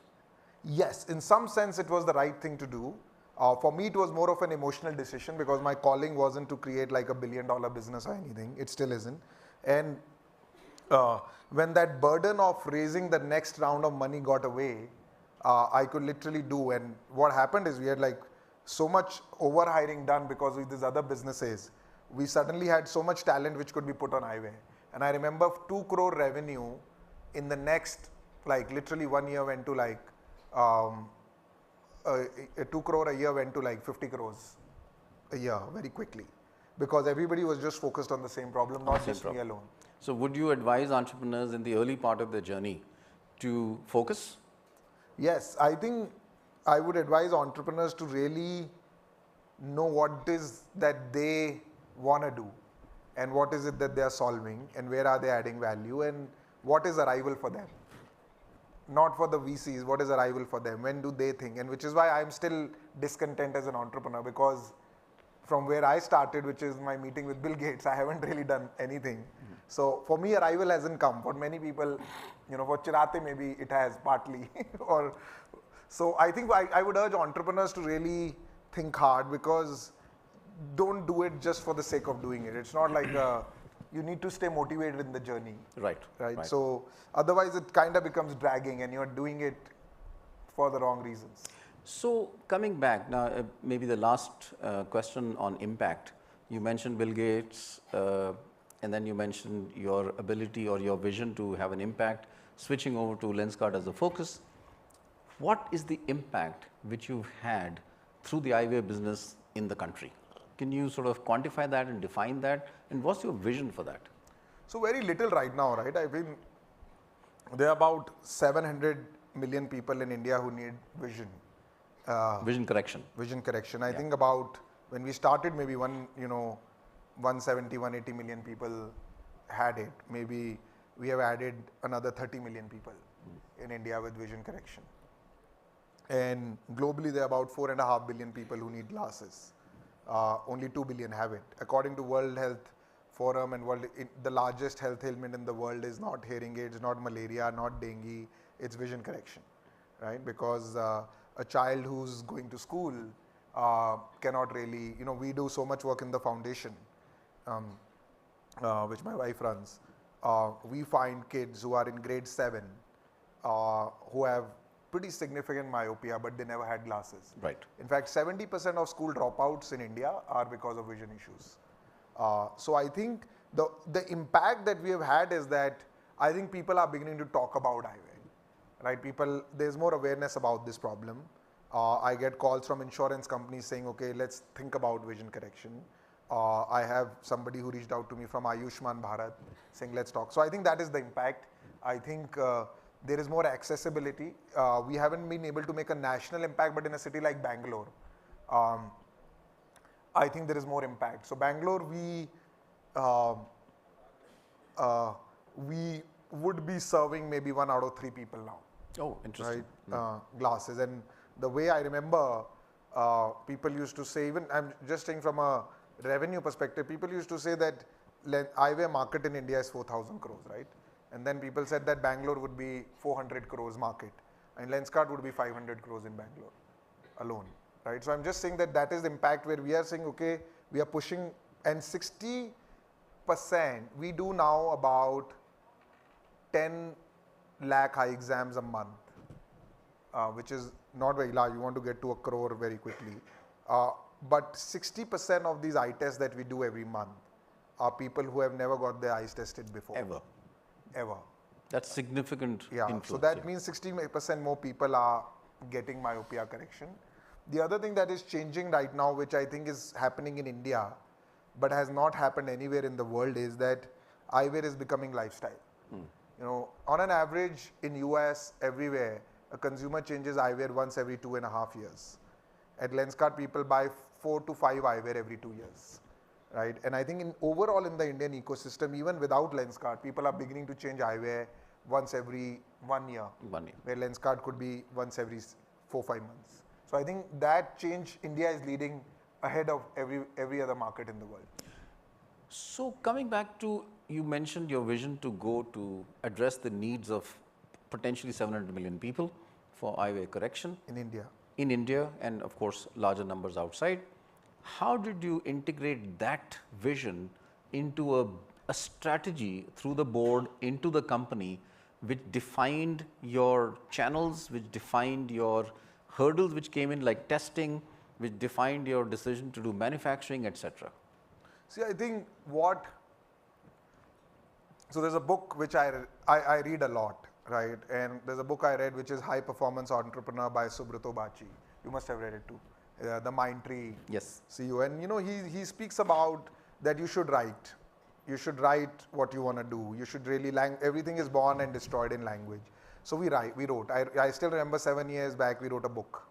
Yes, in some sense it was the right thing to do. For me it was more of an emotional decision because my calling wasn't to create like $1 billion business or anything. It still isn't. And when that burden of raising the next round of money got away, I could literally do. And what happened is we had like so much overhiring done because of these other businesses. We suddenly had so much talent which could be put on eyewear. And I remember 2 crore revenue in the next, like literally 1 year went to like, 2 crore a year went to like 50 crores a year very quickly. Because everybody was just focused on the same problem, not just me alone. So would you advise entrepreneurs in the early part of their journey to focus? Yes, I think I would advise entrepreneurs to really know what it is that they want to do and what is it that they are solving and where are they adding value and what is arrival for them. Not for the VCs, what is arrival for them, when do they think, and which is why I'm still discontent as an entrepreneur because from where I started, which is my meeting with Bill Gates, I haven't really done anything. So for me, arrival hasn't come. For many people, for Chirate maybe it has partly. So I think I would urge entrepreneurs to really think hard because don't do it just for the sake of doing it. It's not like you need to stay motivated in the journey. Right. So otherwise it kind of becomes dragging and you're doing it for the wrong reasons. So coming back now, maybe the last question on impact. You mentioned Bill Gates and then you mentioned your ability or your vision to have an impact, switching over to Lenskart as a focus. What is the impact which you've had through the eyewear business in the country? Can you sort of quantify that and define that? And what's your vision for that? So very little right now, right? There are about 700 million people in India who need vision. Vision correction. Vision correction. I think about when we started, maybe 170, 180 million people had it. Maybe we have added another 30 million people in India with vision correction. And globally, there are about 4.5 billion people who need glasses. Only 2 billion have it. According to World Health Forum and the largest health ailment in the world is not hearing aids, not malaria, not dengue, it's vision correction, right? Because a child who's going to school cannot really, we do so much work in the foundation, which my wife runs. We find kids who are in grade 7 who have pretty significant myopia, but they never had glasses. Right. In fact, 70% of school dropouts in India are because of vision issues. So I think the impact that we have had is that I think people are beginning to talk about eyewear, right? There's more awareness about this problem. I get calls from insurance companies saying, okay, let's think about vision correction. I have somebody who reached out to me from Ayushman Bharat saying, let's talk. So I think that is the impact. I think there is more accessibility. We haven't been able to make a national impact, but in a city like Bangalore, I think there is more impact. So Bangalore, we would be serving maybe 1 out of 3 people now. Oh, interesting. Right? Glasses. And the way I remember, people used to say, even I'm just saying from a revenue perspective, people used to say that eyewear market in India is 4,000 crores, right? And then people said that Bangalore would be 400 crores market and Lenskart would be 500 crores in Bangalore alone, right? So I'm just saying that is the impact where we are saying, okay, we are pushing, and 60 we do now about 10 lakh high exams a month, which is not very large. You want to get to a crore very quickly. But 60% of these eye tests that we do every month are people who have never got their eyes tested before. Ever. That's significant influence. So that means 60% more people are getting myopia correction. The other thing that is changing right now, which I think is happening in India, but has not happened anywhere in the world, is that eyewear is becoming lifestyle. You know, on an average in US, everywhere, a consumer changes eyewear once every 2.5 years. At Lenskart, people buy 4 to 5 eyewear every 2 years, right? And I think overall in the Indian ecosystem, even without Lenskart, people are beginning to change eyewear once every 1 year. Where Lenskart could be once every 4-5 months. So I think that change, India is leading ahead of every other market in the world. So coming back to, you mentioned your vision to go to address the needs of potentially 700 million people for eyewear correction. In India. In India, and of course larger numbers outside. How did you integrate that vision into a strategy through the board into the company, which defined your channels, which defined your hurdles which came in like testing, which defined your decision to do manufacturing, etc.? See, I think so there's a book which I read a lot, right? And there's a book I read which is High Performance Entrepreneur by Subrata Bachi. You must have read it too. The Mind Tree CEO. And you know, he speaks about that you should write. You should write what you want to do. You should really, everything is born and destroyed in language. So we wrote. I still remember 7 years back, we wrote a book.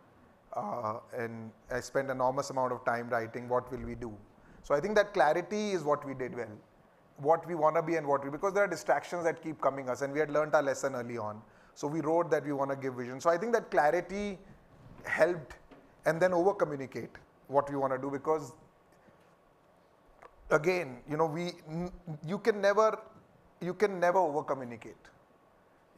And I spent enormous amount of time writing what will we do. So I think that clarity is what we did well. What we want to be and because there are distractions that keep coming us, and we had learned our lesson early on. So we wrote that we want to give vision. So I think that clarity helped, and then over communicate what we want to do, because again, you know, you can never over communicate.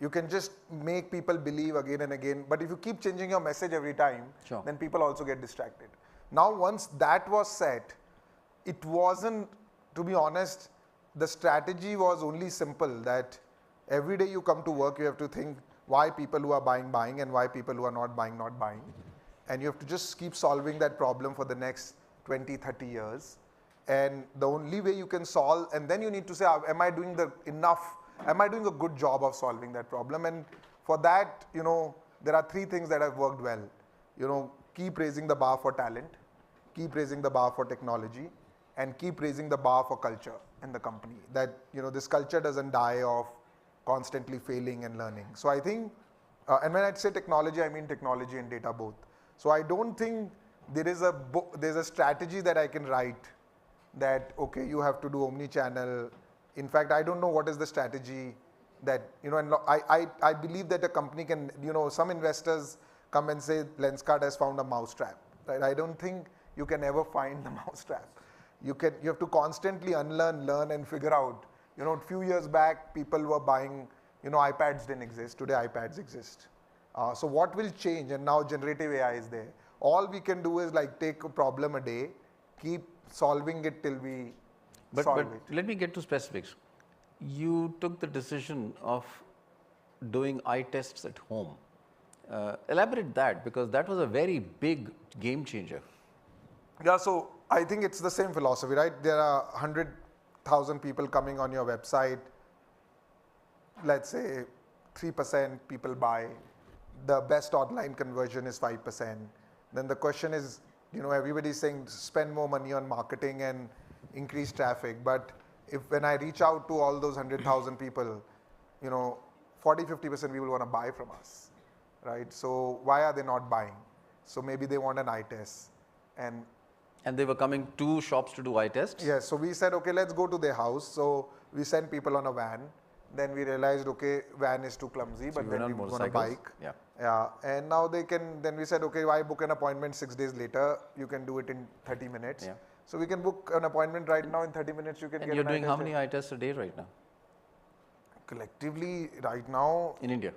You can just make people believe again and again, but if you keep changing your message every time, then people also get distracted. Now once that was set, it wasn't, to be honest, the strategy was only simple, that every day you come to work, you have to think why people who are buying, and why people who are not buying. And you have to just keep solving that problem for the next 20, 30 years. And the only way you can solve, and then you need to say, am I doing am I doing a good job of solving that problem? And for that, you know, there are 3 things that have worked well. You know, keep raising the bar for talent, keep raising the bar for technology, and keep raising the bar for culture in the company. That, you know, this culture doesn't die of constantly failing and learning. So I think, and when I say technology, I mean technology and data both. So I don't think there's a strategy that I can write that, okay, you have to do omni-channel. In fact, I don't know what is the strategy that, you know, and I believe that a company can, you know, some investors come and say Lenskart has found a mousetrap, right? I don't think you can ever find the mousetrap. You have to constantly unlearn, learn, and figure out. You know, a few years back, people were buying, you know, iPads didn't exist. Today, iPads exist. So what will change? And now generative AI is there. All we can do is like take a problem a day, keep solving it till we solve it. But let me get to specifics. You took the decision of doing eye tests at home. Elaborate that, because that was a very big game changer. Yeah, so I think it's the same philosophy, right? There are 100,000 people coming on your website. Let's say 3% people buy. The best online conversion is 5%. Then the question is, you know, everybody's saying spend more money on marketing and increase traffic. But when I reach out to all those 100,000 people, you know, 40-50% people want to buy from us, right? So why are they not buying? So maybe they want an eye test. And they were coming to shops to do eye tests? Yes, so we said, okay, let's go to their house. So we sent people on a van. Then we realized, okay, van is too clumsy, but then we were on a bike. Yeah. And now then we said, okay, why book an appointment 6 days later? You can do it in 30 minutes. Yeah. So we can book an appointment right now in 30 minutes. You can and get you're an doing eye how test. many eye tests a day right now? Collectively, right now. In India?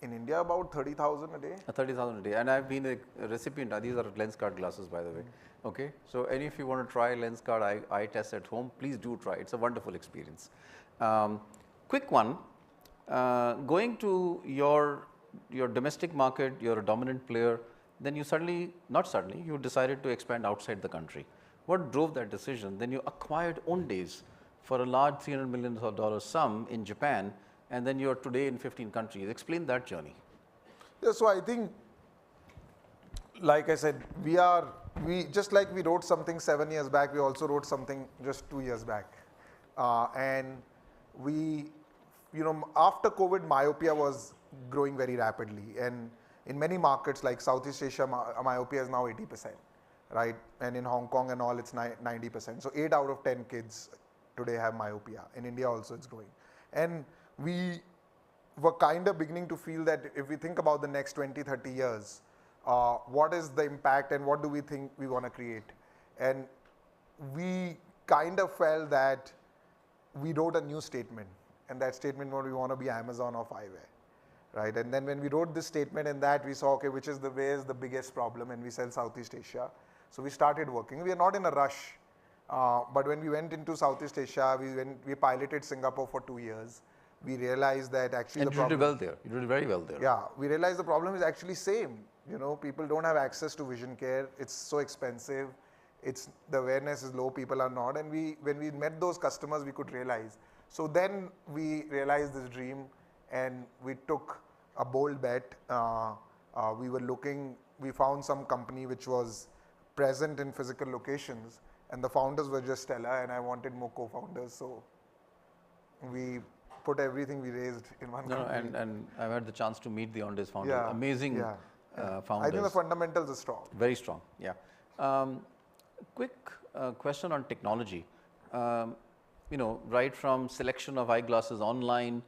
in India about 30,000 a day. 30,000 a day. And I've been a recipient. These are LensCard glasses, by the way. Okay. So any of you want to try LensCard eye test at home, please do try. It's a wonderful experience. Quick one. Going to your domestic market, you're a dominant player. Then you suddenly, not suddenly, you decided to expand outside the country. What drove that decision? Then you acquired Ondays for a large $300 million sum in Japan, and then you're today in 15 countries. Explain that journey. Yeah, so I think, like I said, we just like we wrote something 7 years back, we also wrote something just 2 years back. And we, after COVID, myopia was growing very rapidly. And in many markets like Southeast Asia, myopia is now 80%, right? And in Hong Kong and all, it's 90%. So 8 out of 10 kids today have myopia. In India also, it's growing. And we were kind of beginning to feel that if we think about the next 20, 30 years, what is the impact and what do we think we want to create? And we kind of felt that we wrote a new statement, and that statement was we want to be Amazon of eyewear, right? And then when we wrote this statement and that, we saw, okay, where is the biggest problem, and we sell Southeast Asia. So we started working. We are not in a rush, but when we went into Southeast Asia, we piloted Singapore for 2 years. We realized that actually and the problem... you did well there. You did very well there. Yeah, we realized the problem is actually same. People don't have access to vision care. It's so expensive. The awareness is low. People are not. And when we met those customers, we could realize. So then we realized this dream, and we took a bold bet. We found some company which was present in physical locations, and the founders were just stellar, and I wanted more co-founders. So we put everything we raised in one company. And I've had the chance to meet the Ondays founders. Yeah, amazing founders. I think the fundamentals are strong. Very strong, yeah. Quick question on technology. Right from selection of eyeglasses online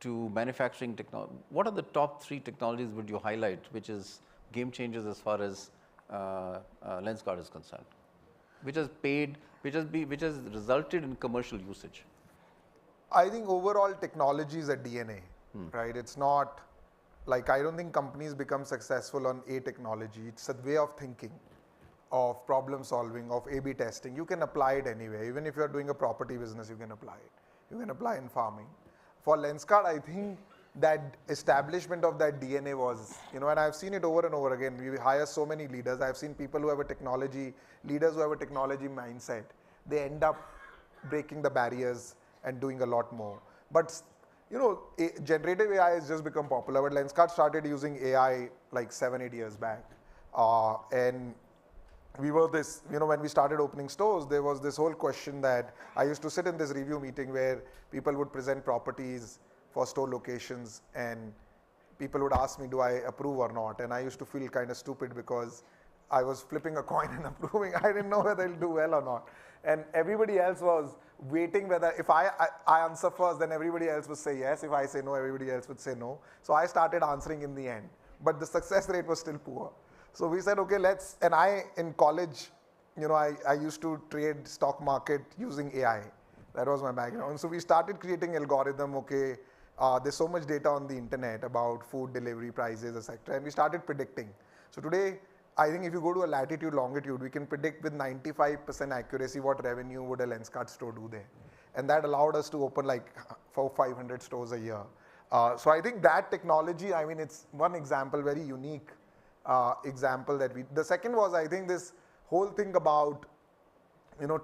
to manufacturing technology, what are the top 3 technologies would you highlight, which is game changers as far as LensCard is concerned, which has resulted in commercial usage? I think overall technology is a DNA, right? It's not like, I don't think companies become successful on a technology. It's a way of thinking, of problem solving, of A/B testing. You can apply it anywhere. Even if you're doing a property business, you can apply it. You can apply in farming. For LensCard, I think that establishment of that DNA was, and I've seen it over and over again. We hire so many leaders. I've seen people who have leaders who have a technology mindset. They end up breaking the barriers and doing a lot more. But generative AI has just become popular, but LensCard started using AI like 7-8 years back. And we were when we started opening stores, there was this whole question that I used to sit in this review meeting where people would present properties for store locations, and people would ask me, do I approve or not? And I used to feel kind of stupid because I was flipping a coin and approving. I didn't know whether it'll do well or not. And everybody else was waiting whether, if I answer first, then everybody else would say yes. If I say no, everybody else would say no. So I started answering in the end, but the success rate was still poor. So we said, okay, and in college, I used to trade stock market using AI. That was my background. So we started creating algorithm, okay, there's so much data on the internet about food delivery prices, etc. And we started predicting. So today, I think if you go to a latitude, longitude, we can predict with 95% accuracy what revenue would a LensCard store do there. And that allowed us to open like 400-500 stores a year. So I think that technology, it's one example, very unique example that the second was, I think this whole thing about,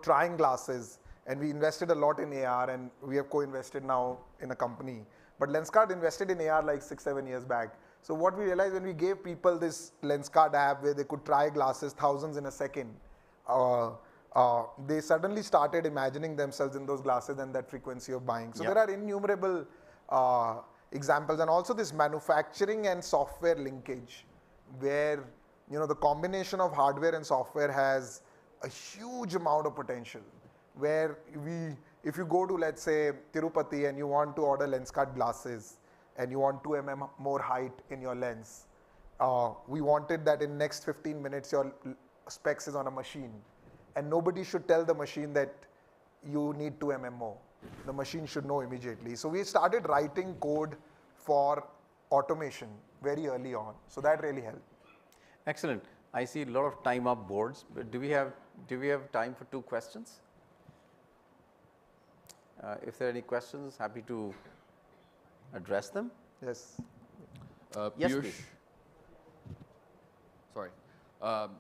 trying glasses, and we invested a lot in AR, and we have co-invested now in a company. But LensCard invested in AR like 6-7 years back. So what we realized when we gave people this LensCard app where they could try glasses thousands in a second, they suddenly started imagining themselves in those glasses and that frequency of buying. So there are innumerable examples, and also this manufacturing and software linkage where the combination of hardware and software has a huge amount of potential, where if you go to, let's say, Tirupati and you want to order LensCard glasses, and you want 2 mm more height in your lens, we wanted that in next 15 minutes your specs is on a machine, and nobody should tell the machine that you need 2 mm more. The machine should know immediately. So we started writing code for automation very early on. So that really helped. Excellent. I see a lot of time up boards, but do we have time for 2 questions? If there are any questions, happy to address them. Yes. Yes, Piyush. please. Sorry.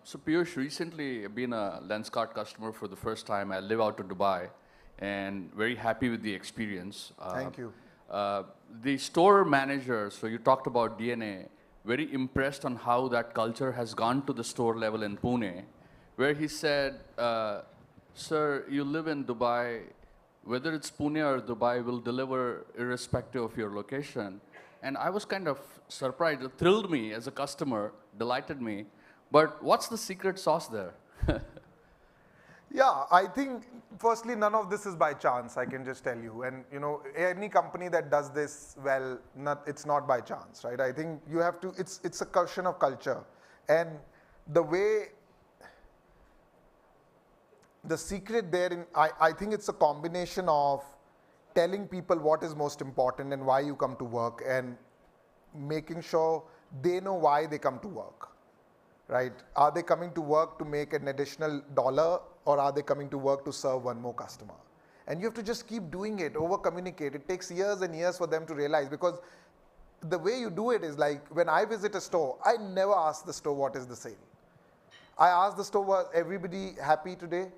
So Piyush, recently been a Lenskart customer for the first time. I live out of Dubai and very happy with the experience. Thank you. The store manager, so you talked about DNA, very impressed on how that culture has gone to the store level in Pune, where he said, sir, you live in Dubai, whether it's Pune or Dubai, will deliver irrespective of your location. And I was kind of surprised. It thrilled me as a customer, delighted me. But what's the secret sauce there? Yeah, I think firstly, none of this is by chance, I can just tell you. And any company that does this well, it's not by chance, right? I think you have to, it's a question of culture. And the way, the secret there, I think it's a combination of telling people what is most important and why you come to work, and making sure they know why they come to work, right? Are they coming to work to make an additional dollar, or are they coming to work to serve one more customer? And you have to just keep doing it, over communicate. It takes years and years for them to realize, because the way you do it is like, when I visit a store, I never ask the store what is the sale. I ask the store, was everybody happy today?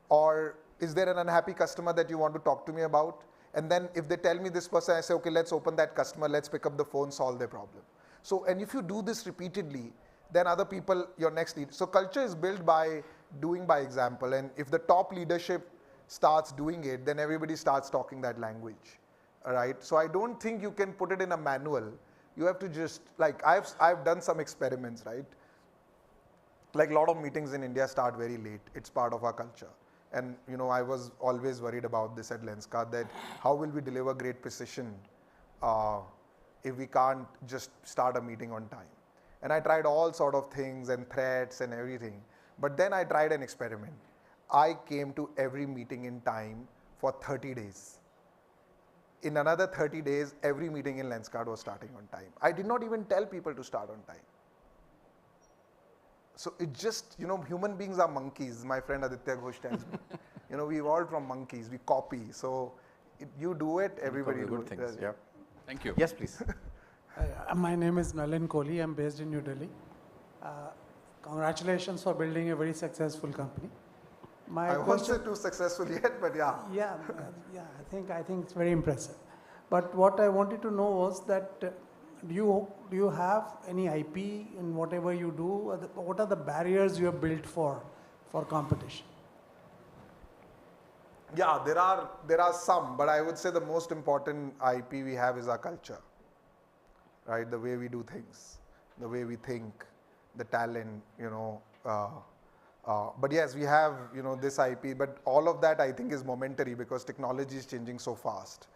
Or is there an unhappy customer that you want to talk to me about? And then if they tell me this person, I say, okay, let's open that customer, let's pick up the phone, solve their problem. So, and if you do this repeatedly, then other people, your next lead. So culture is built by doing by example. And if the top leadership starts doing it, then everybody starts talking that language, all right? So I don't think you can put it in a manual. You have to just, like, I've done some experiments, right? Like a lot of meetings in India start very late. It's part of our culture. And I was always worried about this at Lenskart, that how will we deliver great precision if we can't just start a meeting on time? And I tried all sort of things and threats and everything. But then I tried an experiment. I came to every meeting in time for 30 days. In another 30 days, every meeting in Lenskart was starting on time. I did not even tell people to start on time. So it just, human beings are monkeys. My friend Aditya Ghosh tells me. We evolved from monkeys. We copy. So you do it, everybody do it. Things. Yeah. Thank you. Yes, please. My name is Nalin Kohli. I'm based in New Delhi. Congratulations for building a very successful company. I won't say too successful yet, but yeah. Yeah, I think it's very impressive. But what I wanted to know was that do you have any IP in whatever you do? What are the barriers you have built for competition? Yeah, there are some, but I would say the most important IP we have is our culture, right? The way we do things, the way we think, the talent, but yes, we have, this IP, but all of that I think is momentary because technology is changing so fast,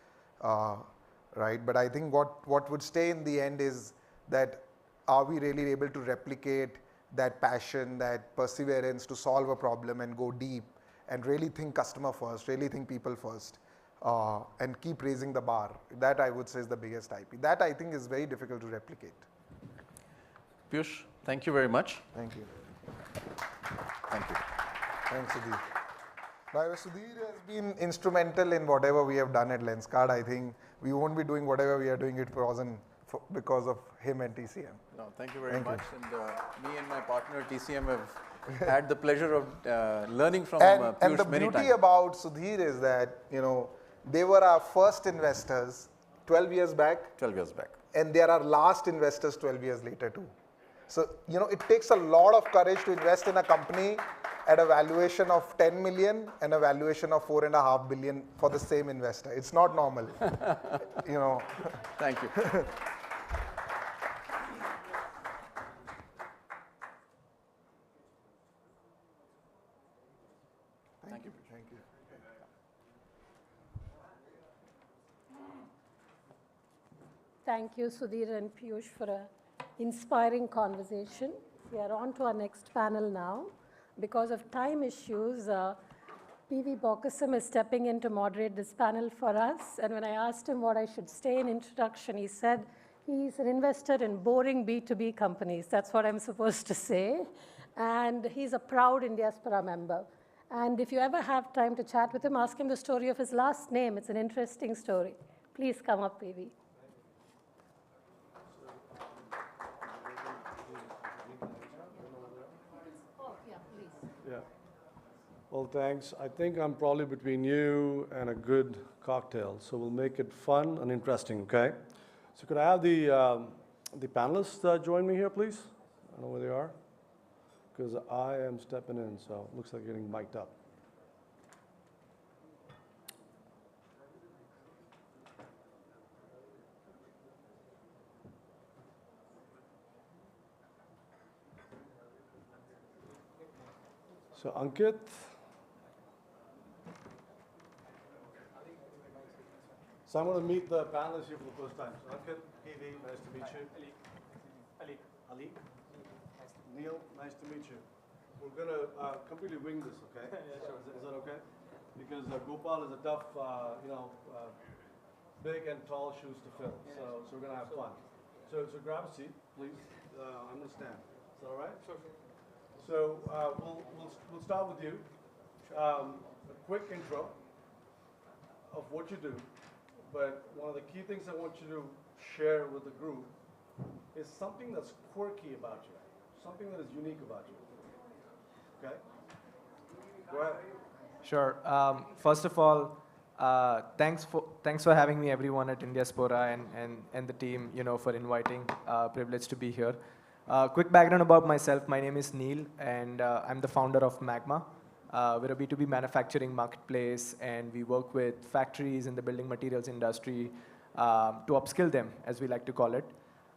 right? But I think what would stay in the end is that are we really able to replicate that passion, that perseverance to solve a problem and go deep and really think customer first, really think people first, and keep raising the bar. That I would say is the biggest IP. That I think is very difficult to replicate. Piyush, thank you very much. Thank you. Thank you. Thanks, Sudhir. By the way, Sudhir has been instrumental in whatever we have done at Lenskart. I think we won't be doing whatever we are doing it because of him and TCM. No, thank you very much. And me and my partner TCM have had the pleasure of learning from Piyush many times. And the beauty about Sudhir is that, they were our first investors 12 years back. 12 years back. And they are our last investors 12 years later too. So, it takes a lot of courage to invest in a company at a valuation of 10 million and a valuation of 4.5 billion for the same investor. It's not normal, Thank you. Thank you. Thank you. Thank you, Sudhir and Piyush, for an inspiring conversation. We are on to our next panel now. Because of time issues, P.V. Bokasam is stepping in to moderate this panel for us. And when I asked him what I should say in introduction, he said, He's an investor in boring B2B companies. That's what I'm supposed to say. And he's a proud Indiaspora member. And if you ever have time to chat with him, ask him the story of his last name. It's an interesting story. Please come up, PV. Oh, yeah, please. Yeah. Well, thanks. I think I'm probably between you and a good cocktail, so we'll make it fun and interesting, okay? So could I have the panelists join me here, please? I don't know where they are, because I am stepping in, so it looks like getting mic'd up. So Ankit. So I'm going to meet the panelists here for the first time. So Ankit, PV, nice to meet you. Ali. Neil, nice to meet you. We're going to completely wing this, okay? Yeah, sure. Is that okay? Because Gopal is a tough, big and tall shoes to fill. So we're going to have fun. So grab a seat, please. I'm going to stand. Is that all right? Sure. So we'll start with you. A quick intro of what you do. But one of the key things I want you to share with the group is something that's quirky about you, something that is unique about you. Okay? Go ahead. Sure. First of all, thanks for having me, everyone at Indiaspora and the team, for inviting. Privileged to be here. Quick background about myself. My name is Neil, and I'm the founder of Magma. We're a B2B manufacturing marketplace, and we work with factories in the building materials industry to upskill them, as we like to call it.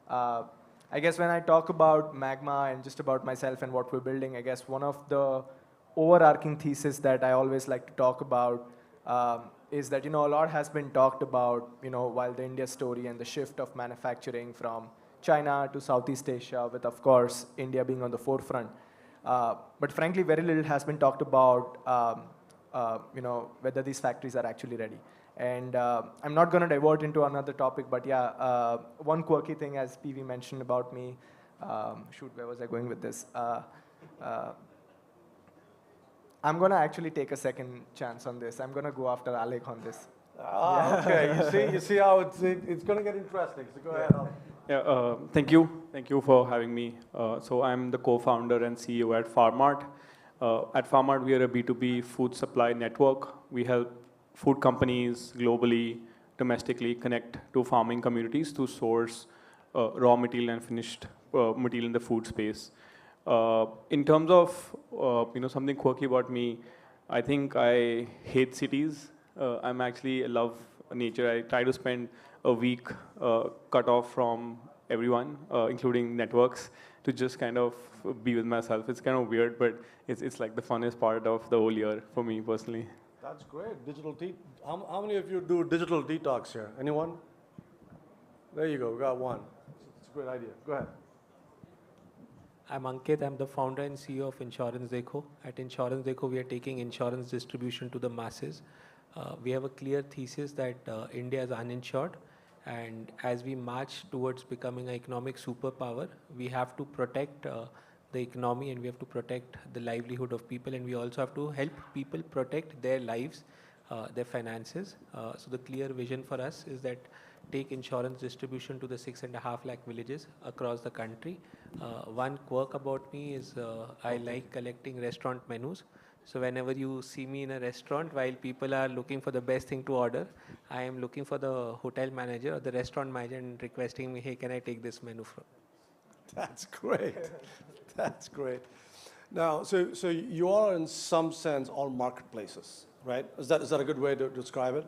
I guess when I talk about Magma and just about myself and what we're building, I guess one of the overarching thesis that I always like to talk about is that, a lot has been talked about, while the India story and the shift of manufacturing from China to Southeast Asia, with, of course, India being on the forefront. But frankly, very little has been talked about, whether these factories are actually ready. And I'm not going to divert into another topic, but yeah, one quirky thing, as PV mentioned about me, shoot, where was I going with this? I'm going to actually take a second chance on this. I'm going to go after Alec on this. Okay. You see how it's going to get interesting. So go ahead, Alec. Yeah, thank you. Thank you for having me. So I'm the co-founder and CEO at Farmart. At Farmart, we are a B2B food supply network. We help food companies globally, domestically connect to farming communities to source raw material and finished material in the food space. In terms of something quirky about me, I think I hate cities. I love nature. I try to spend a week cut off from everyone, including networks, to just kind of be with myself. It's kind of weird, but it's like the funnest part of the whole year for me personally. That's great. How many of you do digital detox here? Anyone? There you go. We got one. It's a great idea. Go ahead. I'm Ankit. I'm the founder and CEO of Insurance Dekho. At Insurance Dekho, we are taking insurance distribution to the masses. We have a clear thesis that India is uninsured, and as we march towards becoming an economic superpower, we have to protect the economy, and we have to protect the livelihood of people, and we also have to help people protect their lives, their finances. So the clear vision for us is that take insurance distribution to the 6.5 lakh villages across the country. One quirk about me is I like collecting restaurant menus. So whenever you see me in a restaurant, while people are looking for the best thing to order, I am looking for the hotel manager or the restaurant manager and requesting me, hey, can I take this menu from? That's great. That's great. Now, so you are in some sense all marketplaces, right? Is that a good way to describe it?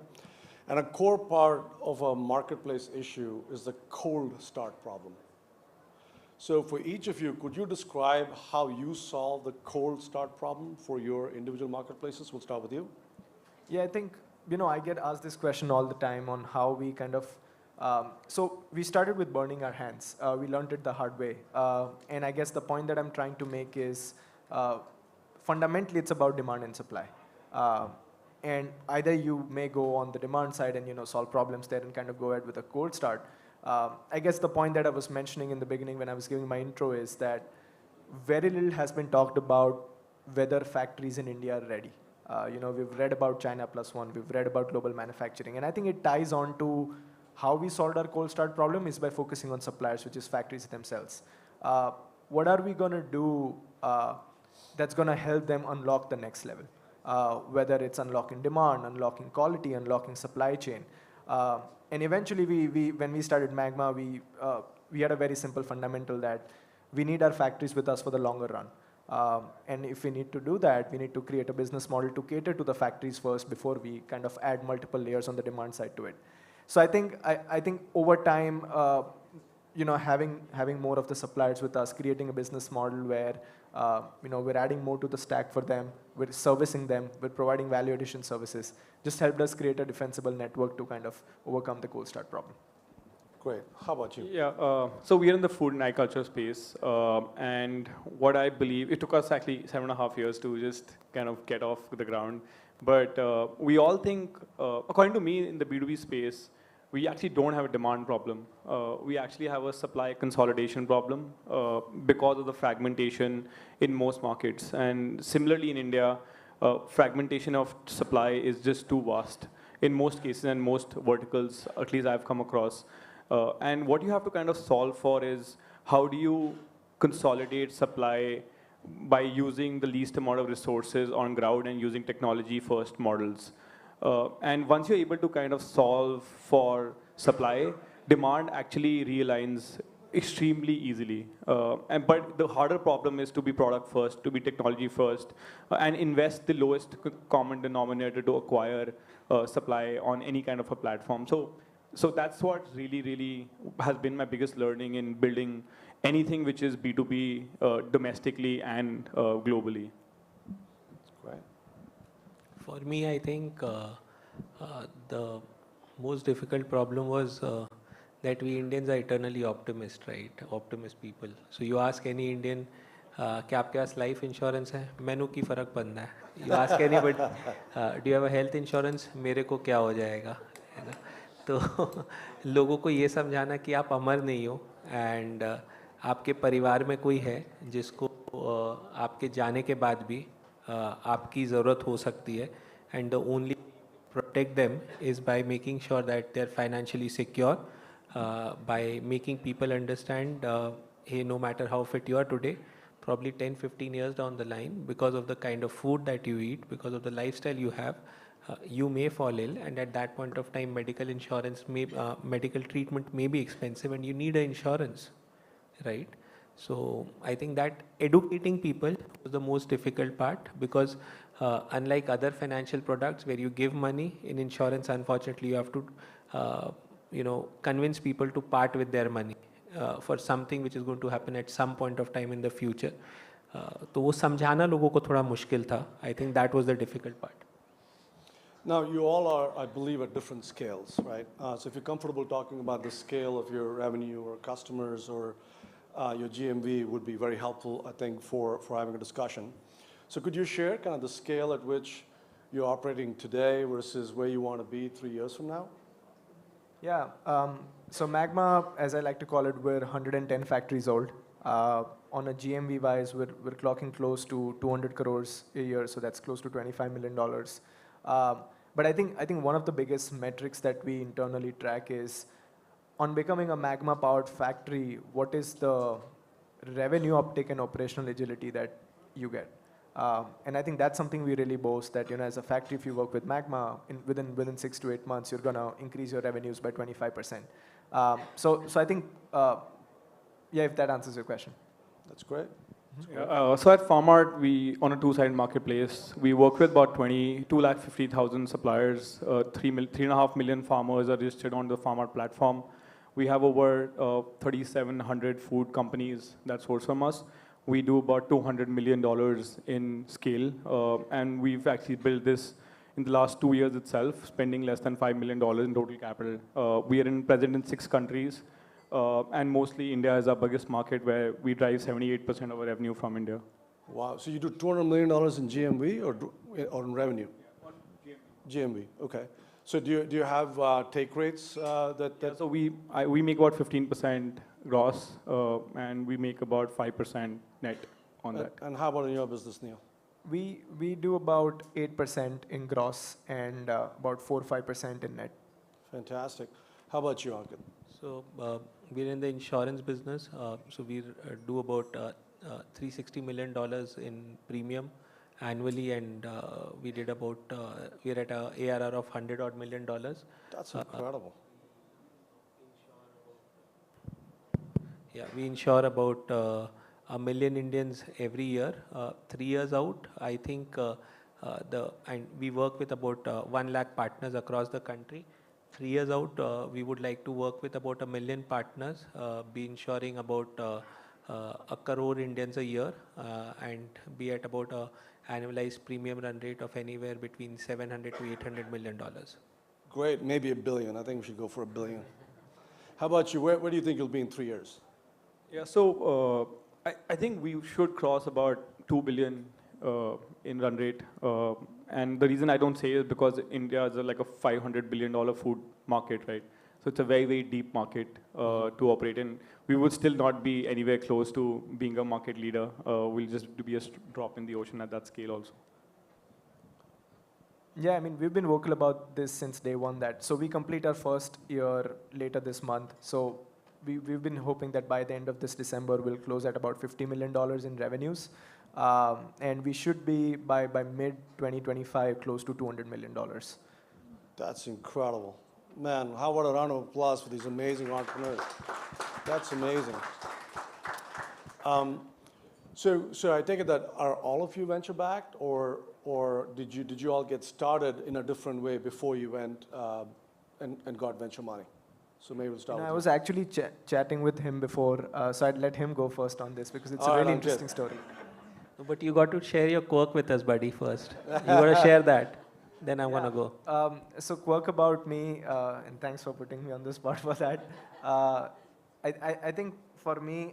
And a core part of a marketplace issue is the cold start problem. So for each of you, could you describe how you solve the cold start problem for your individual marketplaces? We'll start with you. Yeah, I think, I get asked this question all the time on how we kind of, so we started with burning our hands. We learned it the hard way. And I guess the point that I'm trying to make is, fundamentally, it's about demand and supply. And either you may go on the demand side and solve problems there and kind of go ahead with a cold start, I guess the point that I was mentioning in the beginning when I was giving my intro is that very little has been talked about whether factories in India are ready. We've read about China plus one, we've read about global manufacturing, and I think it ties on to how we solved our cold start problem is by focusing on suppliers, which is factories themselves. What are we going to do that's going to help them unlock the next level? Whether it's unlocking demand, unlocking quality, unlocking supply chain. And eventually, when we started Magma, we had a very simple fundamental that we need our factories with us for the longer run. And if we need to do that, we need to create a business model to cater to the factories first before we kind of add multiple layers on the demand side to it. So I think over time, having more of the suppliers with us, creating a business model where we're adding more to the stack for them, we're servicing them, we're providing value addition services, just helped us create a defensible network to kind of overcome the cold start problem. Great. How about you? Yeah, so we are in the food and agriculture space, and what I believe, it took us actually 7.5 years to just kind of get off the ground, but we all think, according to me, in the B2B space, we actually don't have a demand problem. We actually have a supply consolidation problem because of the fragmentation in most markets. And similarly in India, fragmentation of supply is just too vast in most cases and most verticals, at least I've come across. And what you have to kind of solve for is how do you consolidate supply by using the least amount of resources on ground and using technology-first models. And once you're able to kind of solve for supply, demand actually realigns extremely easily. But the harder problem is to be product first, to be technology first, and invest the lowest common denominator to acquire supply on any kind of a platform. So that's what really has been my biggest learning in building anything which is B2B domestically and globally. Great. For me, I think the most difficult problem was that we Indians are eternally optimist, right? Optimist people. So you ask any Indian, क्या आपके पास life insurance है? मैनू की फर्क पड़ता है? You ask anybody, do you have a health insurance? मेरे को क्या हो जाएगा? है ना? तो लोगों को ये समझाना कि आप अमर नहीं हो and आपके परिवार में कोई है जिसको आपके जाने के बाद भी आपकी ज़रूरत हो सकती है and the only protect them is by making sure that they're financially secure, by making people understand, hey, no matter how fit you are today, probably 10-15 years down the line, because of the kind of food that you eat, because of the lifestyle you have, you may fall ill, and at that point of time, medical insurance, medical treatment may be expensive, and you need an insurance, right? So I think that educating people was the most difficult part, because unlike other financial products where you give money, in insurance, unfortunately, you have to convince people to part with their money for something which is going to happen at some point of time in the future. तो वो समझाना लोगों को थोड़ा मुश्किल था. I think that was the difficult part. Now, you all are, I believe, at different scales, right? So if you're comfortable talking about the scale of your revenue or customers or your GMV would be very helpful, I think, for having a discussion. So could you share kind of the scale at which you're operating today versus where you want to be 3 years from now? Yeah, so Magma, as I like to call it, we're 110 factories old. On a GMV wise, we're clocking close to 200 crores a year, so that's close to $25 million. But I think one of the biggest metrics that we internally track is on becoming a Magma powered factory, what is the revenue uptake and operational agility that you get? And I think that's something we really boast that, as a factory, if you work with Magma, within 6 to 8 months, you're going to increase your revenues by 25%. So I think, yeah, if that answers your question. That's great. So at Farmart, we, on a two-sided marketplace, we work with about 250,000 suppliers, 3.5 million farmers are registered on the Farmart platform. We have over 3,700 food companies that source from us. We do about $200 million in scale, and we've actually built this in the last 2 years itself, spending less than $5 million in total capital. We are present in 6 countries, and mostly India is our biggest market, where we drive 78% of our revenue from India. Wow, so you do $200 million in GMV or in revenue? GMV, okay. So do you have take rates Yeah, so we make about 15% gross, and we make about 5% net on that. And how about in your business, Neil? We do about 8% in gross and about 4-5% in net. Fantastic. How about you, Ankit? So we're in the insurance business. So we do about $360 million in premium annually, and we did about we're at a ARR of $100 odd million. That's incredible. Yeah, we insure about 1 million Indians every year. 3 years out, I think and we work with about 1 lakh partners across the country. 3 years out, we would like to work with about 1 million partners, be insuring about 1 crore Indians a year, and be at about a annualized premium run rate of anywhere between $700 to $800 million. Great, maybe $1 billion. I think we should go for $1 billion. How about you? Where do you think you'll be in 3 years? Yeah, so I think we should cross about 2 billion in run rate. And the reason I don't say is because India is like a $500 billion food market, right? So it's a very, very deep market to operate in. We would still not be anywhere close to being a market leader. We'll just be a drop in the ocean at that scale also. Yeah, I mean, we've been vocal about this since day one. So we complete our first year later this month. So we've been hoping that by the end of this December, we'll close at about $50 million in revenues. And we should be, by mid-2025, close to $200 million. That's incredible. Man, how about a round of applause for these amazing entrepreneurs? That's amazing. So I take it that are all of you venture-backed, or did you all get started in a different way before you went and got venture money? So maybe we'll start with I was actually chatting with him before, so I'd let him go first on this because it's a really interesting story. But you got to share your quirk with us, buddy, first. You got to share that. Then I'm going to go. So quirk about me, and thanks for putting me on the spot for that. I think for me,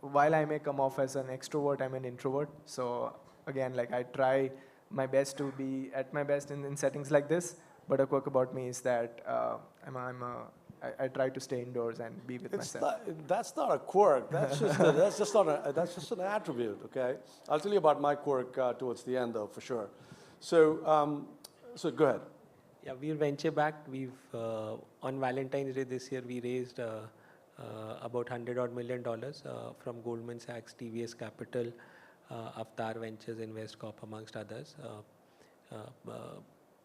while I may come off as an extrovert, I'm an introvert. So again, like I try my best to be at my best in settings like this. But a quirk about me is that I try to stay indoors and be with myself. That's not a quirk. That's just an attribute. Okay. I'll tell you about my quirk towards the end, though, for sure. So go ahead. Yeah, we're venture backed. We've on Valentine's Day this year we raised about $100 odd million from Goldman Sachs, TVS Capital, Avatar Ventures, InvestCorp, amongst others.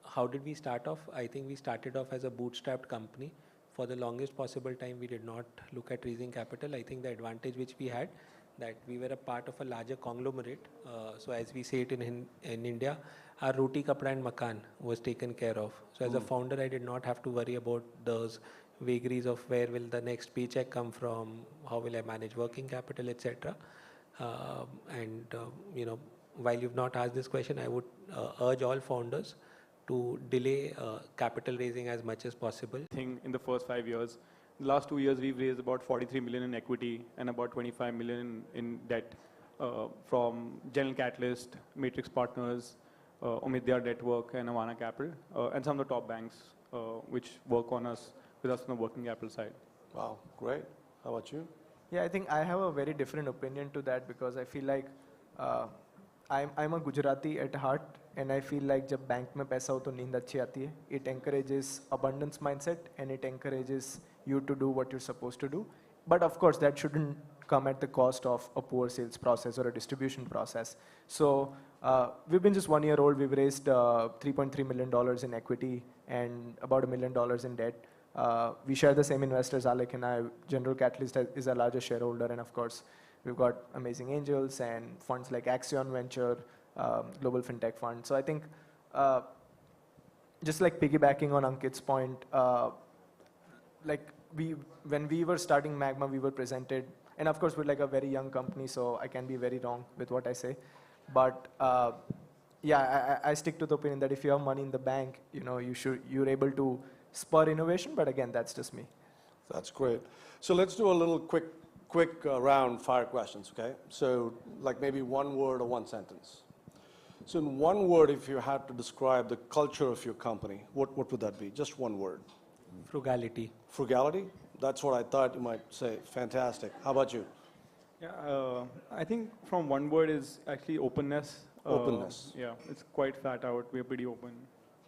How did we start off? I think we started off as a bootstrapped company. For the longest possible time, we did not look at raising capital. I think the advantage which we had, that we were a part of a larger conglomerate. So as we say it in India, our roti, kapda and makan was taken care of. So as a founder, I did not have to worry about those vagaries of where will the next paycheck come from, how will I manage working capital, etc. While you've not asked this question, I would urge all founders to delay capital raising as much as possible. I think in the first 5 years, the last 2 years, we've raised about 43 million in equity and about 25 million in debt from General Catalyst, Matrix Partners, Omidyar Network, and Avana Capital, and some of the top banks which work with us on the working capital side. Wow, great. How about you? Yeah, I think I have a very different opinion to that because I feel like I'm a Gujarati at heart, and I feel like जब bank में पैसा हो तो नींद अच्छी आती है. It encourages abundance mindset and it encourages you to do what you're supposed to do. But of course, that shouldn't come at the cost of a poor sales process or a distribution process. So we've been just 1 year old. We've raised $3.3 million in equity and about $1 million in debt. We share the same investors, Alec and I. General Catalyst is our largest shareholder, and of course, we've got amazing angels and funds like Axion Venture, Global FinTech Fund. So I think just like piggybacking on Ankit's point, when we were starting Magma, we were presented, and of course we're like a very young company, so I can be very wrong with what I say. But yeah, I stick to the opinion that if you have money in the bank, you're able to spur innovation. But again, that's just me. That's great. So let's do a little quick round fire questions, okay? So like maybe one word or one sentence. So in one word, if you had to describe the culture of your company, what would that be? Just one word. Frugality. Frugality? That's what I thought you might say. Fantastic. How about you? Yeah, I think from one word is actually openness. Openness. Yeah, it's quite flat out. We're pretty open,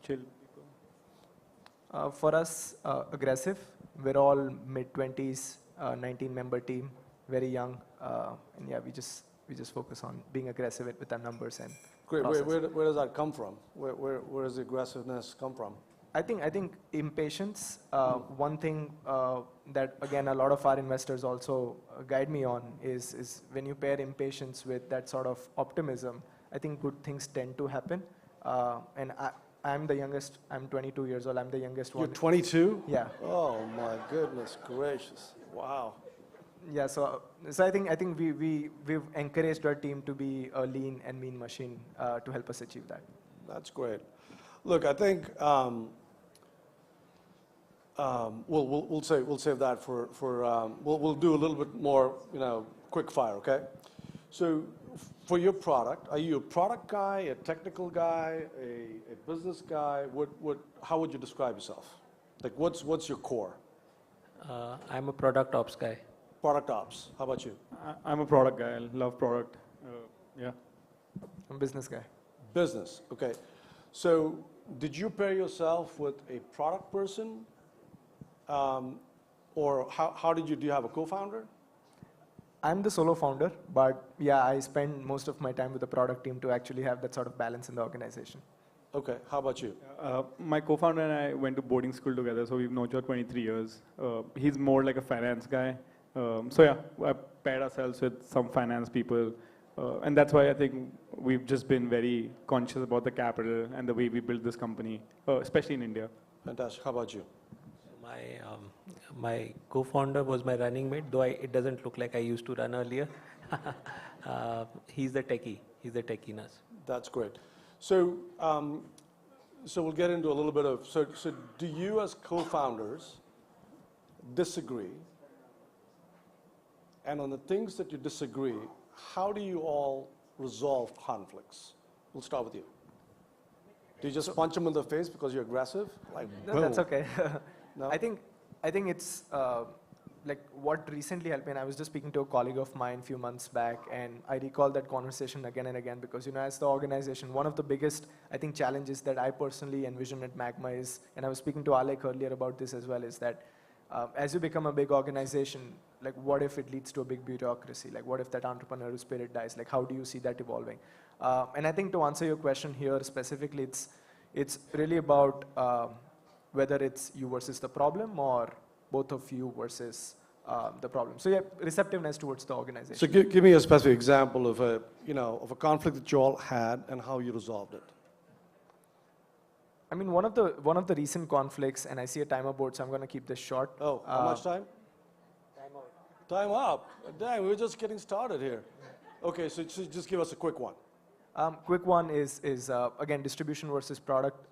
chill people. For us, aggressive. We're all mid-20s, 19-member team, very young, and yeah, we just focus on being aggressive with our numbers and Great. process. Where does that come from? Where does the aggressiveness come from? I think impatience. One thing that again a lot of our investors also guide me on is when you pair impatience with that sort of optimism, I think good things tend to happen. And I'm the youngest. I'm 22 years old. I'm the youngest one. You're 22? Yeah. Oh my goodness gracious! Wow. Yeah. So I think we've encouraged our team to be a lean and mean machine to help us achieve that. That's great. Look, I think we'll save that for we'll do a little bit more, quick fire, okay? So for your product, are you a product guy, a technical guy, a business guy? How would you describe yourself? Like what's your core? I'm a product ops guy. Product ops. How about you? I'm a product guy. I love product. Yeah. I'm a business guy. Business. Okay. So did you pair yourself with a product person? Or how did you, do you have a co-founder? I'm the solo founder, but yeah, I spend most of my time with the product team to actually have that sort of balance in the organization. Okay, how about you? My co-founder and I went to boarding school together, so we've known each other 23 years. He's more like a finance guy. So yeah, I paired ourselves with some finance people. And that's why I think we've just been very conscious about the capital and the way we build this company, especially in India. Fantastic. How about you? My co-founder was my running mate, though it doesn't look like I used to run earlier. He's the techie. He's the techiness. That's great. So, so we'll get into a little bit of, so do you as co-founders disagree? And on the things that you disagree, how do you all resolve conflicts? We'll start with you. Do you just punch them in the face because you're aggressive? Like, No, that's okay. No? I think it's like what recently helped me, and I was just speaking to a colleague of mine a few months back, and I recall that conversation again and again because, as the organization, one of the biggest, I think, challenges that I personally envision at Magma is, and I was speaking to Alec earlier about this as well, is that as you become a big organization, like what if it leads to a big bureaucracy? Like what if that entrepreneurial spirit dies? Like how do you see that evolving? And I think to answer your question here specifically, it's really about whether it's you versus the problem or both of you versus the problem. So yeah, receptiveness towards the organization. So give me a specific example of a conflict that you all had and how you resolved it. I mean, one of the recent conflicts, and I see a timer board, so I'm going to keep this short. Oh, how much time? Time up. Dang, we're just getting started here. Okay, so just give us a quick one. Quick one is again distribution versus product.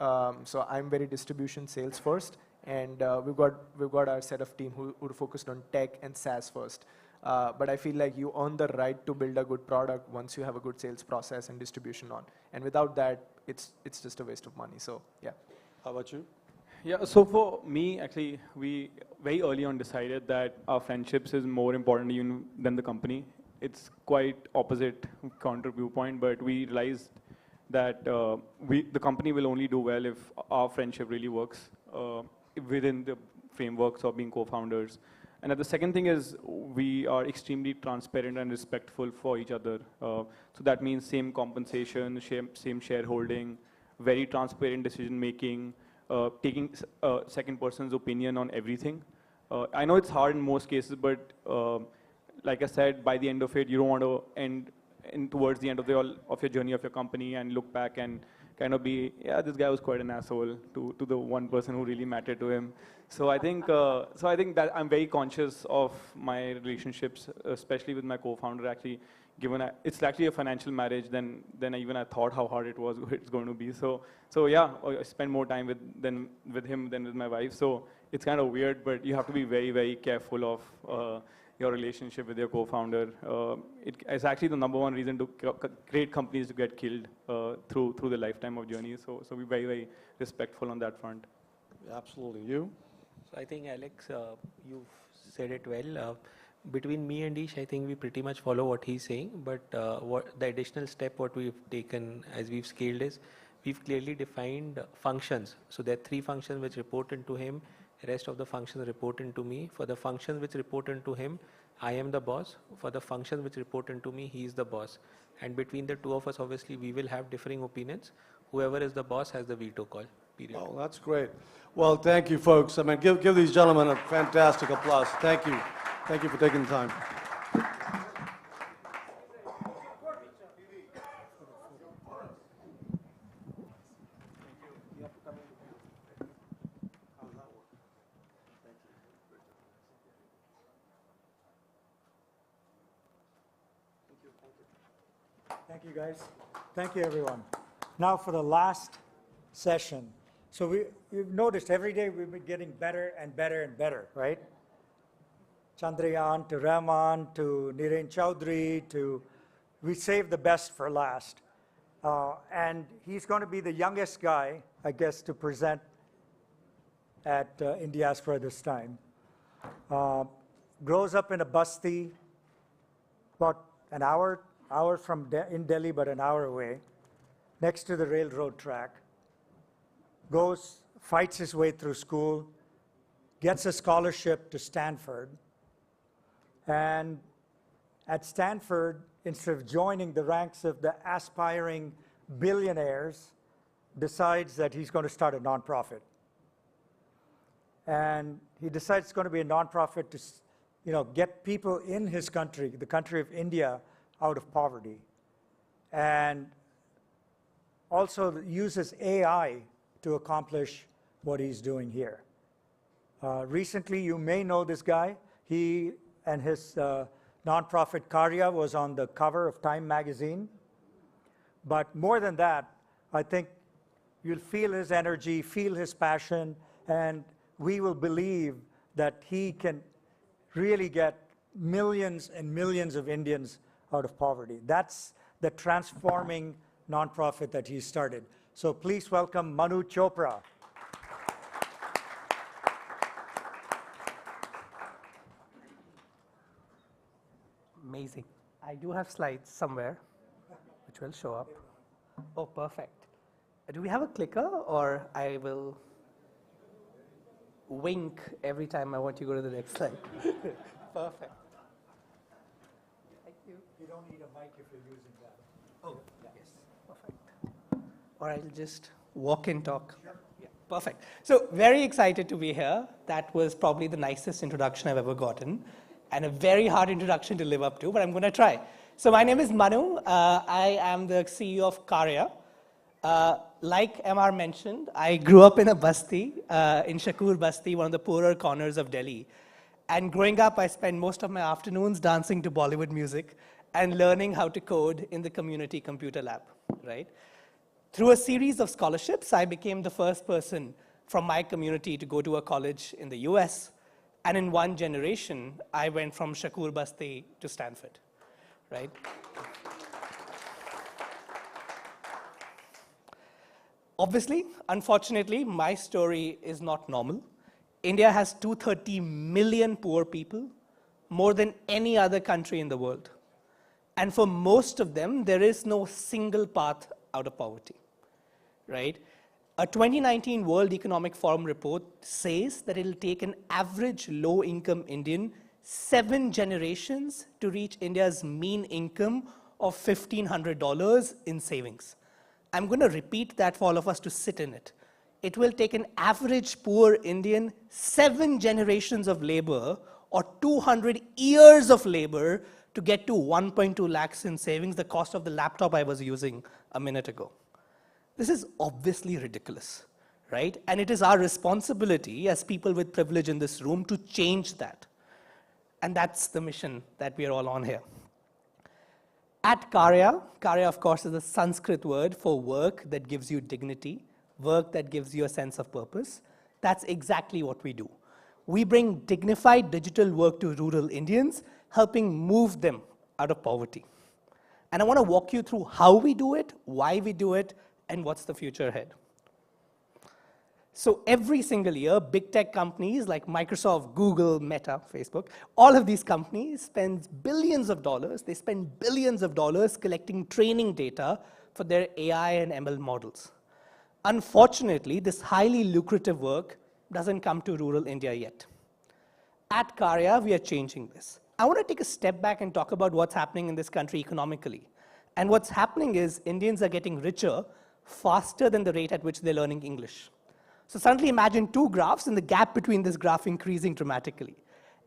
So I'm very distribution sales first, and we've got our set of team who are focused on tech and SaaS first. But I feel like you earn the right to build a good product once you have a good sales process and distribution on. And without that, it's just a waste of money. So yeah. How about you? Yeah, so for me, actually, we very early on decided that our friendships is more important even than the company. It's quite opposite counter viewpoint, but we realized that the company will only do well if our friendship really works within the frameworks of being co-founders. And the second thing is we are extremely transparent and respectful for each other. So that means same compensation, same shareholding, very transparent decision making, taking second person's opinion on everything. I know it's hard in most cases, but like I said, by the end of it, you don't want to end towards the end of your journey of your company and look back and kind of be, yeah, this guy was quite an asshole to the one person who really mattered to him. So I think that I'm very conscious of my relationships, especially with my co-founder. Actually, given it's actually a financial marriage, then even I thought how hard it's going to be. So yeah, I spend more time with him than with my wife. So it's kind of weird, but you have to be very, very careful of your relationship with your co-founder. It's actually the #1 reason to great companies to get killed through the lifetime of journey. So we're very, very respectful on that front. Absolutely. You? So I think, Alex, you've said it well. Between me and Ish, I think we pretty much follow what he's saying, but what the additional step what we've taken as we've scaled is, we've clearly defined functions. So there are 3 functions which report into him, the rest of the functions report into me. For the functions which report into him, I am the boss. For the functions which report into me, he is the boss. And between the 2 of us, obviously, we will have differing opinions. Whoever is the boss has the veto call, period. Oh, that's great. Well, thank you, folks. I mean, give these gentlemen a fantastic applause. Thank you. Thank you for taking the time. Thank you, guys. Thank you, everyone. Now for the last session. So you've noticed every day we've been getting better and better and better, right? Chandrayaan to Rahman to Niren Chaudhary to, we saved the best for last. And he's going to be the youngest guy, I guess, to present at Indiaspora this time. Grows up in a basti, about an hour from in Delhi, but an hour away, next to the railroad track. Fights his way through school, gets a scholarship to Stanford, and at Stanford, instead of joining the ranks of the aspiring billionaires, decides that he's going to start a nonprofit. And he decides it's going to be a nonprofit to, get people in his country, the country of India, out of poverty. And also uses AI to accomplish what he's doing here. Recently, you may know this guy. He and his nonprofit Karya was on the cover of Time magazine. But more than that, I think you'll feel his energy, feel his passion, and we will believe that he can really get millions and millions of Indians out of poverty. That's the transforming nonprofit that he started. So please welcome Manu Chopra. Amazing. I do have slides somewhere, which will show up. Oh, perfect. Do we have a clicker, or I will wink every time I want you to go to the next slide? Perfect. Thank you. You don't need a mic if you're using that. Oh, yes. Perfect. Or I'll just walk and talk. Sure. Yeah, perfect. So very excited to be here. That was probably the nicest introduction I've ever gotten, and a very hard introduction to live up to, but I'm going to try. So my name is Manu. I am the CEO of Karya. Like MR mentioned, I grew up in a basti, in Shakur Basti, one of the poorer corners of Delhi. And growing up, I spent most of my afternoons dancing to Bollywood music and learning how to code in the community computer lab, right? Through a series of scholarships, I became the first person from my community to go to a college in the US. And in one generation, I went from Shakur Basti to Stanford, right? Obviously, unfortunately, my story is not normal. India has 230 million poor people, more than any other country in the world. And for most of them, there is no single path out of poverty, right? A 2019 World Economic Forum report says that it'll take an average low-income Indian 7 generations to reach India's mean income of $1,500 in savings. I'm going to repeat that for all of us to sit in it. It will take an average poor Indian 7 generations of labor or 200 years of labor to get to 1.2 lakhs in savings, the cost of the laptop I was using a minute ago. This is obviously ridiculous, right? And it is our responsibility as people with privilege in this room to change that. And that's the mission that we are all on here. At Karya, Karya of course is a Sanskrit word for work that gives you dignity, work that gives you a sense of purpose. That's exactly what we do. We bring dignified digital work to rural Indians, helping move them out of poverty. And I want to walk you through how we do it, why we do it, and what's the future ahead. So every single year, big tech companies like Microsoft, Google, Meta, Facebook, all of these companies spend billions of dollars. They spend billions of dollars collecting training data for their AI and ML models. Unfortunately, this highly lucrative work doesn't come to rural India yet. At Karya, we are changing this. I want to take a step back and talk about what's happening in this country economically. And what's happening is Indians are getting richer faster than the rate at which they're learning English. So suddenly imagine two graphs and the gap between this graph increasing dramatically.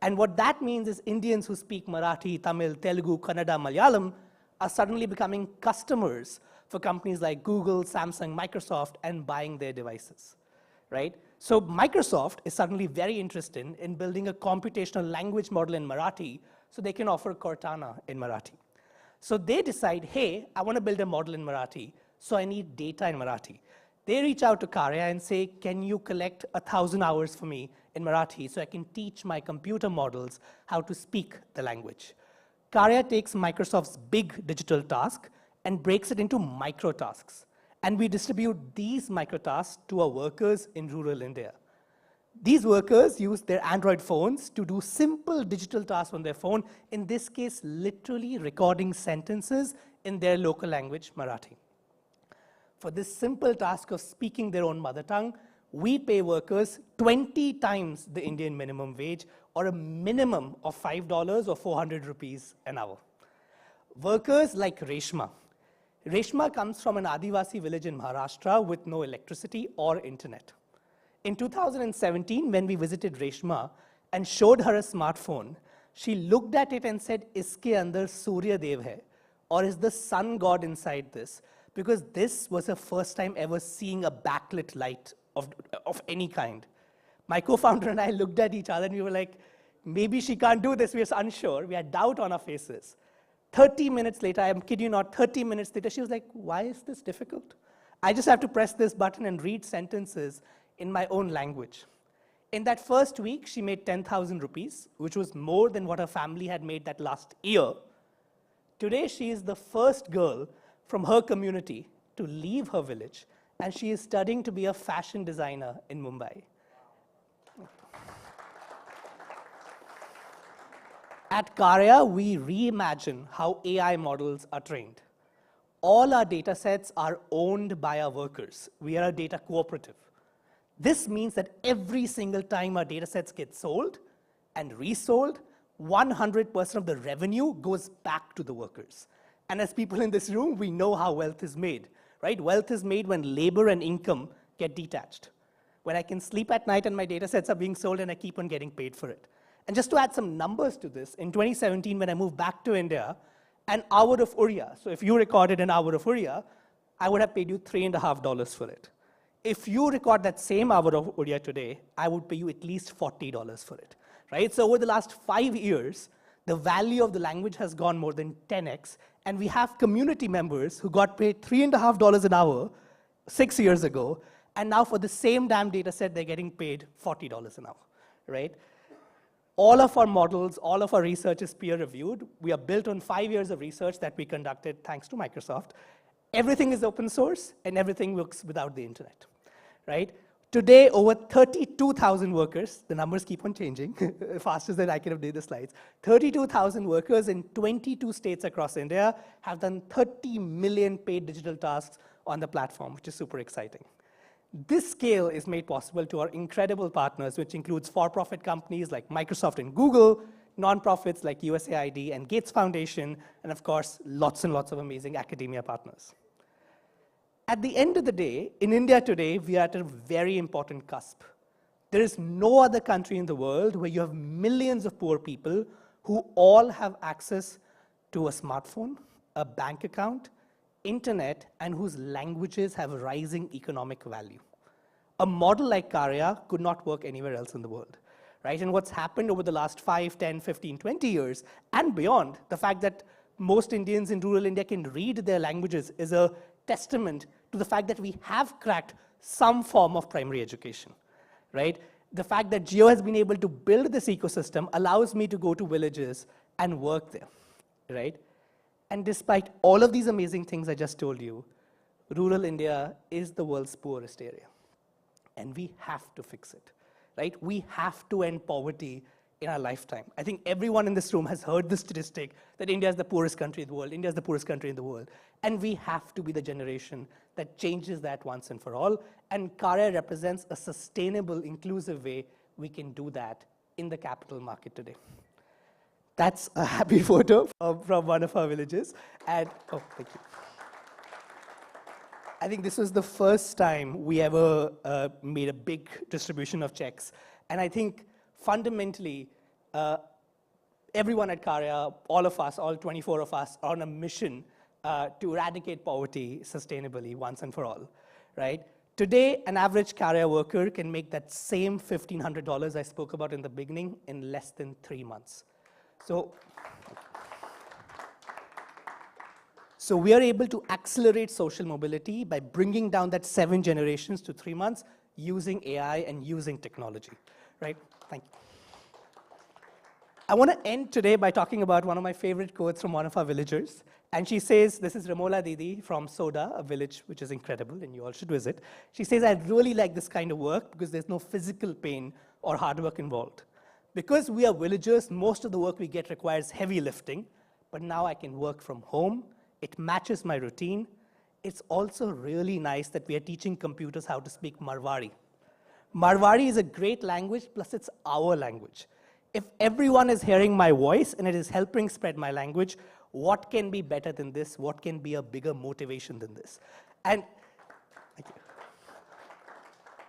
And what that means is Indians who speak Marathi, Tamil, Telugu, Kannada, Malayalam are suddenly becoming customers for companies like Google, Samsung, Microsoft, and buying their devices, right? So Microsoft is suddenly very interested in building a computational language model in Marathi so they can offer Cortana in Marathi. So they decide, hey, I want to build a model in Marathi, so I need data in Marathi. They reach out to Karya and say, can you collect 1,000 hours for me in Marathi so I can teach my computer models how to speak the language? Karya takes Microsoft's big digital task and breaks it into micro tasks. And we distribute these micro tasks to our workers in rural India. These workers use their Android phones to do simple digital tasks on their phone, in this case, literally recording sentences in their local language, Marathi. For this simple task of speaking their own mother tongue, we pay workers 20 times the Indian minimum wage, or a minimum of $5 or 400 rupees an hour. Workers like Reshma. Reshma comes from an Adivasi village in Maharashtra with no electricity or internet. In 2017, when we visited Reshma and showed her a smartphone, she looked at it and said, "Iske andar Surya Dev hai," or is the sun god inside this? Because this was her first time ever seeing a backlit light of any kind. My co-founder and I looked at each other and we were like, maybe she can't do this. We were unsure. We had doubt on our faces. 30 minutes later, I am kidding you not, 30 minutes later, she was like, why is this difficult? I just have to press this button and read sentences in my own language. In that first week, she made 10,000 rupees, which was more than what her family had made that last year. Today, she is the first girl from her community to leave her village, and she is studying to be a fashion designer in Mumbai. At Karya, we reimagine how AI models are trained. All our data sets are owned by our workers. We are a data cooperative. This means that every single time our data sets get sold and resold, 100% of the revenue goes back to the workers. And as people in this room, we know how wealth is made, right? Wealth is made when labor and income get detached. When I can sleep at night and my data sets are being sold and I keep on getting paid for it. And just to add some numbers to this, in 2017, when I moved back to India, an hour of Uriya, so if you recorded an hour of Uriya, I would have paid you $3.50 for it. If you record that same hour of Uriya today, I would pay you at least $40 for it, right? So over the last 5 years, the value of the language has gone more than 10x, and we have community members who got paid $3.50 an hour 6 years ago, and now for the same damn data set, they're getting paid $40 an hour, right? All of our models, all of our research is peer-reviewed. We are built on 5 years of research that we conducted thanks to Microsoft. Everything is open source, and everything works without the internet, right? Today, over 32,000 workers, the numbers keep on changing, faster than I could have did the slides. 32,000 workers in 22 states across India have done 30 million paid digital tasks on the platform, which is super exciting. This scale is made possible to our incredible partners, which includes for-profit companies like Microsoft and Google, nonprofits like USAID and Gates Foundation, and of course, lots and lots of amazing academia partners. At the end of the day, in India today, we are at a very important cusp. There is no other country in the world where you have millions of poor people who all have access to a smartphone, a bank account, internet, and whose languages have rising economic value. A model like Karya could not work anywhere else in the world, right? And what's happened over the last 5, 10, 15, 20 years and beyond, the fact that most Indians in rural India can read their languages is a testament to the fact that we have cracked some form of primary education, right? the fact that Jio has been able to build this ecosystem allows me to go to villages and work there, right? And despite all of these amazing things I just told you, rural India is the world's poorest area. And we have to fix it, right? We have to end poverty in our lifetime. I think everyone in this room has heard the statistic that India is the poorest country in the world. India is the poorest country in the world. And we have to be the generation that changes that once and for all. And Karya represents a sustainable, inclusive way we can do that in the capital market today. That's a happy photo from one of our villages. And, oh, thank you. I think this was the first time we ever made a big distribution of checks. And I think fundamentally, everyone at Karya, all of us, all 24 of us, are on a mission to eradicate poverty sustainably once and for all, right? Today, an average Karya worker can make that same $1,500 I spoke about in the beginning in less than 3 months. So we are able to accelerate social mobility by bringing down that 7 generations to 3 months using AI and using technology, right? Thank you. I want to end today by talking about one of my favorite quotes from one of our villagers. And she says, this is Ramola Didi from Soda, a village which is incredible and you all should visit. She says, I really like this kind of work because there's no physical pain or hard work involved. Because we are villagers, most of the work we get requires heavy lifting, but now I can work from home. It matches my routine. It's also really nice that we are teaching computers how to speak Marwari. Marwari is a great language, plus it's our language. If everyone is hearing my voice and it is helping spread my language, what can be better than this? What can be a bigger motivation than this? And thank you.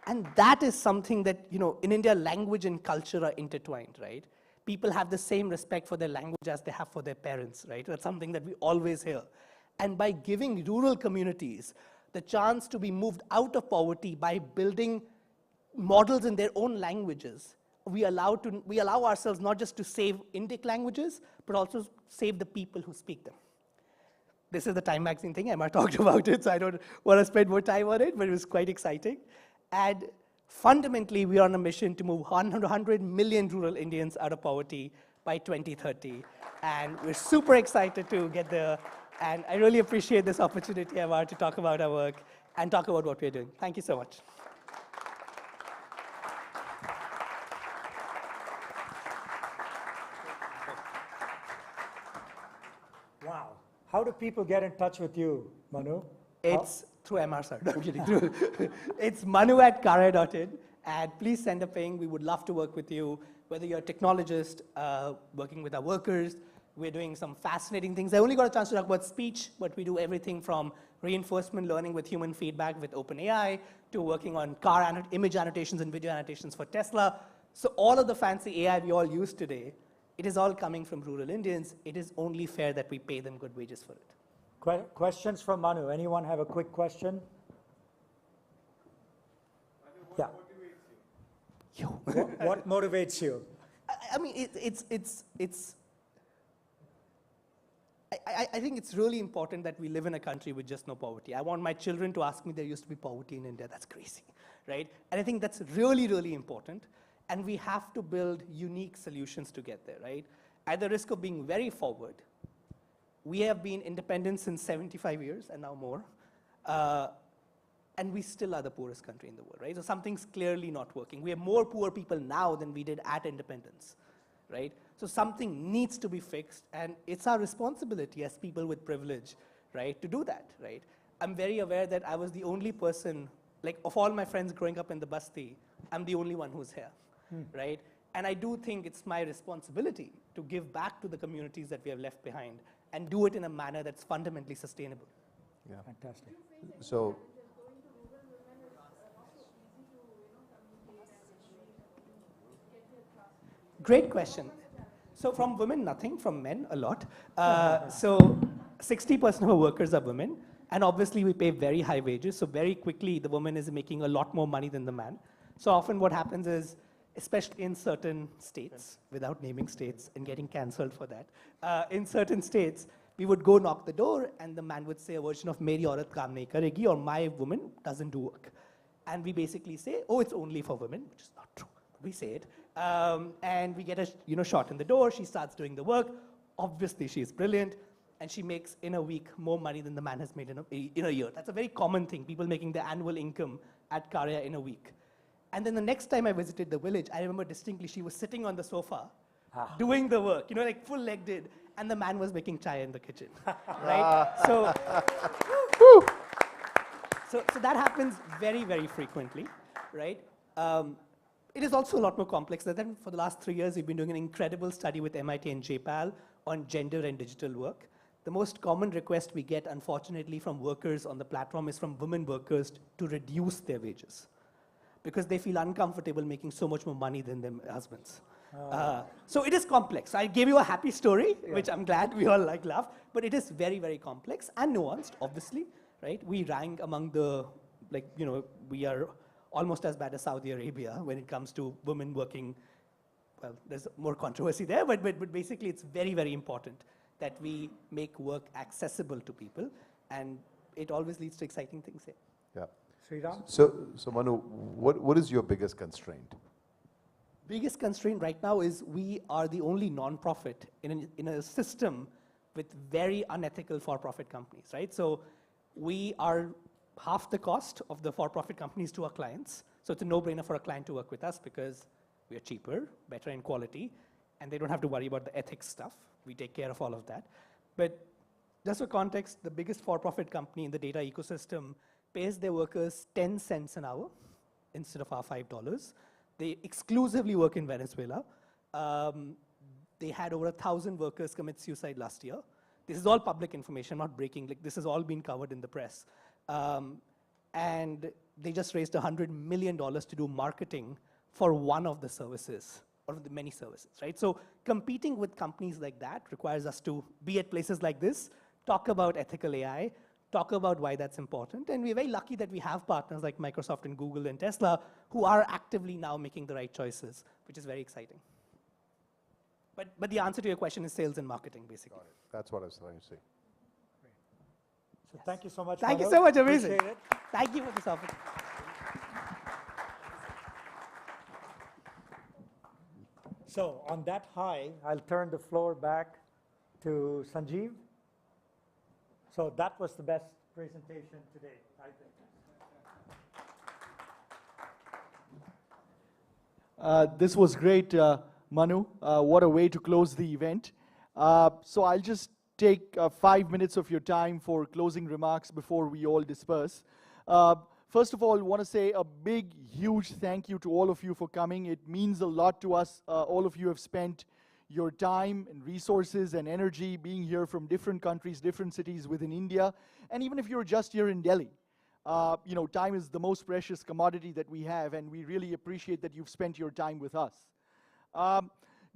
And that is something that, you know, in India, language and culture are intertwined, right? People have the same respect for their language as they have for their parents, right? That's something that we always hear. And by giving rural communities the chance to be moved out of poverty by building models in their own languages, we allow ourselves not just to save Indic languages, but also save the people who speak them. This is the Time Magazine thing. Emma talked about it, so I don't want to spend more time on it, but it was quite exciting. And fundamentally, we are on a mission to move 100 million rural Indians out of poverty by 2030. And we're super excited to get there. And I really appreciate this opportunity, Emma, to talk about our work and talk about what we're doing. Thank you so much. Wow. How do people get in touch with you, Manu? It's through MR, sir. No, I'm kidding. It's manu@karya.in. And please send a ping. We would love to work with you, whether you're a technologist, working with our workers. We're doing some fascinating things. I only got a chance to talk about speech, but we do everything from reinforcement learning with human feedback with OpenAI to working on car image annotations and video annotations for Tesla. So all of the fancy AI we all use today, it is all coming from rural Indians. It is only fair that we pay them good wages for it. Questions from Manu? Anyone have a quick question? Yeah. What motivates you? I mean, I think it's really important that we live in a country with just no poverty. I want my children to ask me there used to be poverty in India. That's crazy, right? And I think that's really, really important. And we have to build unique solutions to get there, right? At the risk of being very forward, we have been independent since 75 years and now more. And we still are the poorest country in the world, right? So something's clearly not working. We have more poor people now than we did at independence, right? So something needs to be fixed, and it's our responsibility as people with privilege, right, to do that, right? I'm very aware that I was the only person, like of all my friends growing up in the Basti, I'm the only one who's here, right? And I do think it's my responsibility to give back to the communities that we have left behind and do it in a manner that's fundamentally sustainable. Yeah. Fantastic. So, great question. So from women, nothing. From men, a lot. So 60% of our workers are women. And obviously, we pay very high wages. So very quickly, the woman is making a lot more money than the man. So often what happens is, especially in certain states, without naming states and getting cancelled for that, in certain states, we would go knock the door, and the man would say a version of "Meri aurat kaam nahi karegi," or "My woman doesn't do work." And we basically say, "Oh, it's only for women," which is not true. we say it. And we get a shot in the door. She starts doing the work. Obviously, she's brilliant. And she makes, in a week, more money than the man has made in a year. That's a very common thing, people making their annual income at Karya in a week. And then the next time I visited the village, I remember distinctly she was sitting on the sofa, doing the work, like full-legged did, and the man was making chai in the kitchen, right? So that happens very, very frequently, right? It is also a lot more complex than that. For the last 3 years, we've been doing an incredible study with MIT and JPAL on gender and digital work. The most common request we get, unfortunately, from workers on the platform is from women workers to reduce their wages because they feel uncomfortable making so much more money than their husbands. So it is complex. I gave you a happy story, which I'm glad we all laughed, but it is very, very complex and nuanced, obviously, right? We rank among the, we are almost as bad as Saudi Arabia when it comes to women working. Well, there's more controversy there, but basically it's very, very important that we make work accessible to people, and it always leads to exciting things here. Yeah. Sriram? So Manu, what is your biggest constraint? Biggest constraint right now is we are the only non-profit in a system with very unethical for-profit companies, right? So we are half the cost of the for-profit companies to our clients. So it's a no-brainer for a client to work with us because we are cheaper, better in quality, and they don't have to worry about the ethics stuff. We take care of all of that. But just for context, the biggest for-profit company in the data ecosystem pays their workers 10 cents an hour instead of our $5. They exclusively work in Venezuela. They had over 1,000 workers commit suicide last year. This is all public information, not breaking. This has all been covered in the press. And they just raised $100 million to do marketing for one of the services, or the many services, right? So competing with companies like that requires us to be at places like this, talk about ethical AI, talk about why that's important, and we're very lucky that we have partners like Microsoft and Google and Tesla who are actively now making the right choices, which is very exciting. But the answer to your question is sales and marketing, basically. Got it. That's what I was trying to say. So thank you so much. Thank you Manu. so much, amazing. Appreciate it. Thank you for this opportunity. So on that high, I'll turn the floor back to Sanjeev. So that was the best presentation today, I think. This was great, Manu. What a way to close the event. So I'll just take 5 minutes of your time for closing remarks before we all disperse. First of all, I want to say a big, huge thank you to all of you for coming. It means a lot to us. All of you have spent your time and resources and energy being here from different countries, different cities within India. And even if you're just here in Delhi, time is the most precious commodity that we have, and we really appreciate that you've spent your time with us.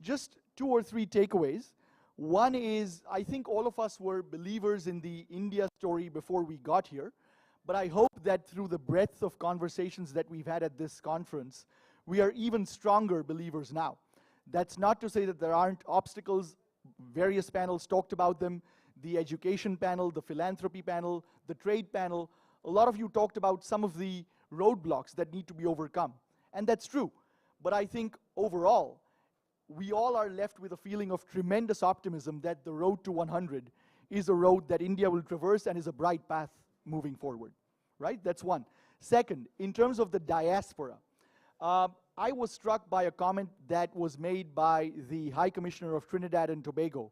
Just 2 or 3 takeaways. One is, I think all of us were believers in the India story before we got here, but I hope that through the breadth of conversations that we've had at this conference, we are even stronger believers now. That's not to say that there aren't obstacles. Various panels talked about them. The education panel, the philanthropy panel, the trade panel. A lot of you talked about some of the roadblocks that need to be overcome. And that's true. But I think overall, we all are left with a feeling of tremendous optimism that the road to 100 is a road that India will traverse and is a bright path moving forward, right? That's one. Second, in terms of the diaspora, I was struck by a comment that was made by the High Commissioner of Trinidad and Tobago,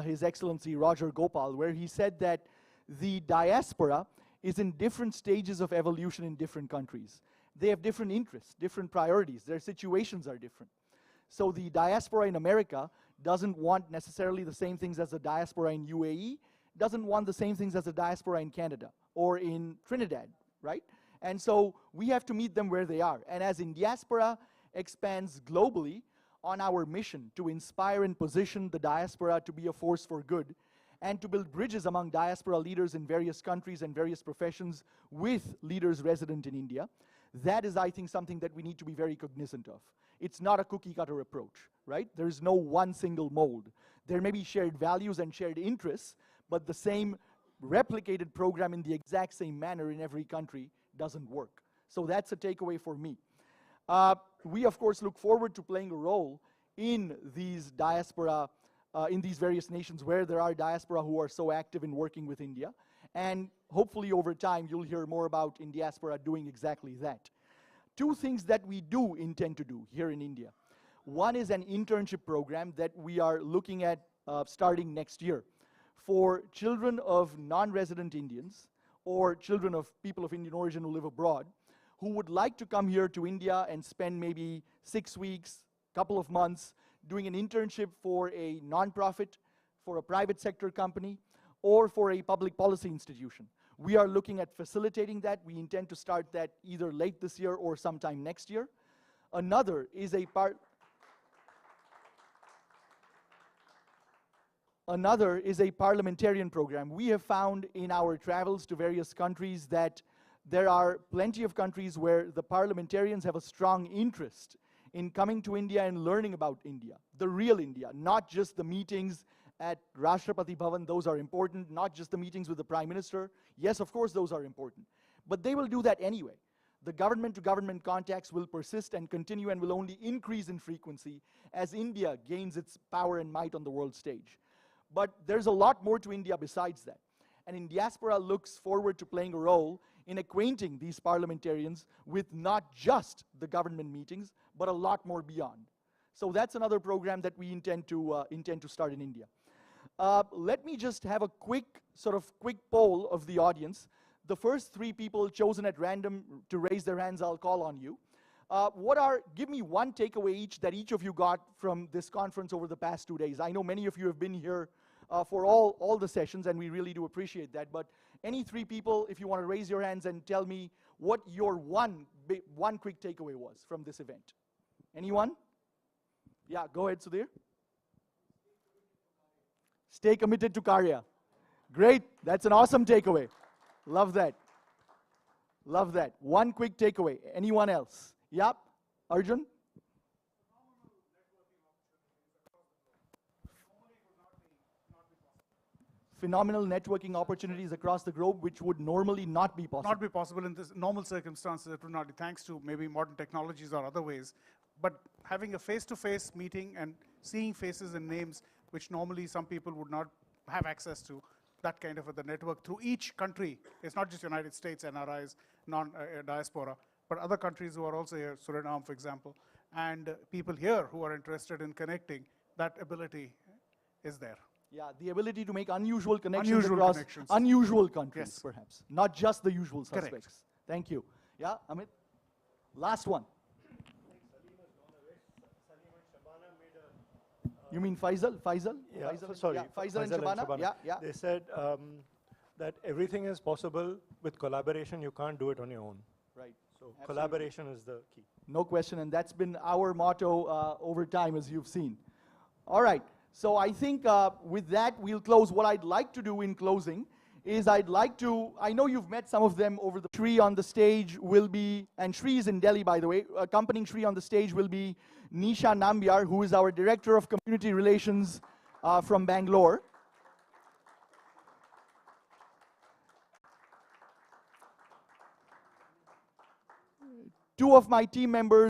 His Excellency Roger Gopal, where he said that the diaspora is in different stages of evolution in different countries. They have different interests, different priorities, their situations are different. So the diaspora in America doesn't want necessarily the same things as the diaspora in UAE, doesn't want the same things as the diaspora in Canada or in Trinidad, right? And so we have to meet them where they are. And as Indiaspora expands globally on our mission to inspire and position the diaspora to be a force for good and to build bridges among diaspora leaders in various countries and various professions with leaders resident in India, that is, I think, something that we need to be very cognizant of. It's not a cookie-cutter approach, right? There is no one single mold. There may be shared values and shared interests, but the same replicated program in the exact same manner in every country doesn't work. So that's a takeaway for me. We, of course, look forward to playing a role in these diaspora, in these various nations where there are diaspora who are so active in working with India. And hopefully over time, you'll hear more about Indiaspora doing exactly that. Two things that we do intend to do here in India. One is an internship program that we are looking at starting next year for children of non-resident Indians or children of people of Indian origin who live abroad who would like to come here to India and spend maybe 6 weeks, couple of months, doing an internship for a non-profit, for a private sector company, or for a public policy institution. We are looking at facilitating that. We intend to start that either late this year or sometime next year. Another is a parliamentarian program. We have found in our travels to various countries that there are plenty of countries where the parliamentarians have a strong interest in coming to India and learning about India, the real India, not just the meetings at Rashtrapati Bhavan. Those are important, not just the meetings with the Prime Minister. Yes, of course, those are important. But they will do that anyway. The government-to-government contacts will persist and continue and will only increase in frequency as India gains its power and might on the world stage. But there's a lot more to India besides that. And Indiaspora looks forward to playing a role in acquainting these parliamentarians with not just the government meetings, but a lot more beyond. So that's another program that we intend to start in India. Let me just have a quick poll of the audience. The first 3 people chosen at random to raise their hands, I'll call on you. Give me one takeaway each that each of you got from this conference over the past 2 days. I know many of you have been here for all the sessions, and we really do appreciate that. But any 3 people, if you want to raise your hands and tell me what your one quick takeaway was from this event. Anyone? Yeah, go ahead, Sudhir. Stay committed to Karya. Great, that's an awesome takeaway. Love that. Love that. One quick takeaway. Anyone else? Yep, Arjun? Phenomenal networking opportunities across the globe, which would normally not be possible. Not be possible in this normal circumstances. It would not be, thanks to maybe modern technologies or other ways. But having a face-to-face meeting and seeing faces and names, which normally some people would not have access to, that kind of the network through each country. It's not just United States, NRIs, non-diaspora, but other countries who are also here, Suriname, for example, and people here who are interested in connecting, that ability is there. Yeah, the ability to make unusual connections across unusual countries, yes, perhaps. Not just the usual suspects. Correct. Thank you. Yeah, Amit? Last one. You mean Faisal? Faisal? Yeah, Faisal? sorry. Yeah, Faisal and Shabana? Yeah, yeah. They said that everything is possible with collaboration. You can't do it on your own. Right. So collaboration is the key. No question, and that's been our motto over time, as you've seen. All right. So I think with that, we'll close. What I'd like to do in closing is I know you've met some of them over the Shri on the stage will be, and Shri is in Delhi, by the way. Accompanying Shri on the stage will be Nisha Nambiar, who is our Director of Community Relations from Bangalore. Two of my team members.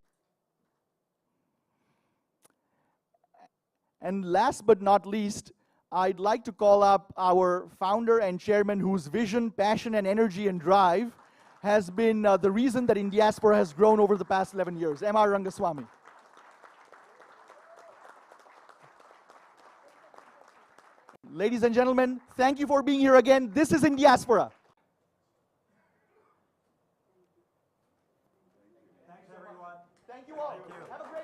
And last but not least, I'd like to call up our founder and chairman whose vision, passion, and energy and drive has been the reason that Indiaspora has grown over the past 11 years, M.R. Rangaswamy. Ladies and gentlemen, thank you for being here again. This is Indiaspora. Thanks, everyone. Thank you all. Have a great